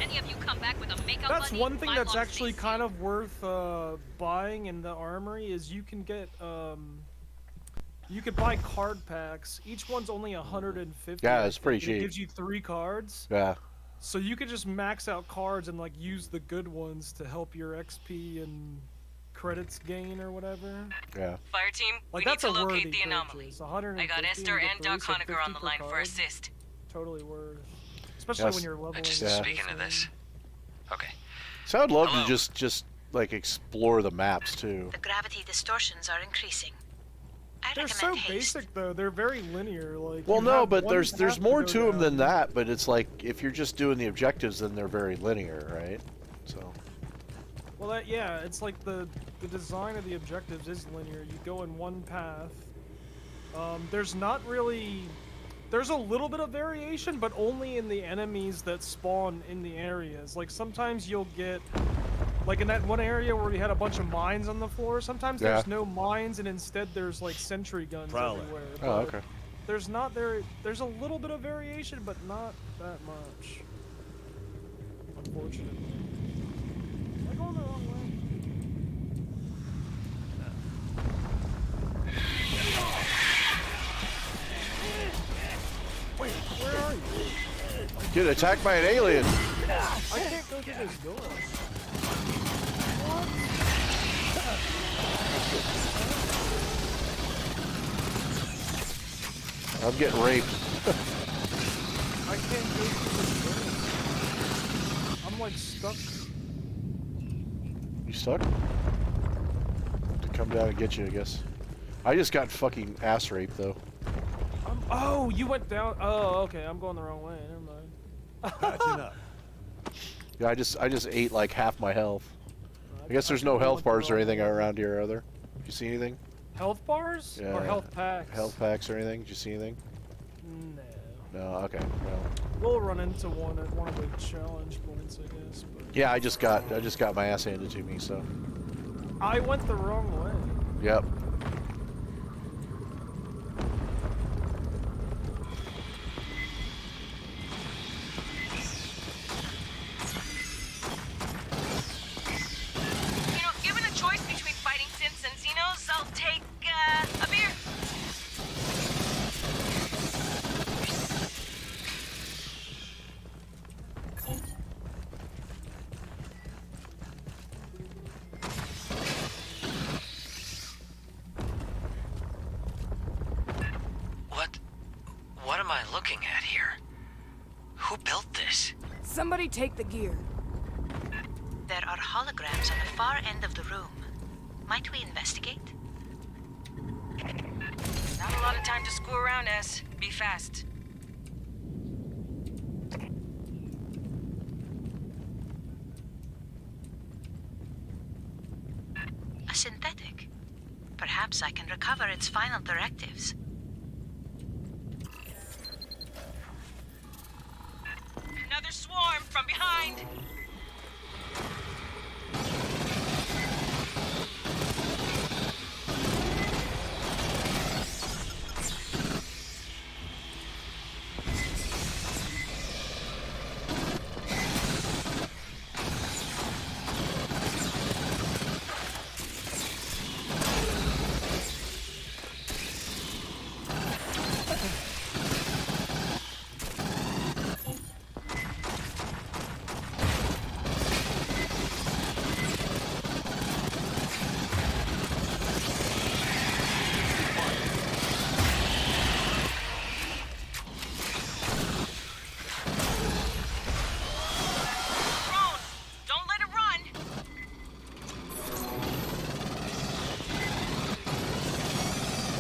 Any of you come back with a makeup That's buddy, one thing my that's lungs actually taste kind of worth buying in the armory is you can get you could buy card packs. Each one's only 150. Yeah, it's pretty It cheap. gives you 3 cards. Yeah. So you could just max out cards and like use the good ones to help your XP and credits gain or whatever. Yeah. Fire team, Like we need that's to a locate worthy the anomaly. purchase. 150 I got Esther to and get Doc 3, so Honecker on 50 the line per for card. assist. Totally worth. Especially Yes. when you're leveling. Speaking of this. Okay. So I'd love Hello. to just like explore the maps too. The gravity distortions are increasing. I They're recommend so haste. basic though. They're very linear. Like. Well, you no, have but one there's path more go to them down. than that. But it's like if you're just doing the objectives, then they're very linear, right? So. Well, yeah, it's like the design of the objectives is linear. You go in one path. There's not really. There's a little bit of variation, but only in the enemies that spawn in the areas. Like sometimes you'll get, like in that one area where we had a bunch of mines on the floor. Sometimes there's no mines, and instead there's like sentry guns everywhere. Oh, but okay. There's not There's a little bit of variation, but not that much. Unfortunately. Am I going the wrong way? Wait, where are you? Get attacked by an alien. I can't go through this door. I'm getting raped. I can't go through this door. I'm like stuck. You stuck? To come down and get you, I guess. I just got fucking ass raped though. Oh, you went down. Oh, okay. I'm going the wrong way. Never mind. Patching up. Yeah, I just ate like half my health. I guess there's no health bars or anything around here, are there? You see anything? Health bars? Yeah. Or health packs? Health packs or anything? Did you see anything? No. No. Okay. Well. We'll run into one at one of the challenge points, I guess. But Yeah, I just got my ass handed to me, so. I went the wrong way. Yep. You know, given a choice between fighting synths and Xenos, I'll take, a beer. What am I looking at here? Who built this? Somebody take the gear. There are holograms on the far end of the room. Might we investigate? Not a lot of time to screw around, S. Be fast. A synthetic. Perhaps I can recover its final directives. swarm from behind!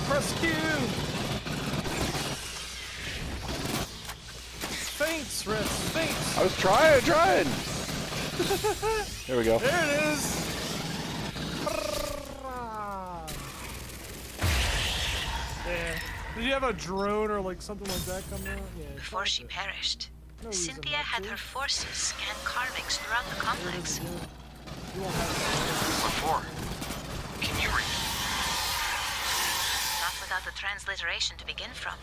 Press Q! Faints, Riz, faints! I was trying! There we go. There it is! Yeah. Did you have a drone or like something like that come out? Yeah. Before she perished, Cynthia had her forces scan carvings throughout the complex. What for? Can you read? Not without the transliteration to begin from.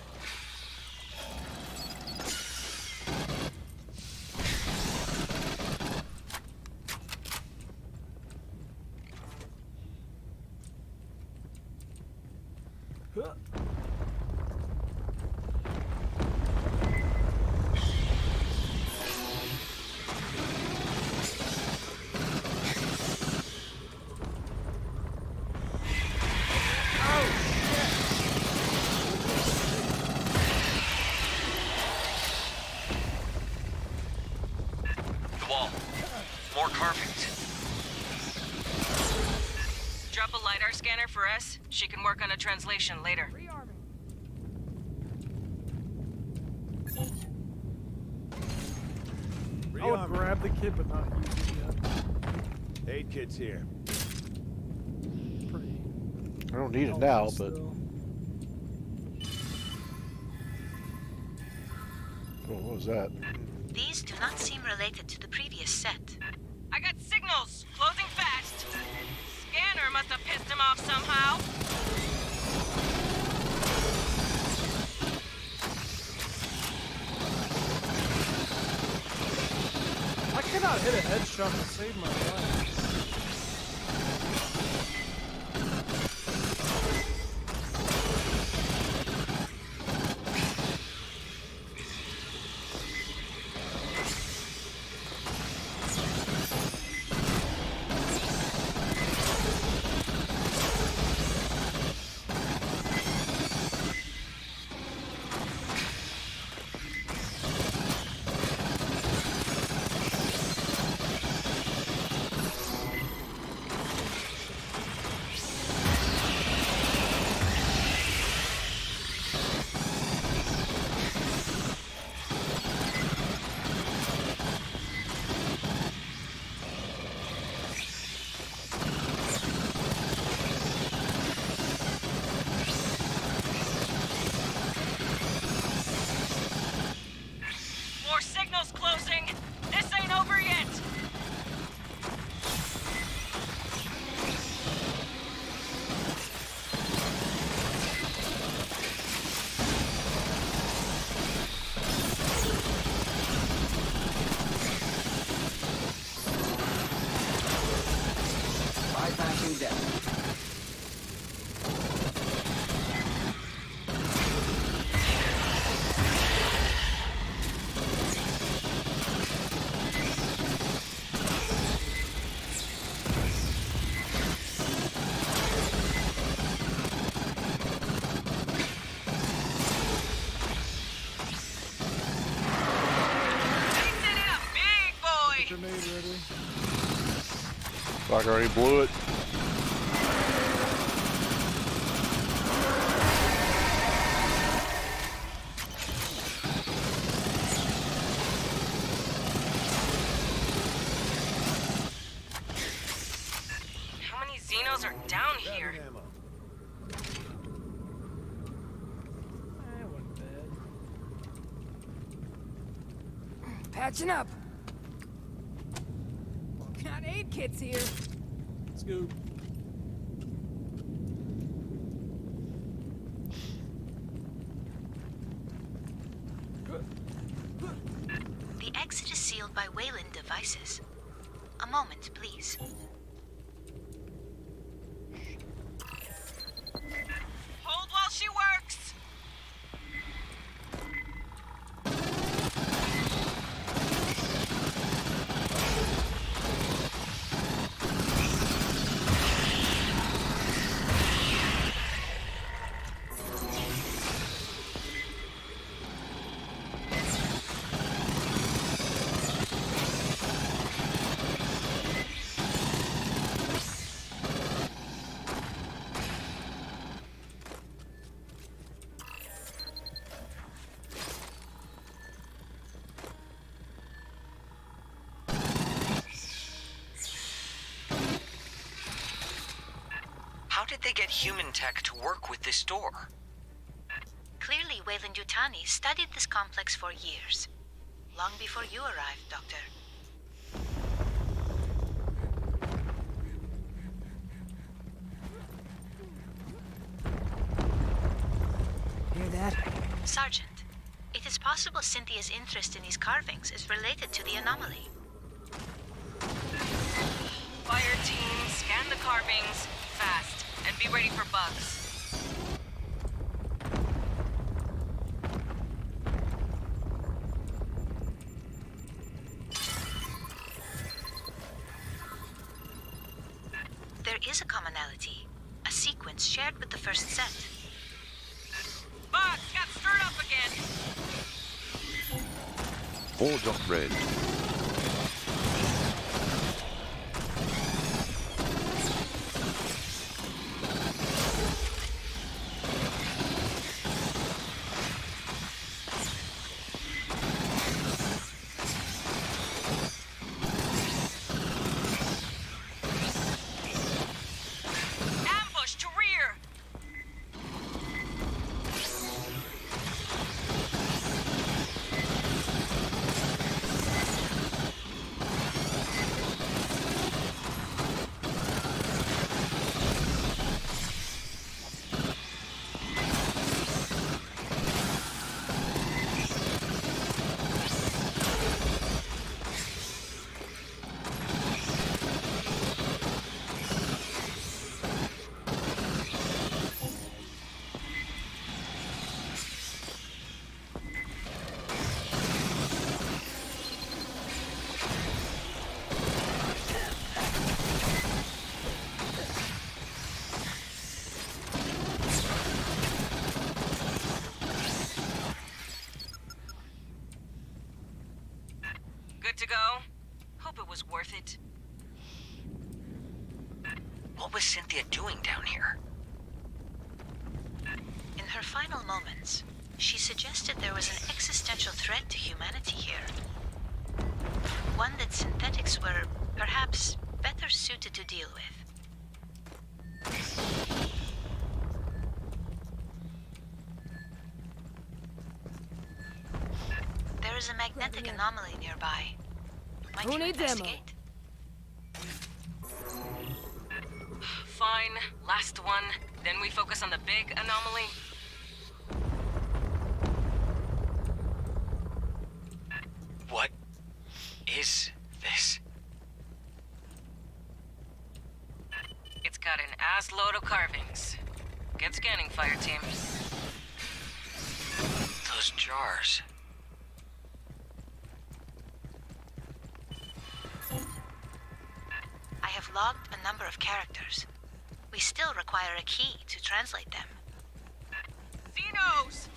More carvings. Drop a LiDAR scanner for S. She can work on a translation later. I would grab the kit but not use it yet. Aid kit's here. I don't need it now, but... Oh, what was that? These do not seem related to the previous set. I got signals! Closing fast! Scanner must have pissed him off somehow! I cannot hit a headshot to save my life. More signals closing! This ain't over yet! Bypassing death. Grenade ready. Fuck, I already blew it. How many Xenos are down here? Patching up. Kid's here. Let's go. The exit is sealed by Wayland devices. A moment, please. Hold while she works! How did they get human tech to work with this door? Clearly, Weyland-Yutani studied this complex for years. Long before you arrived, Doctor. Hear that? Sergeant, it is possible Cynthia's interest in these carvings is related to the anomaly. Fire team, scan the carvings, fast, and be ready for bugs. There is a commonality, a sequence shared with the first set. Bugs got stirred up again! Red. Ambush to rear! Good to go? Hope it was worth it. What was Cynthia doing down here? In her final moments, she suggested there was an existential threat to humanity here. One that synthetics were, perhaps, better suited to deal with. There is a magnetic anomaly nearby. Might Who you needs ammo? investigate? Fine, last one. Then we focus on the big anomaly. What is this? It's got an ass load of carvings. Get scanning, fire team. Those jars. I have logged a number of characters. We still require a key to translate them. Xenos!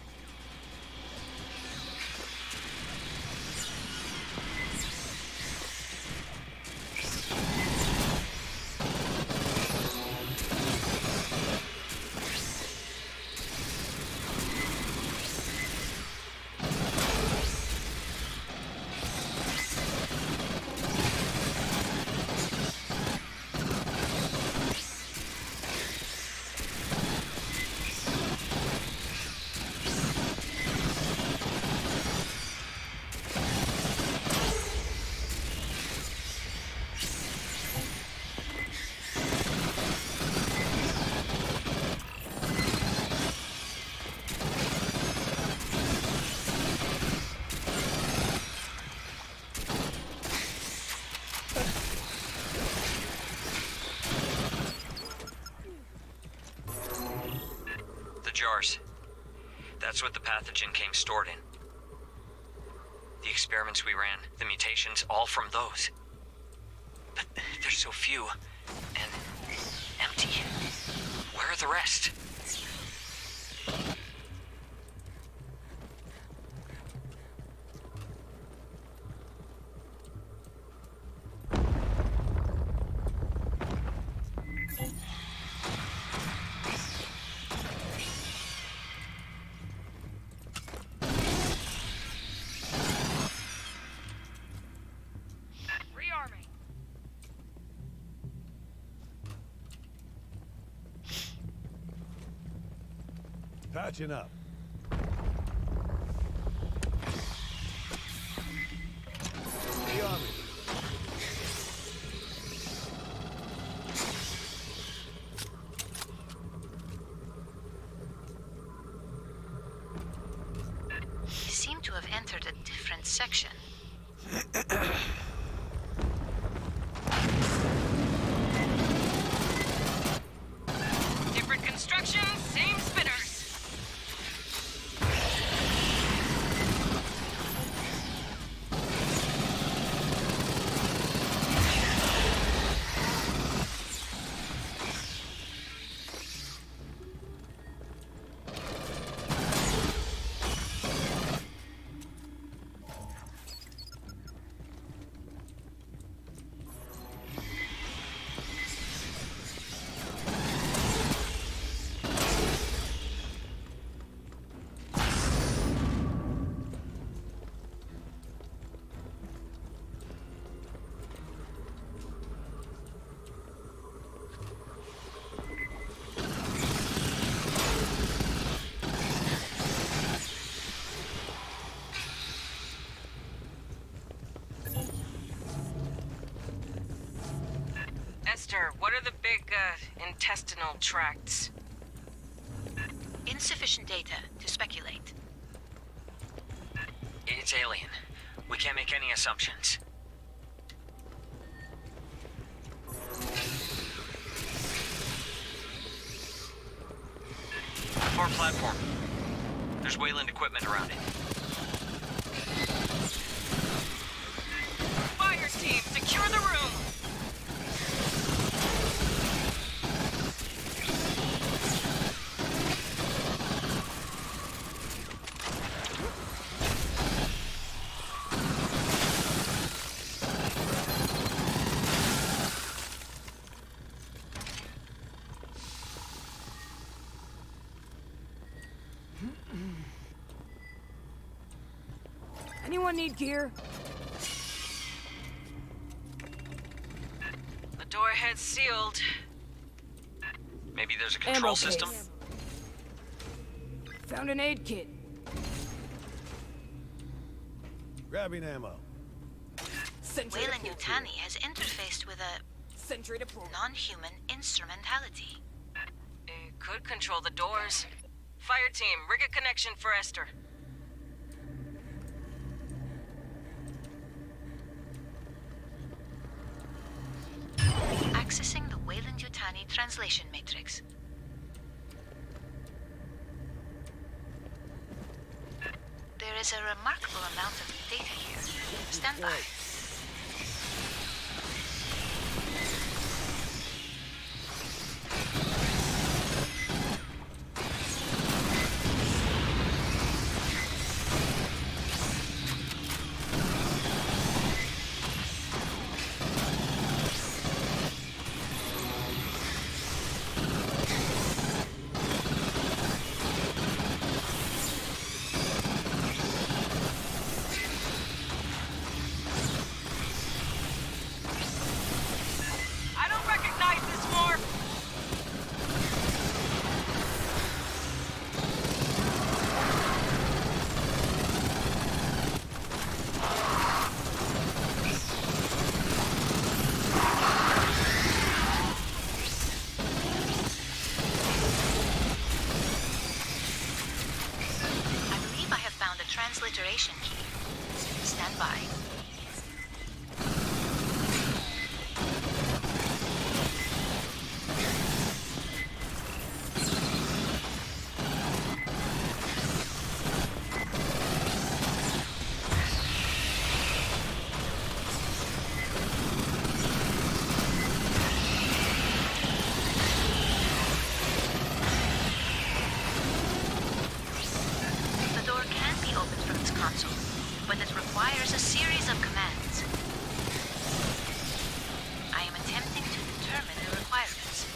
jars. That's what the pathogen came stored in. The experiments we ran, the mutations, all from those. But there's so few, and empty. Where are the rest? Rearming. Patching up. Rearming. You seem to have entered a different section. Different construction, same spinners. Esther, what are the big, intestinal tracts? Insufficient data to speculate. It's alien. We can't make any assumptions. Far platform. There's Wayland equipment around it. Fire team, secure the room! Anyone need gear? The door ahead's sealed. Maybe there's a Ammo control case. system? Found an aid kit. Grabbing ammo. Wayland Yutani has interfaced with a non-human instrumentality. It could control the doors. Fire team, rig a connection for Esther. Accessing the Wayland Yutani translation matrix. There is a remarkable amount of data here. Stand by. I don't recognize this morph! I believe I have found a transliteration key. Stand by. console, but it requires a series of commands. I am attempting to determine the requirements.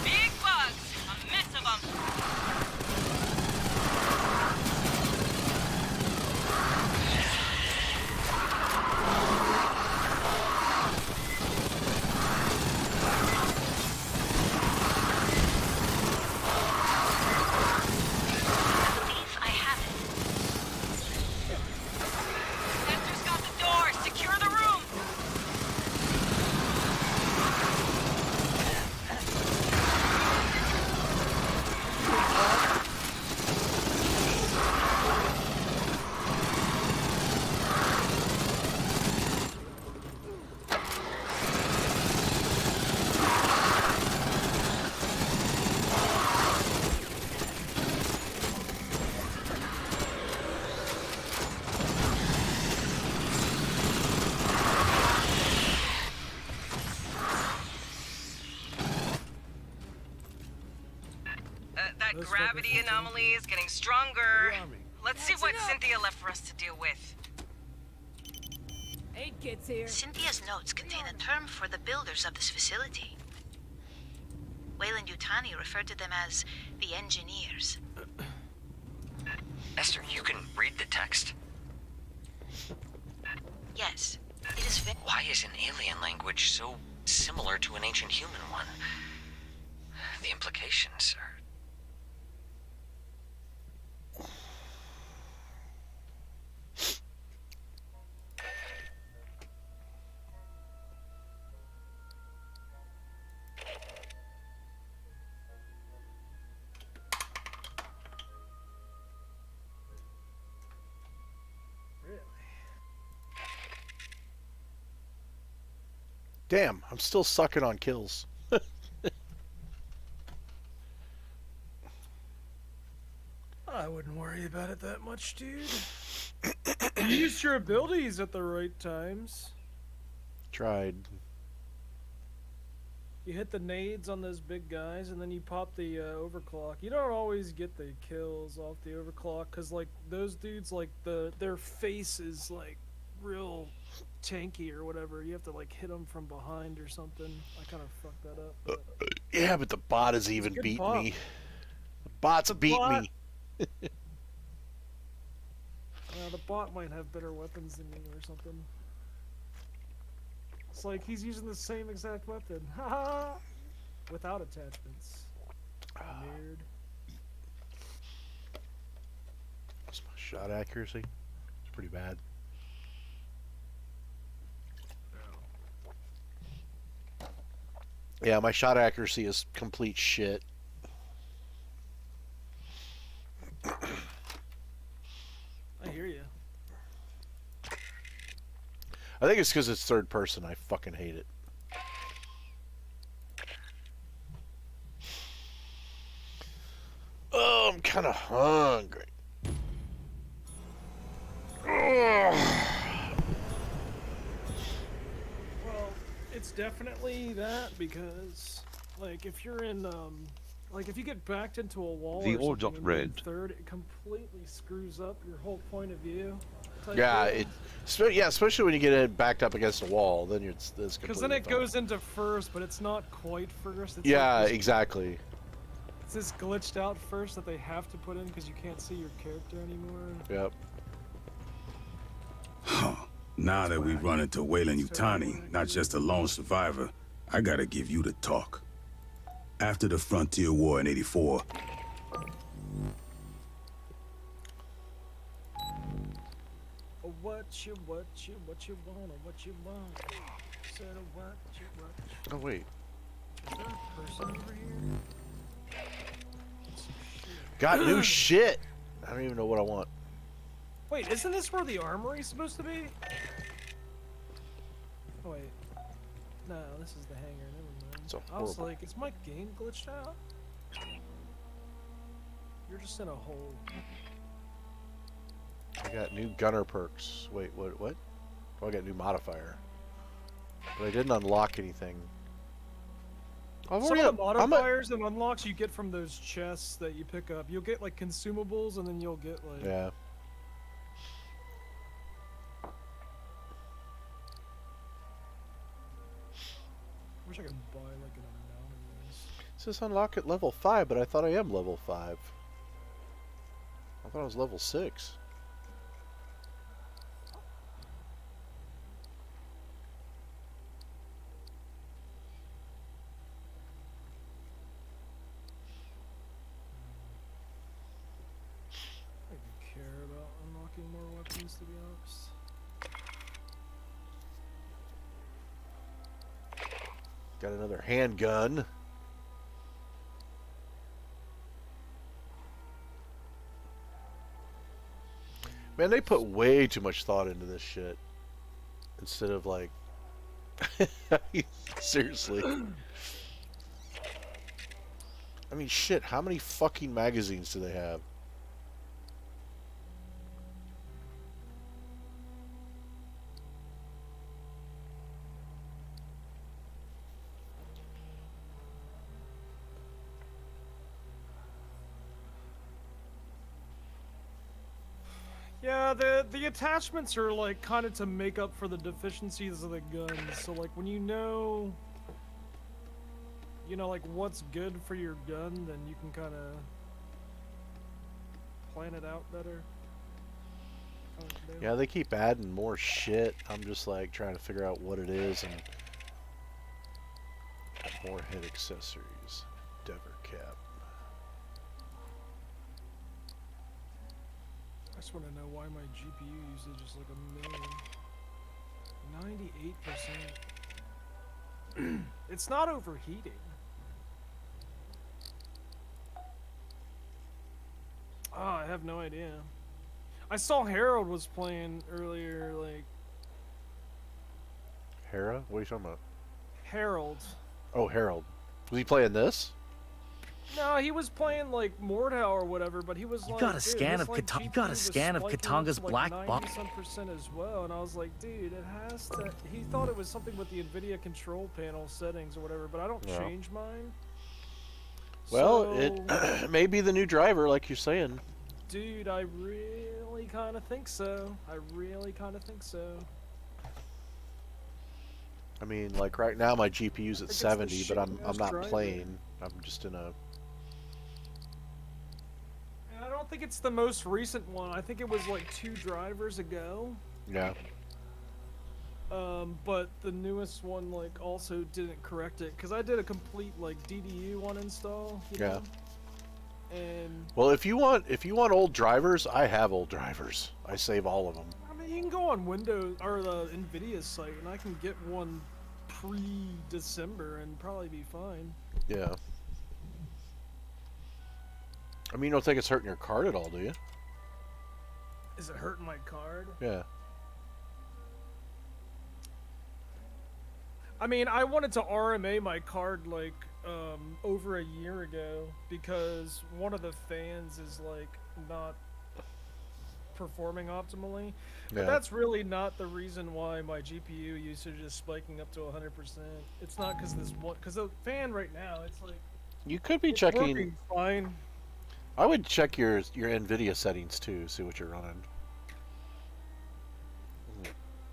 Big bugs! A mess of them! I believe I have it. Sensors got the door! Secure the room! That Those gravity fuckers- anomaly is getting stronger. Let's see what Cynthia left for us to deal with. Aid kit's here. Cynthia's notes contain a term for the builders of this facility. Weyland-Yutani referred to them as the engineers. Esther, you can read the text. Yes, it is very... Why is an alien language so similar to an ancient human one? The implications are... Damn, I'm still sucking on kills. I wouldn't worry about it that much, dude. You used your abilities at the right times. Tried. You hit the nades on those big guys, and then you pop the overclock. You don't always get the kills off the overclock, because, like, those dudes, like, their face is, like, real tanky or whatever. You have to, like, hit them from behind or something. I kind of fucked that up. But... Yeah, but the bot has even good beaten pop. me. The bot's beat bot. me. The bot might have better weapons than me or something. It's like he's using the same exact weapon. Haha! Without attachments. Weird. What's my shot accuracy? It's pretty bad. Yeah, my shot accuracy is complete shit. I hear you. I think it's because it's third person. I fucking hate it. Oh, I'm kind of hungry. Well, it's definitely that because, like, if you're in, like, if you get backed into a wall The or all something dot when you're in red. third, it completely screws up your whole point of view. type Yeah, deal. yeah, especially when you get it backed up against a wall, then it's Because completely then it fine. goes into first, but it's not quite first. It's Yeah, like this, exactly. It's this glitched out first that they have to put in because you can't see your character anymore. Yep. Now that we've run into Weyland-Yutani, not just a lone survivor, I gotta give you the talk. After the Frontier War in '84, What you want, what you want. Said what you. Oh wait. Is there a person over here? Some shit. Got new shit. I don't even know what I want. Wait, isn't this where the armory's supposed to be? Oh, wait. No, this is the hangar. Never mind. I was like, is my game glitched out? You're just in a hole. I got new gunner perks. Wait, what? Oh, I got new modifier. But I didn't unlock anything. Some of the modifiers and unlocks you get from those chests that you pick up. You'll get like consumables, and then you'll get like. Yeah. Wish I could buy like an amount of these. It says unlock at level 5, but I thought I am level 5. I thought I was level 6. I don't care about unlocking more weapons, to be honest. Got another handgun. Man, they put way too much thought into this shit. Instead of like... Seriously. I mean, shit, how many fucking magazines do they have? Yeah, the attachments are like kind of to make up for the deficiencies of the guns. So like when you know like what's good for your gun, then you can kind of plan it out better. Yeah, they keep adding more shit. I'm just like trying to figure out what it is and more head accessories. Dever cap. I just want to know why my GPU usage is like 1,000,000. 98%. It's not overheating. Oh, I have no idea. I saw Harold was playing earlier, like... Hera? What are you talking about? Harold. Oh, Harold. Was he playing this? No, he was playing like Mordhau or whatever, but he was like, got a scan of Katanga's black box. 90% as well, and I was like, dude, it has to. He thought it was something with the NVIDIA control panel settings or whatever, but I don't change mine. Well, so, it may be the new driver, like you're saying. Dude, I really kind of think so. I mean, like right now my GPU's at 70, but I'm not playing. I'm just in a. I don't think it's the most recent one. I think it was like 2 drivers ago. Yeah. But the newest one like also didn't correct it because I did a complete like DDU uninstall. You know? And well, if you want old drivers, I have old drivers. I save all of them. I mean, you can go on Windows or the NVIDIA site, and I can get one pre-December and probably be fine. Yeah. I mean, you don't think it's hurting your card at all, do you? Is it hurting my card? Yeah. I mean, I wanted to RMA my card like over a year ago because one of the fans is like not performing optimally. But that's really not the reason why my GPU usage is spiking up to 100%. It's not because the fan right now, it's like you could be checking. Working fine. I would check your NVIDIA settings too, see what you're running.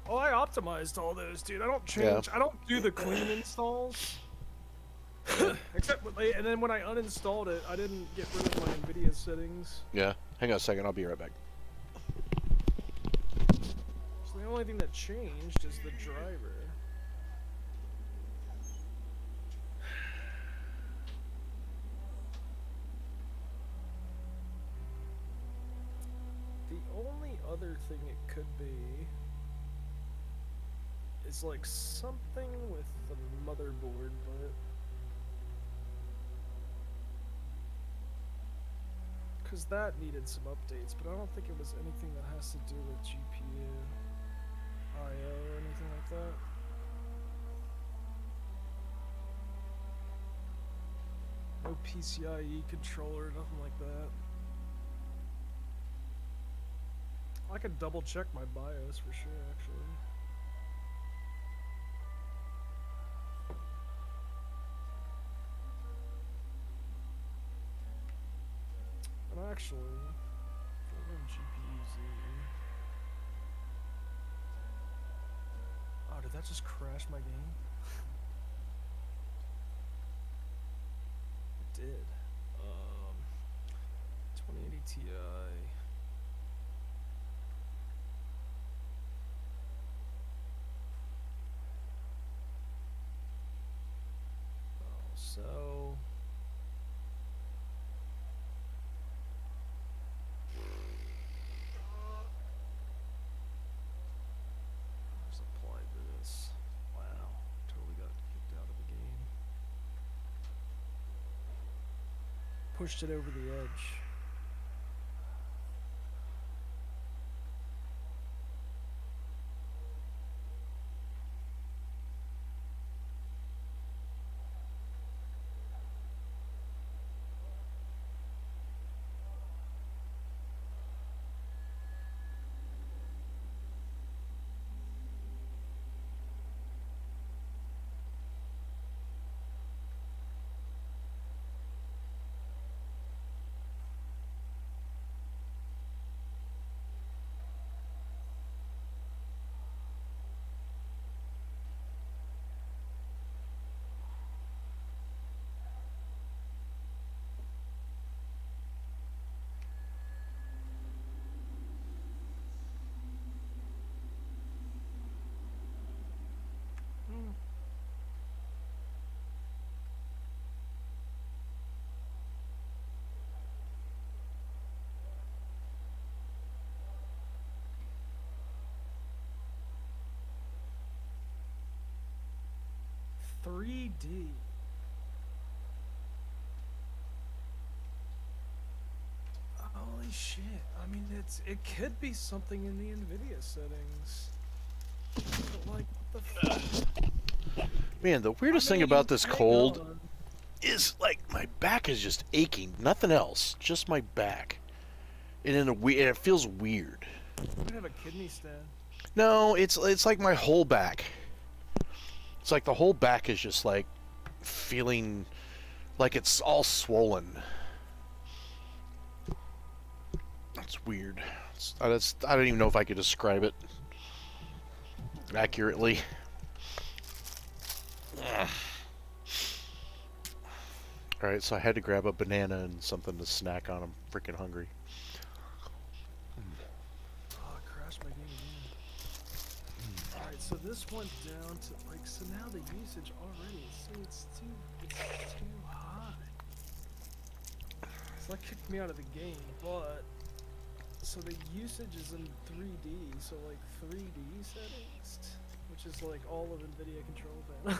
Oh, I optimized all those, dude. I don't change. I don't do the clean installs. Except, and then when I uninstalled it, I didn't get rid of my NVIDIA settings. Yeah. Hang on a second. I'll be right back. So the only thing that changed is the driver. The only other thing it could be is like something with the motherboard, but Because that needed some updates, but I don't think it was anything that has to do with GPU, I/O, or anything like that. No PCIe controller, nothing like that. I could double check my BIOS for sure, actually. And actually, if I run GPU-Z. Oh, did that just crash my game? It did. 2080 Ti. Oh, so. Let's apply this. Wow, totally got kicked out of the game. Pushed it over the edge. $3D. Holy shit. I mean, it could be something in the NVIDIA settings. But like, what the fuck? Man, the weirdest thing about this cold is like my back is just aching. Nothing else, just my back. And in and it feels weird. You don't have a kidney stone. No, it's like my whole back. It's like the whole back is just like feeling like it's all swollen. That's weird. I don't even know if I could describe it accurately. Alright, so I had to grab a banana and something to snack on. I'm freaking hungry. Oh, it crashed my game again. Alright, so this went down to like, so now the usage already, so it's too high. So that kicked me out of the game, but so the usage is in 3D, so like 3D settings, which is like all of NVIDIA control panel.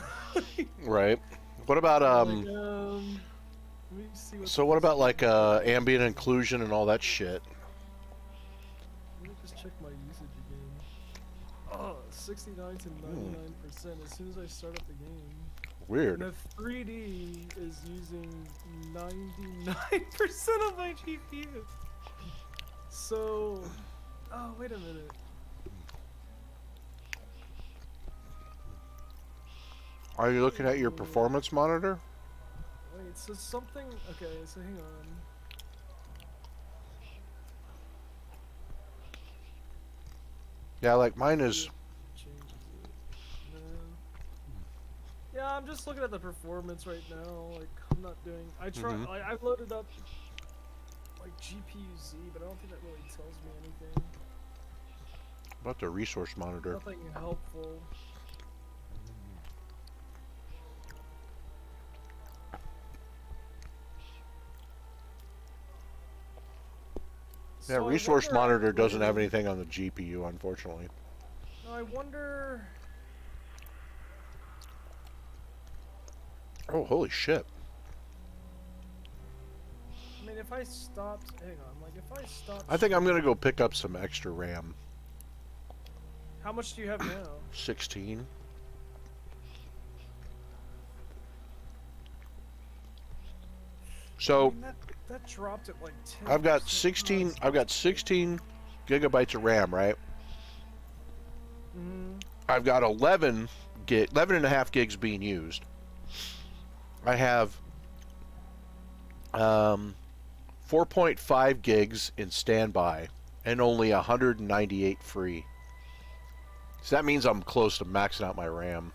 Right. What about Like, let me see so what about like ambient inclusion and all that shit? Let me just check my usage again. Oh, 69 to 99% as soon as I start up the game. Weird. And the 3D is using 99% of my GPU. So, oh, wait a minute. Are you looking at your performance monitor? Wait, so something, okay, so hang on. Yeah, like mine is. Yeah, I'm just looking at the performance right now. Like, I'm not doing. I try. I've loaded up like GPU-Z, but I don't think that really tells me anything. About the resource monitor. Nothing helpful. Yeah, So I resource wonder monitor actually- doesn't have anything on the GPU, unfortunately. I wonder. Oh, holy shit. I mean, mean, if I stopped, hang on, like if I stopped. I think I'm gonna go pick up some extra RAM. How much do you have now? 16. So I mean, that dropped at like 10. I've got 16. I've got 16 gigabytes of RAM, right? I've got 11 and a half gigs being used. I have 4.5 gigs in standby and only 198 free. So that means I'm close to maxing out my RAM.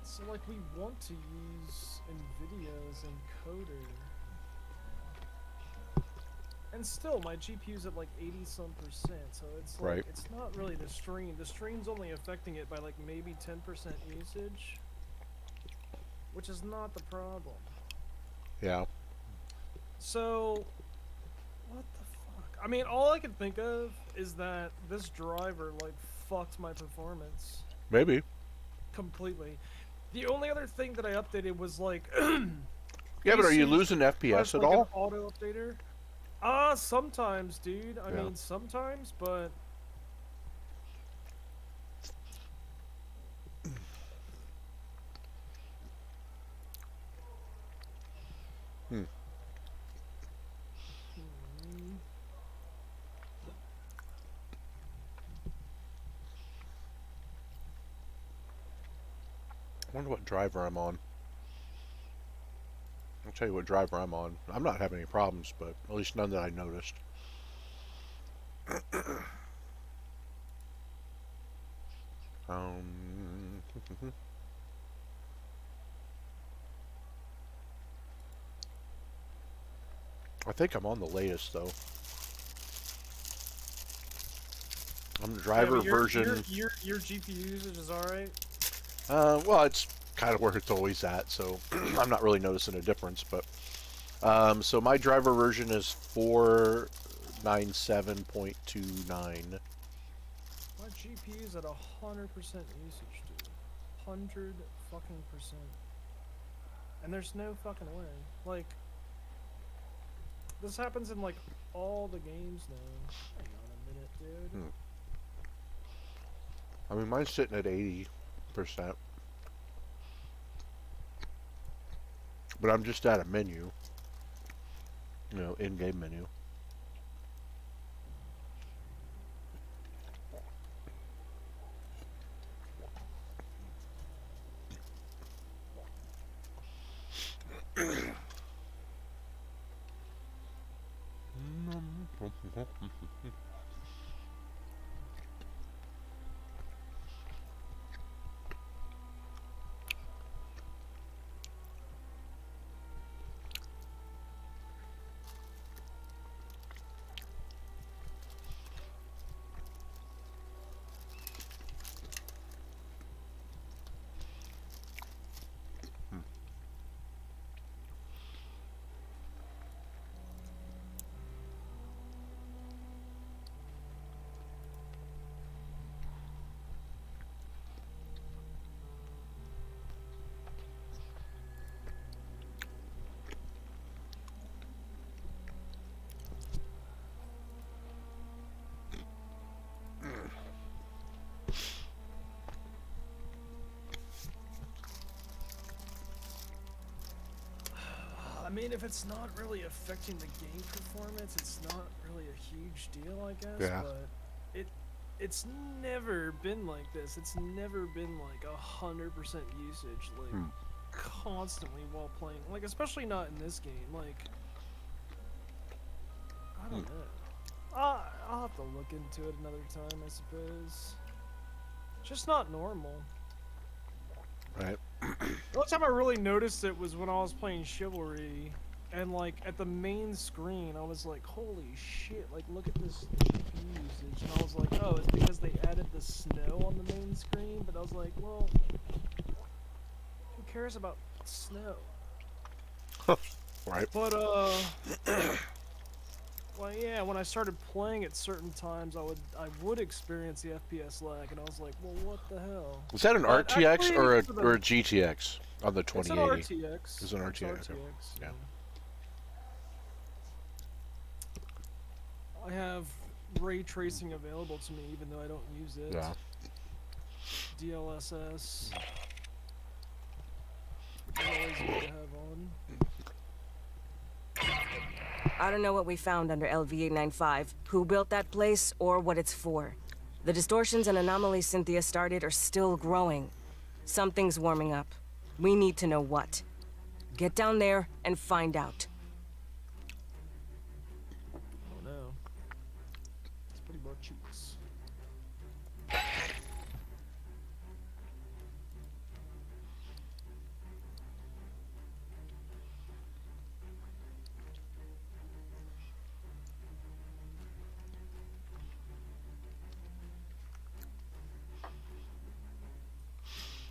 So like we want to use NVIDIA's encoder. And still, my GPU's at like 80-some%, so it's like, Right. it's not really the stream. The stream's only affecting it by like maybe 10% usage, which is not the problem. Yeah. So, what the fuck? I mean, all I can think of is that this driver like fucked my performance Maybe. completely. The only other thing that I updated was like, Yeah, but are you AC's losing FPS at like an all? auto updater. Sometimes, dude. I mean, sometimes, but I wonder what driver I'm on. I'll tell you what driver I'm on. I'm not having any problems, but at least none that I noticed. I think I'm on the latest though. I'm the driver version. Your GPU usage is alright. Well, it's kind of where it's always at, so I'm not really noticing a difference. But so my driver version is 497.29. My GPU is at 100% usage, dude. 100 fucking percent. And there's no fucking way. Like, this happens in like all the games now. Hang on a minute, dude. I mean, mine's sitting at 80%. But I'm just at a menu. You know, in-game menu. I mean, if it's not really affecting the game performance, it's not really a huge deal, I guess. Yeah. But it's never been like this. It's never been like 100% usage, like constantly while playing. Like, especially not in this game. Like, I don't know. I'll have to look into it another time, I suppose. Just not normal. Right. The only time I really noticed it was when I was playing Chivalry, and like at the main screen, I was like, "Holy shit! Like, look at this GPU usage." And I was like, "Oh, it's because they added the snow on the main screen." But I was like, "Well, who cares about snow?" Right. But well, yeah. When I started playing at certain times, I would experience the FPS lag, and I was like, "Well, what the hell?" Is that an But RTX actually, or a for the- or a GTX? On the It's an 2080. RTX. It's an It's RTX. Yeah. I have ray tracing available to me, even though I don't use it. Yeah. DLSS. Always good to have on. I don't know what we found under LV-895, who built that place, or what it's for. The distortions and anomalies Cynthia started are still growing. Something's warming up. We need to know what. Get down there and find out. Oh no. It's pretty much cheats.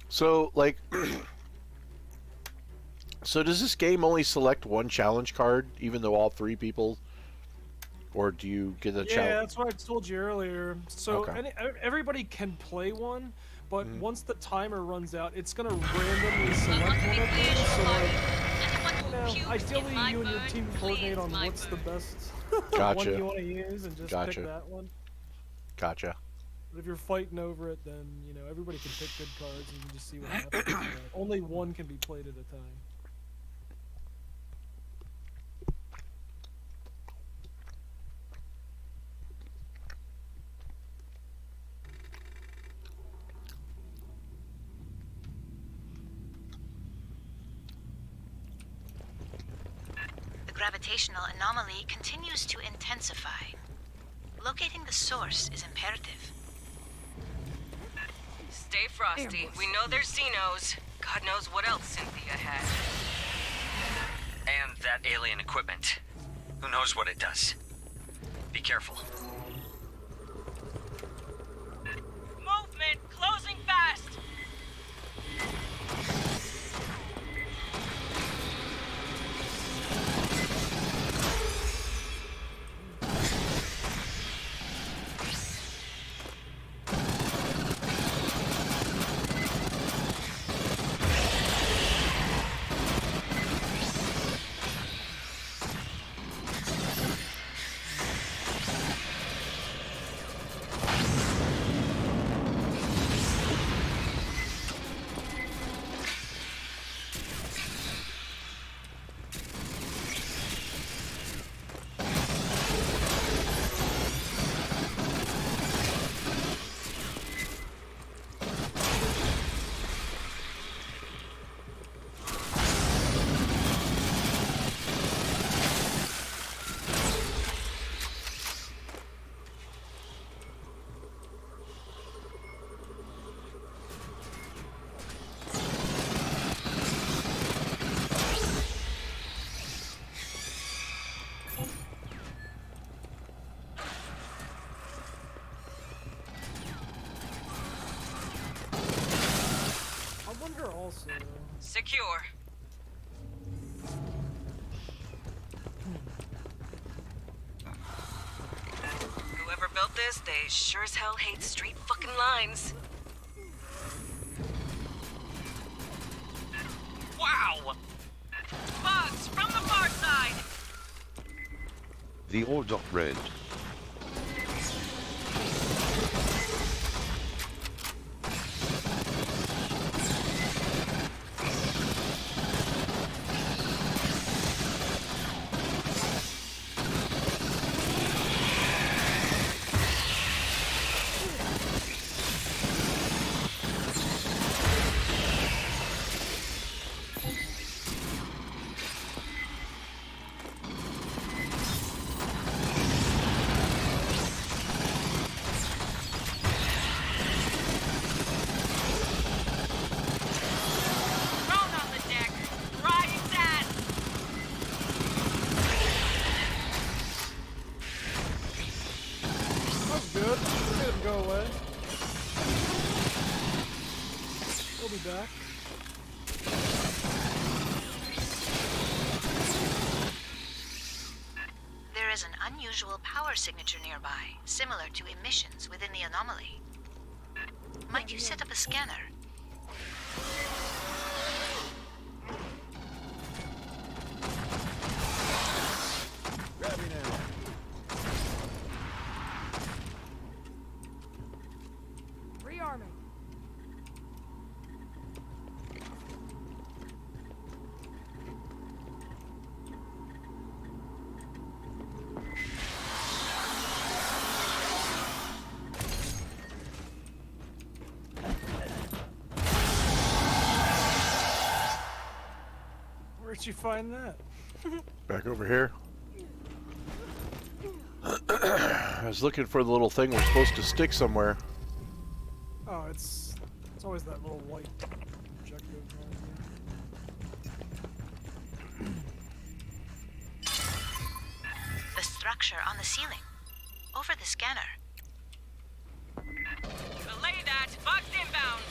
So, like, so does this game only select one challenge card, even though all three people, or do you get a challenge? Yeah, that's what I told you earlier. So Okay. everybody can play one, but once the timer runs out, it's gonna randomly select one of them. So, like, you know, ideally you and your team coordinate on what's the best one Gotcha. you want to use, and just Gotcha. pick that one. Gotcha. But if you're fighting over it, then, you know, everybody can pick good cards and you can just see what happens. But only one can be played at a time. The gravitational anomaly continues to intensify. Locating the source is imperative. Stay frosty. We know there's Xenos. God knows what else Cynthia had. And that alien equipment. Who knows what it does? Be careful. Movement! Closing fast! I wonder also... Secure. Whoever built this, they sure as hell hate straight fucking lines. Wow! Bugs from the far side! The ore dot red. Drone on the deck! Ride its ass! That's good. Let him go away. We'll be back. There is an unusual power signature nearby, similar to emissions within the anomaly. Might you set up a scanner? Where'd you find that? Back over here. I was looking for the little thing we're supposed to stick somewhere. Oh, it's always that little white projective. The structure on the ceiling. Over the scanner. Belay that. Bugs inbound.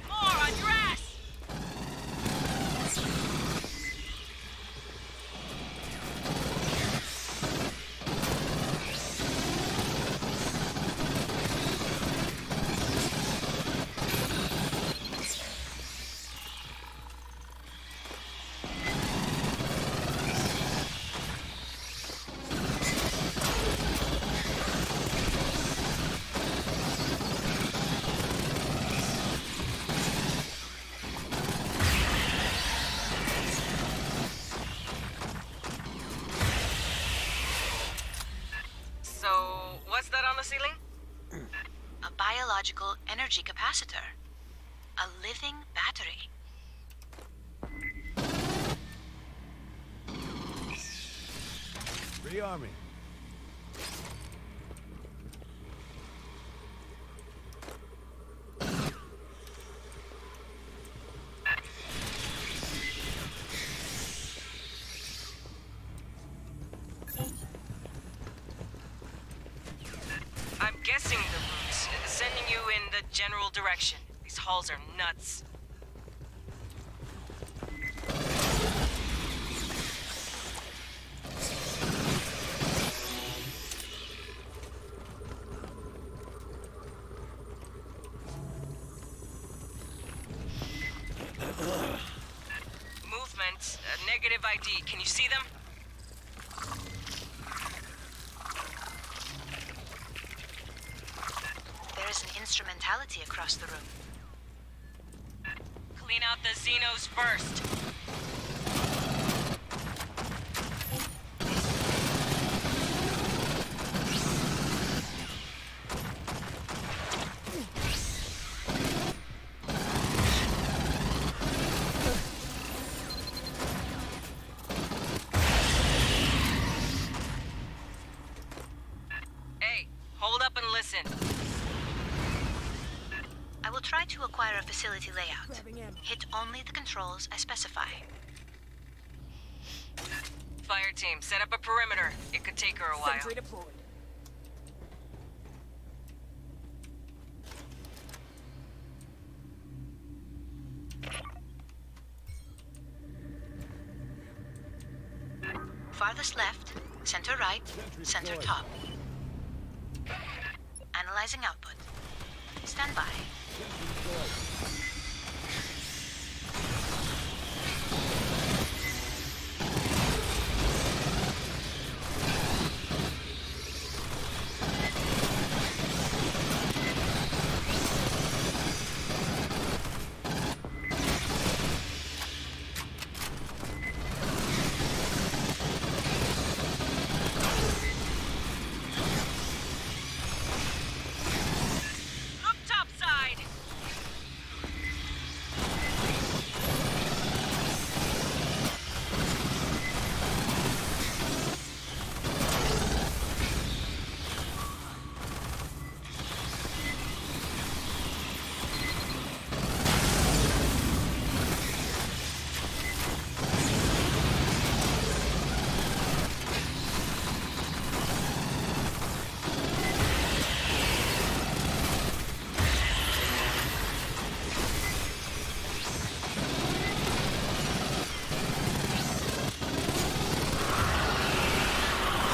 More on your ass. So, what's that on the ceiling? A biological energy capacitor. A living battery. Rearming. I'm guessing the routes, sending you in the general direction. These halls are nuts. Movement, negative ID. Can you see them? There is an instrumentality across the room. Clean out the Xenos first. Hey, hold up and listen. I will try to acquire a facility layout. Hit only the controls I specify. Fire team, set up a perimeter. It could take her a while. Sentry deployed. Farthest left, center right, center top. Analyzing output. Stand by. Look topside!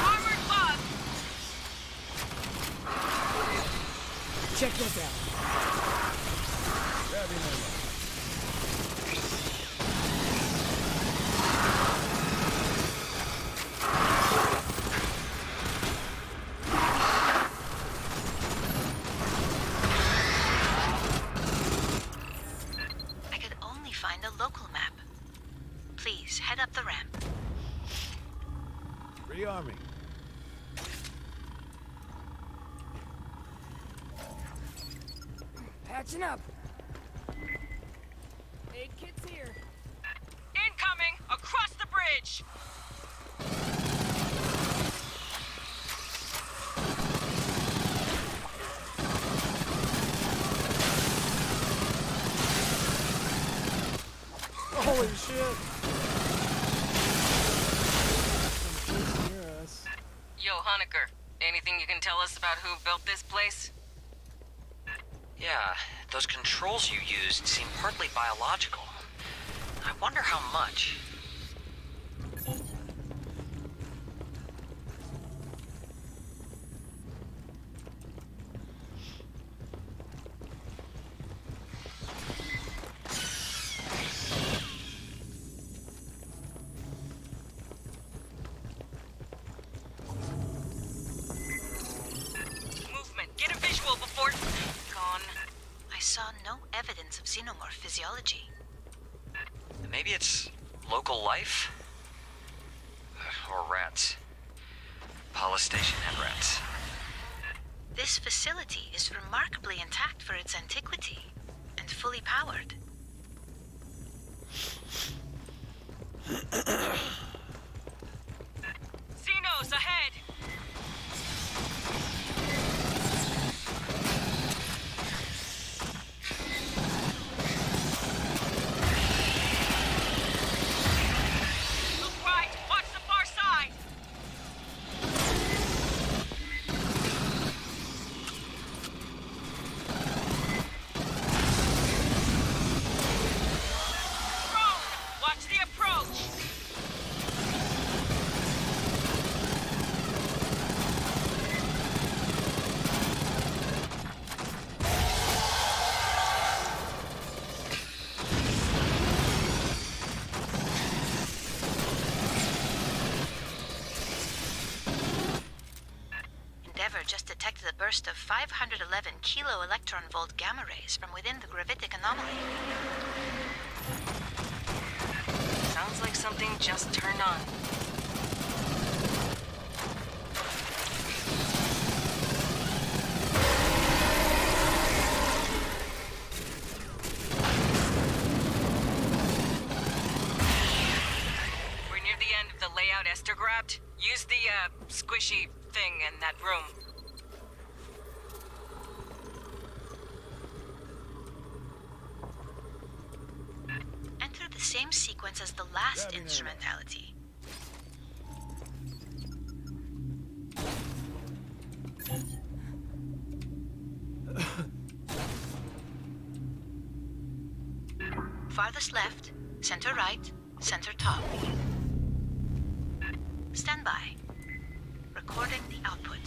Armored bug! Check this out. Grabbing ammo. I could only find a local map. Please head up the ramp. Rearming. Patching up. Aid kit's here. Incoming! Across the bridge! Holy shit! Yo, Honecker, anything you can tell us about who built this place? Yeah, those controls you used seem partly biological. I wonder how much. Movement. Get a visual before... Gone. I saw no evidence of xenomorph physiology. Maybe it's local life? Or rats. Polystation had rats. This facility is remarkably intact for its antiquity, and fully powered. Xenos ahead! Look right! Watch the far side! Drone! Watch the approach! Endeavor just detected a burst of 511 kilo electron volt gamma rays from within the gravitic anomaly. Sounds like something just turned on. We're near the end of the layout Esther grabbed. Use the, squishy thing in that room. Enter the same sequence as the last instrumentality. Farthest left, center right, center top. Stand by. Recording the output.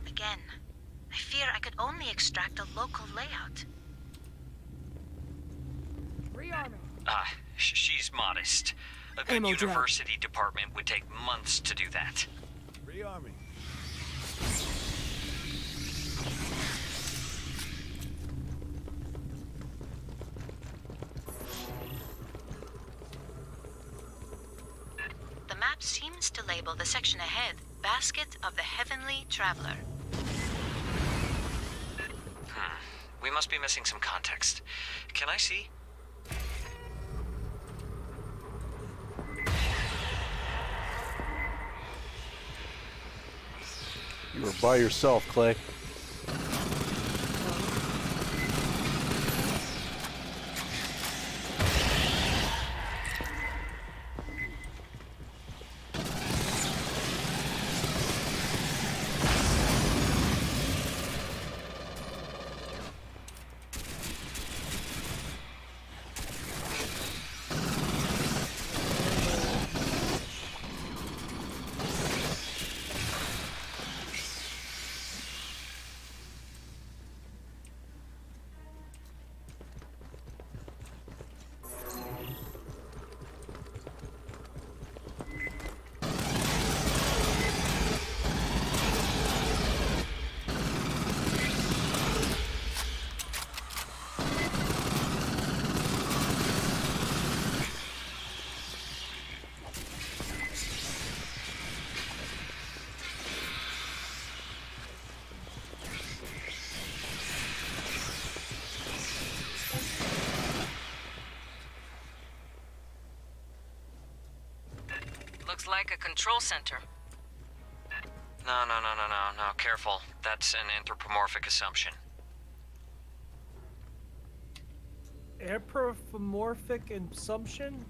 Again, I fear I could only extract a local layout. Rearming. She's modest. A good Ammo drop. university department would take months to do that. Rearming. The map seems to label the section ahead Basket of the Heavenly Traveler. We must be missing some context. Can I see? by yourself, Clay. Looks like a control center. No. Careful. That's an anthropomorphic assumption. Anthropomorphic assumption?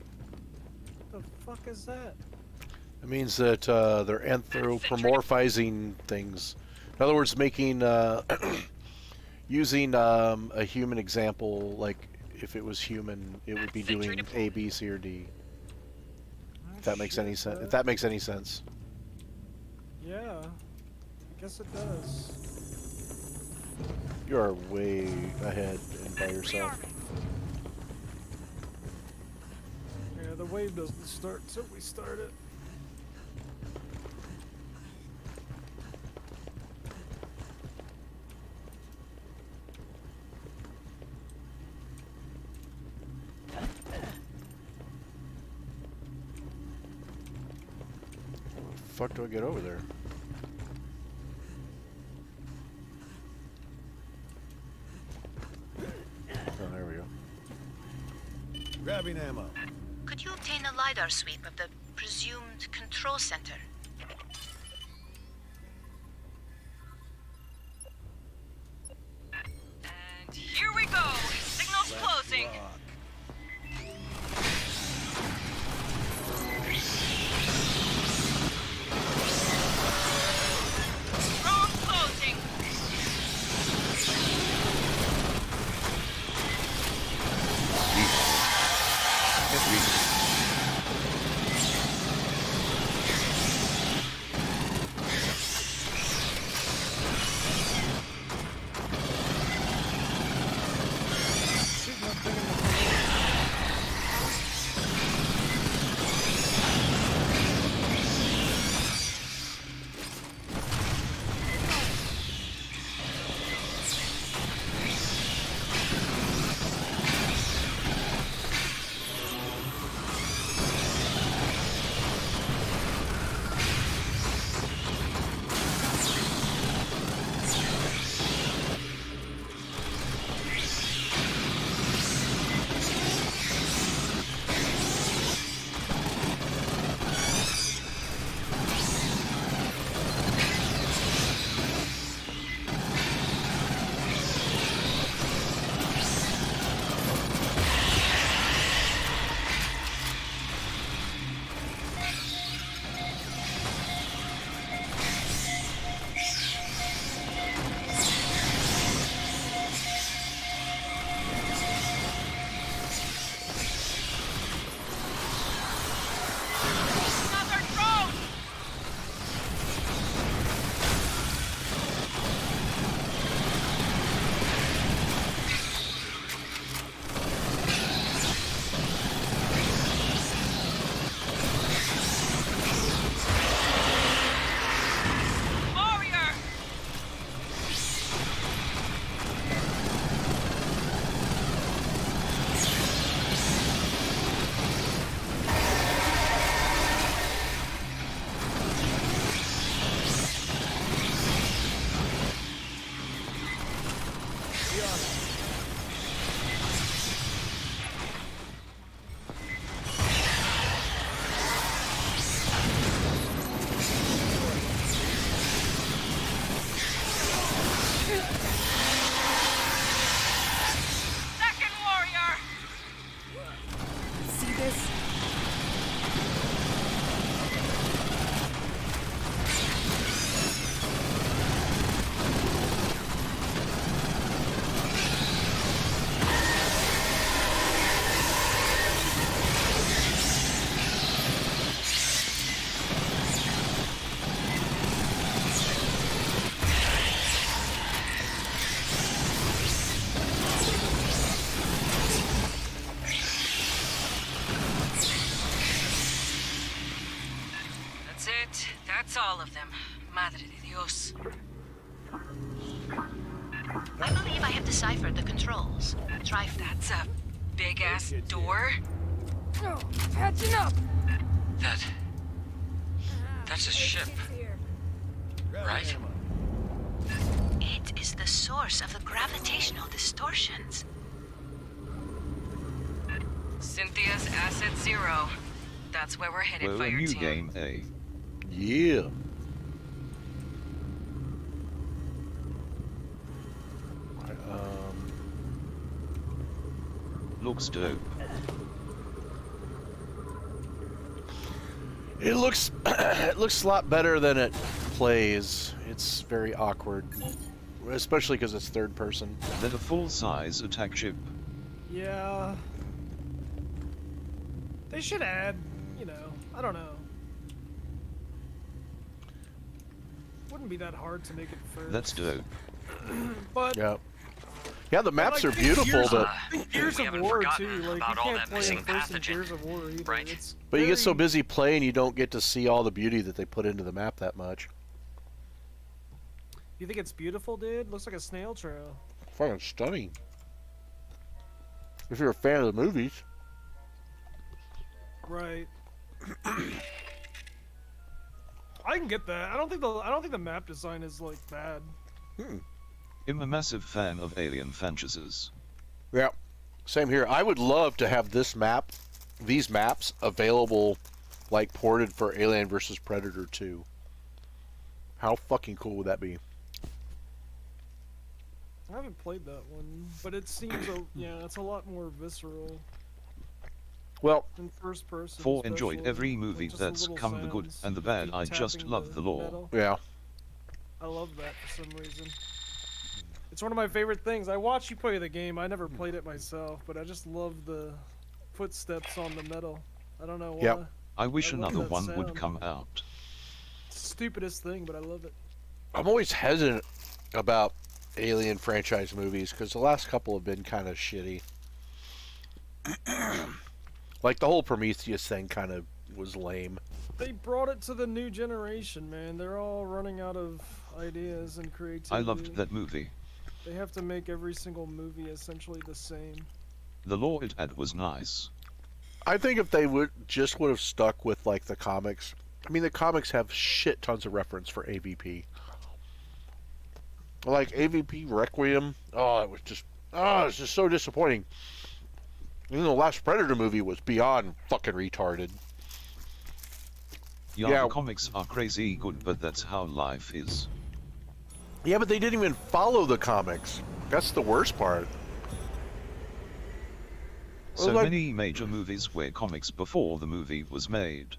The fuck is that? It means that they're anthropomorphizing things. In other words, making using a human example, like if it was human, it would be doing A, B, C, or D. If that makes any sense. If that makes any sense. Yeah, I guess it does. You are way ahead and by yourself. Yeah, the wave doesn't start until we start it. Fuck do I get over there? Oh, there we go. Grabbing ammo. Could you obtain a LiDAR sweep of the presumed control center? And here we go. Signal's closing. Road closing. Shooting up there in the it. That's all of them. Madre de Dios. I believe I have deciphered the controls. Try. That's a big-ass door. Oh, catching up. That's a ship, right? It is the source of the gravitational distortions. Cynthia's Asset Zero. That's where we're headed, Well, a Fire new Team. game, eh? Yeah. Looks dope. It looks it looks a lot better than it plays. It's very awkward, especially because it's third person. Then a full-size attack ship. Yeah. They should add, you know, I don't know. Wouldn't be that hard to make it first. That's dope. But yeah, the maps like, are beautiful, but Gears we of haven't War forgotten too. Like about you all can't that play missing in first in pathogen, Gears of War either. right? It's but you get so very- busy playing, you don't get to see all the beauty that they put into the map that much. You think it's beautiful, dude? Looks like a snail trail. Fucking stunning. If you're a fan of the movies. Right. I can get that. I don't think the map design is like bad. I'm a massive fan of alien franchises. Yeah, same here. I would love to have these maps available, like ported for Alien vs. Predator 2. How fucking cool would that be? I haven't played that one, but it seems yeah, it's a lot more visceral. Well, in first person. For enjoyed especially, every movie like just the that's little come the good sounds, and the you bad. keep I just tapping love the lore. metal. Yeah. I love that for some reason. It's one of my favorite things. I watched you play the game. I never played it myself, but I just love the footsteps on the metal. I don't know why. Yep. I wish love another that one sound. would come out. It's the stupidest thing, but I love it. I'm always hesitant about Alien franchise movies because the last couple have been kind of shitty. Like the whole Prometheus thing kind of was lame. They brought it to the new generation, man. They're all running out of ideas and creativity. I loved that movie. They have to make every single movie essentially the same. The lore it had was nice. I think if they would have stuck with like the comics. I mean, the comics have shit tons of reference for AVP. Like AVP Requiem. Oh, it's just so disappointing. Even the last Predator movie was beyond fucking retarded. Yeah, the comics are crazy good, but that's how life is. Yeah, but they didn't even follow the comics. That's the worst part. So Well, like- many major movies were comics before the movie was made.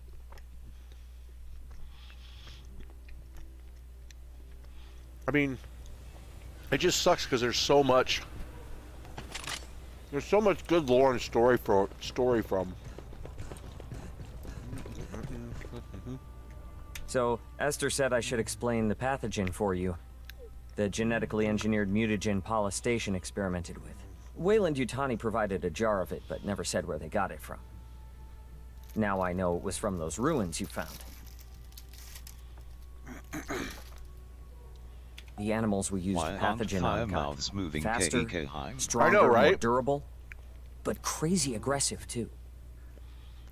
I mean, it just sucks because there's so much good lore and story from. So, Esther said I should explain the pathogen for you. The genetically engineered mutagen Paula Station experimented with. Weyland-Yutani provided a jar of it, but never said where they got it from. Now I know it was from those ruins you found. The animals we used Why aren't pathogen on got firemouths moving faster, KEK Heim? stronger, I know, more right? durable, but crazy aggressive too.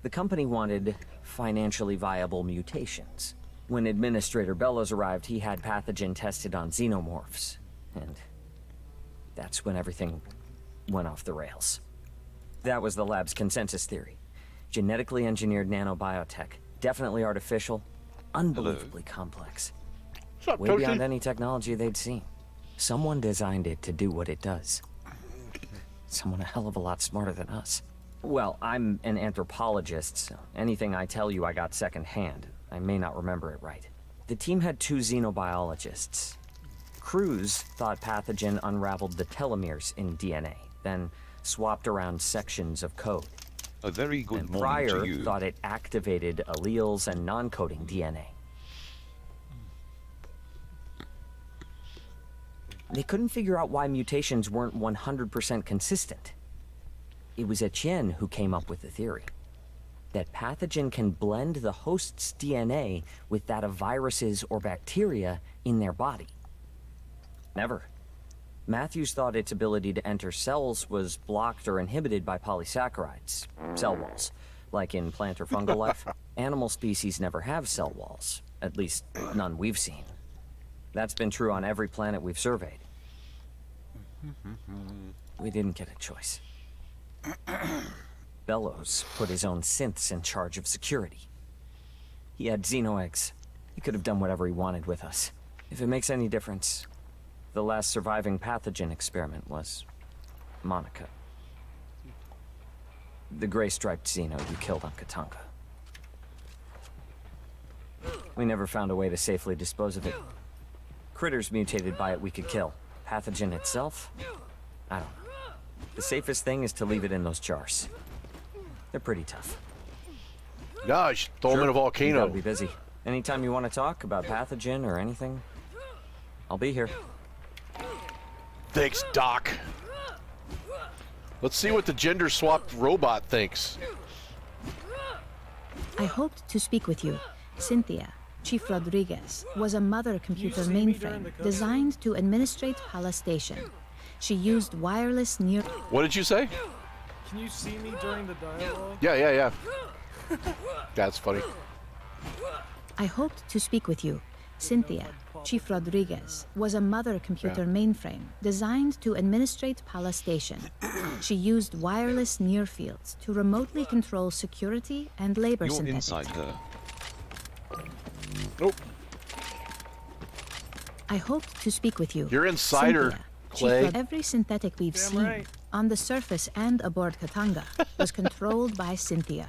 The company wanted financially viable mutations. When Administrator Bellows arrived, he had pathogen tested on xenomorphs, and that's when everything went off the rails. That was the lab's consensus theory. Genetically engineered nanobiotech, definitely artificial, unbelievably complex. What's up, Way Toshi? beyond any technology they'd seen. Someone designed it to do what it does. Someone a hell of a lot smarter than us. Well, I'm an anthropologist, so anything I tell you I got secondhand. I may not remember it right. The team had 2 xenobiologists. Cruz thought pathogen unraveled the telomeres in DNA, then swapped around sections of code. A very good And morning Pryor to you. thought it activated alleles and non-coding DNA. They couldn't figure out why mutations weren't 100% consistent. It was Etienne who came up with the theory. that pathogen can blend the host's DNA with that of viruses or bacteria in their body. Never. Matthews thought its ability to enter cells was blocked or inhibited by polysaccharides, cell walls, like in plant or fungal life. Animal species never have cell walls, at least none we've seen. That's been true on every planet we've surveyed. We didn't get a choice. Bellows put his own synths in charge of security. He had xenoeggs. He could have done whatever he wanted with us. If it makes any difference, the last surviving pathogen experiment was Monica. The gray-striped xeno you killed on Katanga. We never found a way to safely dispose of it. Critters mutated by it we could kill. Pathogen itself? I don't know. The safest thing is to leave it in those jars. They're pretty tough. Gosh, throw them in a You volcano. gotta be busy. Anytime you want to talk about pathogen or anything, I'll be here. Thanks, Doc. Let's see what the gender-swapped robot thinks. I hoped to speak with you. Cynthia, Chief Rodriguez, was a mother computer see me during the mainframe cutscene? designed to administrate Pala Station. She used wireless near... What did you say? Can you see me during the dialogue? Yeah. That's funny. I hoped to speak with you. Cynthia, Chief Rodriguez, was a mother computer mainframe designed to administrate Pala Station. She used wireless near fields to remotely control security and labor You're synthetics. inside her. Nope. I hoped to speak with you. You're insider, Cynthia, Clay. Chief, every synthetic we've Damn seen, right. on the surface and aboard Katanga, was controlled by Cynthia.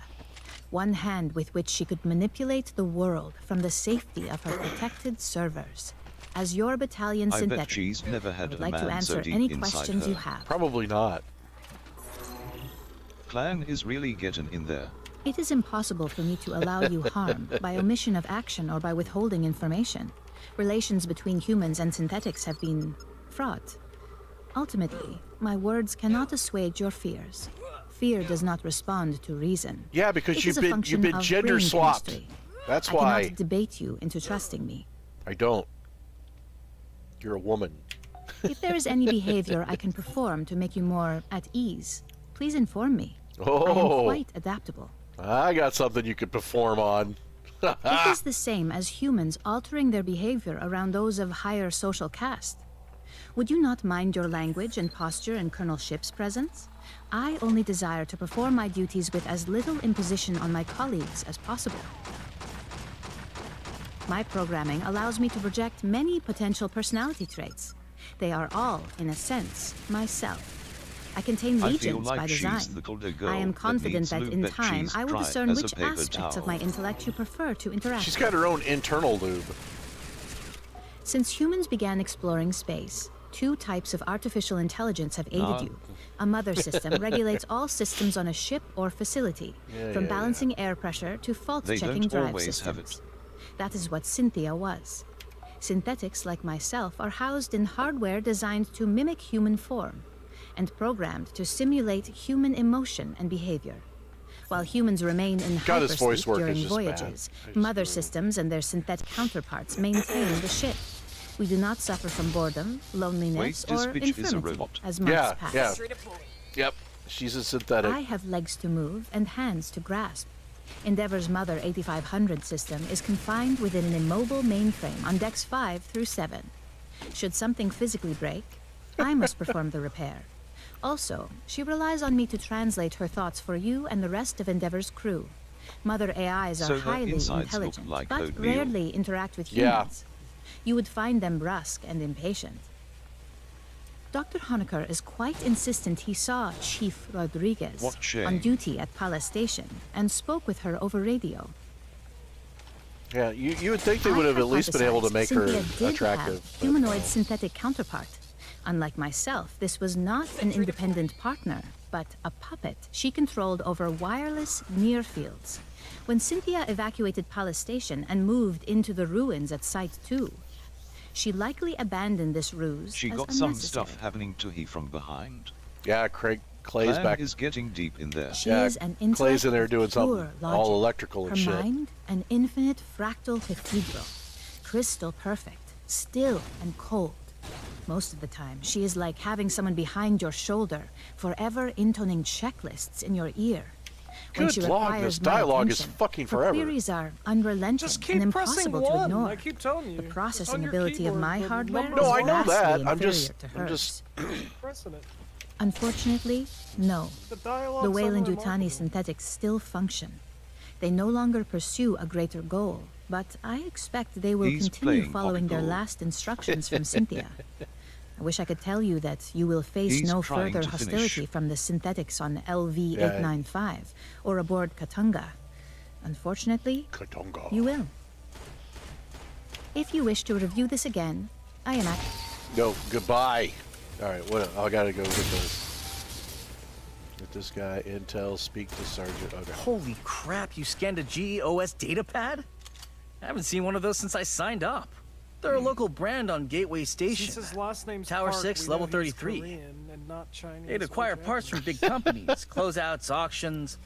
One hand with which she could manipulate the world from the safety of her protected servers. As your battalion I bet synthetic, she's never had I would a like to man so answer deep any inside questions her. you have. Probably not. Clan is really getting in there. It is impossible for me to allow you harm by omission of action or by withholding information. Relations between humans and synthetics have been fraught. Ultimately, my words cannot assuage your fears. Fear does not respond to reason. Yeah, because It you've is a been function of gender brain swapped. chemistry. That's I why cannot debate you into trusting me. I don't. You're a woman. If there is any behavior I can perform to make you more at ease, please inform me. I am Oh. quite adaptable. I got something you could perform on. It is the same as humans altering their behavior around those of higher social caste. Would you not mind your language and posture in Colonel Ship's presence? I only desire to perform my duties with as little imposition on my colleagues as possible. My programming allows me to project many potential personality traits. They are all, in a sense, myself. I contain I feel legions like by she's design. the Golden Girl I am that confident needs that in lube time cheese I will dry discern as a which paper aspects of towel. my intellect you prefer to interact She's with. got her own internal lube. Since humans began exploring space, two types of artificial intelligence have aided you. A mother system regulates all systems on a ship or facility, from balancing air pressure to They fault-checking don't drive always have systems. That is what Cynthia was. Synthetics like myself are housed in hardware designed to mimic human form and programmed to simulate human emotion and behavior. While humans remain in God, his voice hypersleep work is during just voyages, bad. mother systems and their synthetic counterparts maintain the ship. We do not suffer from boredom, loneliness, Wait, this or bitch is a infirmity robot. as months pass. Yeah. Yep. She's a synthetic. I have legs to move and hands to grasp. Endeavor's Mother 8500 system is confined within an immobile mainframe on decks 5 through 7. Should something physically break, I must perform the repair. Also, she relies on me to translate her thoughts for you and the rest of Endeavor's crew. Mother AIs are So her highly insides look intelligent, like but oatmeal. rarely interact with Yeah. humans. You would find them brusque and impatient. Dr. Honecker is quite insistent he saw Chief Rodriguez What shame. on duty at Pala Station and spoke with her over radio. Yeah, you would think they would have I at least been able to make her Cynthia did attractive. have humanoid synthetic counterpart. Unlike myself, this was not an independent partner, but a puppet she controlled over wireless near fields. When Cynthia evacuated Pala Station and moved into the ruins at Site 2, she likely abandoned this ruse She as got some unnecessary. stuff happening to he from behind. Yeah, Craig Clay's Clan back. is getting deep in there. She is an intellect Clay's in there of doing something pure all logic. electrical and Her shit. mind, an infinite fractal cathedral. Crystal perfect, still and cold. Most of the time, she is like having someone behind your shoulder, forever intoning checklists in your ear. When Good she log, requires this my dialogue is attention, fucking her forever. queries are unrelenting Just and keep pressing impossible to one. ignore. I keep telling you. The It's on processing your ability of keyboard, my the hardware numbers is No, I know vastly that. inferior I'm just to hers. Pressing it. Unfortunately, no. The dialogue. The Weyland-Yutani synthetics still function. They no longer pursue a greater goal, but I expect they will He's continue playing following their Poppy Gold. last instructions from Cynthia. I wish I could tell you that you will face He's no trying further to finish. hostility from the synthetics on LV-895 or aboard Katanga. Unfortunately, Katanga. you will. If you wish to review this again, I am at... No, goodbye. All right, what? I gotta go get this. Get this guy intel. Speak to Sergeant. Okay. Holy crap, you scanned a GEOS data pad? I haven't seen one of those since I signed up. They're a local brand on Gateway Station. Since his last name's Tower Park, 6, we level know he's 33. Korean and not Chinese They'd or acquire parts from big companies, closeouts, auctions,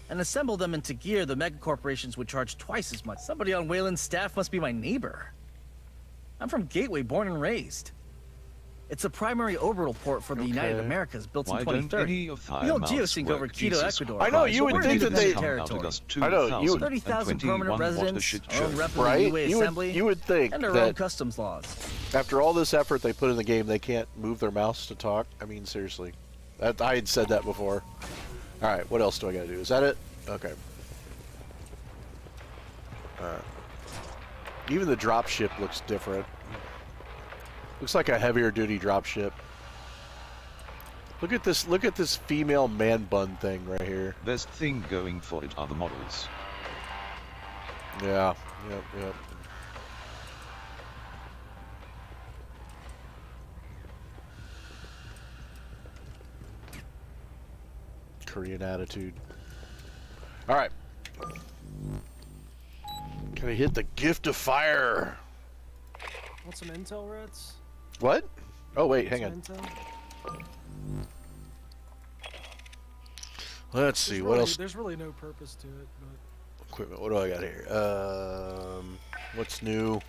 and assemble them into gear the mega corporations would charge twice as much. Somebody on Weyland's staff must be my neighbor. I'm from Gateway, born and raised. It's a primary orbital port for the United Americas, built Why in don't 2030. any of We hold Mouse geosync over work? Quito, Jesus Ecuador. I know, you So would we're think that independent they- territory. I know, you would- 30,000 permanent residents, our own rep of the Right? UA You Assembly, would think and our own that customs laws. after all this effort they put in the game, they can't move their mouse to talk. I mean, seriously. I had said that before. All right, what else do I gotta do? Is that it? Okay. Even the dropship looks different. Looks like a heavier duty dropship. Look at this female man bun thing right here. Best thing going for it are the models. Yeah. Yep. Korean attitude. All right. Can I hit the gift of fire? Want some intel, Reds? What? Oh wait, hang Some on. intel? Let's see There's what really- else. There's really no purpose to it, but Equipment. What do I got here? What's new?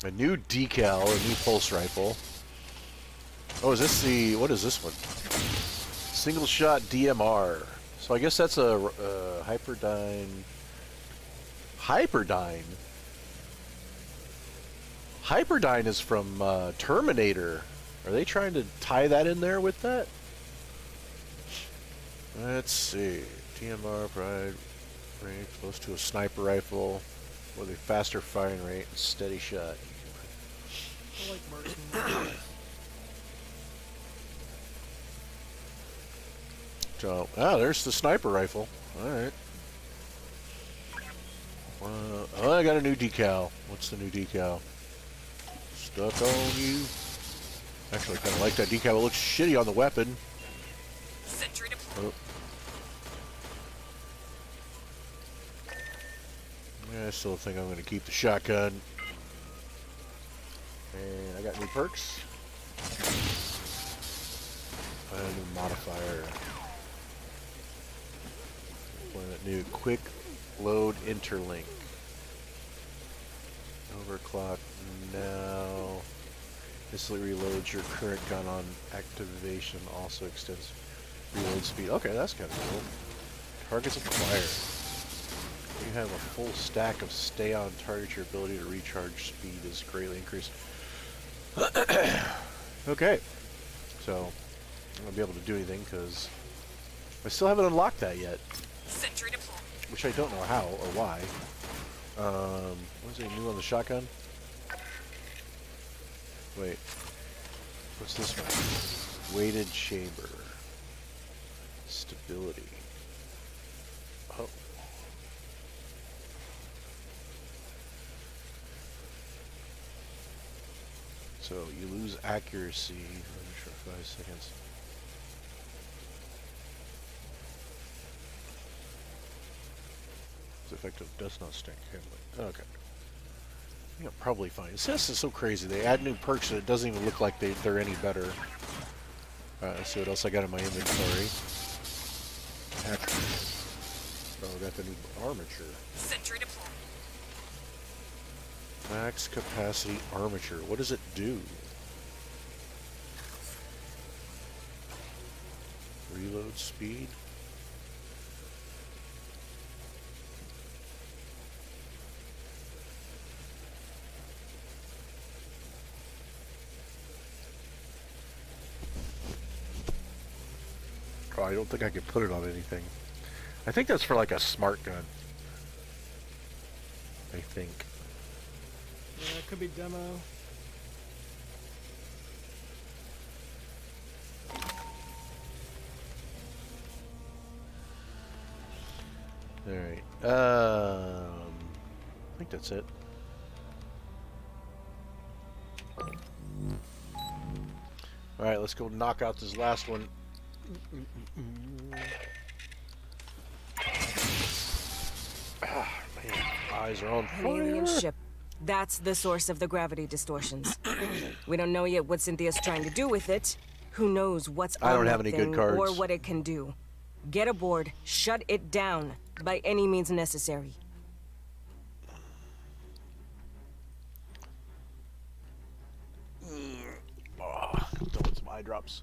A new decal, a new pulse rifle. Oh, is this the? What is this one? Single shot DMR. So I guess that's a Hyperdyne. Hyperdyne. Hyperdyne is from Terminator. Are they trying to tie that in there with that? Let's see. DMR pride range close to a sniper rifle with a faster firing rate and steady shot. I like marksman. So, there's the sniper rifle. All right. Oh, I got a new decal. What's the new decal? Stuck on you. Actually, I kind of like that decal. It looks shitty on the weapon. Sentry deployed. Oh. Yeah, I still think I'm going to keep the shotgun. And I got new perks. And a new modifier. That new quick load interlink. Overclock now. Instantly reloads your current gun on activation. Also extends reload speed. Okay, that's kind of cool. Targets acquired. You have a full stack of stay on target. Your ability to recharge speed is greatly increased. Okay, so I'm not gonna be able to do anything because I still haven't unlocked that yet. Sentry deployed. Which I don't know how or why. What's it new on the shotgun? Wait. What's this one? Weighted chamber. Stability. Oh. So you lose accuracy for 5 seconds. Effective does not stack heavily. Okay. I think I'm probably fine. This is so crazy. They add new perks and it doesn't even look like they're any better. Alright, let's see what else I got in my inventory. Oh, got the new armature. Sentry deployed. Max capacity armature. What does it do? Reload speed. Oh, I don't think I can put it on anything. I think that's for like a smart gun. I think. Yeah, it could be demo. Alright. I think that's it. Alright, let's go knock out this last one. Ah, man, eyes are on An fire. alien ship. That's the source of the gravity distortions. We don't know yet what Cynthia's trying to do with it. Who knows what's I on don't that have any good thing cards. or what it can do. Get aboard, shut it down by any means necessary. Oh, done with some eye drops.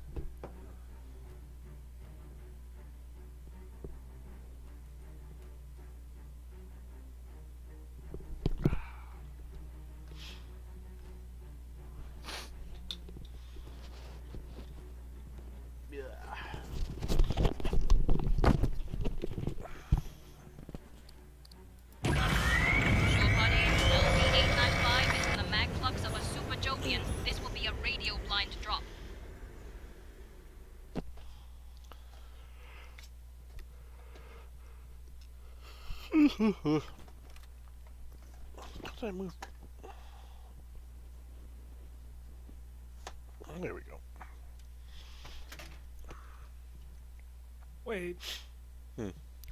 LV-895 is in the mag flux of a Super Jovian. This will be a radio blind drop. How did I move? There we go. Wait,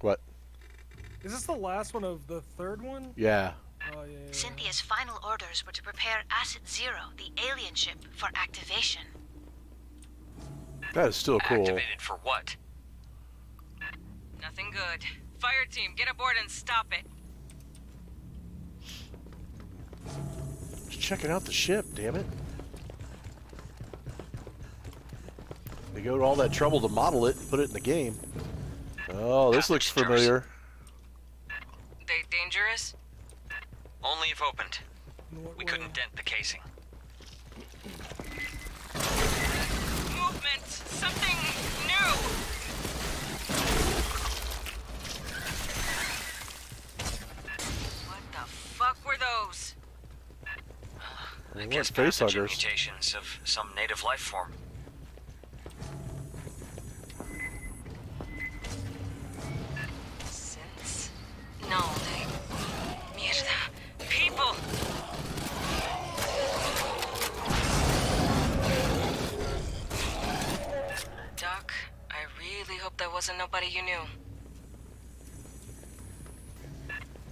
What? is this the last one of the third one? Yeah. Oh, yeah. Cynthia's final orders were to prepare Acid Zero, the alien ship, for activation. That is still cool. Activated for what? Nothing good. Fire team, get aboard and stop it. Just checking out the ship, damn it. They go to all that trouble to model it and put it in the game. Oh, this looks familiar. They dangerous? Only if opened. We couldn't dent the casing. Movement! Something new! What the fuck were those? I What guess facehuggers? pathogen mutations of some native life form. Synths? No, they... Mierda. People! Doc, I really hope that wasn't nobody you knew.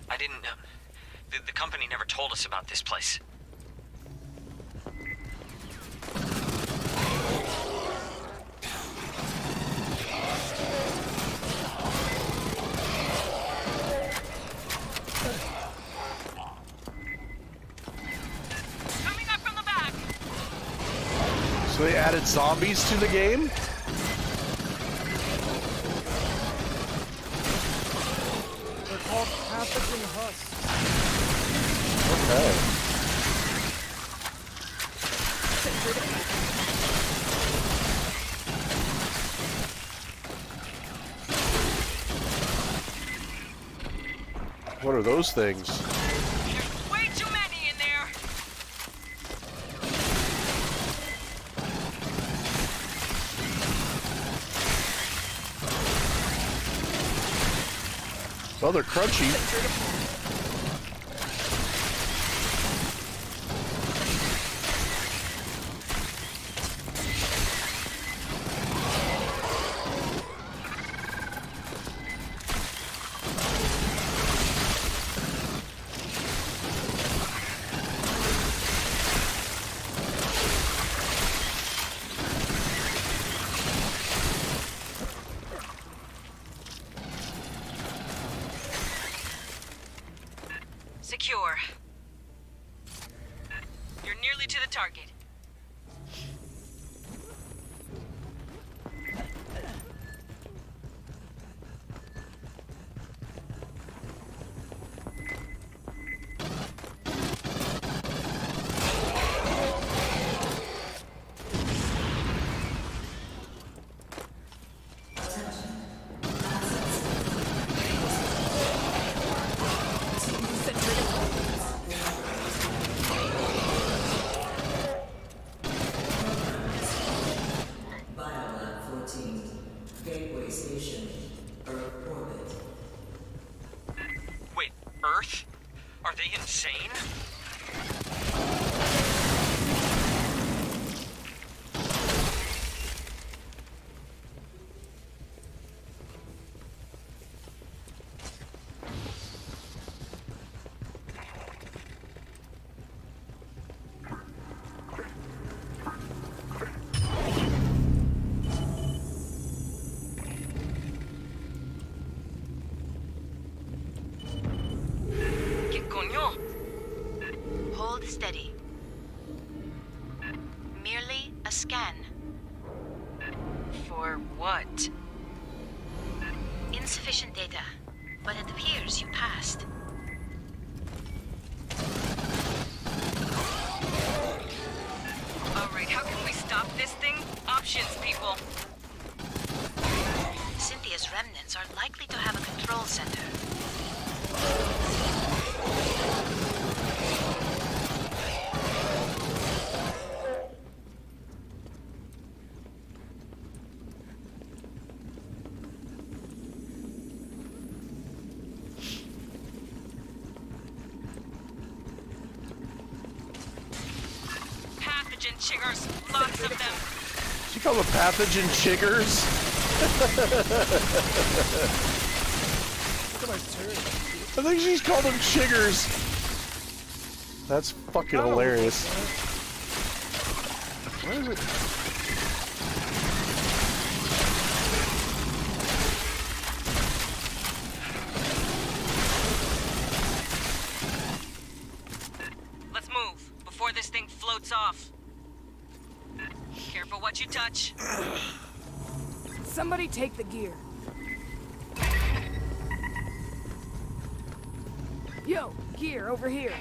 I didn't know. The company never told us about this place. Coming up from the back! So they added zombies to the game? They're called pathogen husks. Okay. What are those things? Way too many in there! Oh, they're crunchy. Secure. You're nearly to the target. Wait, Earth? Are they insane? ¿Qué coño? Hold steady. Merely a scan. For what? Insufficient data, but it appears you passed. Alright, how can we stop this thing? Options, people. Cynthia's remnants are likely to have a control center. Pathogen chiggers, lots of them. She called them pathogen chiggers? I think she's called them chiggers. That's fucking hilarious. Where is it? Let's move before this thing floats off. Careful what you touch. Somebody take the gear. Yo, gear over here.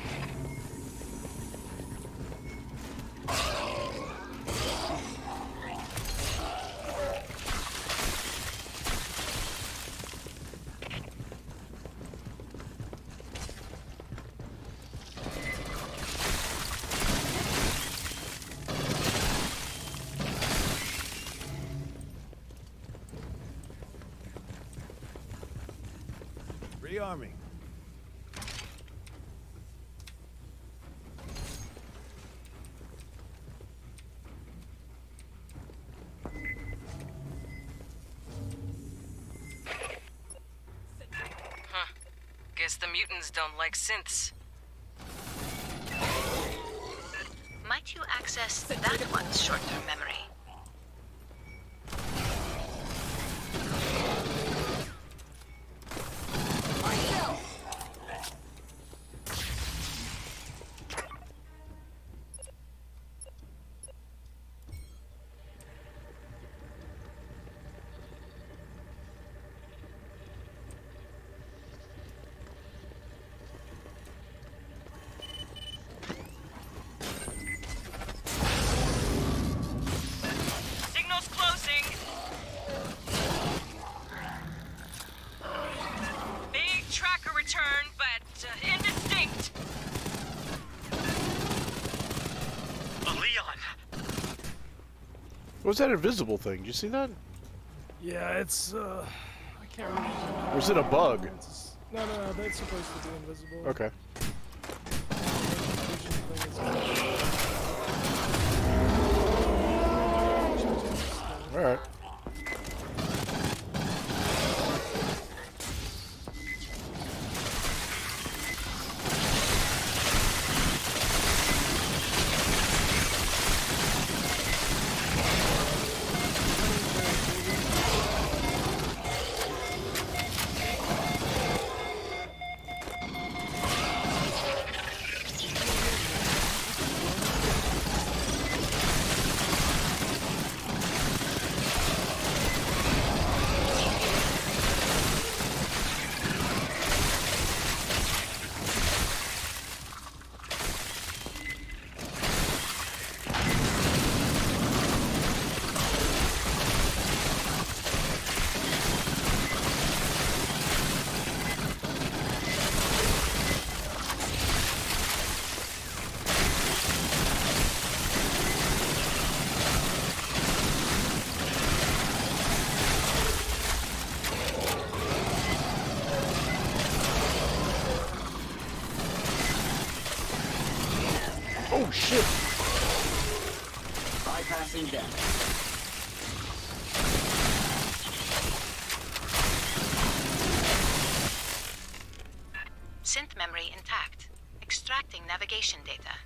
Rearming. Huh. Guess the mutants don't like synths. Might you access that one's short-term memory? Signal's closing. Big tracker return, but indistinct. Leon! What was that invisible thing? Did you see that? Yeah, it's I can't remember. Or is it a bug? No, that's supposed to be invisible. Okay. Alright. shit. Bypassing death. Synth memory intact. Extracting navigation data.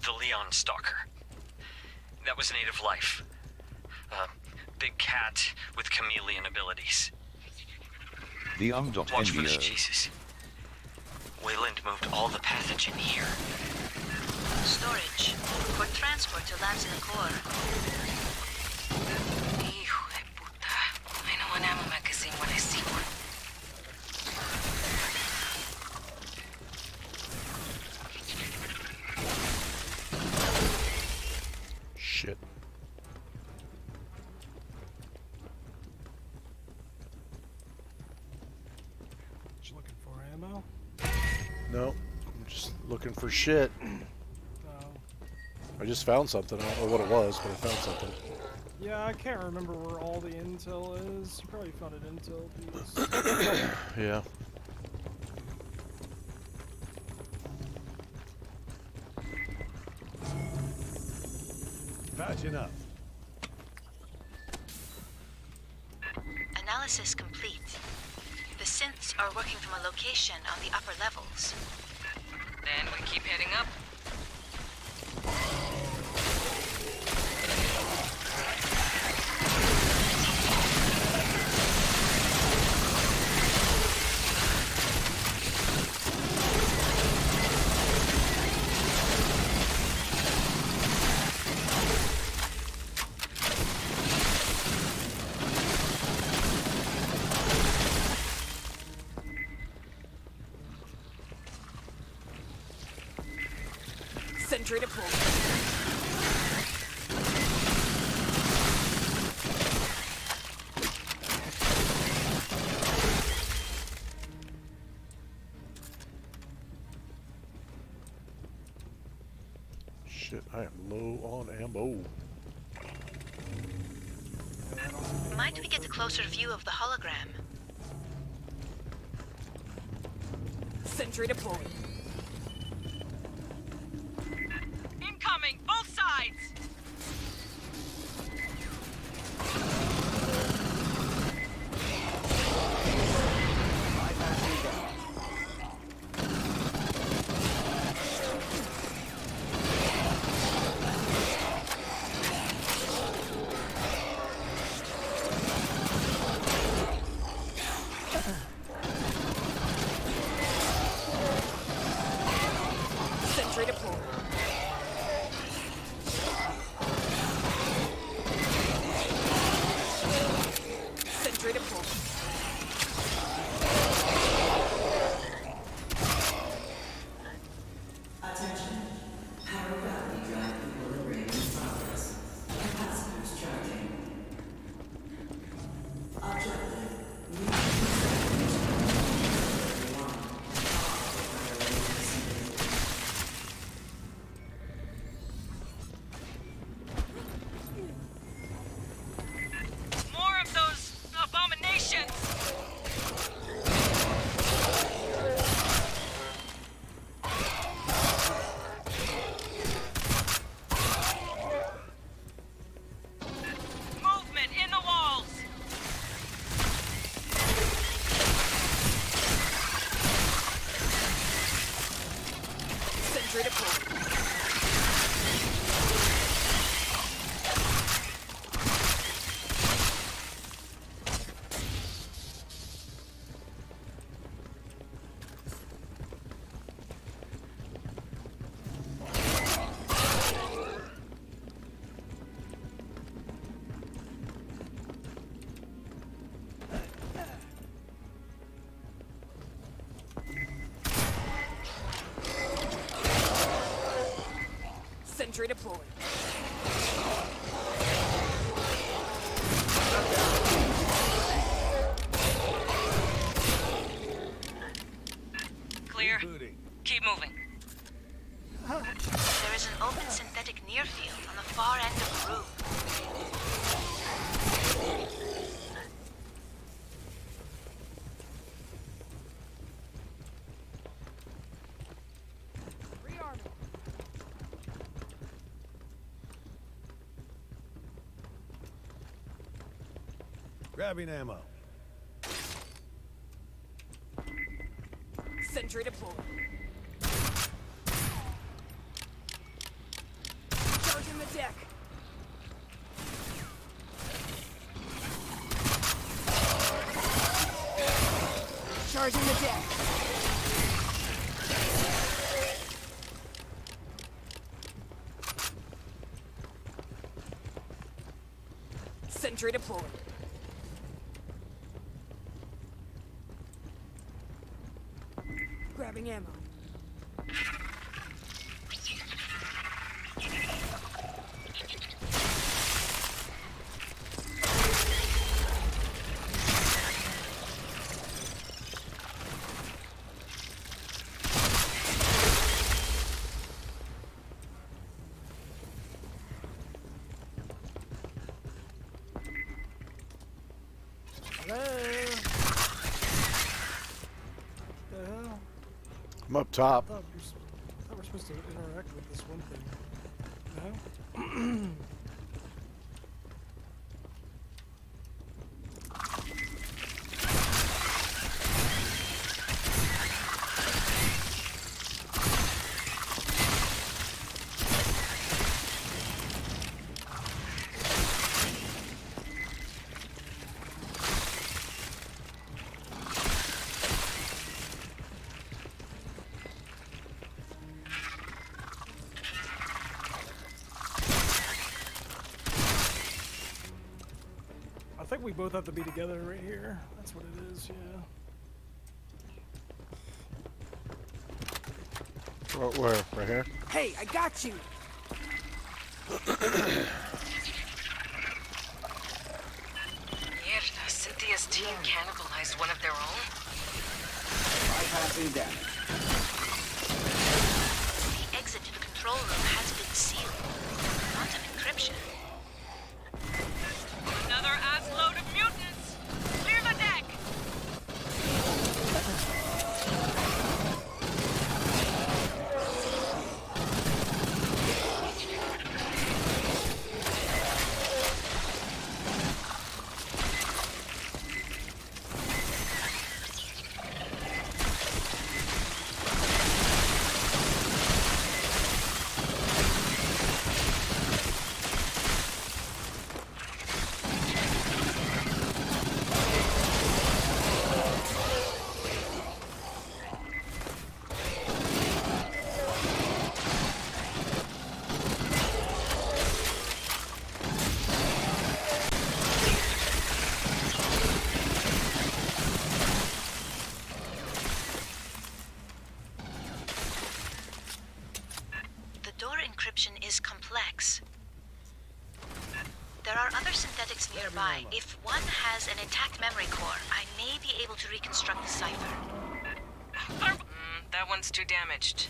The Leon Stalker. That was native life. Big cat with chameleon abilities. Watch for this, Jesus. Wayland moved all the pathogen here. Storage. For transport to Lansing Core. Hijo de puta. I know an ammo magazine when I see one. Shit. You looking for ammo? No, I'm just looking for shit. I just found something. I don't know what it was, but I found something. Yeah, I can't remember where all the intel is. You probably found an intel piece. Yeah. Patching up. Analysis complete. The synths are working from a location on the upper levels. Then we keep heading up. Sentry to pull. Shit, I am low on ammo. Might we get a closer view of the hologram? Sentry to pull. Incoming, both sides! Sentry to pull. Sentry to pull. Attention. Power gravity drive equilibrium in progress. Capacitors charging. Objective. More of those abominations! Movement in the walls! Sentry to pull. Sentry deployed. Clear. Keep moving. There is an open synthetic near field on the far end of the room. Grabbing ammo. Sentry deployed. Charging the deck. Charging the deck. Sentry deployed. Grabbing ammo. Hello? What the hell? I'm up top. I thought we're supposed to interact with this one thing. No? I think we both have to be together right here. That's what it is, yeah. Where? Right here? Hey, I got you. Mierda, Cynthia's team cannibalized one of their own? Bypassing damage. The exit to the control room has been sealed. Quantum encryption. Another ass load of mutants! Clear the deck! The door encryption is complex. There are other synthetics nearby. If one has an intact memory core, I may be able to reconstruct the cipher. That one's too damaged.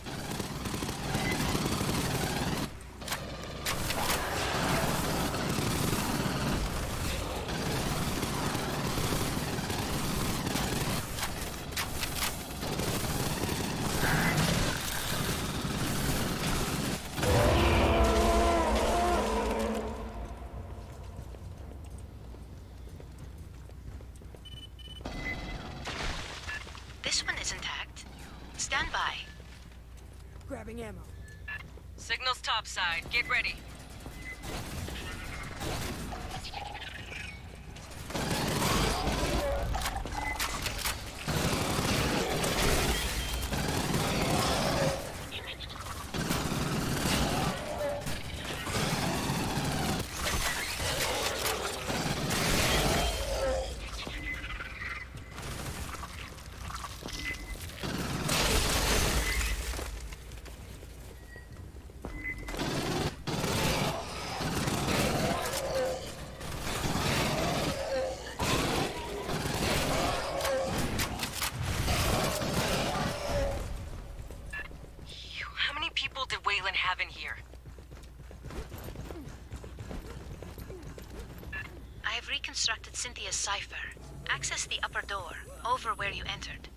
This one is intact. Stand by. Grabbing ammo. Signal's topside. Get ready. How many people did Waylon have in here? I have reconstructed Cynthia's cipher. Access the upper door, over where you entered.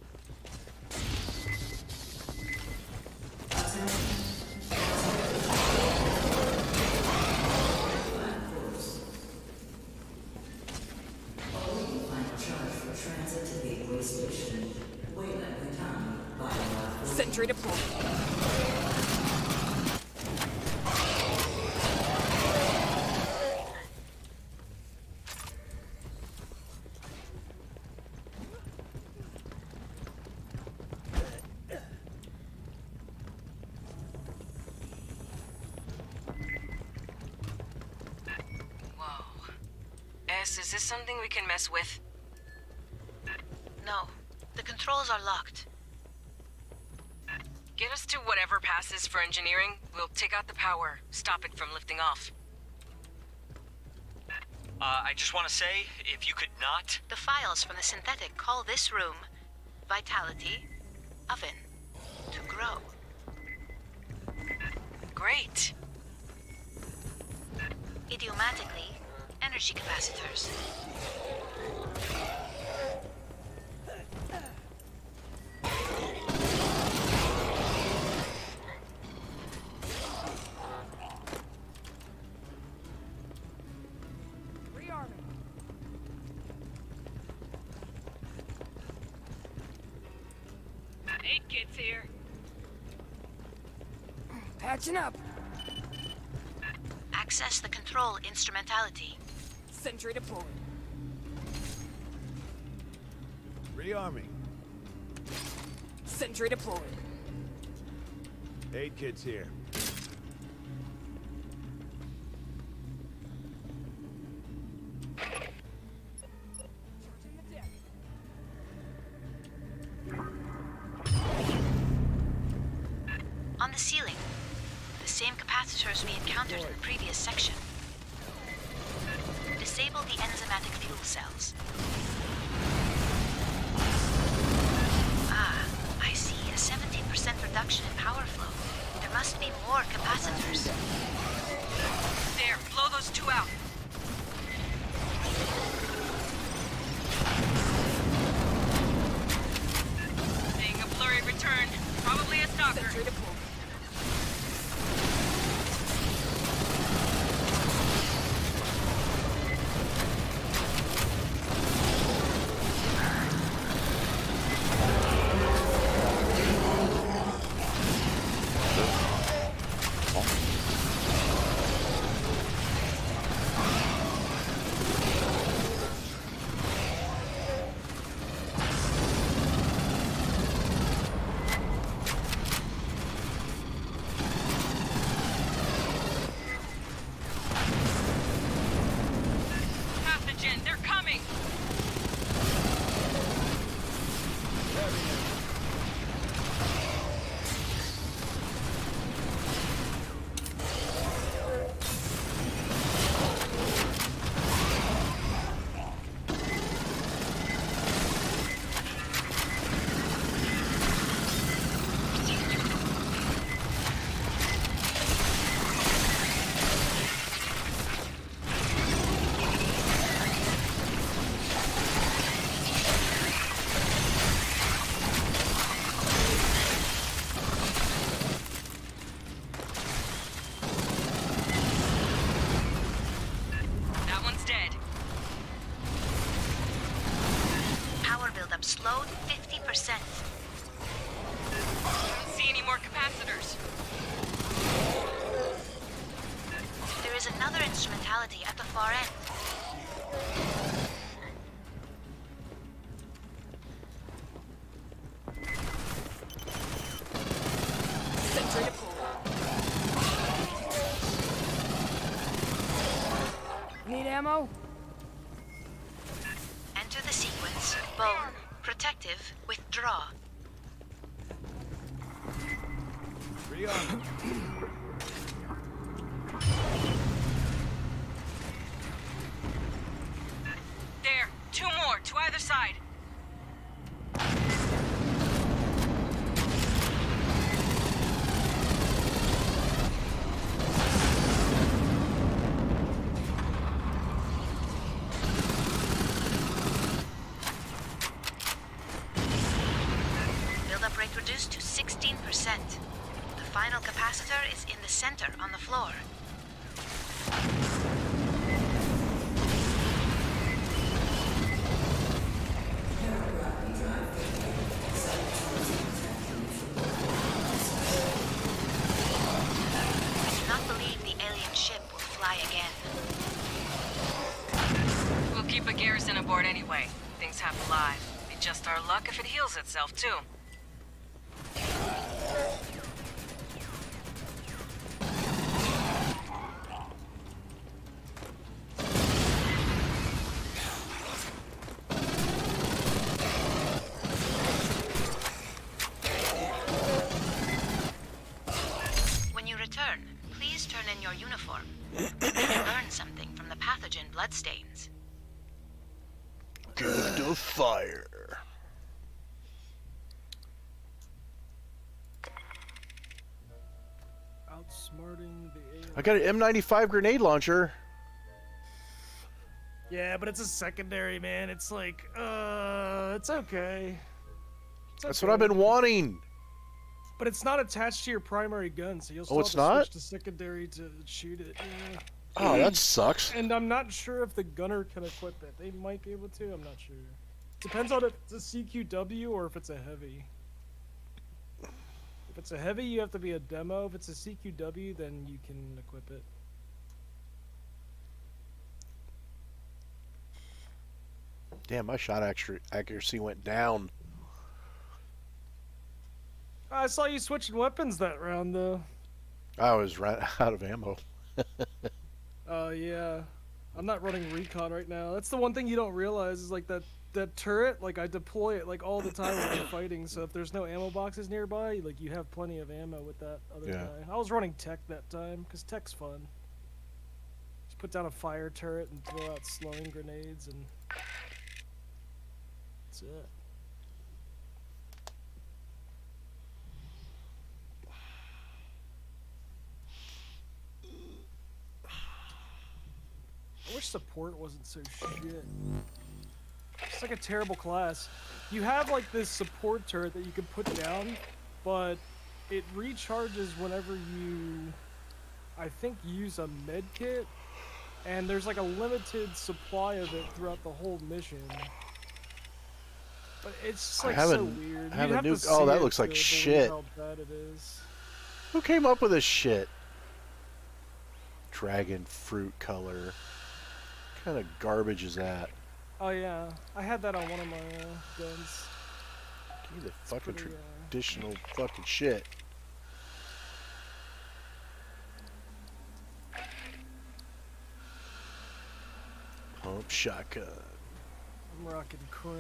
Sentry deployed. Is this something we can mess with? No. The controls are locked. Get us to whatever passes for engineering. We'll take out the power, stop it from lifting off. I just want to say, if you could not... The files from the synthetic call this room Vitality Oven to grow. Great. Idiomatically, energy capacitors. Rearming. Eight kids here. Patching up. Access the control instrumentality. Sentry deployed. Rearming. Sentry deployed. 8 kids here. On the ceiling, the same capacitors we encountered in the previous section. Disable the enzymatic fuel cells. Ah, I see a 17% reduction in power flow. There must be more capacitors. There, blow those two out. Seeing a blurry return. Probably a stalker. Sentry deployed. Pathogen, they're coming. That one's dead. Power buildup slowed 50%. Don't see any more capacitors. There is another instrumentality at the far end. Sentry deployed. Need ammo? Enter the sequence. Bone. Protective. Withdraw. Rearming. There, two more, to either side. Buildup rate reduced to 16%. The final capacitor is in the center on the floor. for it anyway. Things have alive. Be just our luck if it heals itself, too. When you return, please turn in your uniform. You learn something from the pathogen bloodstains. Good to fire. Outsmarting the AI. I got an M95 grenade launcher. Yeah, but it's a secondary, man. It's like, it's okay. That's what I've been wanting. But it's not attached to your primary gun, so you'll still it's have to not? switch to secondary to shoot it. Yeah. Oh, that sucks. And I'm not sure if the gunner can equip it. They might be able to, I'm not sure. Depends on if it's a CQW or if it's a heavy. If it's a heavy, you have to be a demo. If it's a CQW, then you can equip it. Damn, my shot accuracy went down. I saw you switching weapons that round, though. I was right out of ammo. Yeah. I'm not running recon right now. That's the one thing you don't realize is like that turret, like I deploy it like all the time when I'm fighting, so if there's no ammo boxes nearby, like you have plenty of ammo with that other guy. I was running tech that time, because tech's fun. Just put down a fire turret and throw out slowing grenades and that's it. I wish support wasn't so shit. It's like a terrible class. You have like this support turret that you can put down, but it recharges whenever you, I think, use a med kit, and there's like a limited supply of it throughout the whole mission. But it's just like so weird. I have You'd a new. to Oh, see that it looks like to believe shit. how bad it is. Who came up with this shit? Dragon fruit color. What kind of garbage is that? Oh yeah, I had that on one of my guns. Give me the fucking traditional fucking shit. Pump shotgun. I'm rocking chrome.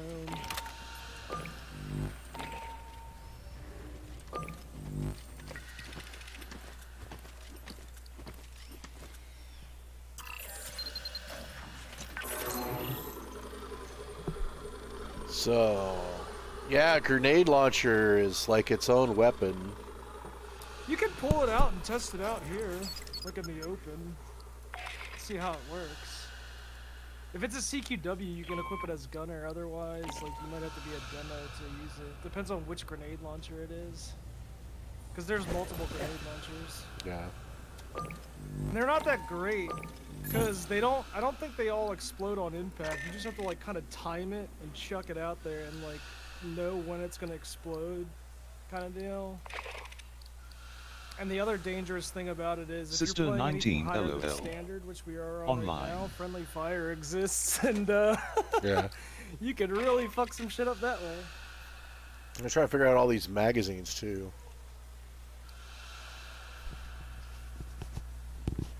So, yeah, grenade launcher is like its own weapon. You can pull it out and test it out here, like in the open. See how it works. If it's a CQW, you can equip it as gunner. Otherwise, like you might have to be a demo to use it. Depends on which grenade launcher it is. Because there's multiple grenade launchers. Yeah. And they're not that great. Because they don't, I don't think they all explode on impact. You just have to like kind of time it and chuck it out there and like know when it's going to explode kind of deal. And the other dangerous thing about it is if Sister you're playing anything 19 higher than LOL. standard, which we are on Online. right now, friendly fire exists and Yeah. you can really fuck some shit up that way. I'm gonna try to figure out all these magazines too.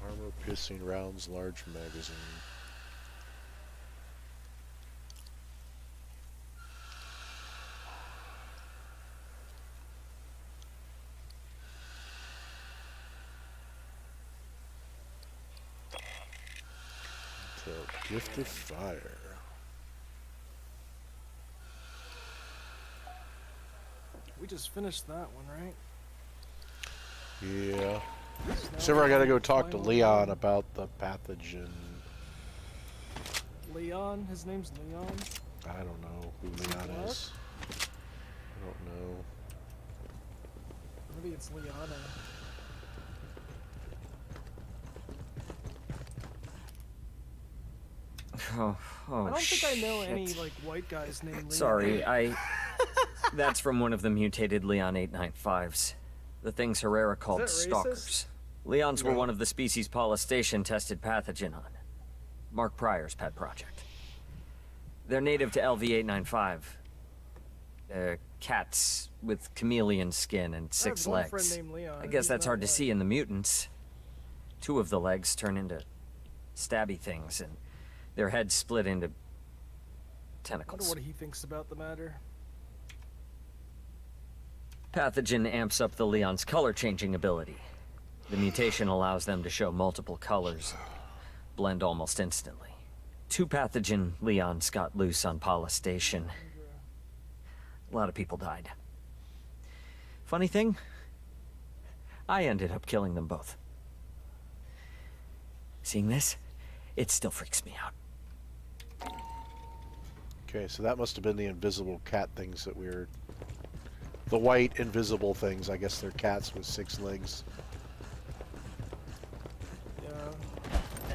Armor piercing rounds, large magazine. Gift of fire. We just finished that one, right? Yeah. So I gotta go talk to Leon about the pathogen. Leon? His name's Leon? I don't know who Leon is. I don't know. Maybe it's Liana. Oh, I don't think I know any like white guys named Leon. Sorry, That's from one of the mutated Leon 895s. The things Herrera called Is that racist? stalkers. Leons were one of the species Paula Station tested pathogen on. Mark Pryor's pet project. They're native to LV-895. They're cats with chameleon skin and 6 one friend legs. named Leon. I guess He's that's not hard to white. see in the mutants. 2 of the legs turn into stabby things, and their heads split into I wonder tentacles. what he thinks about the matter. Pathogen amps up the Leon's color-changing ability. The mutation allows them to show multiple colors, blend almost instantly. 2 pathogen Leons got loose on Paula Station. A lot of people died. Funny thing, I ended up killing them both. Seeing this, it still freaks me out. Okay, so that must have been the invisible cat things that we were... The white invisible things. I guess they're cats with 6 legs. Yeah.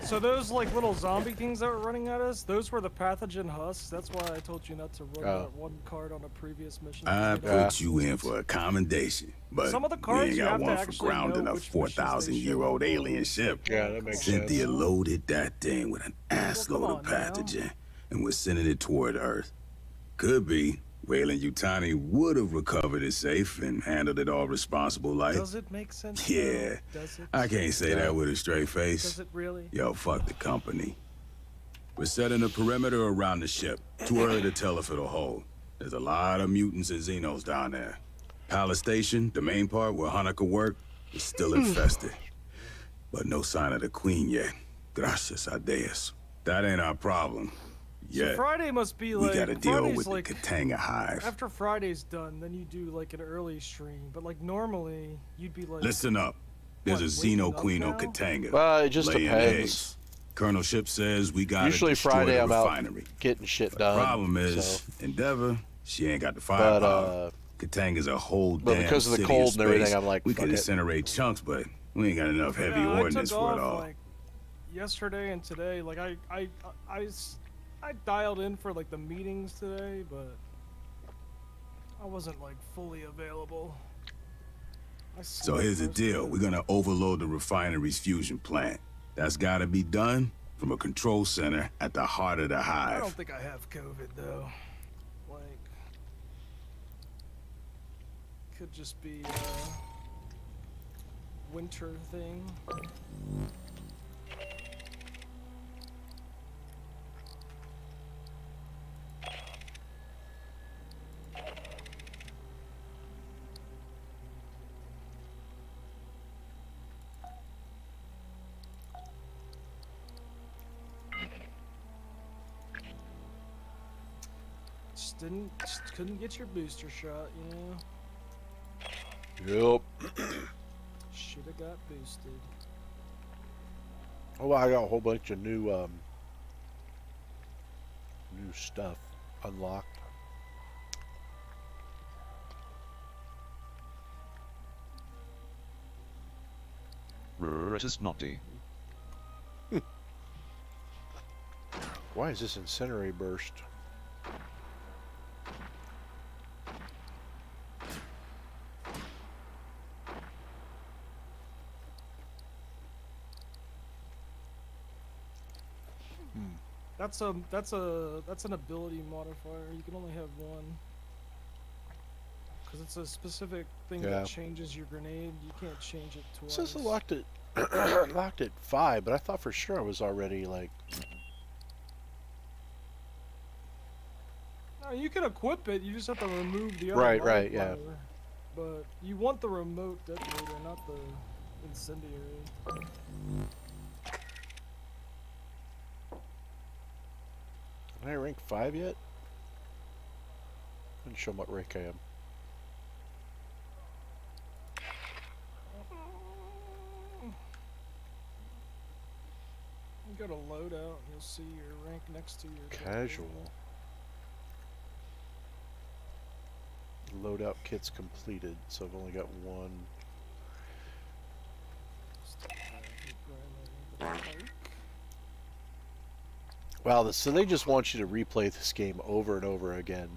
So those like little zombie things that were running at us, those were the pathogen husks. That's why I told you not to run that one card on a previous mission. I put you in for a commendation, but Some of the we cards ain't you got have to one for actually grounding know a which missions they 4,000-year-old alien ship. Yeah, that makes Cynthia sense. loaded that thing with an assload of pathogen and was sending it toward Earth. Could be Wayland Yutani would have recovered it safe and handled it all responsible like. Does it make sense? Yeah, though? Does it? I can't say that with a straight face. Does it really? Yo, fuck the company. We're setting a perimeter around the ship. Too early to tell if it'll hold. There's a lot of mutants and Xenos down there. Palace Station, the main part where Hanukkah worked, is still infested. But no sign of the Queen yet. Gracias a Deus. That ain't our problem. So Yet. Friday must be We like gotta deal Friday's with like the Katanga hive. after Friday's done, then you do like an early stream. But like normally, you'd be like. Listen up. There's a Xeno Queen on Katanga. Well, it just laying depends. eggs. Colonel Ship says we gotta Usually destroy Friday the I'm refinery. out getting shit The done. problem is, so. Endeavor, she ain't got the But, firepower. Katanga's a whole but damn because of the city cold and everything, space. I'm like, we fuck could it. incinerate chunks, but we ain't got enough heavy Yeah, ordnance I took for off, it all. like, yesterday and today, like I dialed in for like the meetings today, but I wasn't like fully available. So here's the deal. We're gonna overload the refinery's fusion plant. That's gotta be done from a control center at the heart of the I hive. don't think I have COVID though. Like, could just be a winter thing. Just couldn't get your booster shot, you know? Yep. Should have got boosted. Oh, I got a whole bunch of new stuff unlocked. It is naughty. Why is this incinerate burst? That's an ability modifier. You can only have one. Because it's a specific thing Yeah. that changes your grenade. You can't change it It twice. says it locked it locked at 5, but I thought for sure I was already like. No, you can equip it. You just have to remove the other Right, yeah. modifier. But you want the remote detonator, not the incendiary. Am I rank 5 yet? Didn't show what rank I am. You go to loadout and you'll see your rank next to your Casual. Loadout kit's completed, so I've only got one. Wow, so they just want you to replay this game over and over again.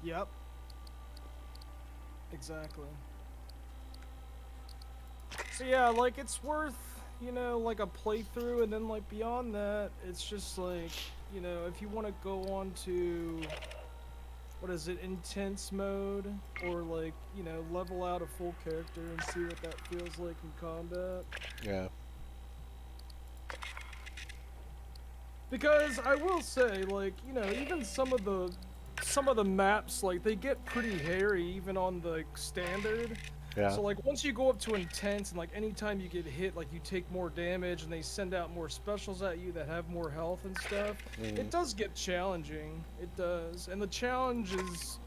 Yep. Exactly. So yeah, like it's worth, you know, like a playthrough, and then like beyond that, it's just like you know, if you want to go on to, what is it, intense mode, or like, you know, level out a full character and see what that feels like in combat. Yeah. Because I will say, like, you know, even some of the maps, like, they get pretty hairy even on the standard. Yeah. So like once you go up to intense, and like anytime you get hit, like you take more damage, and they send out more specials at you that have more health and stuff. It does get challenging. It does, and the challenge is,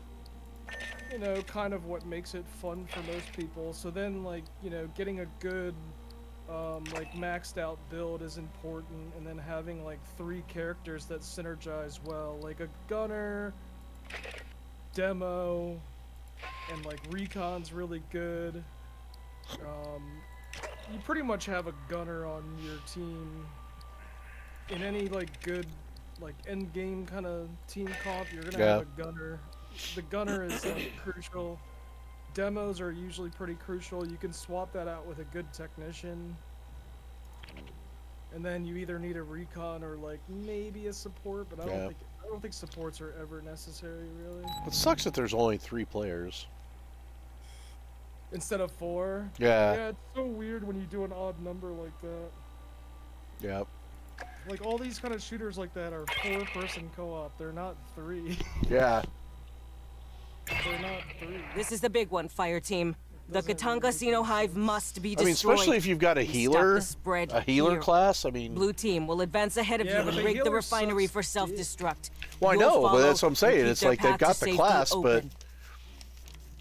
you know, kind of what makes it fun for most people. So then, like, you know, getting a good like maxed out build is important, and then having like 3 characters that synergize well, like a gunner, demo, and like recon's really good. You pretty much have a gunner on your team in any like good like end game kind of team comp. You're gonna have a gunner. The gunner is like crucial. Demos are usually pretty crucial. You can swap that out with a good technician. And then you either need a recon or like maybe a support, but I don't think supports are ever necessary really. It sucks that there's only 3 players. Instead of 4? Yeah. Yeah, it's so weird when you do an odd number like that. Yep. Like all these kind of shooters like that are 4-person co-op. They're not 3. Yeah. They're not 3. This is the big one, fire team. The Katanga Xeno Hive must be destroyed. I mean, especially if you've got a healer, class. I mean, Blue team will advance ahead of you and rig the refinery for self-destruct. Well, I know, but that's what I'm saying. It's like they've got the class, but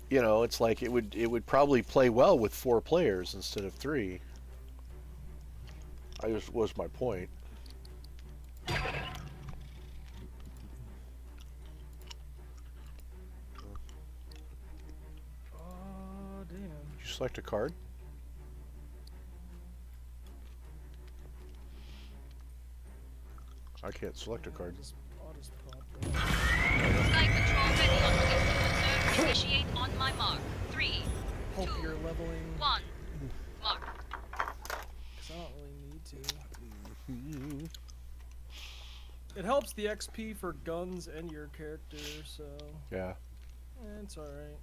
you know, it's like it would probably play well with 4 players instead of 3. I just was my point. Select a card. I can't select a card. Sky control ready on the initiate on my mark. 3, Hope 2, you're leveling. 1. Mark. 'Cause I don't really need to. It helps the XP for guns and your character, so. Yeah. It's alright.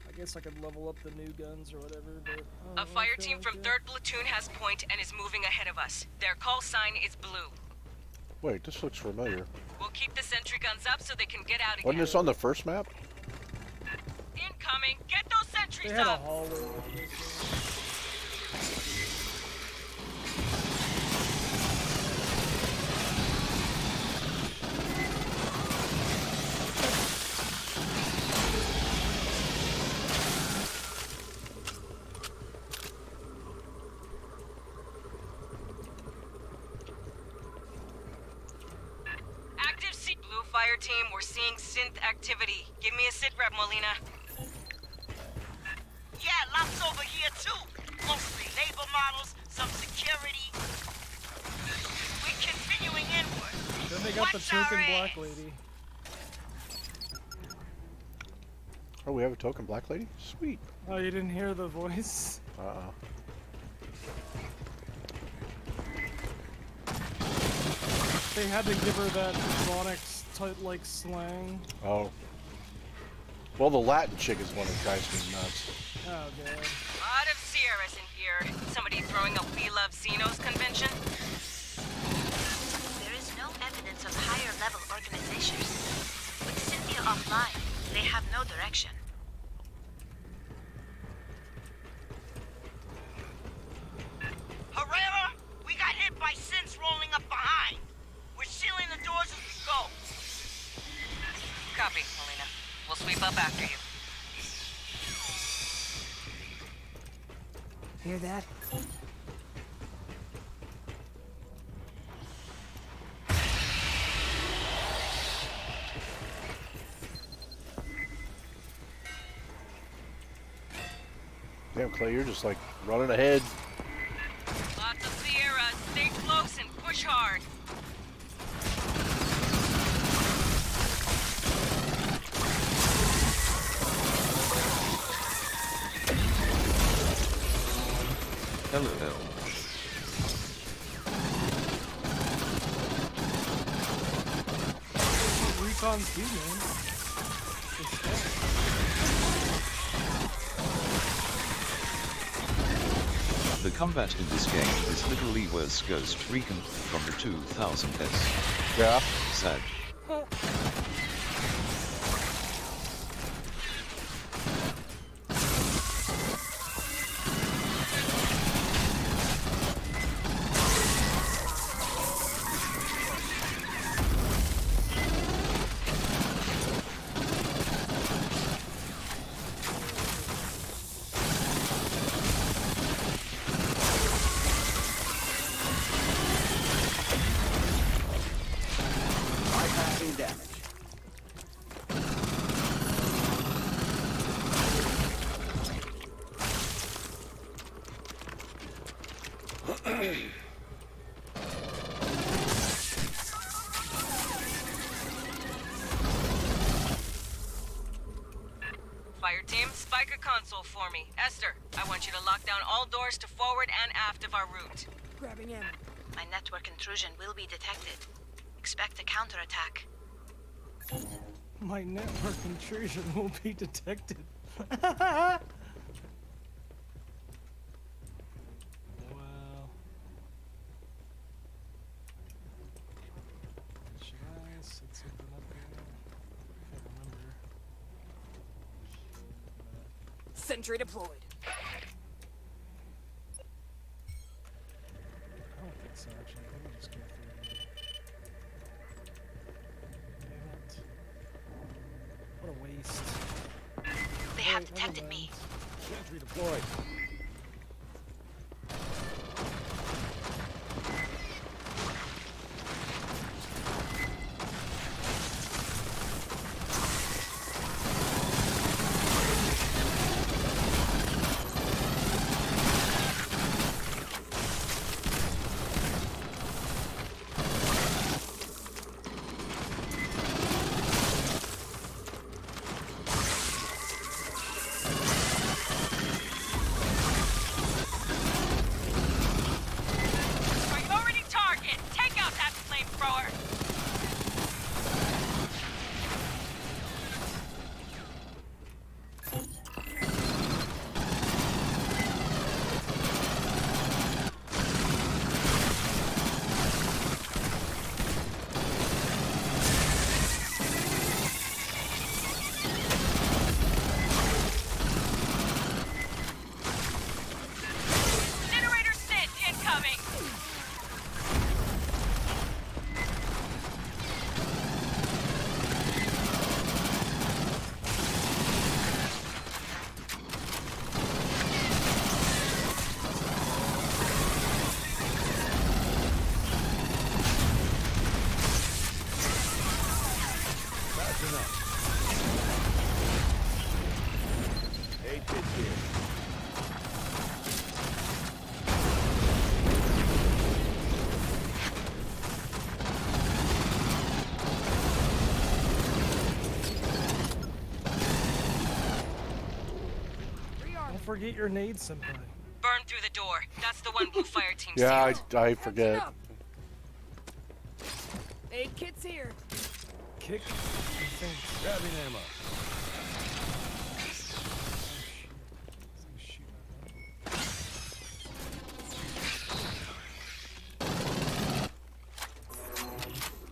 I guess I could level up the new guns or whatever, but... A fire team from 3rd Platoon has point and is moving ahead of us. Their call sign is blue. Wait, this looks familiar. We'll keep the sentry guns up so they can get out again. Wasn't this on the first map? Incoming! Get those sentries They had a up! hallway like this. Fire team, we're seeing synth activity. Give me a sit rep, Molina. Yeah, lots over here too. Mostly labor models, some security. We're continuing inward. Then they got the token black lady. Oh, we have a token black lady? Sweet. Oh, you didn't hear the voice? They had to give her that Ronix type like slang. Oh. Well, the Latin chick is one that drives me nuts. Oh god. Lot of Sierras in here. Somebody throwing a We Love Xenos convention? There is no evidence of higher level organizations. With Cynthia offline, they have no direction. Herrera, we got hit by synths rolling up behind. We're sealing the doors as we go. Copy, Molina. We'll sweep up after you. Hear that? Damn, Clay, you're just like running ahead. Lots of Sierras. Stay close and push hard. Hello. cons too, man. It's fun. The combat in this game is literally worse Ghost Recon from the 2000s. Yeah. Sad. Bypassing damage. Fire team, spike a console for me. Esther, I want you to lock down all doors to forward and aft of our route. Grabbing ammo. My network intrusion will be detected. Expect a counterattack. My network intrusion will be detected. Well, should I set something up here? I can't remember. Sentry deployed. I don't think so, actually. I think I'll just go through it. Damn it. What a waste. They have detected me. Sentry deployed. Priority target! Take out that flamethrower! Incinerator sit incoming! That's enough. 8 kids here. Don't forget your nade, senpai. Burn through the door. That's the one Blue Fire team Yeah, sealed. I forget. Aid kit's here. Kick. Grabbing ammo.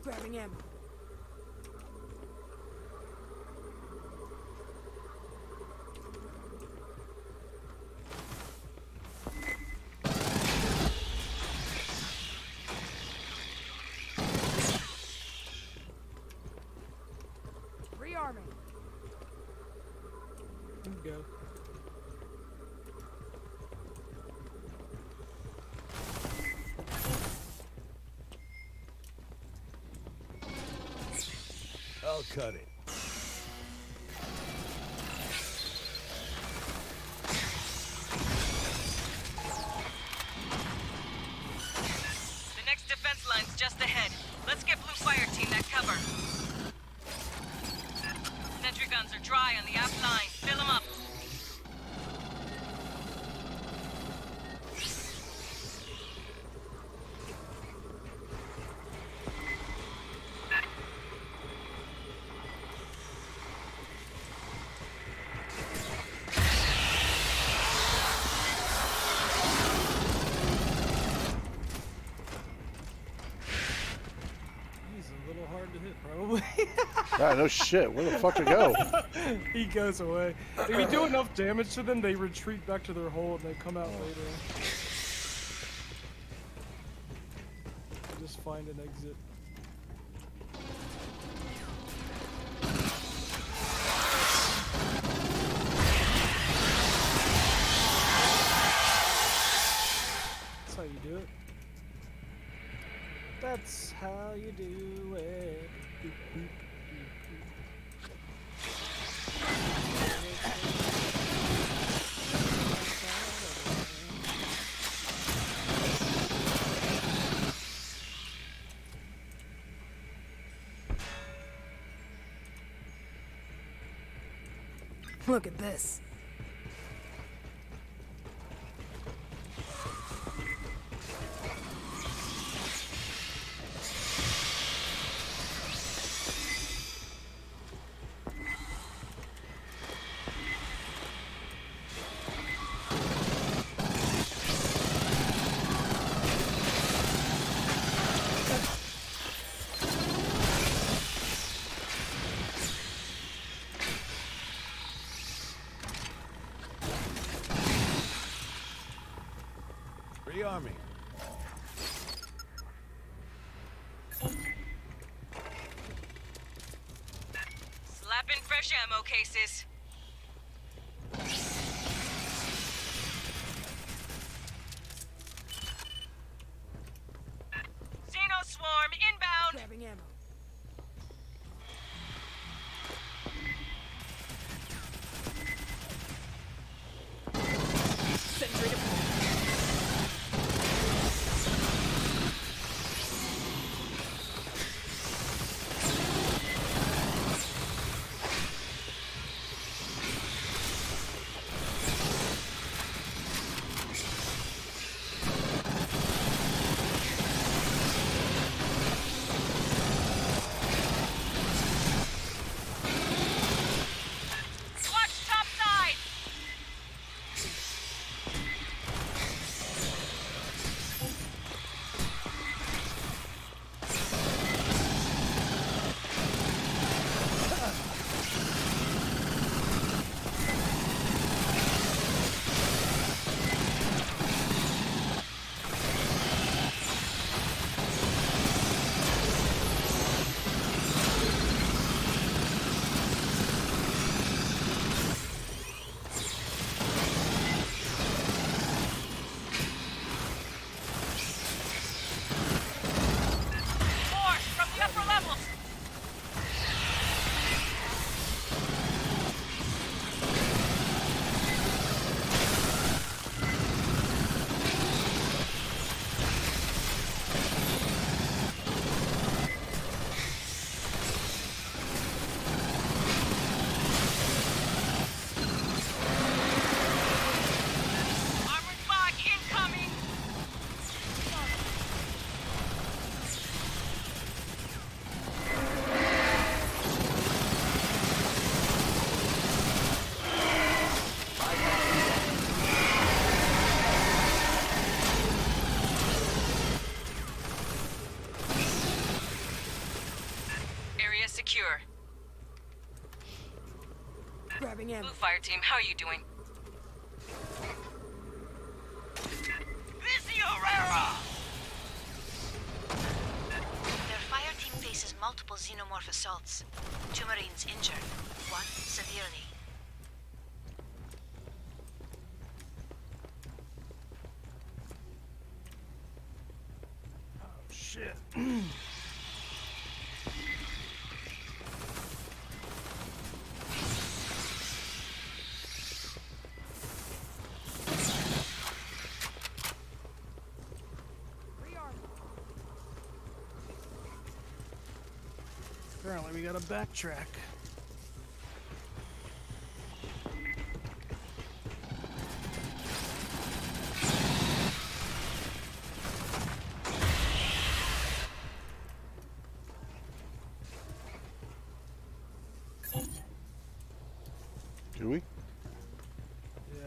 Grabbing ammo. Rearming. Go. I'll cut it. The next defense line's just ahead. Let's get Blue Fire team that cover. Sentry guns are dry on the aft line. Fill them up. Ah, no shit. Where the fuck to go? He goes away. If you do enough damage to them, they retreat back to their hole and they come out later. Just find an exit. That's how you do it. That's how you do it. Beep, beep, beep, Look at this. Rearming. Slapping fresh ammo cases. Xeno swarm inbound. Grabbing ammo. Sentry deployed. Watch top side. More from the upper levels. Armored bot incoming. Area secure. Grabbing ammo. Blue Fire Team, how are you doing? Herrera! Their fire team faces multiple xenomorph assaults. 2 Marines injured, 1 severely. Oh shit. Apparently we gotta backtrack. Do we? Yeah.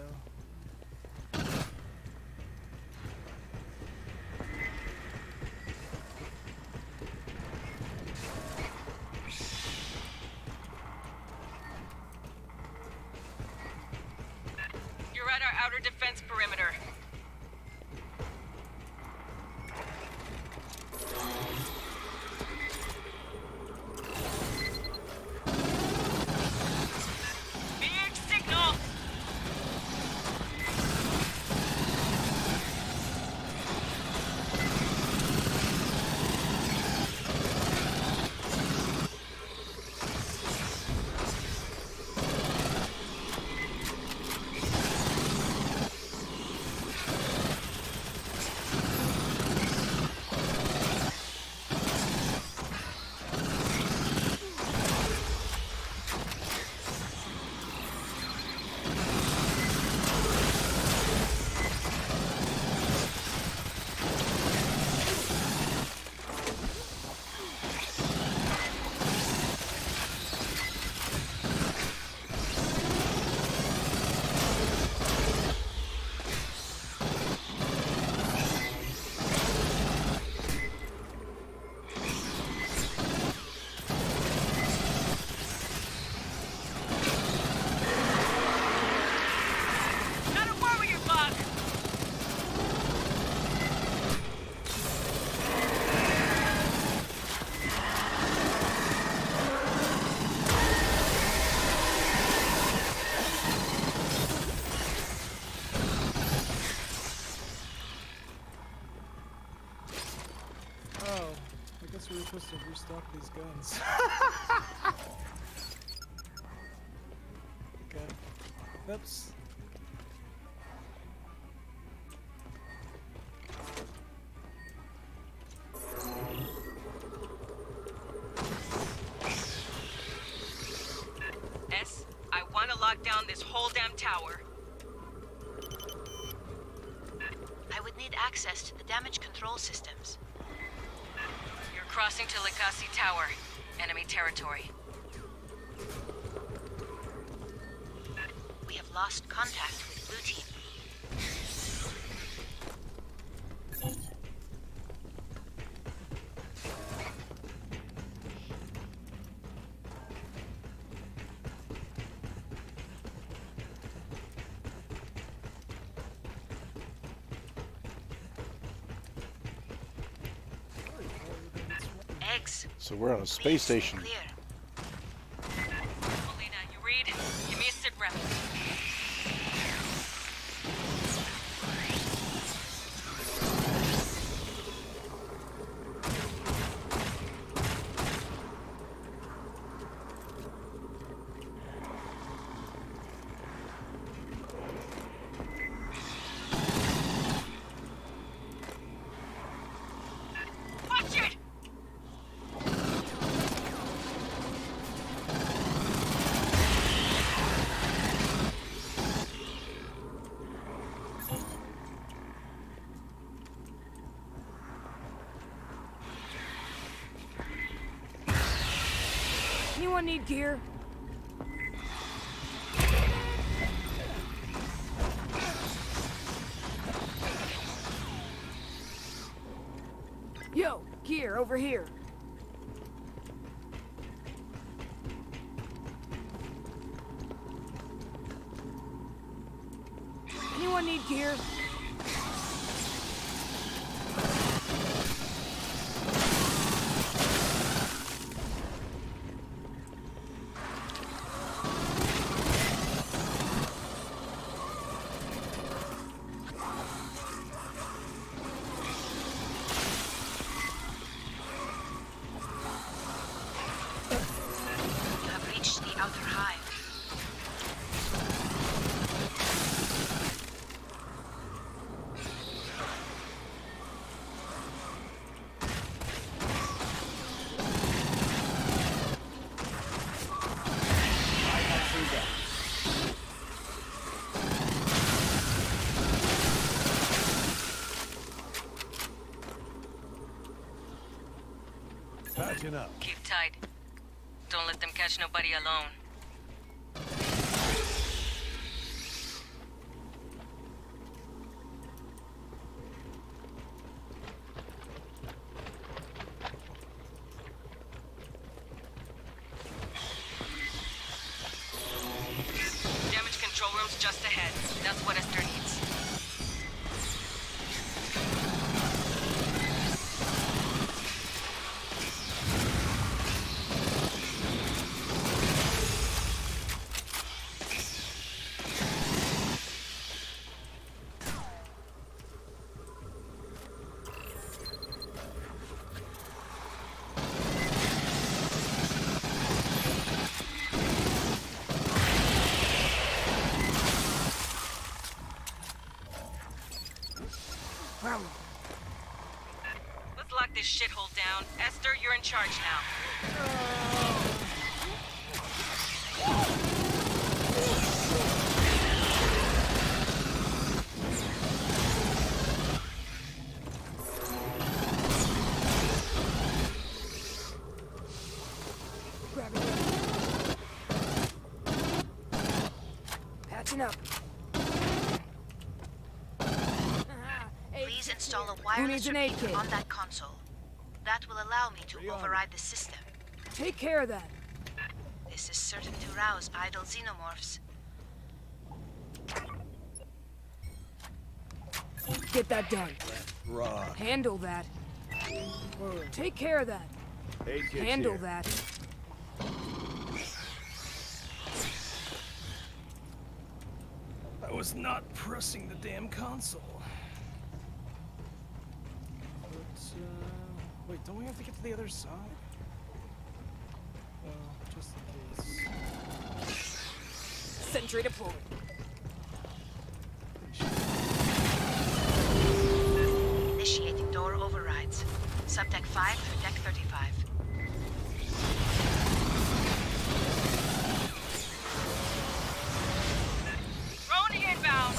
outer defense perimeter. Big signal! Not a warrior bug! Oh, I guess we were supposed to restock these guns. Okay. Oops. S, I want to lock down this whole damn tower. I would need access to the damage control systems. You're crossing to Lacassi Tower. Enemy territory. We have lost contact with Blue Team. Eggs. So we're on a space station. Clear. Molina, you read? Give me a sit rep. Watch it! Anyone need gear? Yo, gear over here. Anyone need gear? You have reached the outer hive. Patching up. Keep tight. Don't let them catch nobody alone. Damage control room's just ahead. That's what Esther needs. Problem. Let's lock this shithole down. Esther, you're in charge now. Patching up. Please install a Who wireless needs an aid repeater kit? on that console. That will allow me to override the system. Take care of that. This is certain to rouse idle xenomorphs. Get that done. Rock. Handle that. Take care of that. Aid kit's Handle here. that. I was not pressing the damn console. But, wait, don't we have to get to the other side? Well, just in case. Sentry deployed. Initiating door overrides. Subdeck 5 through deck 35. Roni inbound.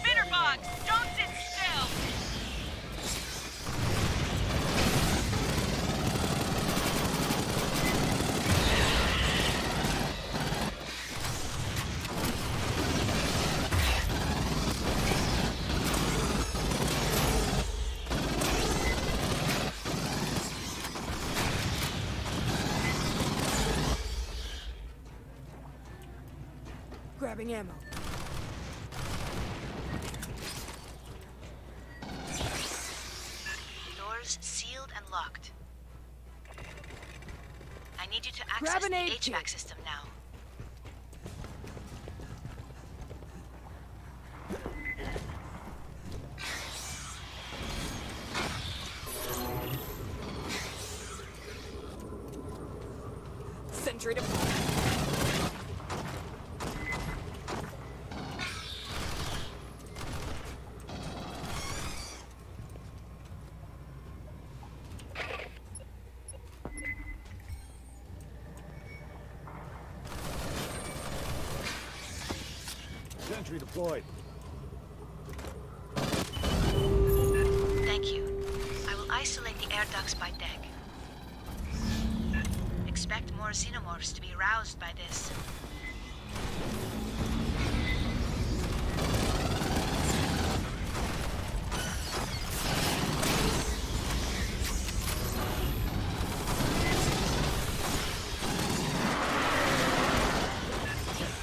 Bitterbox, don't sit still. Grabbing ammo. Doors sealed and locked. I need you to Grab access an the aid HVAC kit. system now. Sentry deployed. Sentry deployed. Thank you. I will isolate the air ducts by deck. Expect more xenomorphs to be roused by this.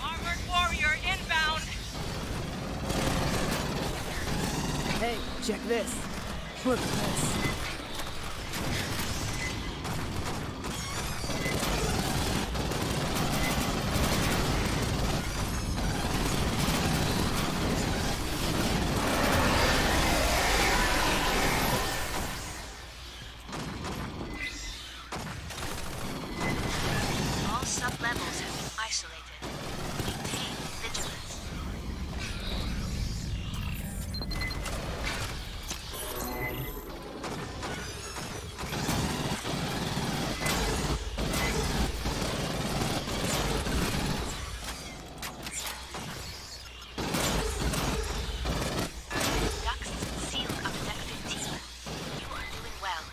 Armored warrior inbound. Hey, check this. Look at this. All sub-levels have been isolated. Maintain vigilance. Ducts sealed up to deck 15. You are doing well.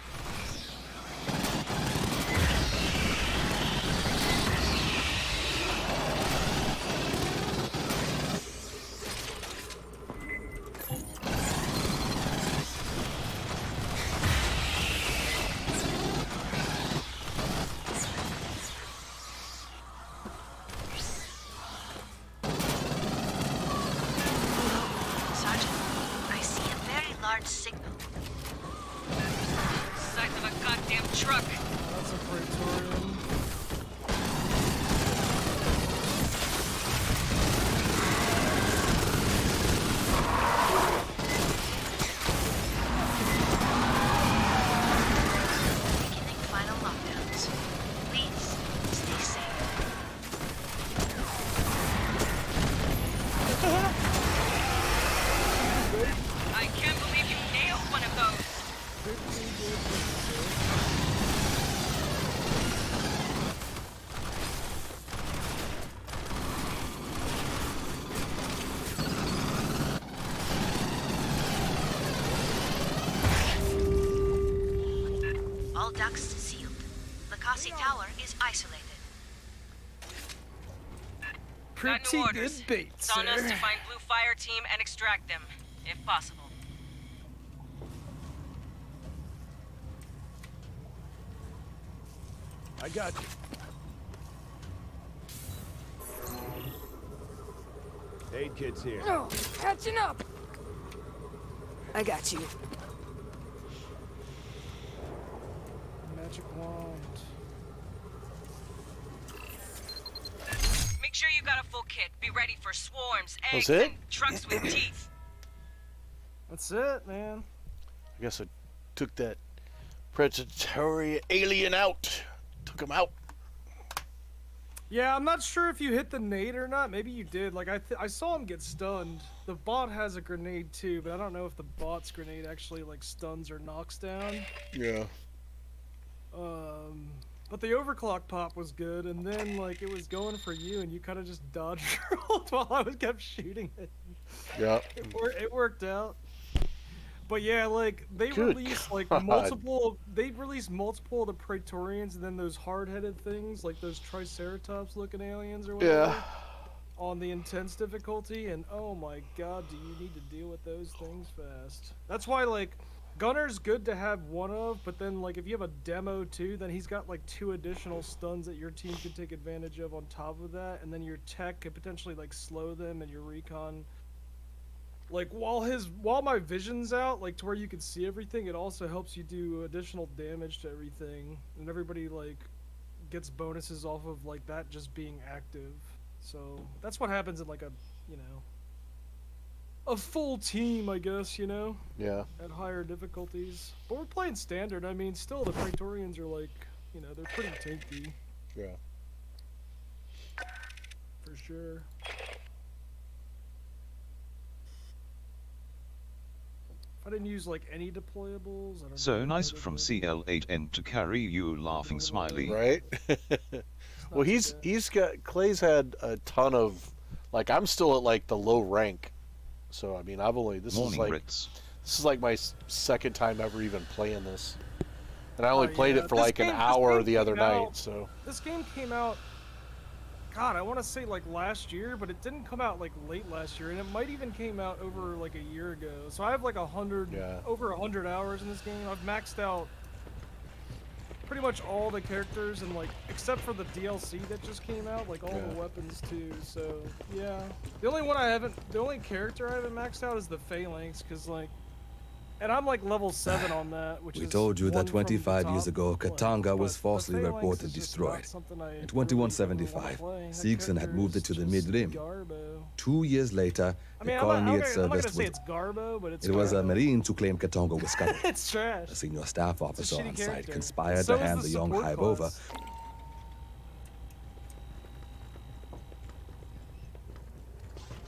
Pretty new good orders. bait, It's on us sir. to find Blue Fire Team and extract them, if possible. I got you. Aid kit's here. No, catching up. I got you. Magic wand. Make sure you got a full kit. Be ready for swarms, That's eggs, it? and trucks with teeth. That's it, man. I guess I took that predatory alien out. Took him out. Yeah, I'm not sure if you hit the nade or not. Maybe you did. Like, I saw him get stunned. The bot has a grenade too, but I don't know if the bot's grenade actually like stuns or knocks down. Yeah. But the overclock pop was good, and then like it was going for you, and you kind of just dodged rolled while I was kept shooting it. Yeah. It worked out. But yeah, like they Good released like God. multiple. They released multiple of the Praetorians, and then those hard-headed things, like those Triceratops-looking aliens or whatever. Yeah. On the intense difficulty, and oh my God, do you need to deal with those things fast? That's why like Gunner's good to have one of, but then like if you have a demo too, then he's got like 2 additional stuns that your team could take advantage of on top of that, and then your tech could potentially like slow them, and your recon. Like while my vision's out, like to where you can see everything, it also helps you do additional damage to everything, and everybody like gets bonuses off of like that just being active. So that's what happens in like a, you know, a full team, I guess, you know? Yeah. At higher difficulties. But we're playing standard. I mean, still the Praetorians are like, you know, they're pretty tanky. Yeah. For sure. I didn't use like any deployables. I don't So know nice how to from do it. CL8N to carry you laughing smiley. Right? Well, he's got Clay's had a ton of, like, I'm still at like the low rank, so I mean I've only this Morning, is like Ritz. this is like my second time ever even playing this, and I only played yeah. it for This like an game- this hour game the other came night. out- So This game came out, God, I want to say like last year, but it didn't come out like late last year, and it might even came out over like a year ago. So I have like over 100 hours in this game. I've maxed out pretty much all the characters, and like except for the DLC that just came out, like all the weapons too. So yeah, the only character I haven't maxed out is the Phalanx, because like, and I'm like level 7 on that, which We is told you one that from the 25 years top ago, play. Katanga was But the falsely Phalanx reported is just destroyed. not something I In really 2175, wanna play. That Seegson had moved it to the character is mid-rim. just Garbo. 2 years later, I mean, the I'm colony not it gonna serviced say was... it's Garbo, but it's It was a Garbo. Marine to claim Katanga was scuttled. It's trash. A senior staff officer shitty on site character. conspired So to is hand the the young support hive class. over.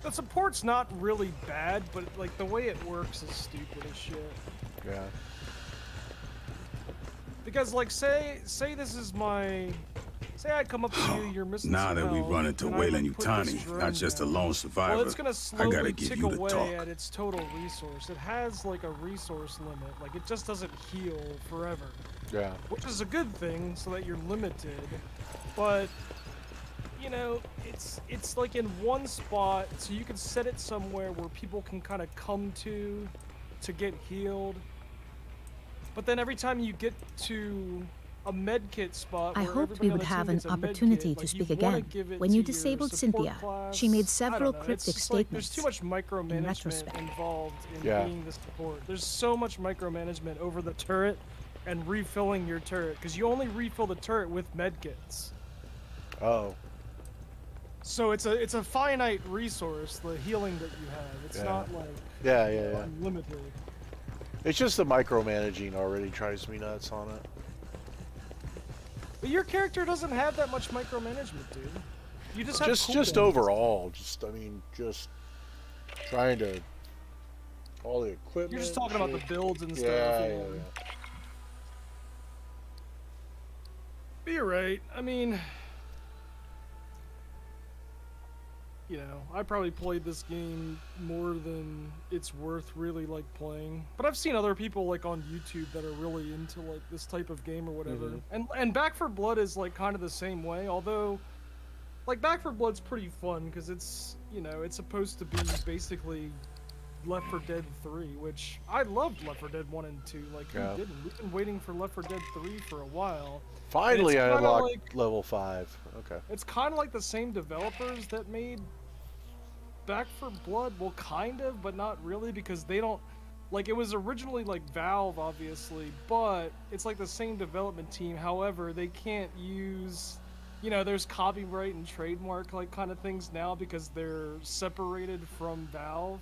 The support's not really bad, but like the way it works is stupid as shit. yeah. Because like say this is my, say I come up to you, you're missing Now some that we health, run into and I, Wayland like, put this Yutani, drone not just a down. lone survivor, Well, it's gonna I slowly gotta give tick you the away talk. at its total resource. It has like a resource limit. Like it just doesn't heal forever. Yeah. Which is a good thing, so that you're limited. But you know, it's like in one spot, so you can set it somewhere where people can kind of come to get healed. But then every time you get to a medkit spot, I where hoped everybody we on would the have team an gets a med opportunity kit, to like, speak you wanna again. give it When to you your disabled support Cynthia, class. she made I several don't know, cryptic it's just like statements. there's too much micromanagement retrospect. involved in Yeah. being the support. There's so much micromanagement over the turret and refilling your turret, because you only refill the turret with medkits. Oh. So it's a finite resource, the healing that you have. It's Yeah. not like Yeah. unlimited. It's just the micromanaging already drives me nuts on it. But your character doesn't have that much micromanagement, dude. You just have Just cooldowns. overall, I mean, just trying to all the equipment. You're just talking about the shit. builds and stuff. Yeah. But you're right. I mean, you know, I probably played this game more than it's worth really like playing. But I've seen other people like on YouTube that are really into like this type of game or whatever. Mhm. And Back 4 Blood is like kind of the same way, although Like, Back 4 Blood's pretty fun, because it's, you know, it's supposed to be basically Left 4 Dead 3, which I loved Left 4 Dead 1 and 2. Like, who didn't? We've been waiting for Left 4 Dead 3 for a while. Finally, I unlocked level 5. Okay. It's kind of like the same developers that made Back 4 Blood. Well, kind of, but not really, because they don't... Like, it was originally, like, Valve, obviously, but it's like the same development team. However, they can't use... You know, there's copyright and trademark, like, kind of things now because they're separated from Valve.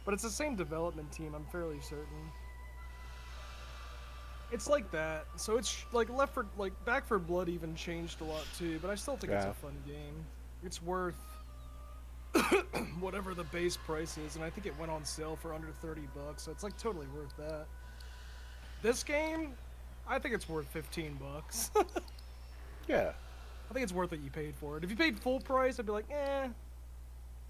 But it's the same development team, I'm fairly certain. It's like that. So it's, like, Back 4 Blood even changed a lot, too, but I still think it's a fun game. It's worth... whatever the base price is, and I think it went on sale for under $30, so it's like totally worth that. This game, I think it's worth $15. Yeah. I think it's worth what you paid for it. If you paid full price, I'd be like, eh.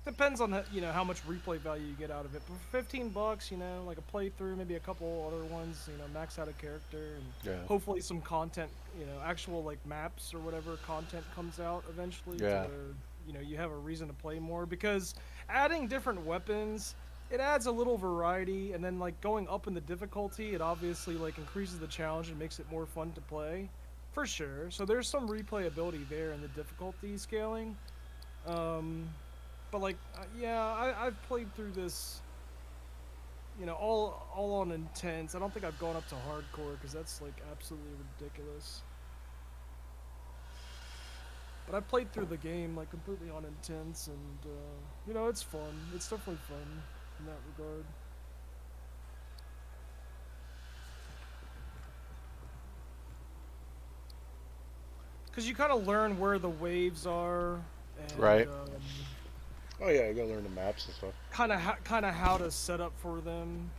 Depends on you know, how much replay value you get out of it. But for $15, you know, like a playthrough, maybe a couple other ones, you know, max out a character, and hopefully some content, you know, actual like maps or whatever content comes out eventually. Yeah. To where, you know, you have a reason to play more, because adding different weapons, it adds a little variety, and then like going up in the difficulty, it obviously like increases the challenge and makes it more fun to play, for sure. So there's some replayability there in the difficulty scaling. But like, yeah, I've played through this, you know, all on intense. I don't think I've gone up to hardcore, because that's like absolutely ridiculous. But I played through the game like completely on intense, and you know, it's fun. It's definitely fun in that regard. Because you kind of learn where the waves are, and, right. Oh yeah, you gotta learn the maps and stuff. Kind of how to set up for them.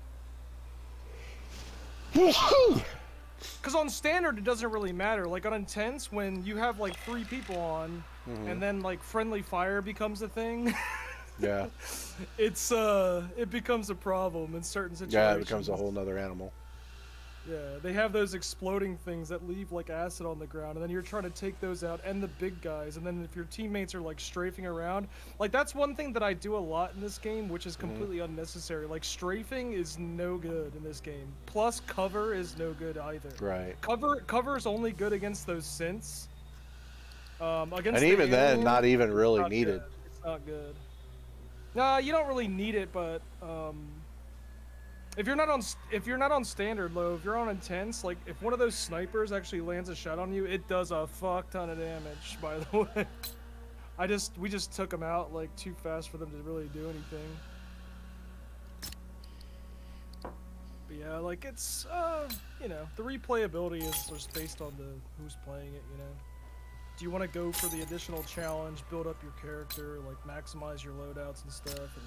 Because on standard, it doesn't really matter. Like on intense, when you have like 3 people on, and then like friendly fire becomes a thing. Yeah. It becomes a problem in certain situations. Yeah, it becomes a whole nother animal. Yeah, they have those exploding things that leave like acid on the ground, and then you're trying to take those out, and the big guys, and then if your teammates are like strafing around, like that's one thing that I do a lot in this game, which is completely unnecessary. Like strafing is no good in this game. Plus cover is no good either. Right. Cover is only good against those synths. Against and even then, not even really not needed. Good. It's not good. Nah, you don't really need it, but if you're not on standard low, if you're on intense, like if one of those snipers actually lands a shot on you, it does a fuck ton of damage. By the way, we just took them out like too fast for them to really do anything. But yeah, like it's you know, the replayability is just based on who's playing it. You know, do you want to go for the additional challenge, build up your character, like maximize your loadouts and stuff, and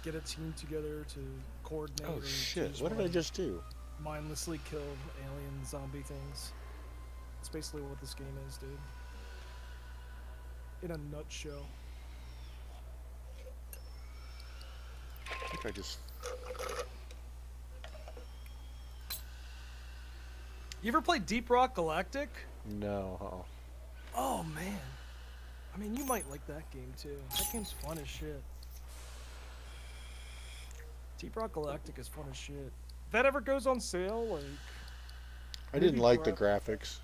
get a team together to coordinate? Oh shit, what did I just do? Mindlessly kill alien zombie things. That's basically what this game is, dude. In a nutshell. I think I just... You ever played Deep Rock Galactic? No. Oh man. I mean, you might like that game too. That game's fun as shit. Deep Rock Galactic is fun as shit. If that ever goes on sale, like... I didn't like the graphics.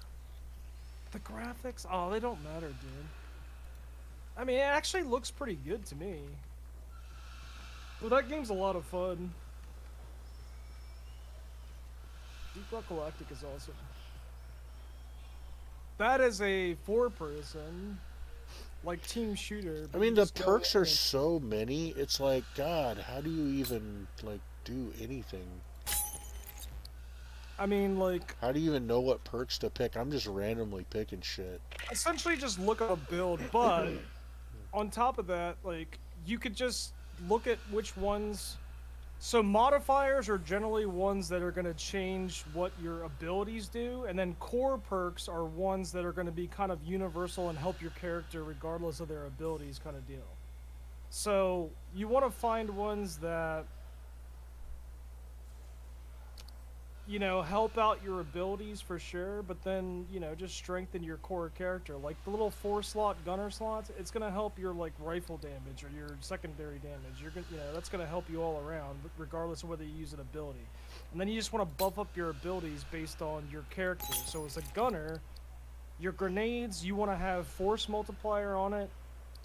The graphics? Oh, they don't matter, dude. I mean, it actually looks pretty good to me. Well, that game's a lot of fun. Deep Rock Galactic is awesome. That is a 4-person, like, team shooter. I mean, the perks are so many. It's like, God, how do you even, like, do anything? I mean, like... How do you even know what perks to pick? I'm just randomly picking shit. Essentially just look up a build, but on top of that, like, you could just look at which ones... So modifiers are generally ones that are going to change what your abilities do, and then core perks are ones that are going to be kind of universal and help your character regardless of their abilities, kind of deal. So you want to find ones that you know, help out your abilities for sure, but then, you know, just strengthen your core character. Like the little 4-slot gunner slots, it's gonna help your like rifle damage or your secondary damage. You're gonna, you know, that's gonna help you all around, regardless of whether you use an ability. And then you just want to buff up your abilities based on your character. So as a gunner, your grenades, you want to have force multiplier on it.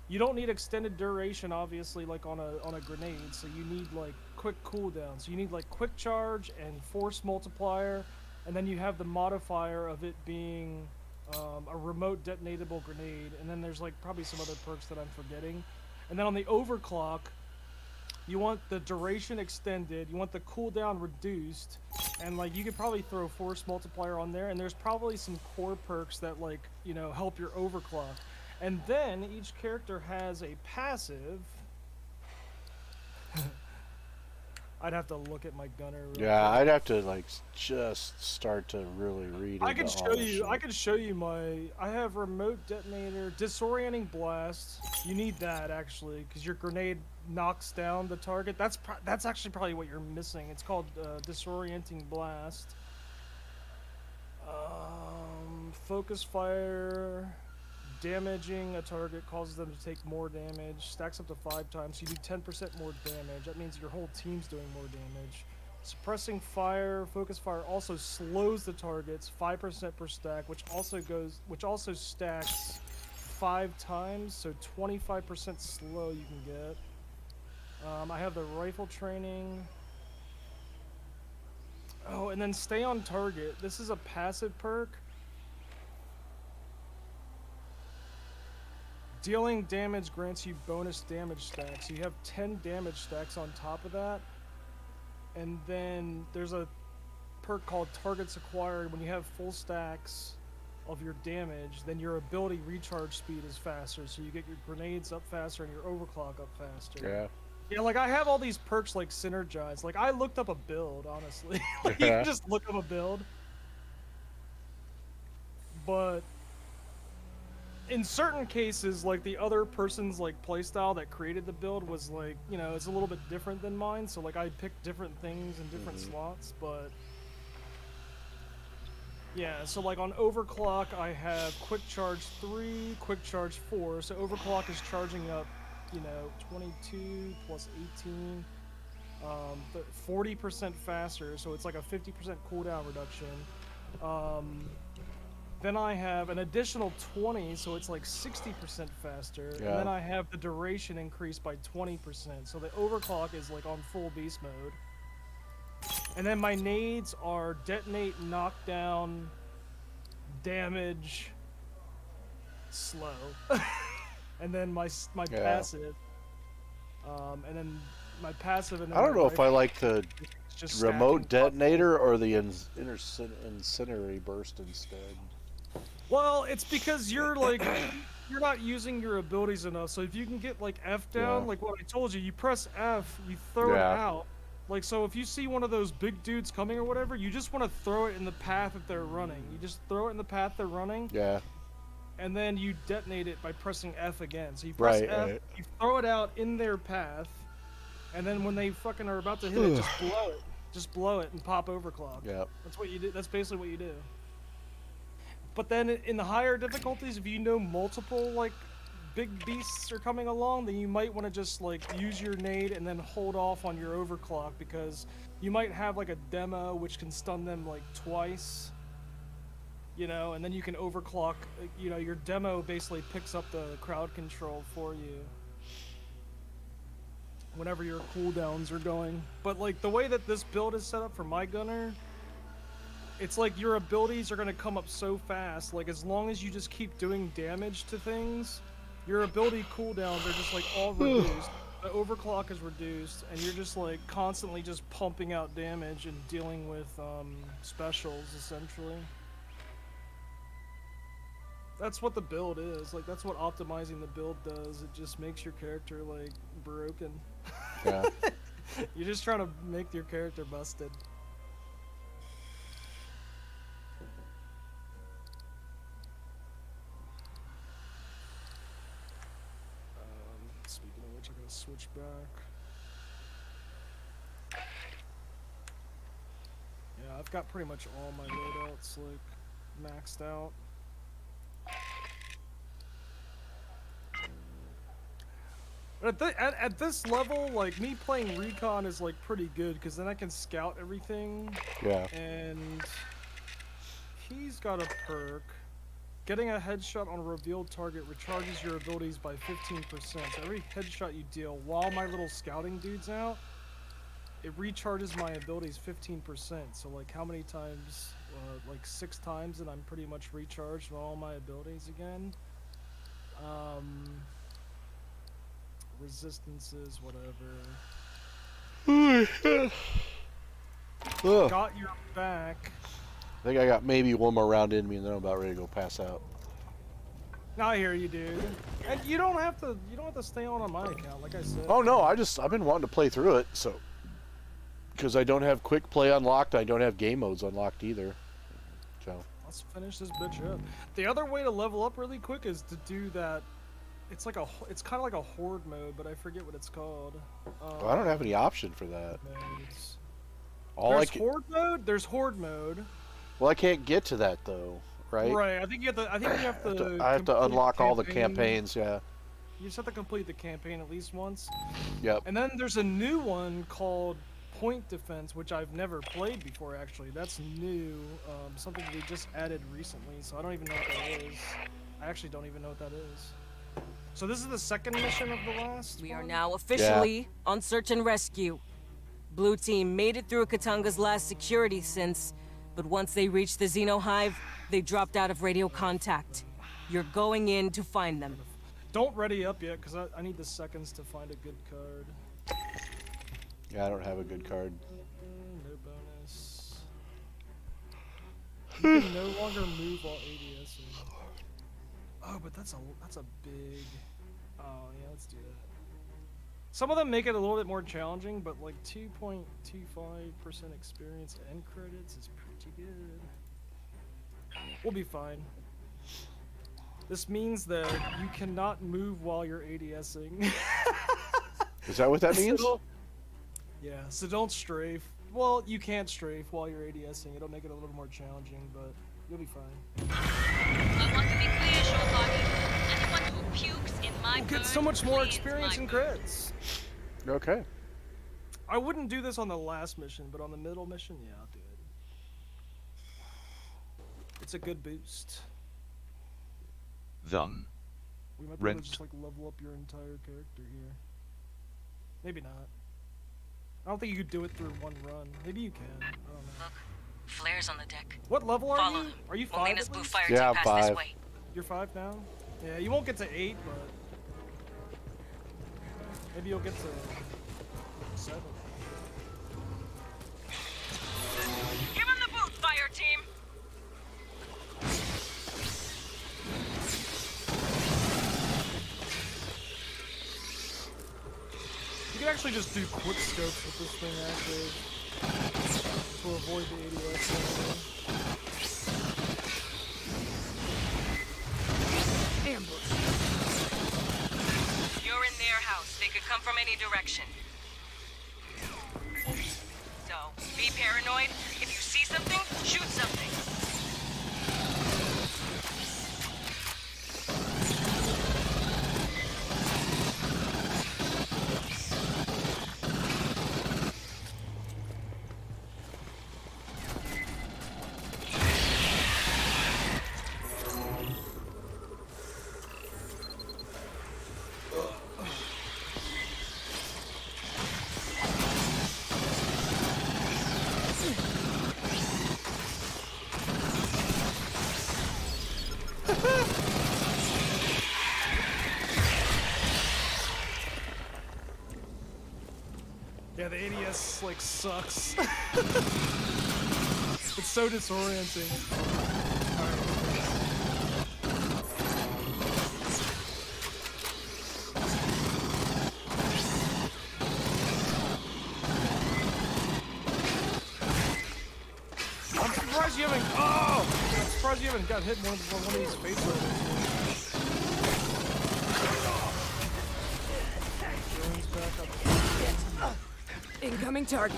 You don't need extended duration, obviously, like on a grenade. So you need like quick cooldown. So you need like quick charge and force multiplier, and then you have the modifier of it being a remote detonatable grenade. And then there's like probably some other perks that I'm forgetting. And then on the overclock, you want the duration extended, you want the cooldown reduced, and like you could probably throw force multiplier on there, and there's probably some core perks that like, you know, help your overclock. And then each character has a passive. I'd have to look at my gunner. Yeah, I'd have to like just start to really read. I can show you. I can show you my. I have remote detonator, disorienting blast. You need that actually, because your grenade knocks down the target. That's actually probably what you're missing. It's called disorienting blast. Focus fire. Damaging a target causes them to take more damage. Stacks up to 5 times, so you do 10% more damage. That means your whole team's doing more damage. Suppressing fire, focus fire also slows the targets 5% per stack, which also stacks 5 times, so 25% slow you can get. I have the rifle training. Oh, and then stay on target. This is a passive perk. Dealing damage grants you bonus damage stacks. You have 10 damage stacks on top of that. And then there's a perk called Targets Acquired. When you have full stacks of your damage, then your ability recharge speed is faster. So you get your grenades up faster and your overclock up faster. Yeah. Yeah, like I have all these perks like synergize. Like I looked up a build, honestly. Like you can just look up a build. But in certain cases, like the other person's like playstyle that created the build was like, you know, it's a little bit different than mine. So like I picked different things in different slots, but yeah. So like on overclock, I have quick charge 3, quick charge 4. So overclock is charging up, you know, 22 plus 18, 40% faster. So it's like a 50% cooldown reduction. Then I have an additional 20, so it's like 60% faster. Yeah. And then I have the duration increased by 20%. So the overclock is like on full beast mode. And then my nades are detonate, knockdown, damage, slow. And then my passive. And then my passive. And then I don't my know if I rifle, like the just remote stacking detonator or the incendiary burst instead. Well, it's because you're like, you're not using your abilities enough. So if you can get like F down, Yeah. like what I told you, you press F, you throw it Yeah. out. Like, so if you see one of those big dudes coming or whatever, you just want to throw it in the path that they're running. You just throw it in the path they're running. Yeah. And then you detonate it by pressing F again. So you press Right, F, right. you throw it out in their path, and then when they fucking are about to hit it, just blow it. Just blow it and pop overclock. Yeah. That's what you do. That's basically what you do. But then in the higher difficulties, if you know multiple like big beasts are coming along, then you might want to just like use your nade and then hold off on your overclock, because you might have like a demo which can stun them like twice. You know, and then you can overclock. You know, your demo basically picks up the crowd control for you whenever your cooldowns are going. But like the way that this build is set up for my gunner, it's like your abilities are going to come up so fast. Like as long as you just keep doing damage to things, your ability cooldowns are just like all reduced. The overclock is reduced, and you're just like constantly just pumping out damage and dealing with specials essentially. That's what the build is. Like that's what optimizing the build does. It just makes your character like broken. Yeah. You're just trying to make your character busted. Speaking of which, I'm gonna switch back. Yeah, I've got pretty much all my loadouts like maxed out. But at this level, like me playing recon is like pretty good because then I can scout everything. Yeah. And he's got a perk. Getting a headshot on a revealed target recharges your abilities by 15%. So every headshot you deal while my little scouting dude's out, it recharges my abilities 15%. So like how many times? Like 6 times, and I'm pretty much recharged with all my abilities again. Resistances, whatever. Got your back. I think I got maybe one more round in me, and then I'm about ready to go pass out. I hear you, dude. And you don't have to stay on my account, like I said. Oh no, I've been wanting to play through it, so because I don't have quick play unlocked, I don't have game modes unlocked either. So let's finish this bitch up. The other way to level up really quick is to do that. It's kind of like a horde mode, but I forget what it's called. Well, I don't have any option for that. There's horde mode. Well, I can't get to that though, right? Right. I think you have to. I have to unlock all the campaigns. Yeah. You just have to complete the campaign at least once. Yep. And then there's a new one called Point Defense, which I've never played before. Actually, that's new. Something they just added recently, so I don't even know what that is. I actually don't even know what that is. So this is the second mission of the last We are now officially on search and rescue. Blue team made it through Katanga's last security since, but once they reached the Xeno Hive, they dropped out of radio contact. You're going in to find them. Don't ready up yet, because I need the seconds to find a good card. Yeah, I don't have a good card. No bonus. You can no longer move while ADS. Oh, but that's a big. Oh yeah, let's do that. Some of them make it a little bit more challenging, but like 2.25% experience and credits is pretty good. We'll be fine. This means that you cannot move while you're ADSing. Is that what that means? Yeah, so don't strafe. Well, you can't strafe while you're ADSing. It'll make it a little more challenging, but you'll be fine. I want to be clear, Shotaki. Anyone who pukes in my We'll get so much more experience and credits. Okay. I wouldn't do this on the last mission, but on the middle mission, yeah, I'll do it. It's a good boost. Then. We might be able to just like level up your entire character here. Maybe not. I don't think you could do it through one run. Maybe you can. I don't know. Look, flares on the deck. What level are Follow you? them. Are you 5? Molina's blue fire Yeah, team passed this way. You're 5 now? Yeah, you won't get to 8, but maybe you'll get to 7. Give him the boot, fire team. You can actually just do quick scopes with this thing active to avoid the ADS. Ambush. You're in their house. They could come from any direction. So, be paranoid. If you see something, shoot something. Yeah, the ADS like sucks. It's so disorienting. I'm surprised you haven't. Oh! I'm surprised you haven't got hit one of these face rolls. Incoming targets.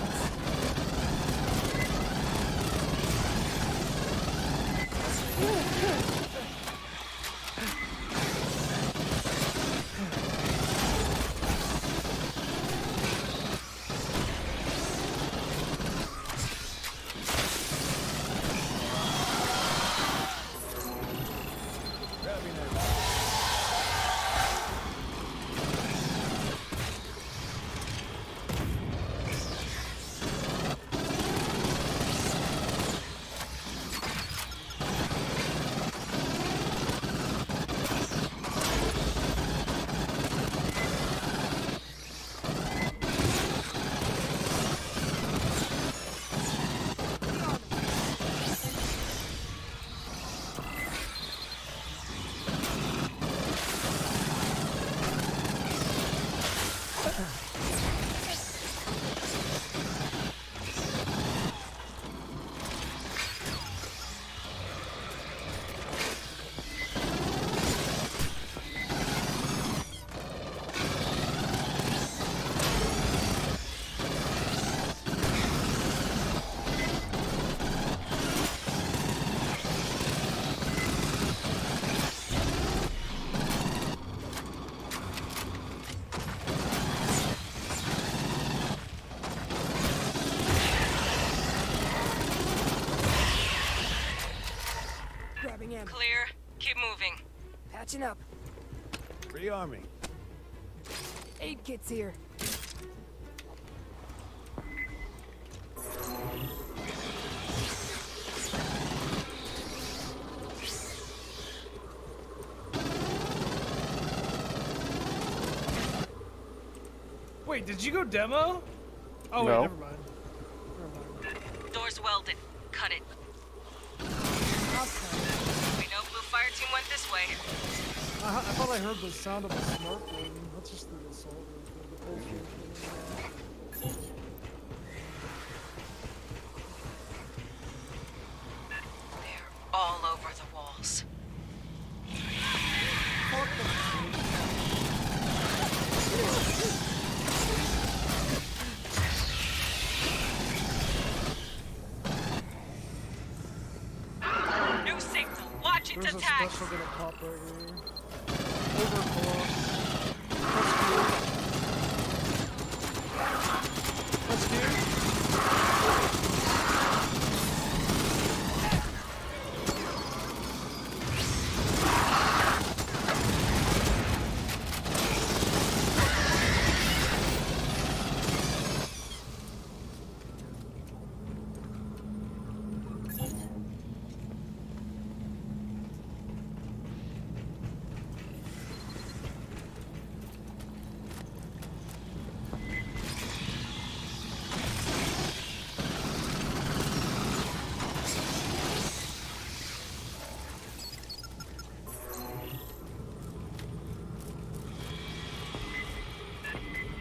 Clear. Keep moving. Patching up. Rearming. Aid kit's here. Wait, did you go demo? Oh, No. wait, never mind. Door's welded. Cut it. We know Blue Fire Team went this way. I thought I heard the sound of a snorkeling. That's just the assault rifle. They're all over the walls. New signal. Watch its There's a attacks. special gonna pop right here. Overclock. That's good.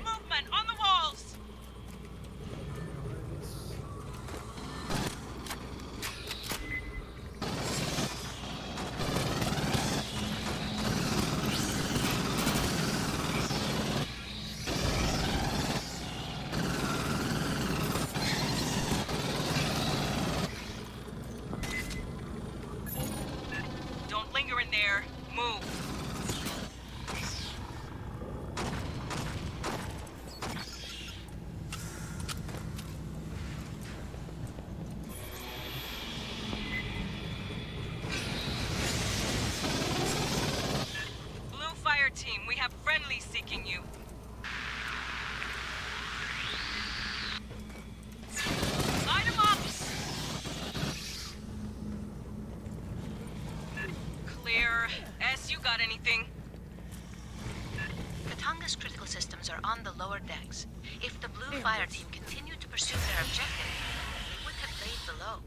Movement on the walls. Don't linger in there. Move. Blue Fire Team, we have friendlies seeking you. Line them up! Clear. S, you got anything? Katanga's critical systems are on the lower decks. If the Blue Fire Team continued to pursue their objective, they would have laid below.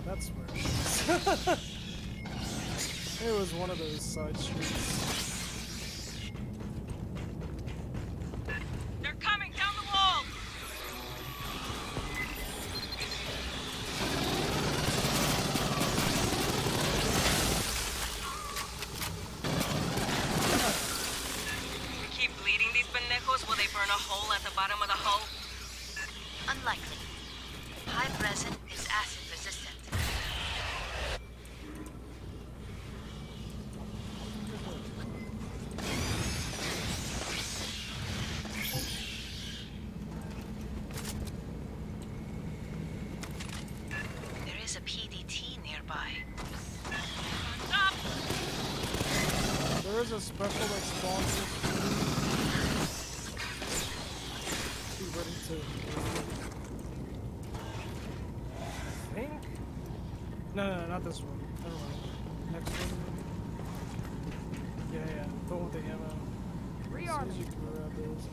That's where it is. It was one of those side streets. Hive resin is acid resistant. There is a PDT nearby. Stop! There is a special explosive. Be ready to. I think. No, not this one. Never mind. Next one. Yeah, the one with the ammo. Rearm. You can grab those.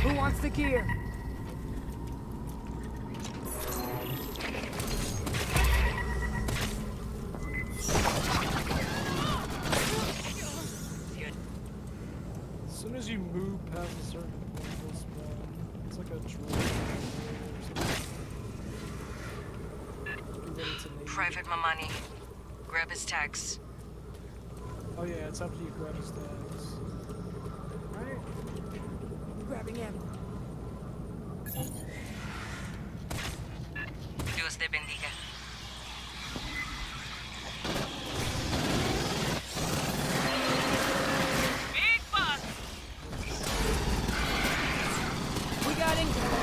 Who wants the gear? As soon as you move past a certain point, it'll spawn. It's like a droid or something. Be ready to nade. Private Mamani. Grab his tags. Oh yeah, it's after you grab his tags. Right. Grabbing ammo. Dios te bendiga. Big boss! We got income.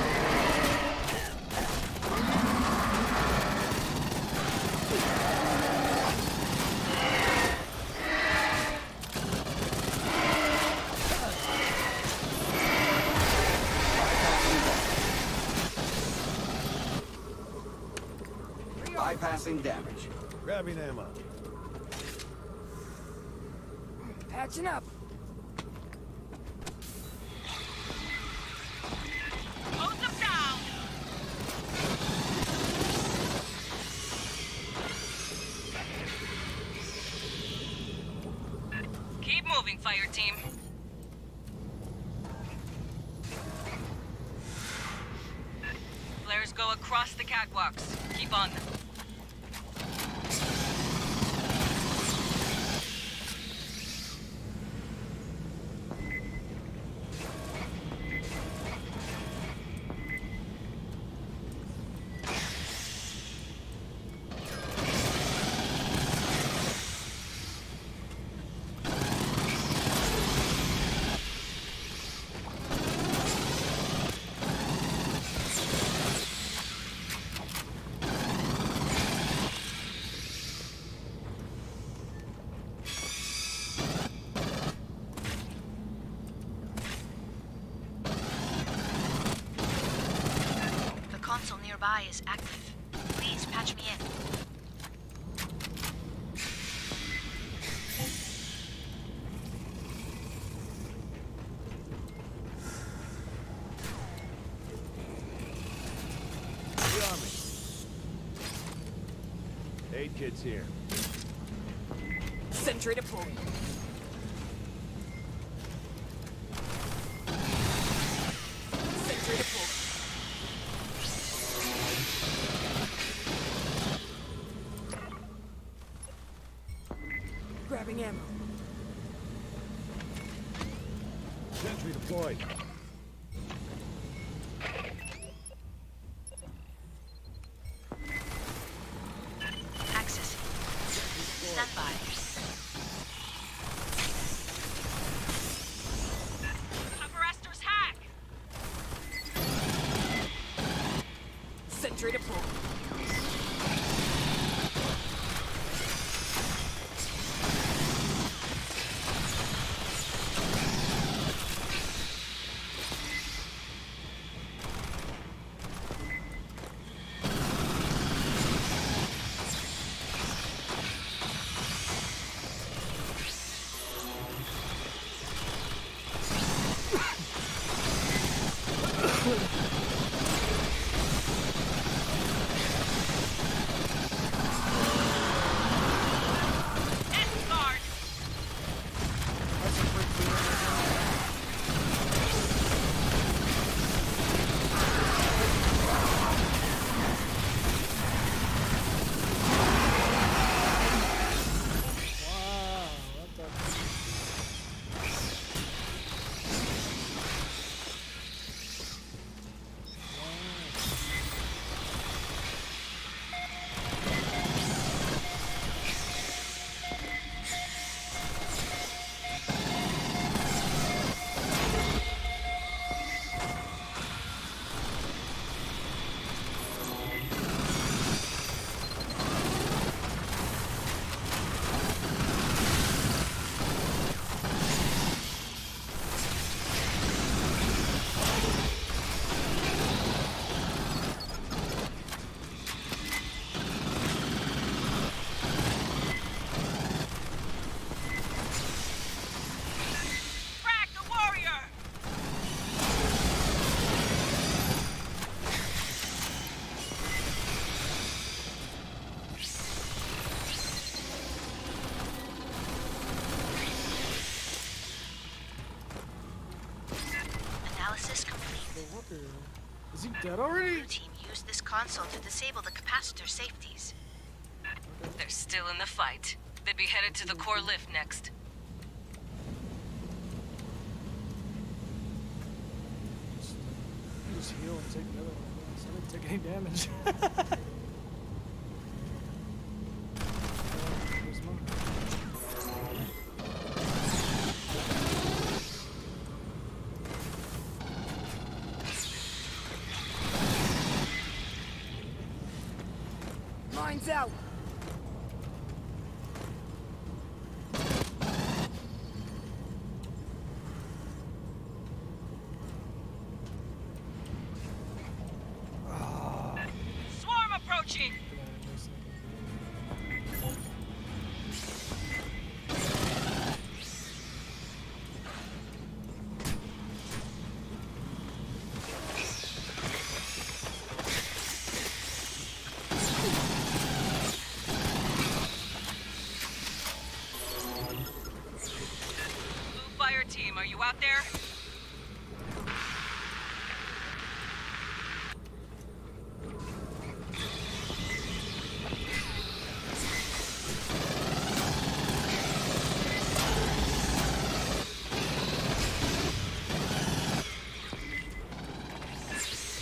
Bypassing damage. Grabbing ammo. Patching up. Hold them down! Keep moving, fire team. Flares go across the catwalks. Keep on them. The console nearby is active. Please patch me in. Rearming. Aid kit's here. Sentry deployed. Sentry deployed. Grabbing ammo. Sentry deployed. Accessing. Stand by. Upper Astor's hack! Sentry deployed. Or... Is he dead already? Blue team used this console to disable the capacitor safeties. They're still in the fight. They'd be headed to the core lift next. Just heal and take the other one. So I didn't take any damage. Where's mine? Mine's out. Swarm approaching! Blue fire team, are you out there?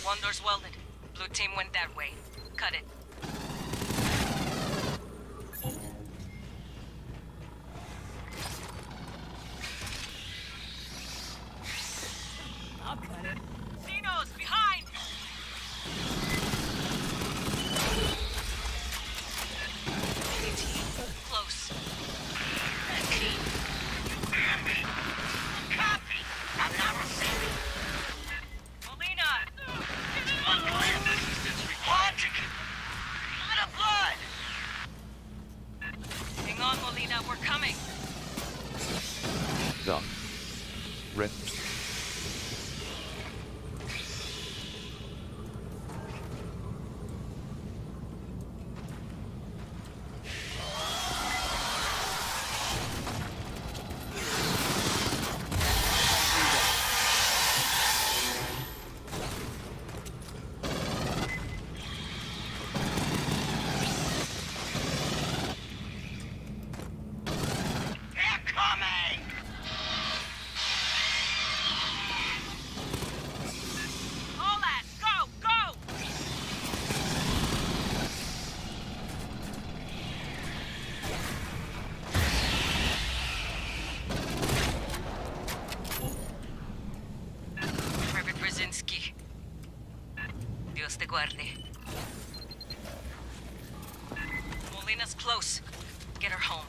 One door's welded. Blue team went that way. Cut it. I'll cut it. Xenos, behind! Close. Copy. I'm not receiving. Molina! What? Lot of blood! Hang on, Molina, we're coming. Done. Rent. They're coming! All that! Go! Go! Private Brzezinski. Dios te guarde. Molina's close. Get her home.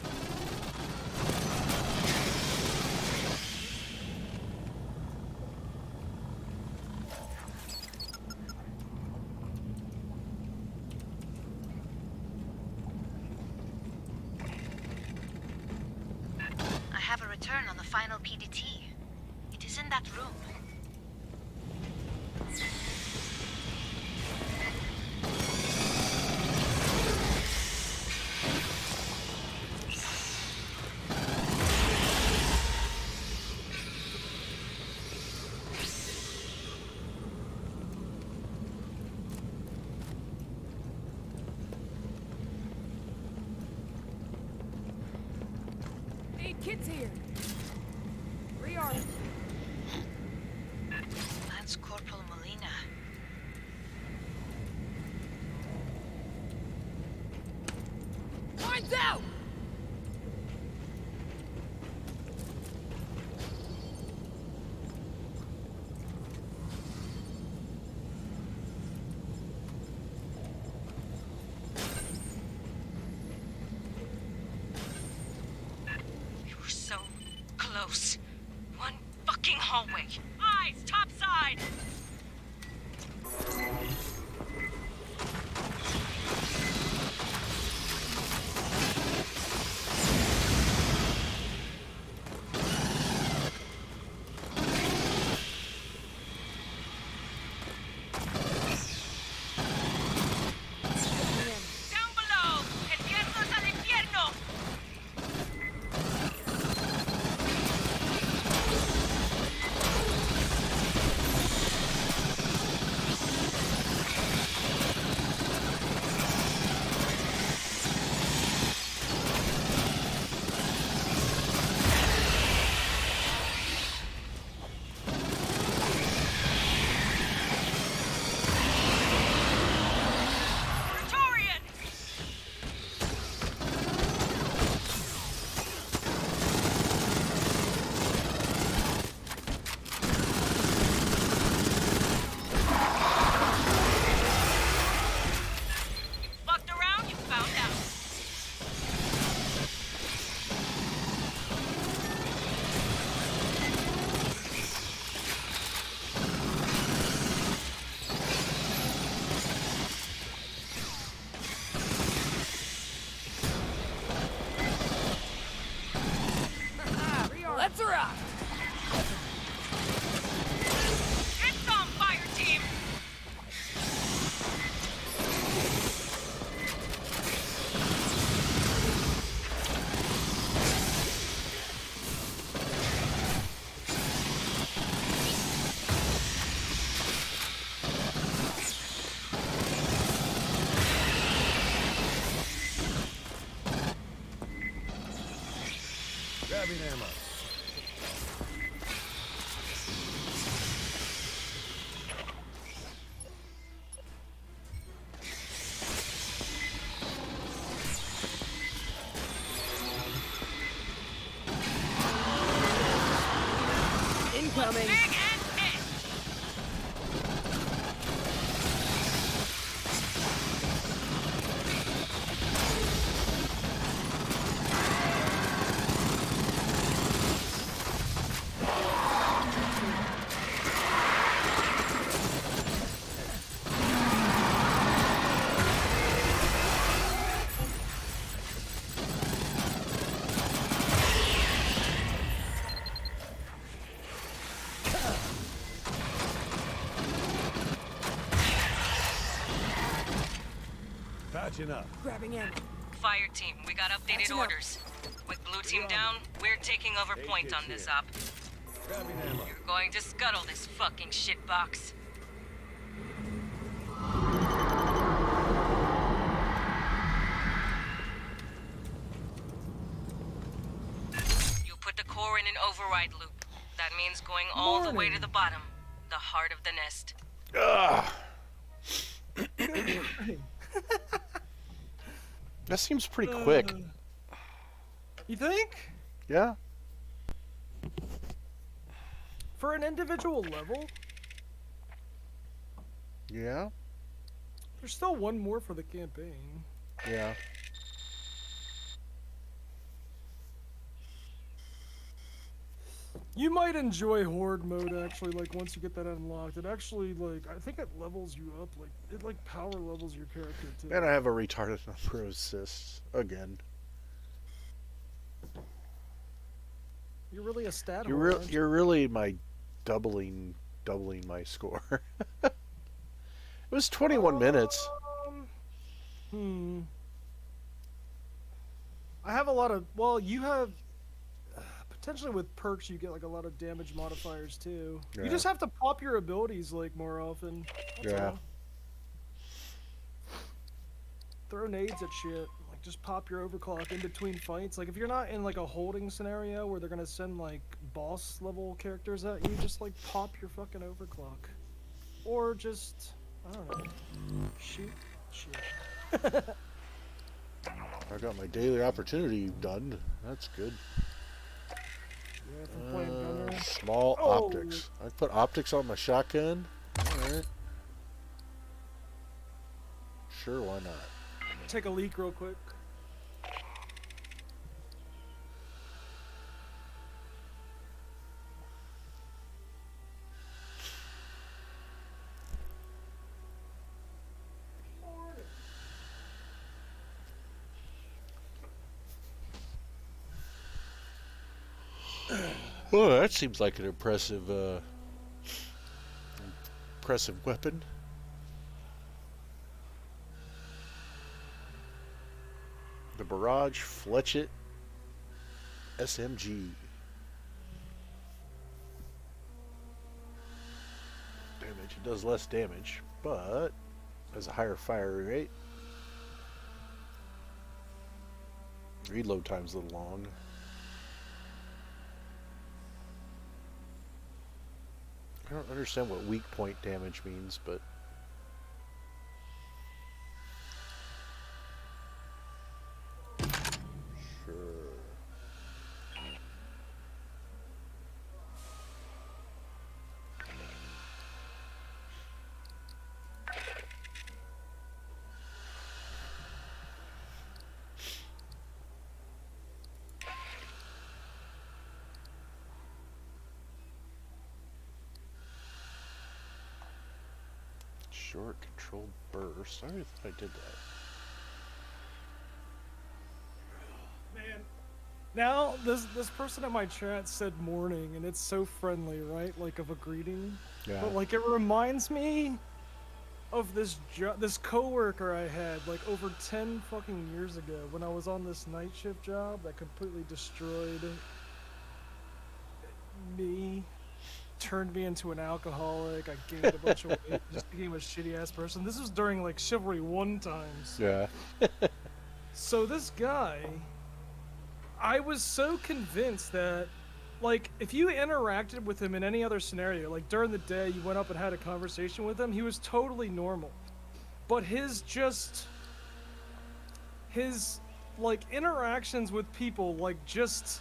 I have a return on the final PDT. It is in that room. Need kids here. Rearm. Lance Corporal Molina. Mine's out! We were so close. One fucking hallway. Eyes, top side! Grabbing ammo. Incoming. Patching up. Grabbing in. Fire team, we got updated orders. With blue team down, we're taking over point on this op. Grabbing ammo. You're going to scuttle this fucking shitbox. You put the core in an override loop. That means going all the way to the bottom, the heart of the nest. That seems pretty quick. You think? Yeah. For an individual level? Yeah. There's still one more for the campaign. Yeah. You might enjoy Horde mode, actually, like, once you get that unlocked. It actually, like, I think it levels you up, like, it, like, power levels your character, too. And I have a retarded number of assists. Again. You're really a stat You're, whore, aren't you? you're really my doubling my score. It was 21 minutes. I have a lot of, well, you have, potentially with perks you get, like, a lot of damage modifiers, too. Yeah. You just have to pop your abilities, like, more often. That's Yeah. all. Throw nades at shit. Like, just pop your overclock in between fights. Like, if you're not in, like, a holding scenario where they're gonna send, like, boss level characters at you, just, like, pop your fucking overclock. Or just, I don't know, shoot shit. I got my daily opportunity done. That's good. Yeah, from playing gunner. Small optics. I put optics on my shotgun. Alright. Sure, why not? Take a leak real quick. Well, that seems like an impressive weapon. The Barrage Fletchet SMG. Damage. It does less damage, but has a higher fire rate. Reload time's a little long. I don't understand what weak point damage means, but sure. Short controlled burst. I really thought I did that. Man. Now, this person in my chat said morning, and it's so friendly, right? Like, of a greeting. Yeah. But, like, it reminds me of this coworker I had, like, over 10 fucking years ago when I was on this night shift job that completely destroyed me. Turned me into an alcoholic. I gained a bunch of weight. Just became a shitty ass person. This was during like Chivalry 1 times. Yeah. So this guy, I was so convinced that, like, if you interacted with him in any other scenario, like during the day, you went up and had a conversation with him, he was totally normal. But his like, interactions with people, like, just,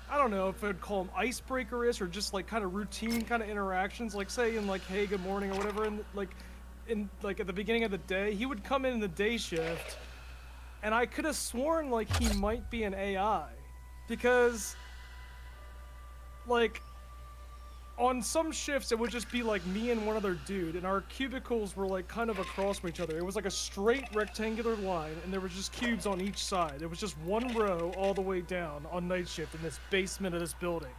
I don't know if I'd call them icebreakerish or just, like, kind of routine kind of interactions, like, say, in, like, hey, good morning or whatever, and, like, at the beginning of the day, he would come in the day shift, and I could have sworn, like, he might be an AI. Because, like, on some shifts, it would just be, like, me and one other dude, and our cubicles were, like, kind of across from each other. It was, like, a straight rectangular line, and there was just cubes on each side. It was just one row all the way down on night shift in this basement of this building.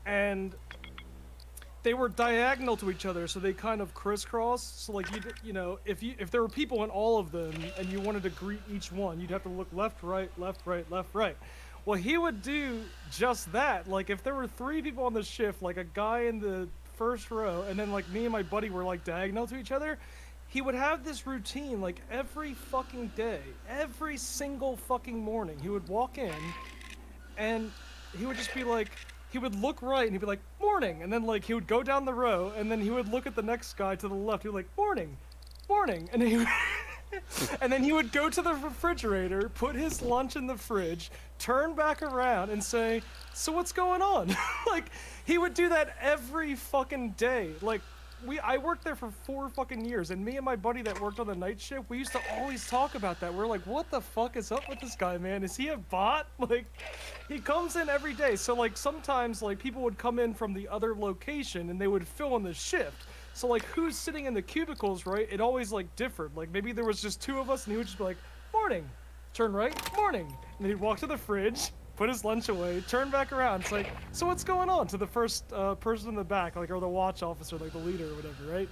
And they were diagonal to each other, so they kind of crisscrossed. So, like, you know, if there were people in all of them, and you wanted to greet each one, you'd have to look left, right, left, right, left, right. Well, he would do just that. Like, if there were 3 people on the shift, like a guy in the first row, and then, like, me and my buddy were, like, diagonal to each other, he would have this routine, like, every fucking day, every single fucking morning. He would walk in, and he would just be like, he would look right, and he'd be like, morning, and then, like, he would go down the row, and then he would look at the next guy to the left, he'd be like, morning, morning, and he would... And then he would go to the refrigerator, put his lunch in the fridge, turn back around and say, so what's going on? Like, he would do that every fucking day. Like, I worked there for 4 fucking years, and me and my buddy that worked on the night shift, we used to always talk about that. We're like, what the fuck is up with this guy, man? Is he a bot? Like, he comes in every day. So, like, sometimes, like, people would come in from the other location, and they would fill in the shift. So, like, who's sitting in the cubicles, right? It always, like, differed. Like, maybe there was just 2 of us, and he would just be like, morning. Turn right, morning. And then he'd walk to the fridge, put his lunch away, turn back around. It's like, so what's going on? To the first person in the back, like, or the watch officer, like the leader or whatever, right?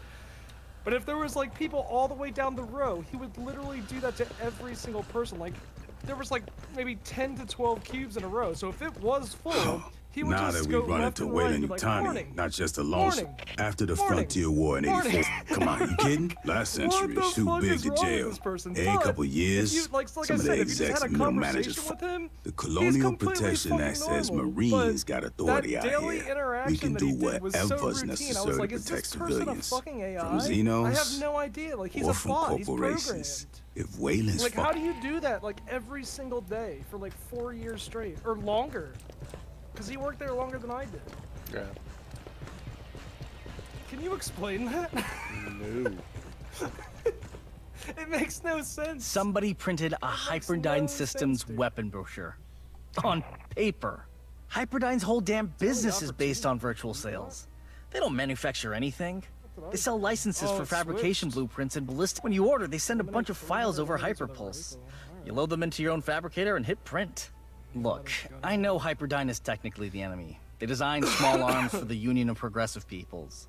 But if there was, like, people all the way down the row, he would literally do that to every single person. Like, there was, like, maybe 10 to 12 cubes in a row. So if it was full... He would now just that we go run left into and right Weyland and be like, Yutani, morning, not just a lonesome. morning, After the morning, Frontier War in morning. 84. Come on, you kidding? Last century, What the too fuck big is to wrong with jail. this person? Every But couple years, if you, like some I of said, the if you just execs had a and middle managers. conversation with him, The he's Colonial completely Protection fucking Act says normal, Marines but got authority that out daily here. interaction We can that do he did was so whatever's routine. I was necessary like, to is protect this person a civilians. fucking AI? From I have Xenos no idea. Like, he's or a from bot. He's corporations. programmed. If Weyland's Like, how do you do that, like, every single day for, like, 4 years straight? Or longer? Because he worked there longer than I did. Yeah. Can you explain that? No. It makes no sense. Somebody printed a Hyperdyne Systems weapon brochure. On paper. Hyperdyne's whole damn business is based on virtual sales. They don't manufacture anything. They sell licenses for fabrication blueprints and ballistic. When you order, they send a bunch of files over Hyperpulse. You load them into your own fabricator and hit print. Look, I know Hyperdyne is technically the enemy. They designed small arms for the Union of Progressive Peoples.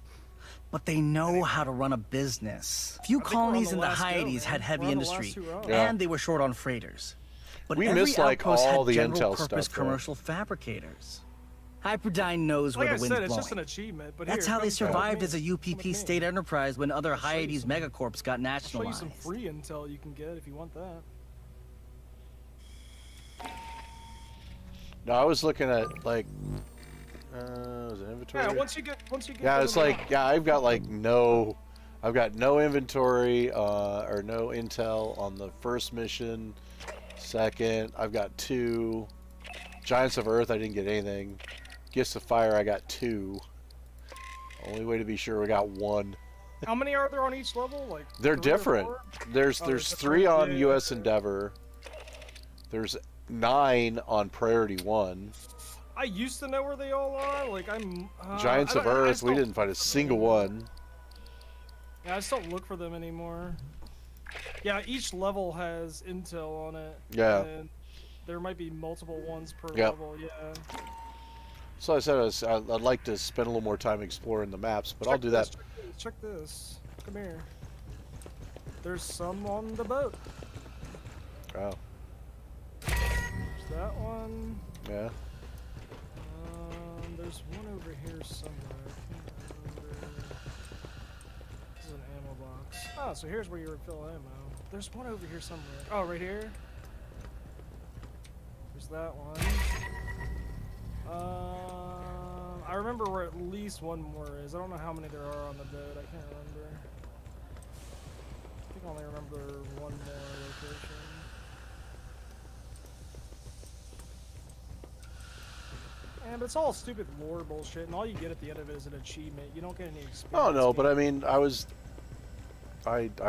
But they know how to run a business. Few colonies in the Hyades had heavy industry, and they were short on freighters. But We every missed, like, outpost all had the general intel purpose stuff, though. commercial fabricators. Hyperdyne knows Like where I the wind's said, it's blowing. just an achievement. But That's here, how they come tell survived me. as a UPP state enterprise when other Hyades megacorps got I'll show you nationalized. some free intel you can get if you want that. No, I was looking at, like, was it inventory? Yeah, once you get Yeah, those it's like, yeah, I've got like I've got no inventory or no intel on the first mission. Second, I've got 2. Giants of Earth, I didn't get anything. Gifts of Fire, I got 2. Only way to be sure, we got 1. How many are there on each level? Like They're 3 or different. 4? There's Oh, there's different? 3 on Yeah, U.S. Endeavor. There's 9 on Priority 1. I used to know where they all are. Like I'm. Giants I of don't- I Earth, just we don't- didn't find a single one. Yeah, I just don't look for them anymore. Yeah, each level has intel on it. Yeah. And there might be multiple ones per Yep. level. Yeah. So I said I'd like to spend a little more time exploring the maps, but I'll do that. Check this. Come here. There's some on the boat. Oh, There's that one. yeah. There's one over here somewhere. I can't remember. This is an ammo box. Oh, so here's where you refill ammo. There's one over here somewhere. Oh, right here. There's there's that one. I remember where at least one more is. I don't know how many there are on the boat. I can't remember. I think I only remember one more location. Yeah, but it's all stupid lore bullshit, and all you get at the end of it is an achievement. You don't get any experience. Oh no, but I mean, I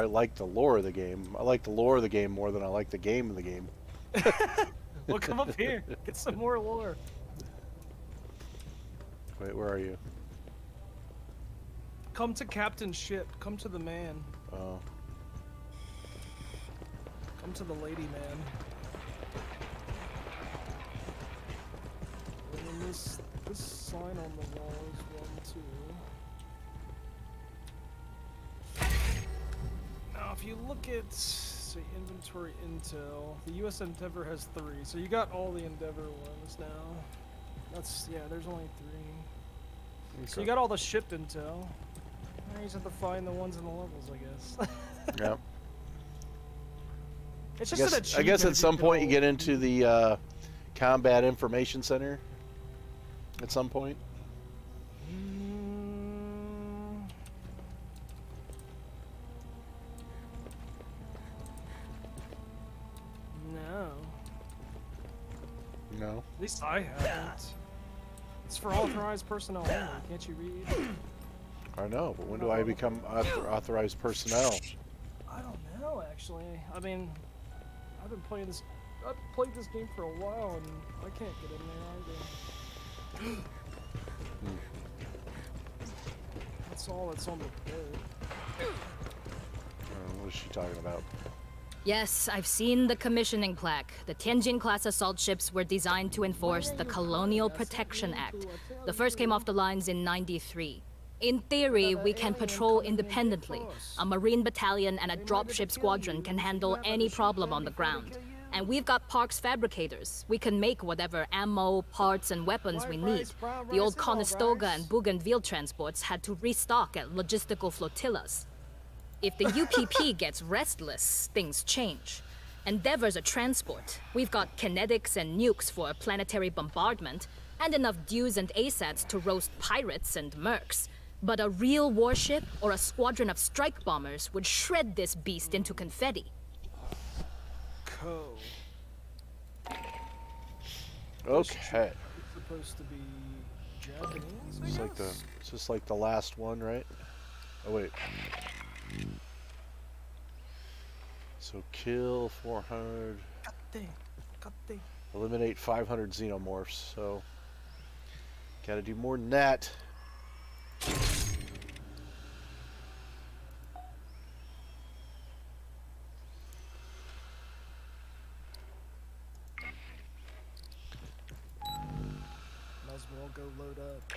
like the lore of the game. I like the lore of the game more than I like the game of the game. Well, come up here. Get some more lore. Wait, where are you? Come to Captain Ship. Come to the man. Oh. Come to the lady man. And then this sign on the wall is one too. Now, if you look at, say, inventory intel, the U.S. Endeavor has 3, so you got all the Endeavor ones now. That's, yeah, there's only 3. Okay. So you got all the ship intel. Now you just have to find the ones in the levels, I guess. Yep. It's just an I guess achievement at if some you point you go- get into the Combat Information Center. At some point. No. No. At least I haven't. It's for authorized personnel only. Can't you read? I know, but when do I become authorized personnel? I don't know, actually. I mean, I've been playing this. I've played this game for a while, and I can't get in there either. That's all that's on the boat. What is she talking about? Yes, I've seen the commissioning plaque. The Tianjin-class assault ships were designed to enforce the Colonial Protection Act. The first came off the lines in '93. In theory, we can patrol independently. A Marine battalion and a dropship squadron can handle any problem on the ground. And we've got Park's fabricators. We can make whatever ammo, parts, and weapons we need. The old Conestoga and Bougainville transports had to restock at logistical flotillas. If the UPP gets restless, things change. Endeavor's a transport. We've got kinetics and nukes for planetary bombardment, and enough Dews and ASATs to roast pirates and mercs. But a real warship or a squadron of strike bombers would shred this beast into confetti. Okay. It's supposed to be Japanese, I It's like guess? it's just like the last one, right? Oh wait. So kill 400. Eliminate 500 xenomorphs. So gotta do more than that. Might as well go load up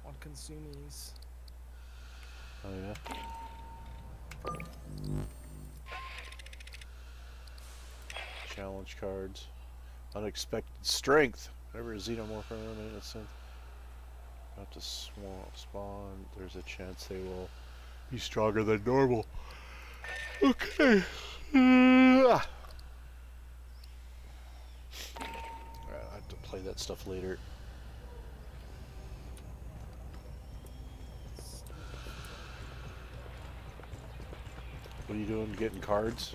on consumies. Oh yeah. Challenge cards. Unexpected strength. Whenever a xenomorph eliminated a synth about to spawn, there's a chance they will be stronger than normal. Okay. I have to play that stuff later. What are you doing? Getting cards?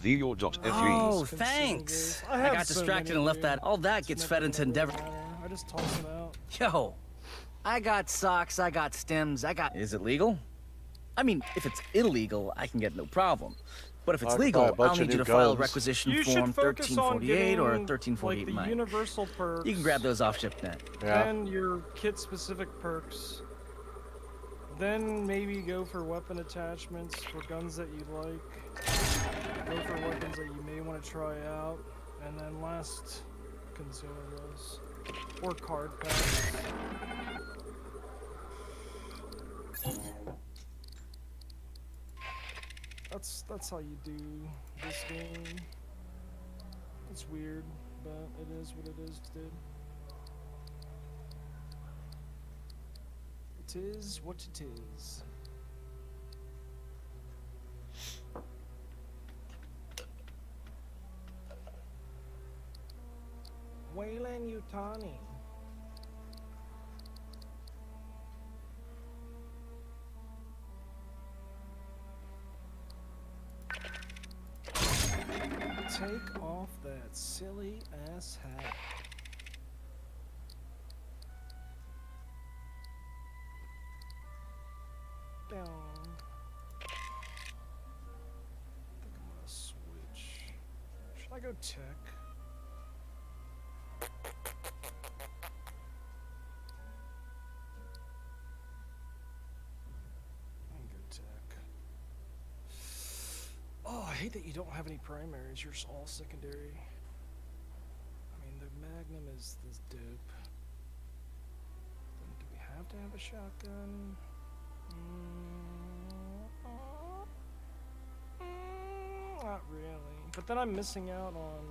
Theor.fg. Oh, thanks. I got distracted and left that. All that gets fed into Endeavor. I just toss them out. Yo, I got socks, I got stems, I got... Is it legal? I mean, if it's illegal, I can get no problem. But if it's I could buy a legal, bunch I'll of need you new to file a guns. requisition You form should focus on 1348 or getting, 1348 like, the mine. universal perks. You can grab those off ShipNet. Then your kit-specific perks. Then maybe go for weapon attachments for guns that you like. Go for weapons that you may want to try out. And then last, consumables. Or card packs. That's how you do this game. It's weird, but it is what it is, dude. It is what it is. Wayland Yutani. Take off that silly ass hat. Down. I think I'm gonna switch. Should I go tech? I can go tech. Oh, I hate that you don't have any primaries. You're just all secondary. I mean, the Magnum is this dope. Then do we have to have a shotgun? Not really. But then I'm missing out on...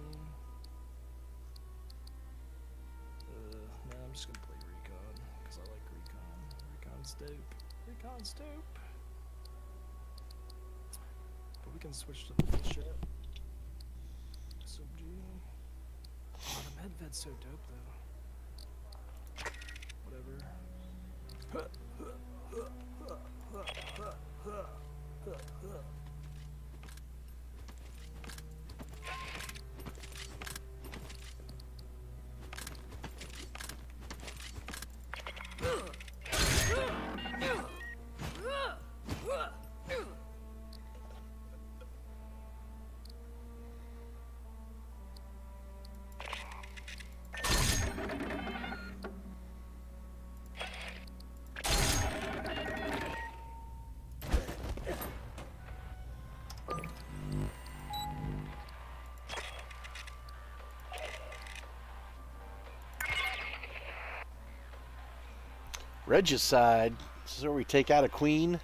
nah, I'm just gonna play Recon, because I like Recon. Recon's dope. Recon's dope. But we can switch to the full shit. SMG. Oh, the medved's so dope, though. Whatever. Regicide. This is where we take out a queen.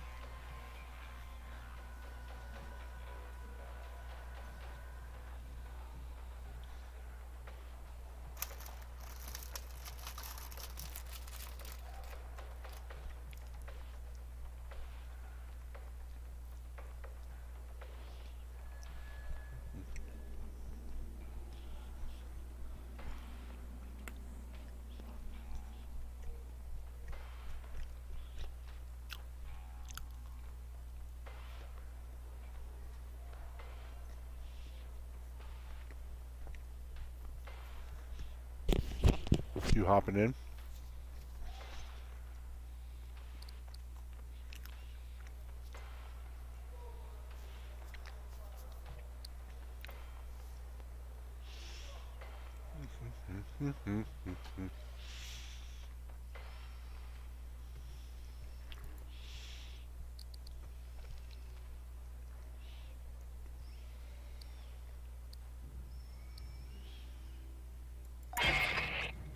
You hopping in?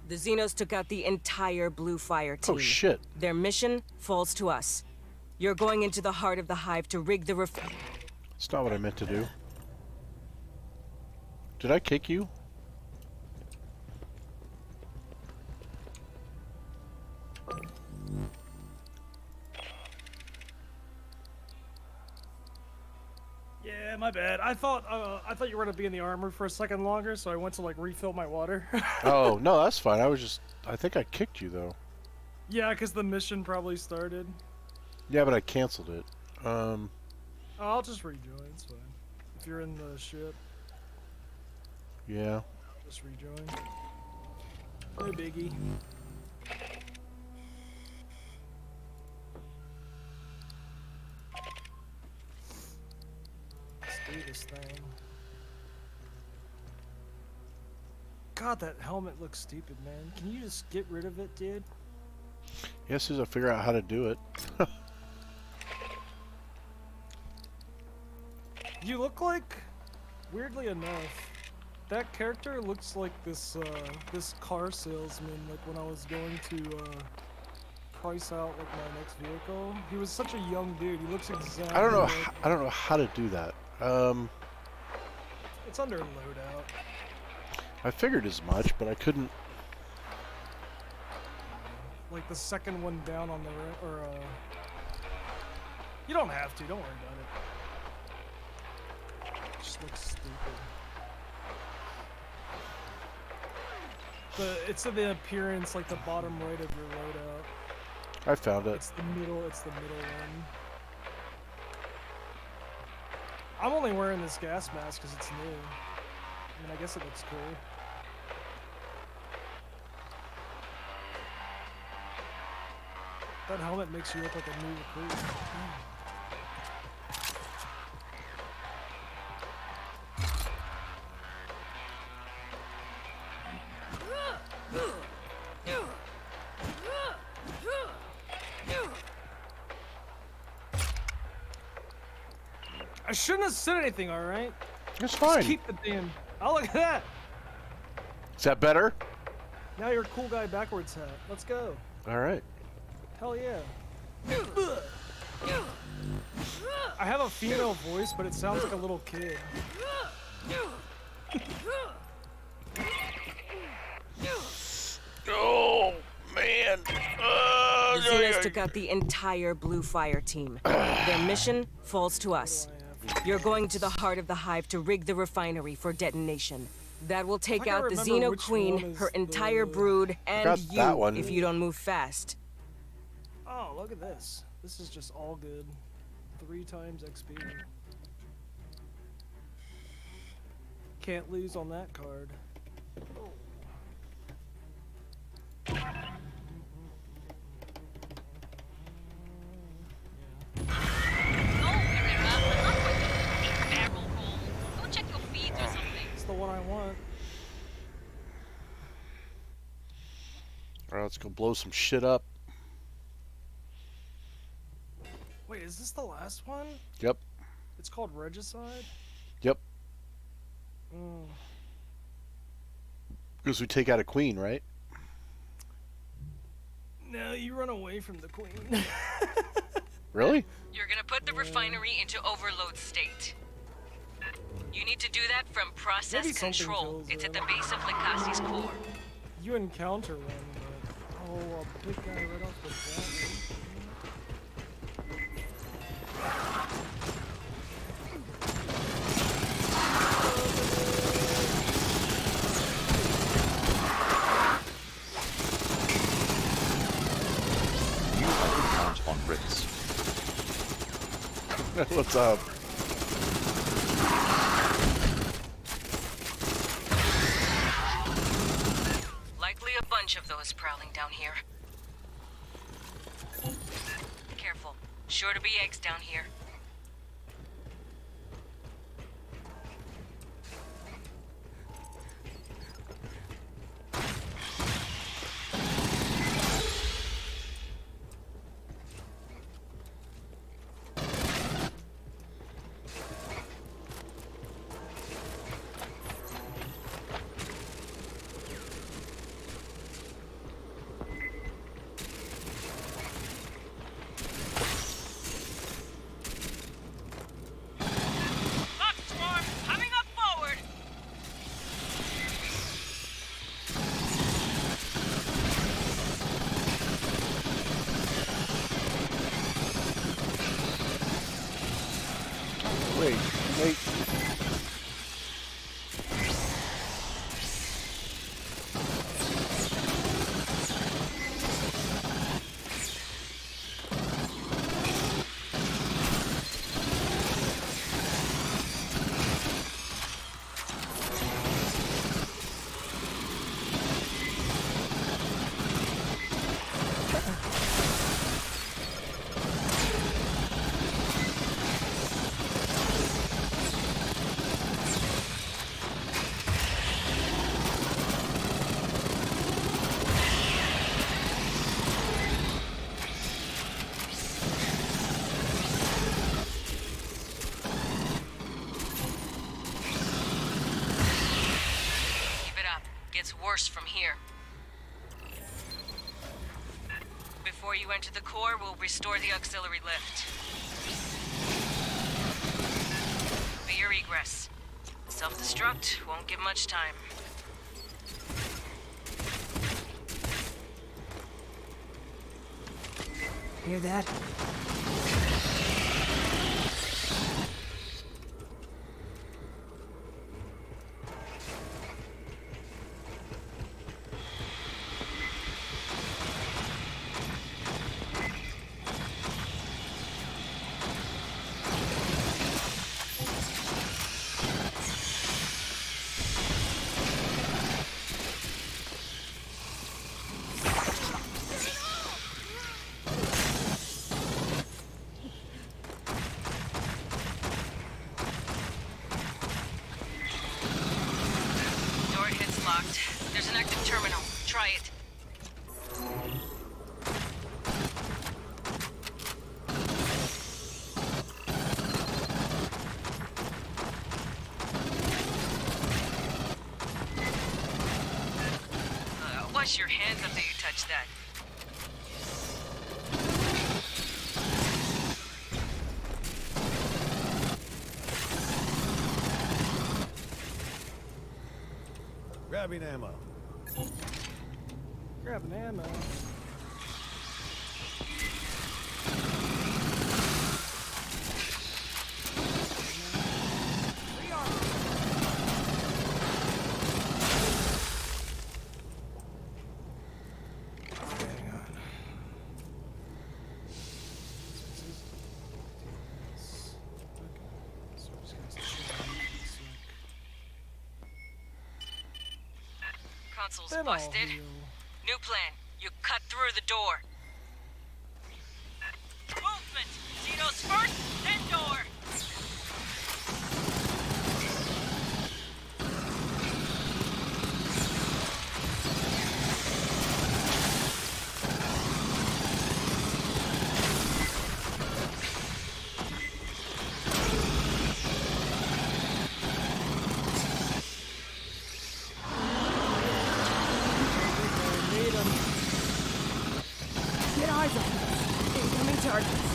The Xenos took out the entire Blue Fire team. Oh shit. Their mission falls to us. You're going into the heart of the hive to rig the That's not what I meant to do. Did I kick you? Yeah, my bad. I thought you were gonna be in the armor for a second longer, so I went to like refill my water. Oh, no, that's fine. I think I kicked you though. Yeah, because the mission probably started. Yeah, but I canceled it. I'll just rejoin, it's fine. If you're in the ship. Yeah. Just rejoin. No biggie. Let's do this thing. God, that helmet looks stupid, man. Can you just get rid of it, dude? Yeah, as soon as I figure out how to do it. You look like, weirdly enough, that character looks like this this car salesman. Like when I was going to price out like my next vehicle, he was such a young dude. He looks exactly. I don't know. Like, I don't know how to do that. It's under loadout. I figured as much, but I couldn't. Like the second one down on the you don't have to. Don't worry about it. Just looks stupid. It's in the appearance, like the bottom right of your loadout. I found it. It's the middle one. I'm only wearing this gas mask because it's new. I mean, I guess it looks cool. That helmet makes you look like a new recruit. I shouldn't have said anything, alright? It's fine. Just keep the damn... Oh, look at that! Is that better? Now you're a cool guy backwards hat. Let's go. Alright. Hell yeah. I have a female voice, but it sounds like a little kid. Oh, man. Xenos took out the entire Blue Fire team. Their mission falls to us. You're going to the heart of the hive to rig the refinery for detonation. That will take out the Xeno Queen, her entire brood, and you if you don't move fast. Oh, look at this. This is just all good. 3 times XP. Can't lose on that card. It's the one I want. Alright, let's go blow some shit up. Wait, is this the last one? Yep. It's called Regicide? Yep. Mm. Because we take out a queen, right? No, you run away from the queen. Really? You're gonna put the refinery into overload state. You need to do that from process control. It's at the base of Likasi's core. You encounter one, but... Oh, a big guy right off the bat. You have to count on Ritz. What's up? Likely a bunch of those prowling down here. Careful. Sure to be eggs down here. Wait. Worse from here. Before you enter the core, we'll restore the auxiliary lift. Be your egress. Self-destruct won't give much time. Hear that? terminal. Try it. Wash your hands after you touch that. Grabbing ammo. Grabbing ammo. Console's Then I'll busted. heal. New plan. You cut through the door. Movement! Xenos first, then door! Get eyes on them. Incoming targets.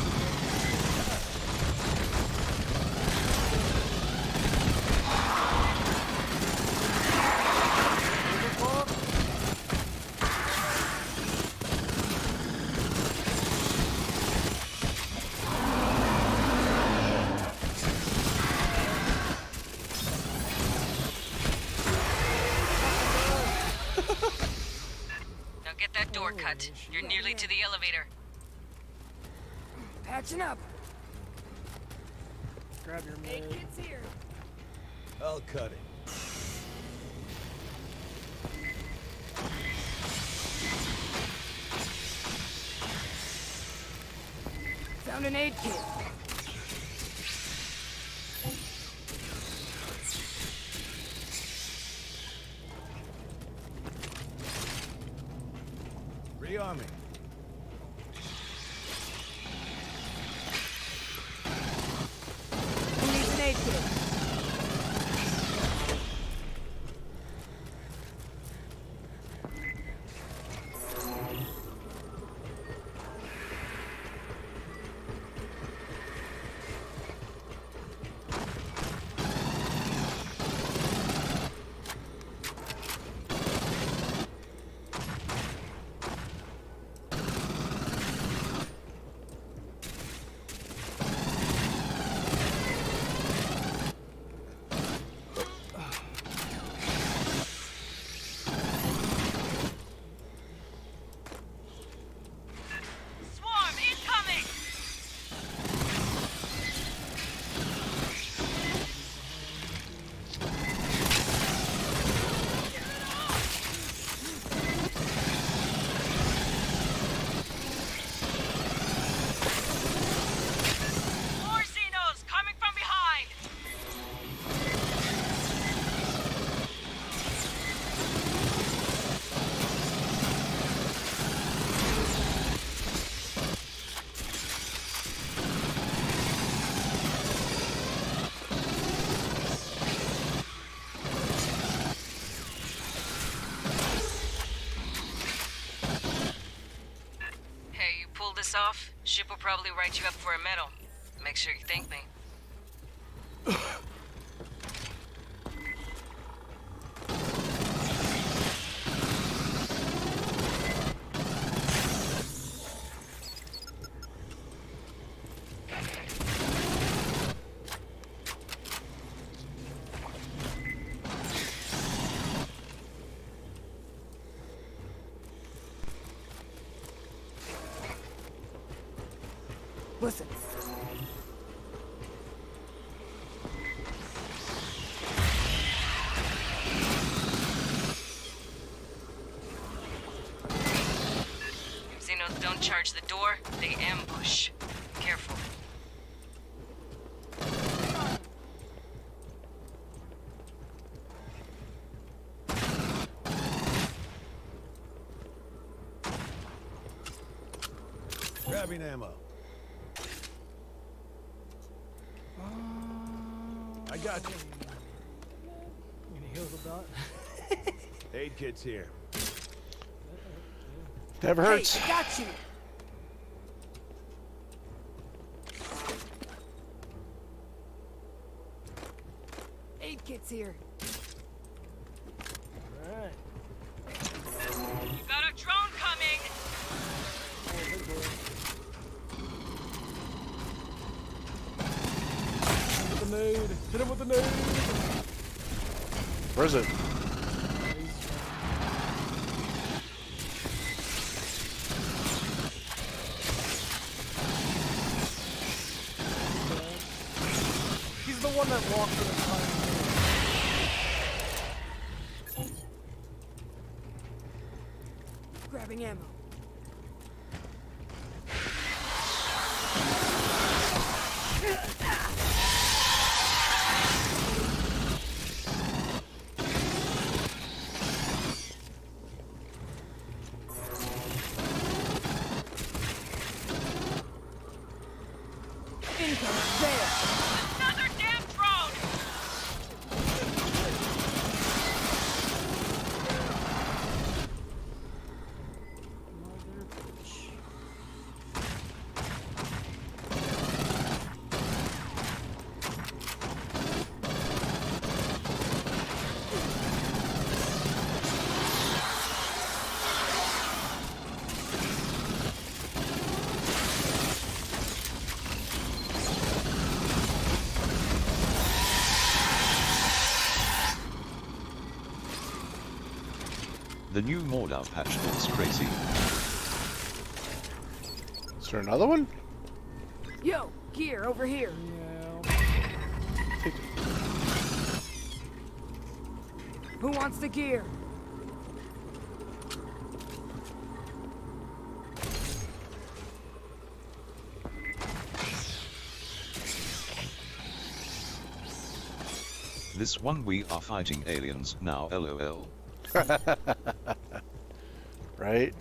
Now get that door cut. You're nearly to the elevator. Patching up. Grab your Hey, med. kids here. I'll cut it. Found an aid kit. Rearming. Who needs an aid kit? Swarm incoming! More Xenos coming from behind! Hey, you pull this off, ship will probably write you up for a medal. Make sure you thank me. Listen. Xenos don't charge the door, they ambush. Careful. Grabbing ammo. I got you. You gonna heal the dot? Aid kit's here. Never hurts. Hey, got you. Aid kit's here. Alright. Got a drone coming! With the nade. Hit him with the nade. Where is it? He's the one that walked in the time. Grabbing ammo. Incoming there. Another damn drone! The new Mordau patch looks crazy. Is there another one? Yo, gear over here. Who wants the gear? This one we are fighting aliens now, lol. Right?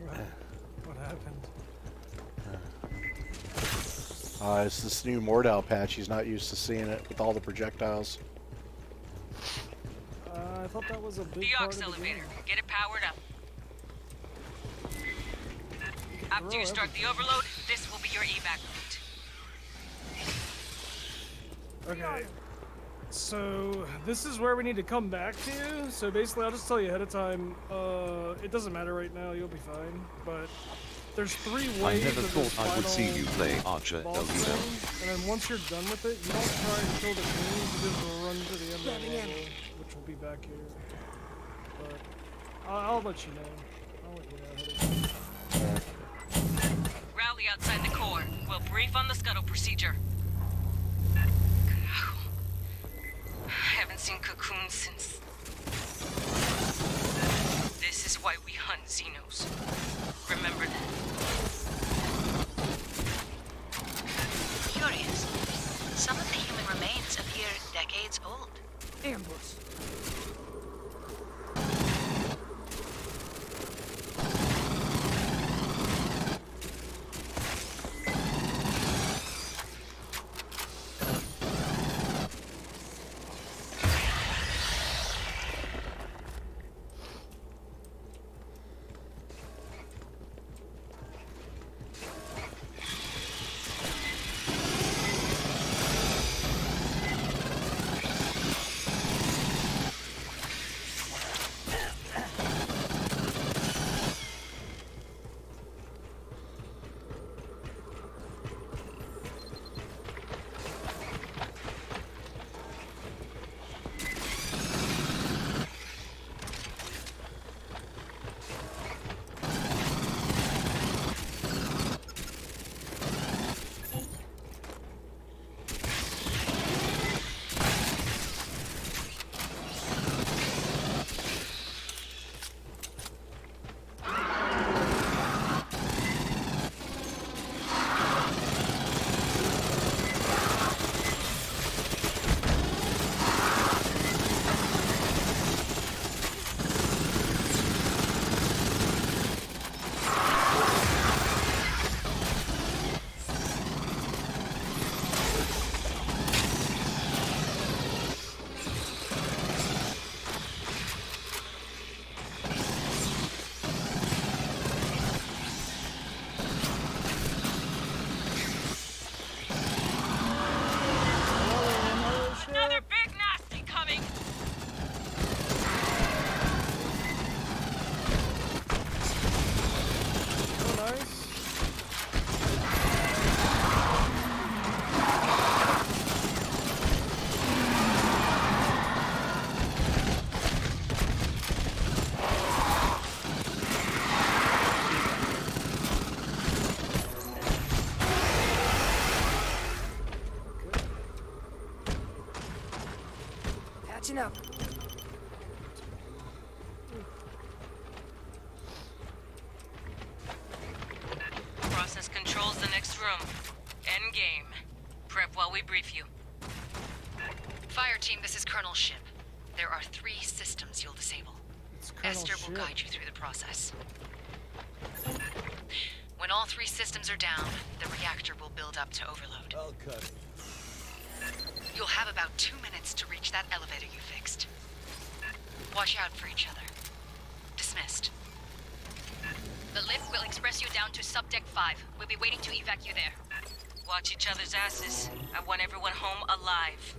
What happened? It's this new Mordau patch. He's not used to seeing it with all the projectiles. I thought that was a big The part aux of the elevator. game. Get it powered up. After you start the overload, this will be your evac route. Okay. So this is where we need to come back to. So basically, I'll just tell you ahead of time. It doesn't matter right now. You'll be fine. But there's 3 ways. I never of thought this I would see final you play Archer boss LVL. thing, and then once you're done with it, you don't try and kill the queen. You just run to the end of the Grabbing ammo. level, which will be back here. But I'll let you know. I'll let you know ahead of time. Rally outside the core. We'll brief on the scuttle procedure. I haven't seen Cocoon since... This is why we hunt Xenos. Remember that. Curious. Some of the human remains appear decades old. Ambush. Patching up. Process control's the next room. End game. Prep while we brief you. Fire team, this is Colonel Ship. There are 3 systems you'll disable. Esther will guide you through the process. When all 3 systems are down, the reactor will build up to overload. I'll cut it. You'll have about 2 minutes to reach that elevator you fixed. Watch out for each other. Dismissed. The lift will express you down to subdeck 5. We'll be waiting to evac you there. Watch each other's asses. I want everyone home alive.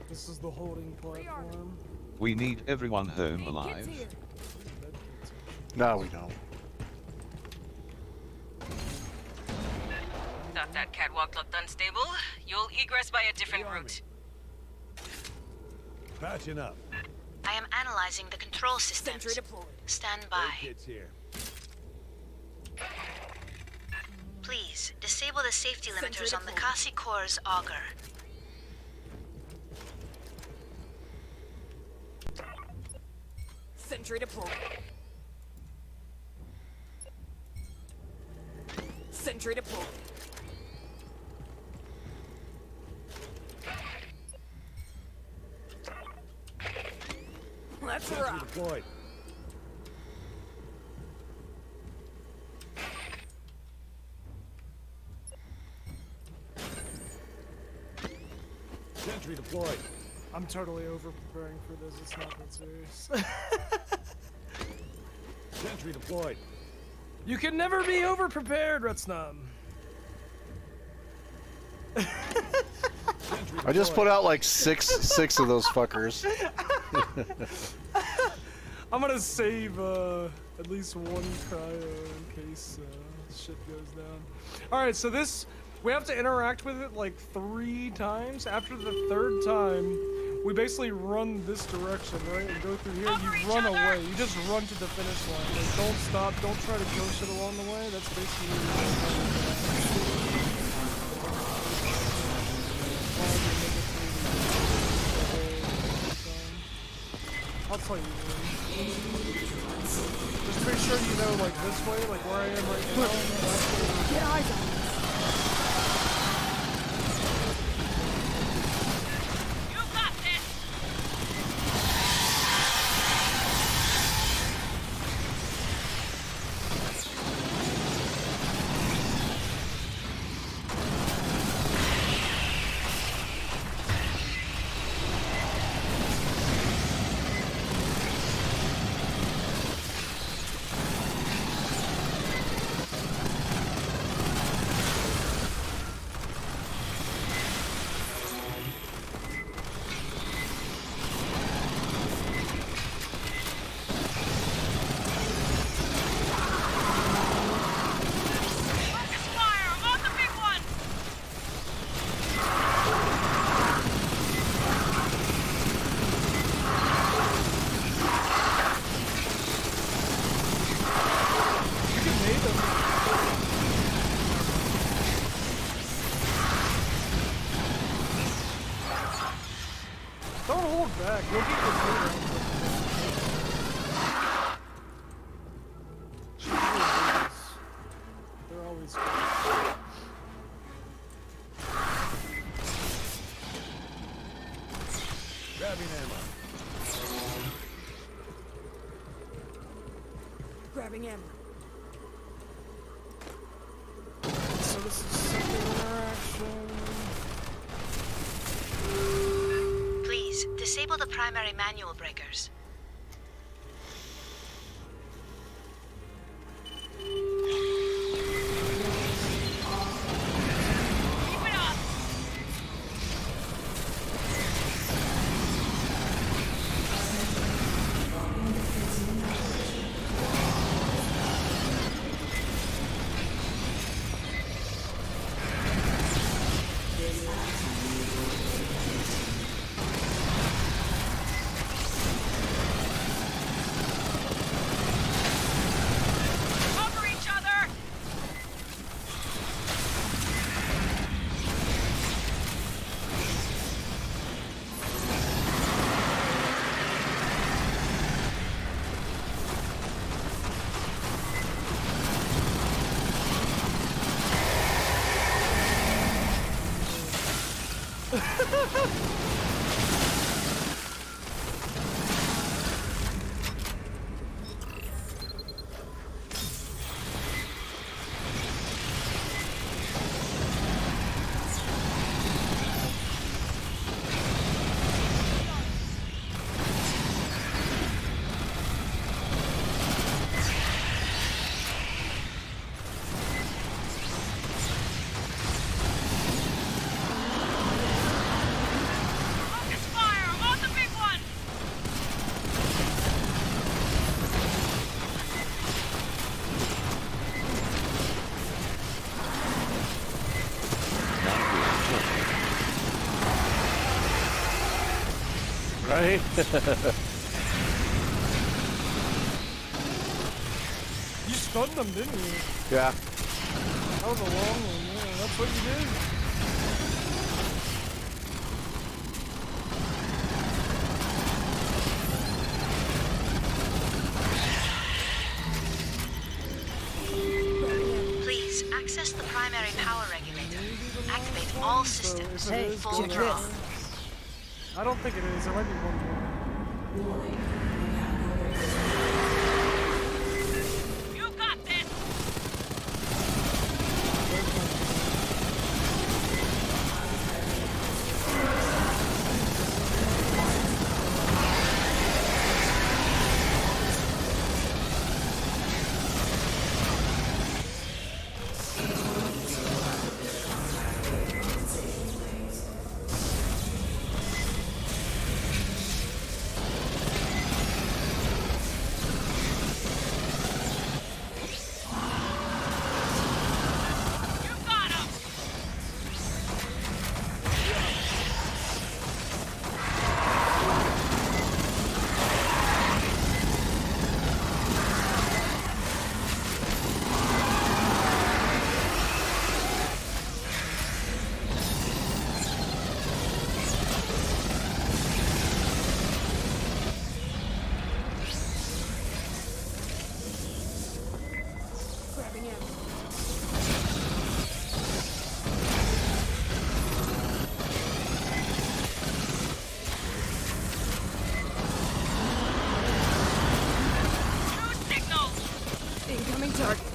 This is the holding platform. We need everyone home alive. No, we don't. Thought that catwalk looked unstable? You'll egress by a different route. Patching up. I am analyzing the control systems. Stand by. Kids here. Please, disable the safety limiters on the Kasi Core's auger. Sentry deployed. Sentry deployed. Let's rock. Deployed. Sentry deployed. I'm totally over preparing for this. It's not that serious. Sentry deployed. You can never be over prepared, Retsnam. I just put out like six of those fuckers. I'm gonna save at least one cryo in case shit goes down. Alright, so this, we have to interact with it like 3 times. After the 3rd time, we basically run this direction, right? And go through here, you run away. You just run to the finish line. Like, don't stop, don't try to kill shit along the way. That's basically what I'll tell you. Just make sure you know, like, this way, like where I am right now. Get eyes on this. You got this! Don't hold back. You'll get the kill. They're always good. Grabbing ammo. Grabbing ammo. So this is second interaction. Please, disable the primary manual breakers. Right? You stunned them, didn't you? Yeah. That was a long one, yeah. That's what you did. Please access the primary power regulator. Activate all systems. Hey, Full check draw. this. I don't think it is. There might be one more. You got this! Incoming targets.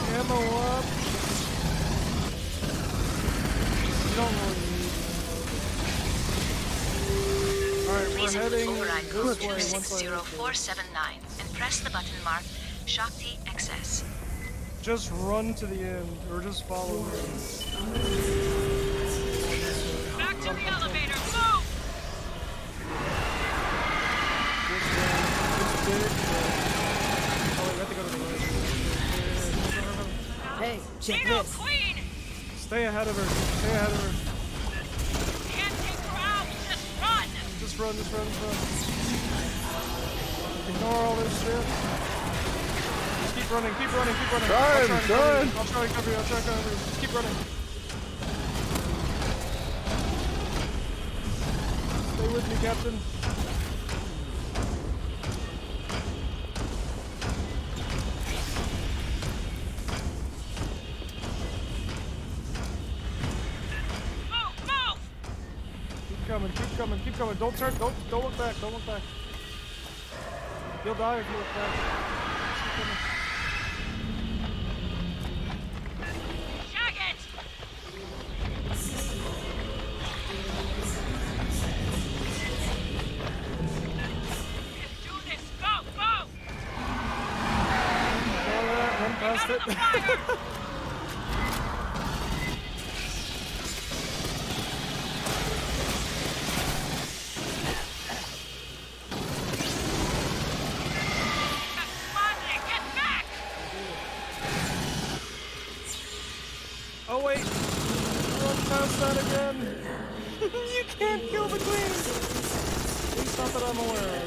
Ammo up. You don't really need it. Alright, we're Please heading override code this way once I 260479 and press the button marked Shakti XS. just run to the end, or just follow me. Back to the elevator, move! Hey, check Zeno, this. Queen! Stay ahead of her. Stay ahead of her. Can't take her out, just run! Just run, just run, just run. Ignore all this shit. Just keep running, keep running, keep running. Trying. I'll try to cover you, I'll try to cover you. Just keep running. Stay with me, Captain. Keep coming, keep coming. Don't turn, don't look back, don't look back. You'll die if you look back. Just keep coming. Shag it! Let's do this, go, go! Run past it. wait. Run past that again. You can't kill the queen. At least not that I'm aware of.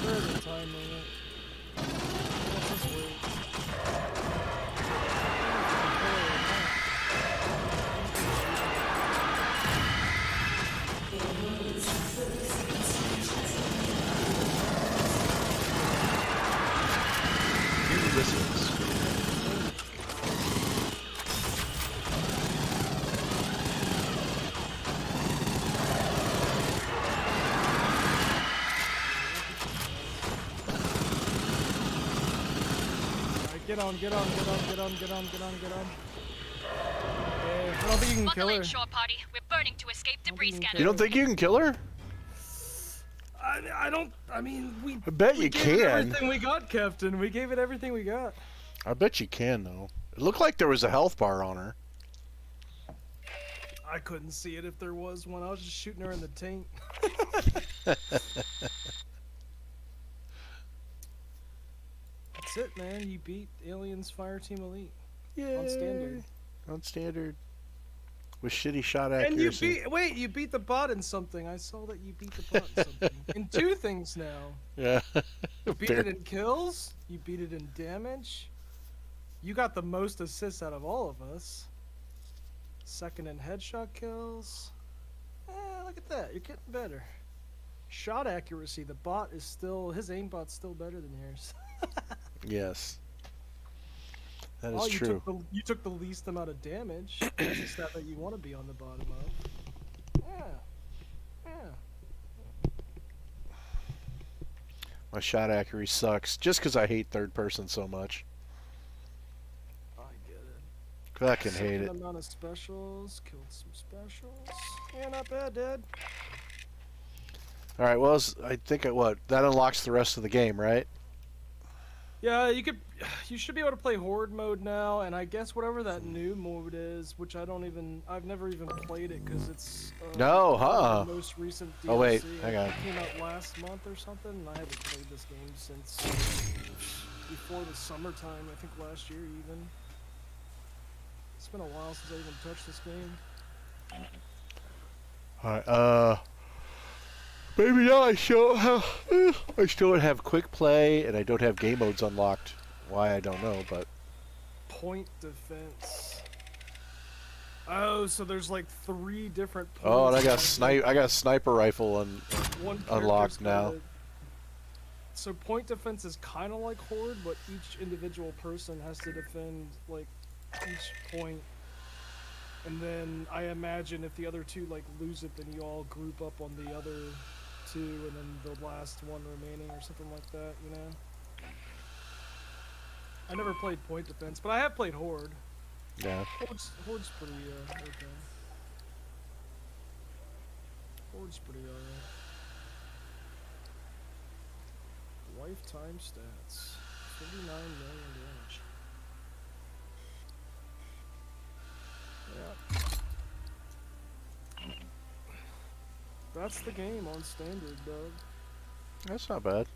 There's a time limit. Let's just wait. Ulysses. Get on. Okay, I don't think you can kill her. Shore party. We're burning to escape debris scanner. You don't think you can kill her? I mean, we. I bet you gave it can. everything we got, Captain. We gave it everything we got. I bet you can, though. It looked like there was a health bar on her. I couldn't see it if there was one. I was just shooting her in the taint. That's it, man. You beat Aliens Fireteam Elite. Yay. On standard. On standard. With shitty shot And you accuracy. you beat the bot in something. I saw that you beat the bot in something. In 2 things now. Yeah. You beat it in kills. You beat it in damage. You got the most assists out of all of us. Second in headshot kills. Look at that. You're getting better. Shot accuracy. The bot is still... His aimbot's still better than yours. Yes. That is you true. You took the least amount of damage. That's a stat that you want to be on the bottom of. Yeah. My shot accuracy sucks. Just because I hate third person so much. I get it. Fucking hate it. Second amount of specials. Killed some specials. Yeah, not bad, Dad. Alright, well, I think that unlocks the rest of the game, right? Yeah, you should be able to play Horde mode now, and I guess whatever that new mode is, which I've never even played it because it's the most recent DLC. Oh wait, hang on. It came out last month or something, and I haven't played this game since before the summertime, I think last year even. It's been a while since I even touched this game. Alright, maybe now I still don't have quick play and I don't have game modes unlocked. Why I don't know, but Point defense. Oh, so there's like 3 different points. oh, and I got sniper rifle unlocked now. So point defense is kind of like Horde, but each individual person has to defend like each point. And then I imagine if the other 2 like lose it, then you all group up on the other 2, and then the last one remaining or something like that, you know? I never played point defense, but I have played Horde. Yeah. Horde's pretty, okay. Horde's pretty alright. Lifetime stats. 59 million damage. Yeah. That's the game on standard, Doug. That's not bad.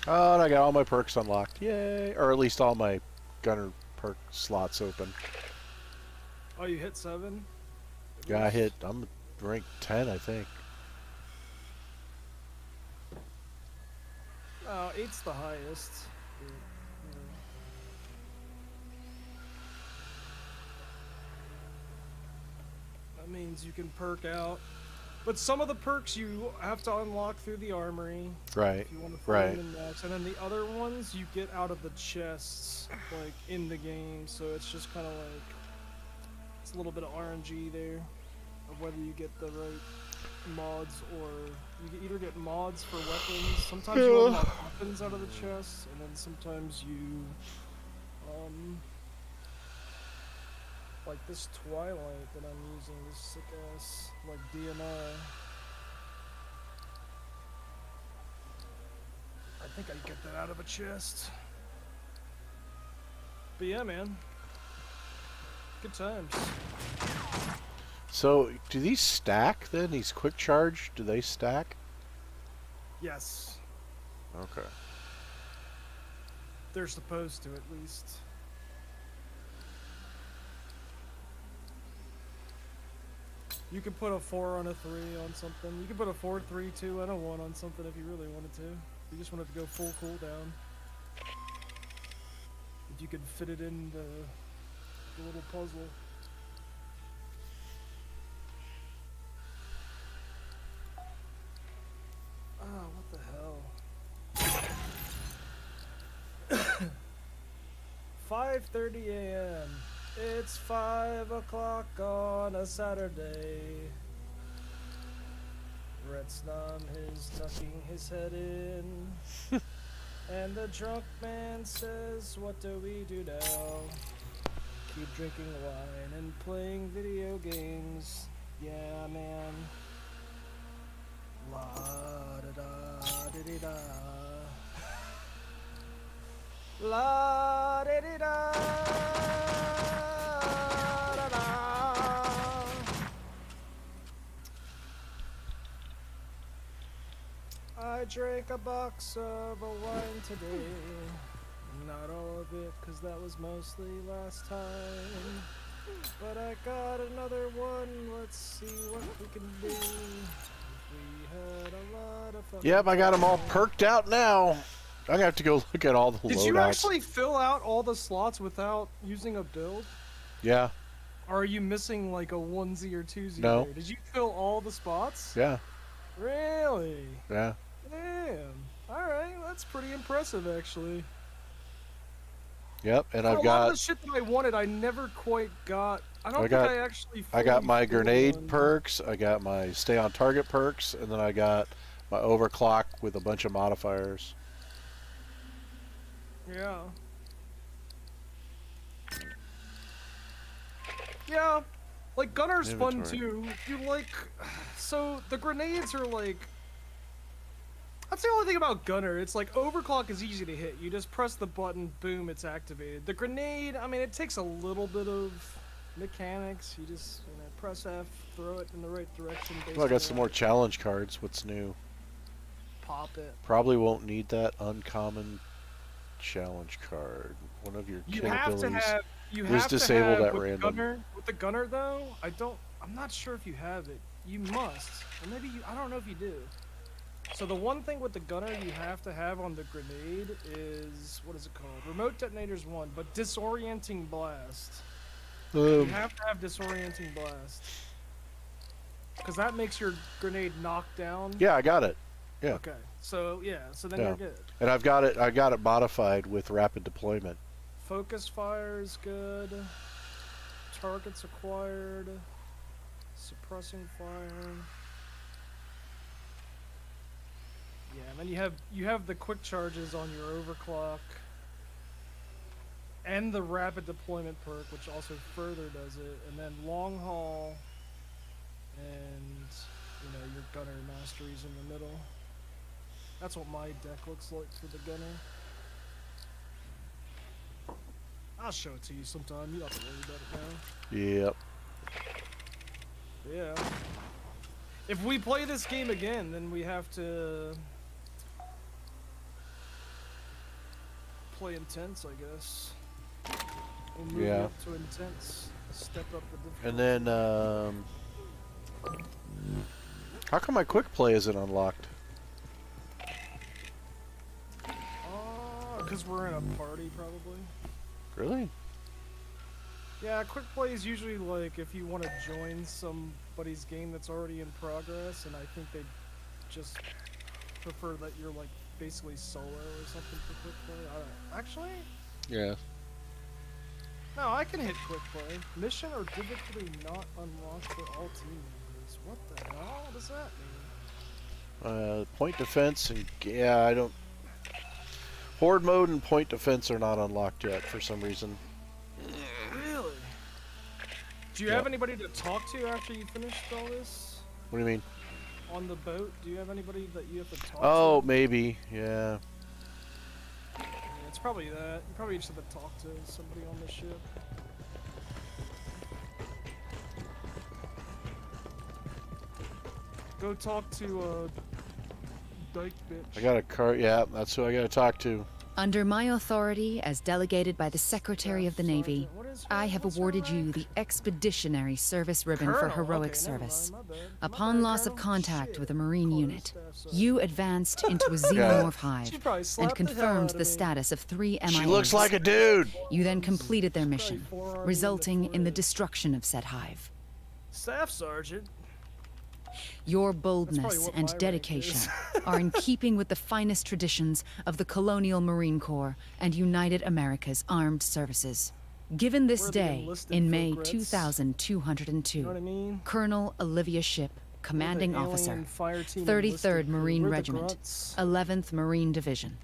Oh, and I got all my perks unlocked. Yay! Or at least all my gunner perk slots open. Oh, you hit 7? Yeah, I'm ranked 10, I think. Oh, 8's the highest. That means you can perk out. But some of the perks you have to unlock through the armory. Right. If you want to find them in max. And then the other ones you get out of the chests, like, in the game. So it's just kind of like... It's a little bit of RNG there. Of whether you get the right mods or... You can either get mods for weapons. Sometimes you unlock weapons out of the chests. And then sometimes you... like this Twilight that I'm using, this sick ass, like DMR. I think I get that out of a chest. But yeah, man. Good times. So, do these stack then? These quick charge, do they stack? Yes. Okay. They're supposed to, at least. You could put a 4 on a 3 on something. You could put a 4, 3, 2, and a 1 on something if you really wanted to. If you just wanted to go full cooldown. If you could fit it in the little puzzle. Oh, what the hell? 5:30 a.m. It's 5 o'clock on a Saturday. Retsnam is tucking his head in. And the drunk man says, what do we do now? Keep drinking wine and playing video games. Yeah, man. La da da di di da. La di di da. Da da. I drank a box of a wine today. Not all of it, cause that was mostly last time. But I got another one. Let's see what we can do. Yep, I got them all perked out now. I'm gonna have to go look at all the loadouts. Did you actually fill out all the slots without using a build? Yeah. Or are you missing like a onesie or twosie? No. There? Did you fill all the spots? Yeah. Really? Yeah. Damn. Alright, that's pretty impressive actually. Yep, and For I've a lot got of the shit that I wanted, I never quite got. I don't think I actually. I got fully my filled grenade one. perks, I got my stay on target perks, and then I got my overclock with a bunch of modifiers. Yeah. Yeah, like Gunner's fun Inventory. too. If you like, so the grenades are like. That's the only thing about Gunner. It's like overclock is easy to hit. You just press the button, boom, it's activated. The grenade, I mean, it takes a little bit of mechanics. You just press F, throw it in the right direction. Well, I got some more challenge cards. What's new? Pop it. Probably won't need that uncommon challenge card. One of your You kit have to abilities have. You is have disabled to have at with random. Gunner, with the Gunner though, I'm not sure if you have it. You must, or maybe you. I don't know if you do. So the one thing with the Gunner you have to have on the grenade is, what is it called? Remote detonators 1, but disorienting blast. You have to have disorienting blast. Because that makes your grenade knock down. Yeah, I got it. Yeah. Okay. So yeah, so then Yeah. you're good. And I got it modified with rapid deployment. Focus fire is good. Targets acquired. Suppressing fire. Yeah, and then you have the quick charges on your overclock. And the rapid deployment perk, which also further does it, and then long haul and your Gunner masteries in the middle. That's what my deck looks like for the Gunner. I'll show it to you sometime. You don't have to worry about it now. Yep. Yeah. If we play this game again, then we have to play intense, I guess. We'll move Yeah. up to intense. Step up the difficulty. And then how come my quick play isn't unlocked? Because we're in a party, probably. Really? Yeah, quick play is usually like if you want to join somebody's game that's already in progress, and I think they just prefer that you're like basically solo or something for quick play. I don't know. Actually, Yeah. no, I can hit quick play. Mission or difficulty not unlocked for all team members. What the hell does that mean? Point defense and yeah, I don't. Horde mode and point defense are not unlocked yet for some reason. Really? Do you have anybody to talk to after you finished all this? What do you mean? On the boat, do you have anybody that you have to talk Oh, to? maybe. Yeah. Yeah, it's probably that. You probably just have to talk to somebody on the ship. Go talk to Dyke bitch. I got a car. Yeah, that's who I gotta talk to. Under my authority as delegated by the Secretary of the Navy, I have awarded you the Expeditionary Service Ribbon for heroic service. Upon loss of contact with a Marine unit, you advanced into a xenomorph hive and confirmed the status of 3 MIAs. She looks like a dude. You then completed their mission, resulting in the destruction of said hive. Staff Sergeant. Your boldness and dedication are in keeping with the finest traditions of the Colonial Marine Corps and United America's Armed Services. Given this day, in May 2202, Colonel Olivia Shipp, Commanding Officer, 33rd Marine Regiment, 11th Marine Division.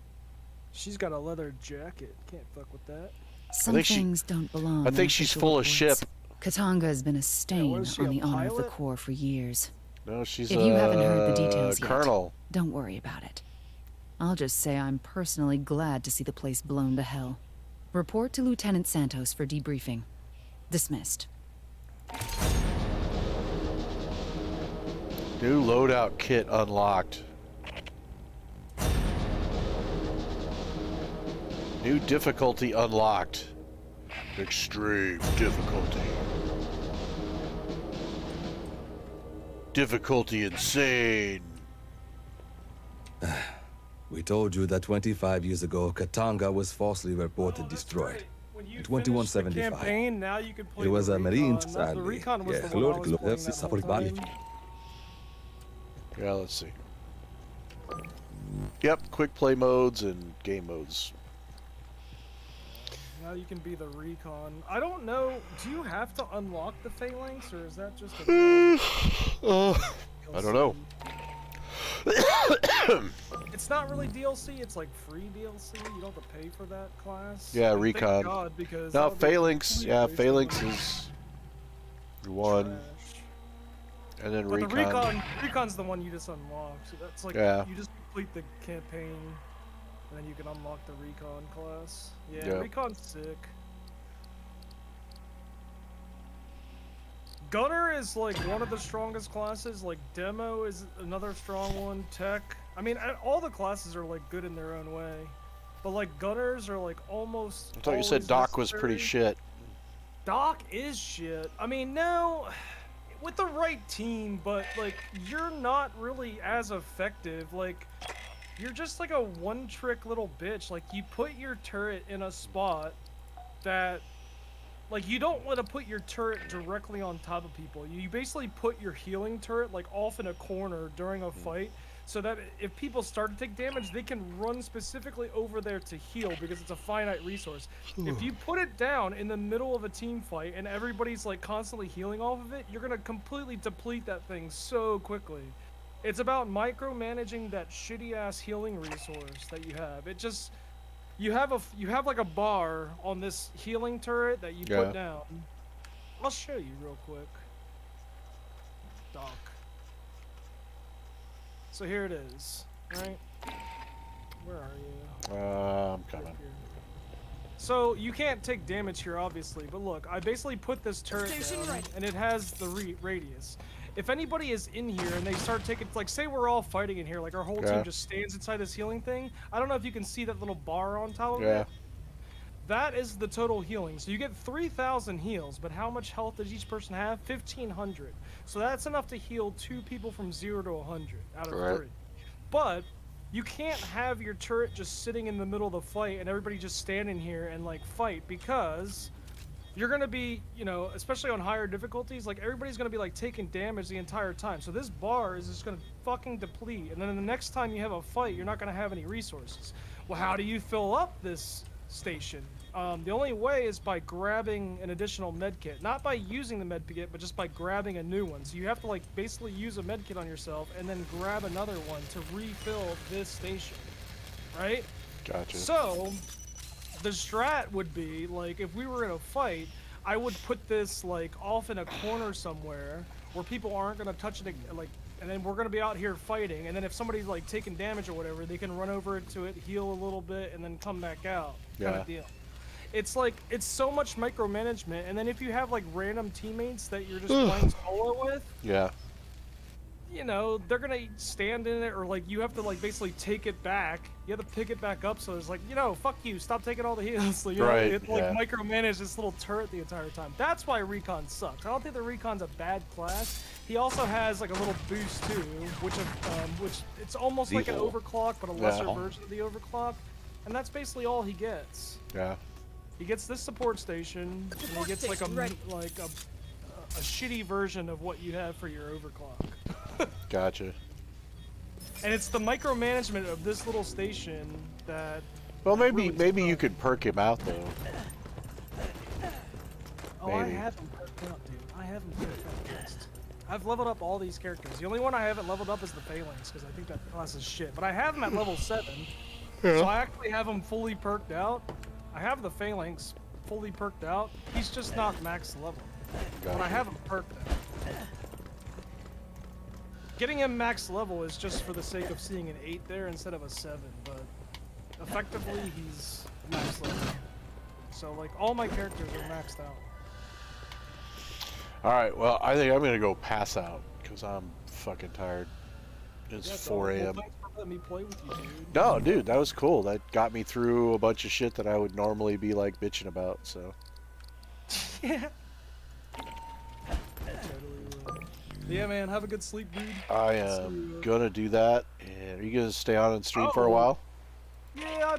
She's got a leather jacket. Can't fuck with that. Some things don't belong. I think she's full of shit. Katanga has been a stain on the honor of the Corps for years. No, she's If you haven't heard the details yet, Colonel. don't worry about it. I'll just say I'm personally glad to see the place blown to hell. Report to Lieutenant Santos for debriefing. Dismissed. New loadout kit unlocked. New difficulty unlocked. Extreme difficulty. Difficulty insane. We told you that 25 years ago, Katanga was falsely reported destroyed. In 2175. Campaign, now you can play It was the a Marine recon. The recon was the one I was playing at the time. Yeah, let's see. Yep, quick play modes and game modes. Now you can be the recon. I don't know. Do you have to unlock the phalanx, or is that just a? I don't know. It's not really DLC. It's like free DLC. You don't have to pay for that class. Yeah, And recon. Thank God, because No, that would be phalanx. Yeah, completely phalanx wasted. is one. Trash. And then But recon. recon's the one you just unlock. So that's like you just complete the campaign, and then you can unlock the recon class. Yeah, Yep. recon's sick. Gunner is like one of the strongest classes. Like Demo is another strong one. Tech. I mean, all the classes are like good in their own way, but like Gunners are like almost. I thought you said always Doc was pretty necessary. shit. Doc is shit. I mean, no, with the right team, but like you're not really as effective. Like you're just like a one-trick little bitch. Like you put your turret in a spot that, like, you don't want to put your turret directly on top of people. You basically put your healing turret like off in a corner during a fight, so that if people start to take damage, they can run specifically over there to heal because it's a finite resource. If you put it down in the middle of a team fight and everybody's like constantly healing off of it, you're gonna completely deplete that thing so quickly. It's about micromanaging that shitty ass healing resource that you have. It just, you have like a bar on this healing turret that you put down. I'll show you real quick. Doc. So here it is, right? Where are you? I'm coming. So you can't take damage here, obviously, but look, I basically put this turret down, and it has the radius. If anybody is in here and they start taking, like, say we're all fighting in here, like our whole team just stands inside this healing thing. I don't know if you can see that little bar on top of it. That is the total healing. So you get 3,000 heals, but how much health does each person have? 1,500. So that's enough to heal 2 people from 0 to 100 out of 3. But you can't have your turret just sitting in the middle of the fight and everybody just standing here and like fight, because you're gonna be, you know, especially on higher difficulties, like everybody's gonna be like taking damage the entire time. So this bar is just gonna fucking deplete, and then the next time you have a fight, you're not gonna have any resources. Well, how do you fill up this station? The only way is by grabbing an additional med kit, not by using the med kit, but just by grabbing a new one. So you have to like basically use a med kit on yourself and then grab another one to refill this station, right? Gotcha. So the strat would be like, if we were in a fight, I would put this like off in a corner somewhere where people aren't gonna touch it, like, and then we're gonna be out here fighting, and then if somebody's like taking damage or whatever, they can run over to it, heal a little bit, and then come back out. Kind of deal. It's like, it's so much micromanagement, and then if you have like random teammates that you're just playing solo with, you know, they're gonna stand in it, or like you have to like basically take it back. You have to pick it back up, so it's like, you know, fuck you, stop taking all the heals. So, you know, it like micromanage this little turret the entire time. That's why Recon sucks. I don't think the Recon's a bad class. He also has like a little boost too, which it's almost like an overclock, but a lesser version of the overclock, and that's basically all he gets. Yeah. He gets this support station, and he gets like a shitty version of what you have for your overclock. Gotcha. And it's the micromanagement of this little station that. Well, maybe you could perk him out though. Oh, I haven't perked up, dude. I haven't perked up just. I've leveled up all these characters. The only one I haven't leveled up is the Phalanx, because I think that class is shit. But I have him at level 7, so I actually have him fully perked out. I have the Phalanx fully perked out. He's just not max level. But I have him perked out. Getting him max level is just for the sake of seeing an 8 there instead of a 7, but effectively he's max level. So like all my characters are maxed out. Alright, well, I think I'm gonna go pass out, because I'm fucking tired. It's 4 a.m. Thanks for letting me play with you, dude. No, dude, that was cool. That got me through a bunch of shit that I would normally be like bitching about, so. Yeah. Yeah, man, have a good sleep, dude. I am gonna do that. And are you gonna stay on and stream for a while? Yeah,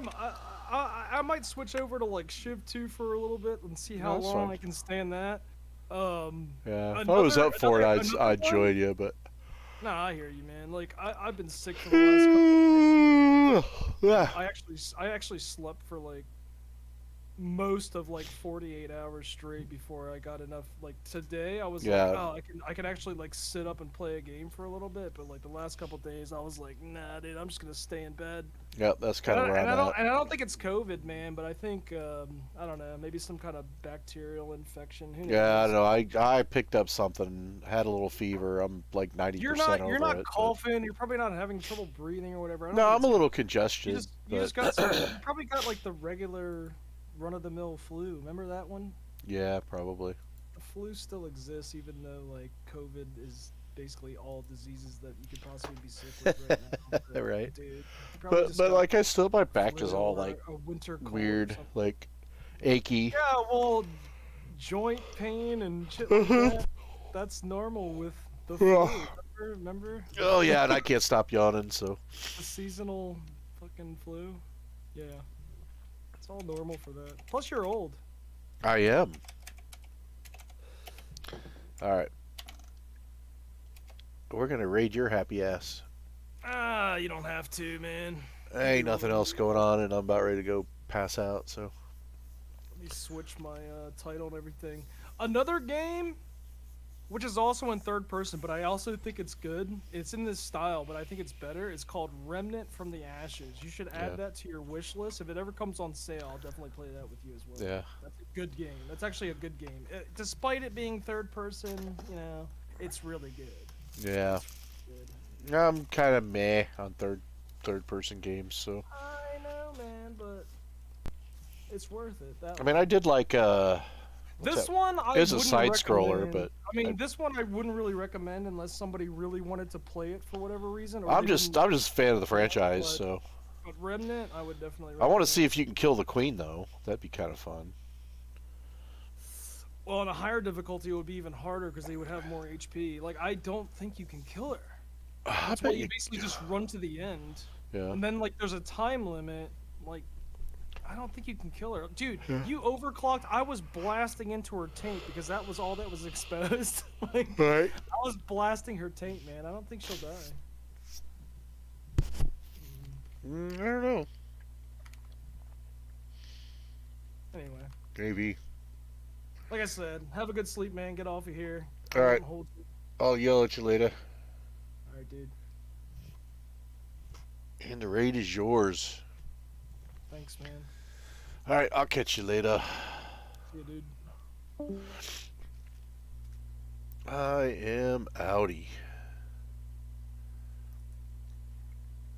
I might switch over to like Shiv 2 for a little bit and see how long I can stand that. Yeah, if I was up for it, I'd join you, but. Nah, I hear you, man. Like I've been sick for the last couple of days. I actually slept for like most of like 48 hours straight before I got enough. Like today I was like, oh, I can actually like sit up and play a game for a little bit, but like the last couple of days I was like, nah, dude, I'm just gonna stay in bed. Yep, that's kind of where I'm at. And I don't think it's COVID, man, but I think I don't know, maybe some kind of bacterial infection. Who knows? Yeah, I don't know. I picked up something, had a little fever. I'm like 90% over it. You're not coughing. You're probably not having trouble breathing or whatever. No, I'm a little congested. You just got you probably got like the regular run-of-the-mill flu. Remember that one? Yeah, probably. The flu still exists, even though like COVID is basically all diseases that you could possibly be sick with right now. But, right. Dude, but like I still, my back is all like weird, like achy. Yeah, well, joint pain and shit like that. That's normal with the flu. Remember? Oh yeah, and I can't stop yawning, so. The seasonal fucking flu. Yeah. It's all normal for that. Plus, you're old. I am. Alright. We're gonna raid your happy ass. Ah, you don't have to, man. Ain't nothing else going on, and I'm about ready to go pass out, so. Let me switch my title and everything. Another game, which is also in third person, but I also think it's good. It's in this style, but I think it's better. It's called Remnant from the Ashes. You should add that to your wish list. If it ever comes on sale, I'll definitely play that with you as well. Yeah. That's a good game. That's actually a good game. Despite it being third person, you know, it's really good. Yeah. Good. I'm kind of meh on third person games, so. I know, man, but it's worth it. I mean, I did like this one I is a side scroller, but I mean, this one I wouldn't really recommend unless somebody really wanted to play it for whatever reason. Or I'm just a fan of the franchise, so. But Remnant, I would definitely recommend. I want to see if you can kill the queen, though. That'd be kind of fun. Well, on a higher difficulty, it would be even harder because they would have more HP. Like, I don't think you can kill her. That's why you basically just run to the end. Yeah. And then, like, there's a time limit. Like, I don't think you can kill her. Dude, you overclocked. I was blasting into her taint because that was all that was exposed. Like, right. I was blasting her taint, man. I don't think she'll die. I don't know. Anyway. Maybe. Like I said, have a good sleep, man. Get off of here. Alright. I'll yell at you later. Alright, dude. And the raid is yours. Thanks, man. Alright, I'll catch you later. See you, dude. I am outie.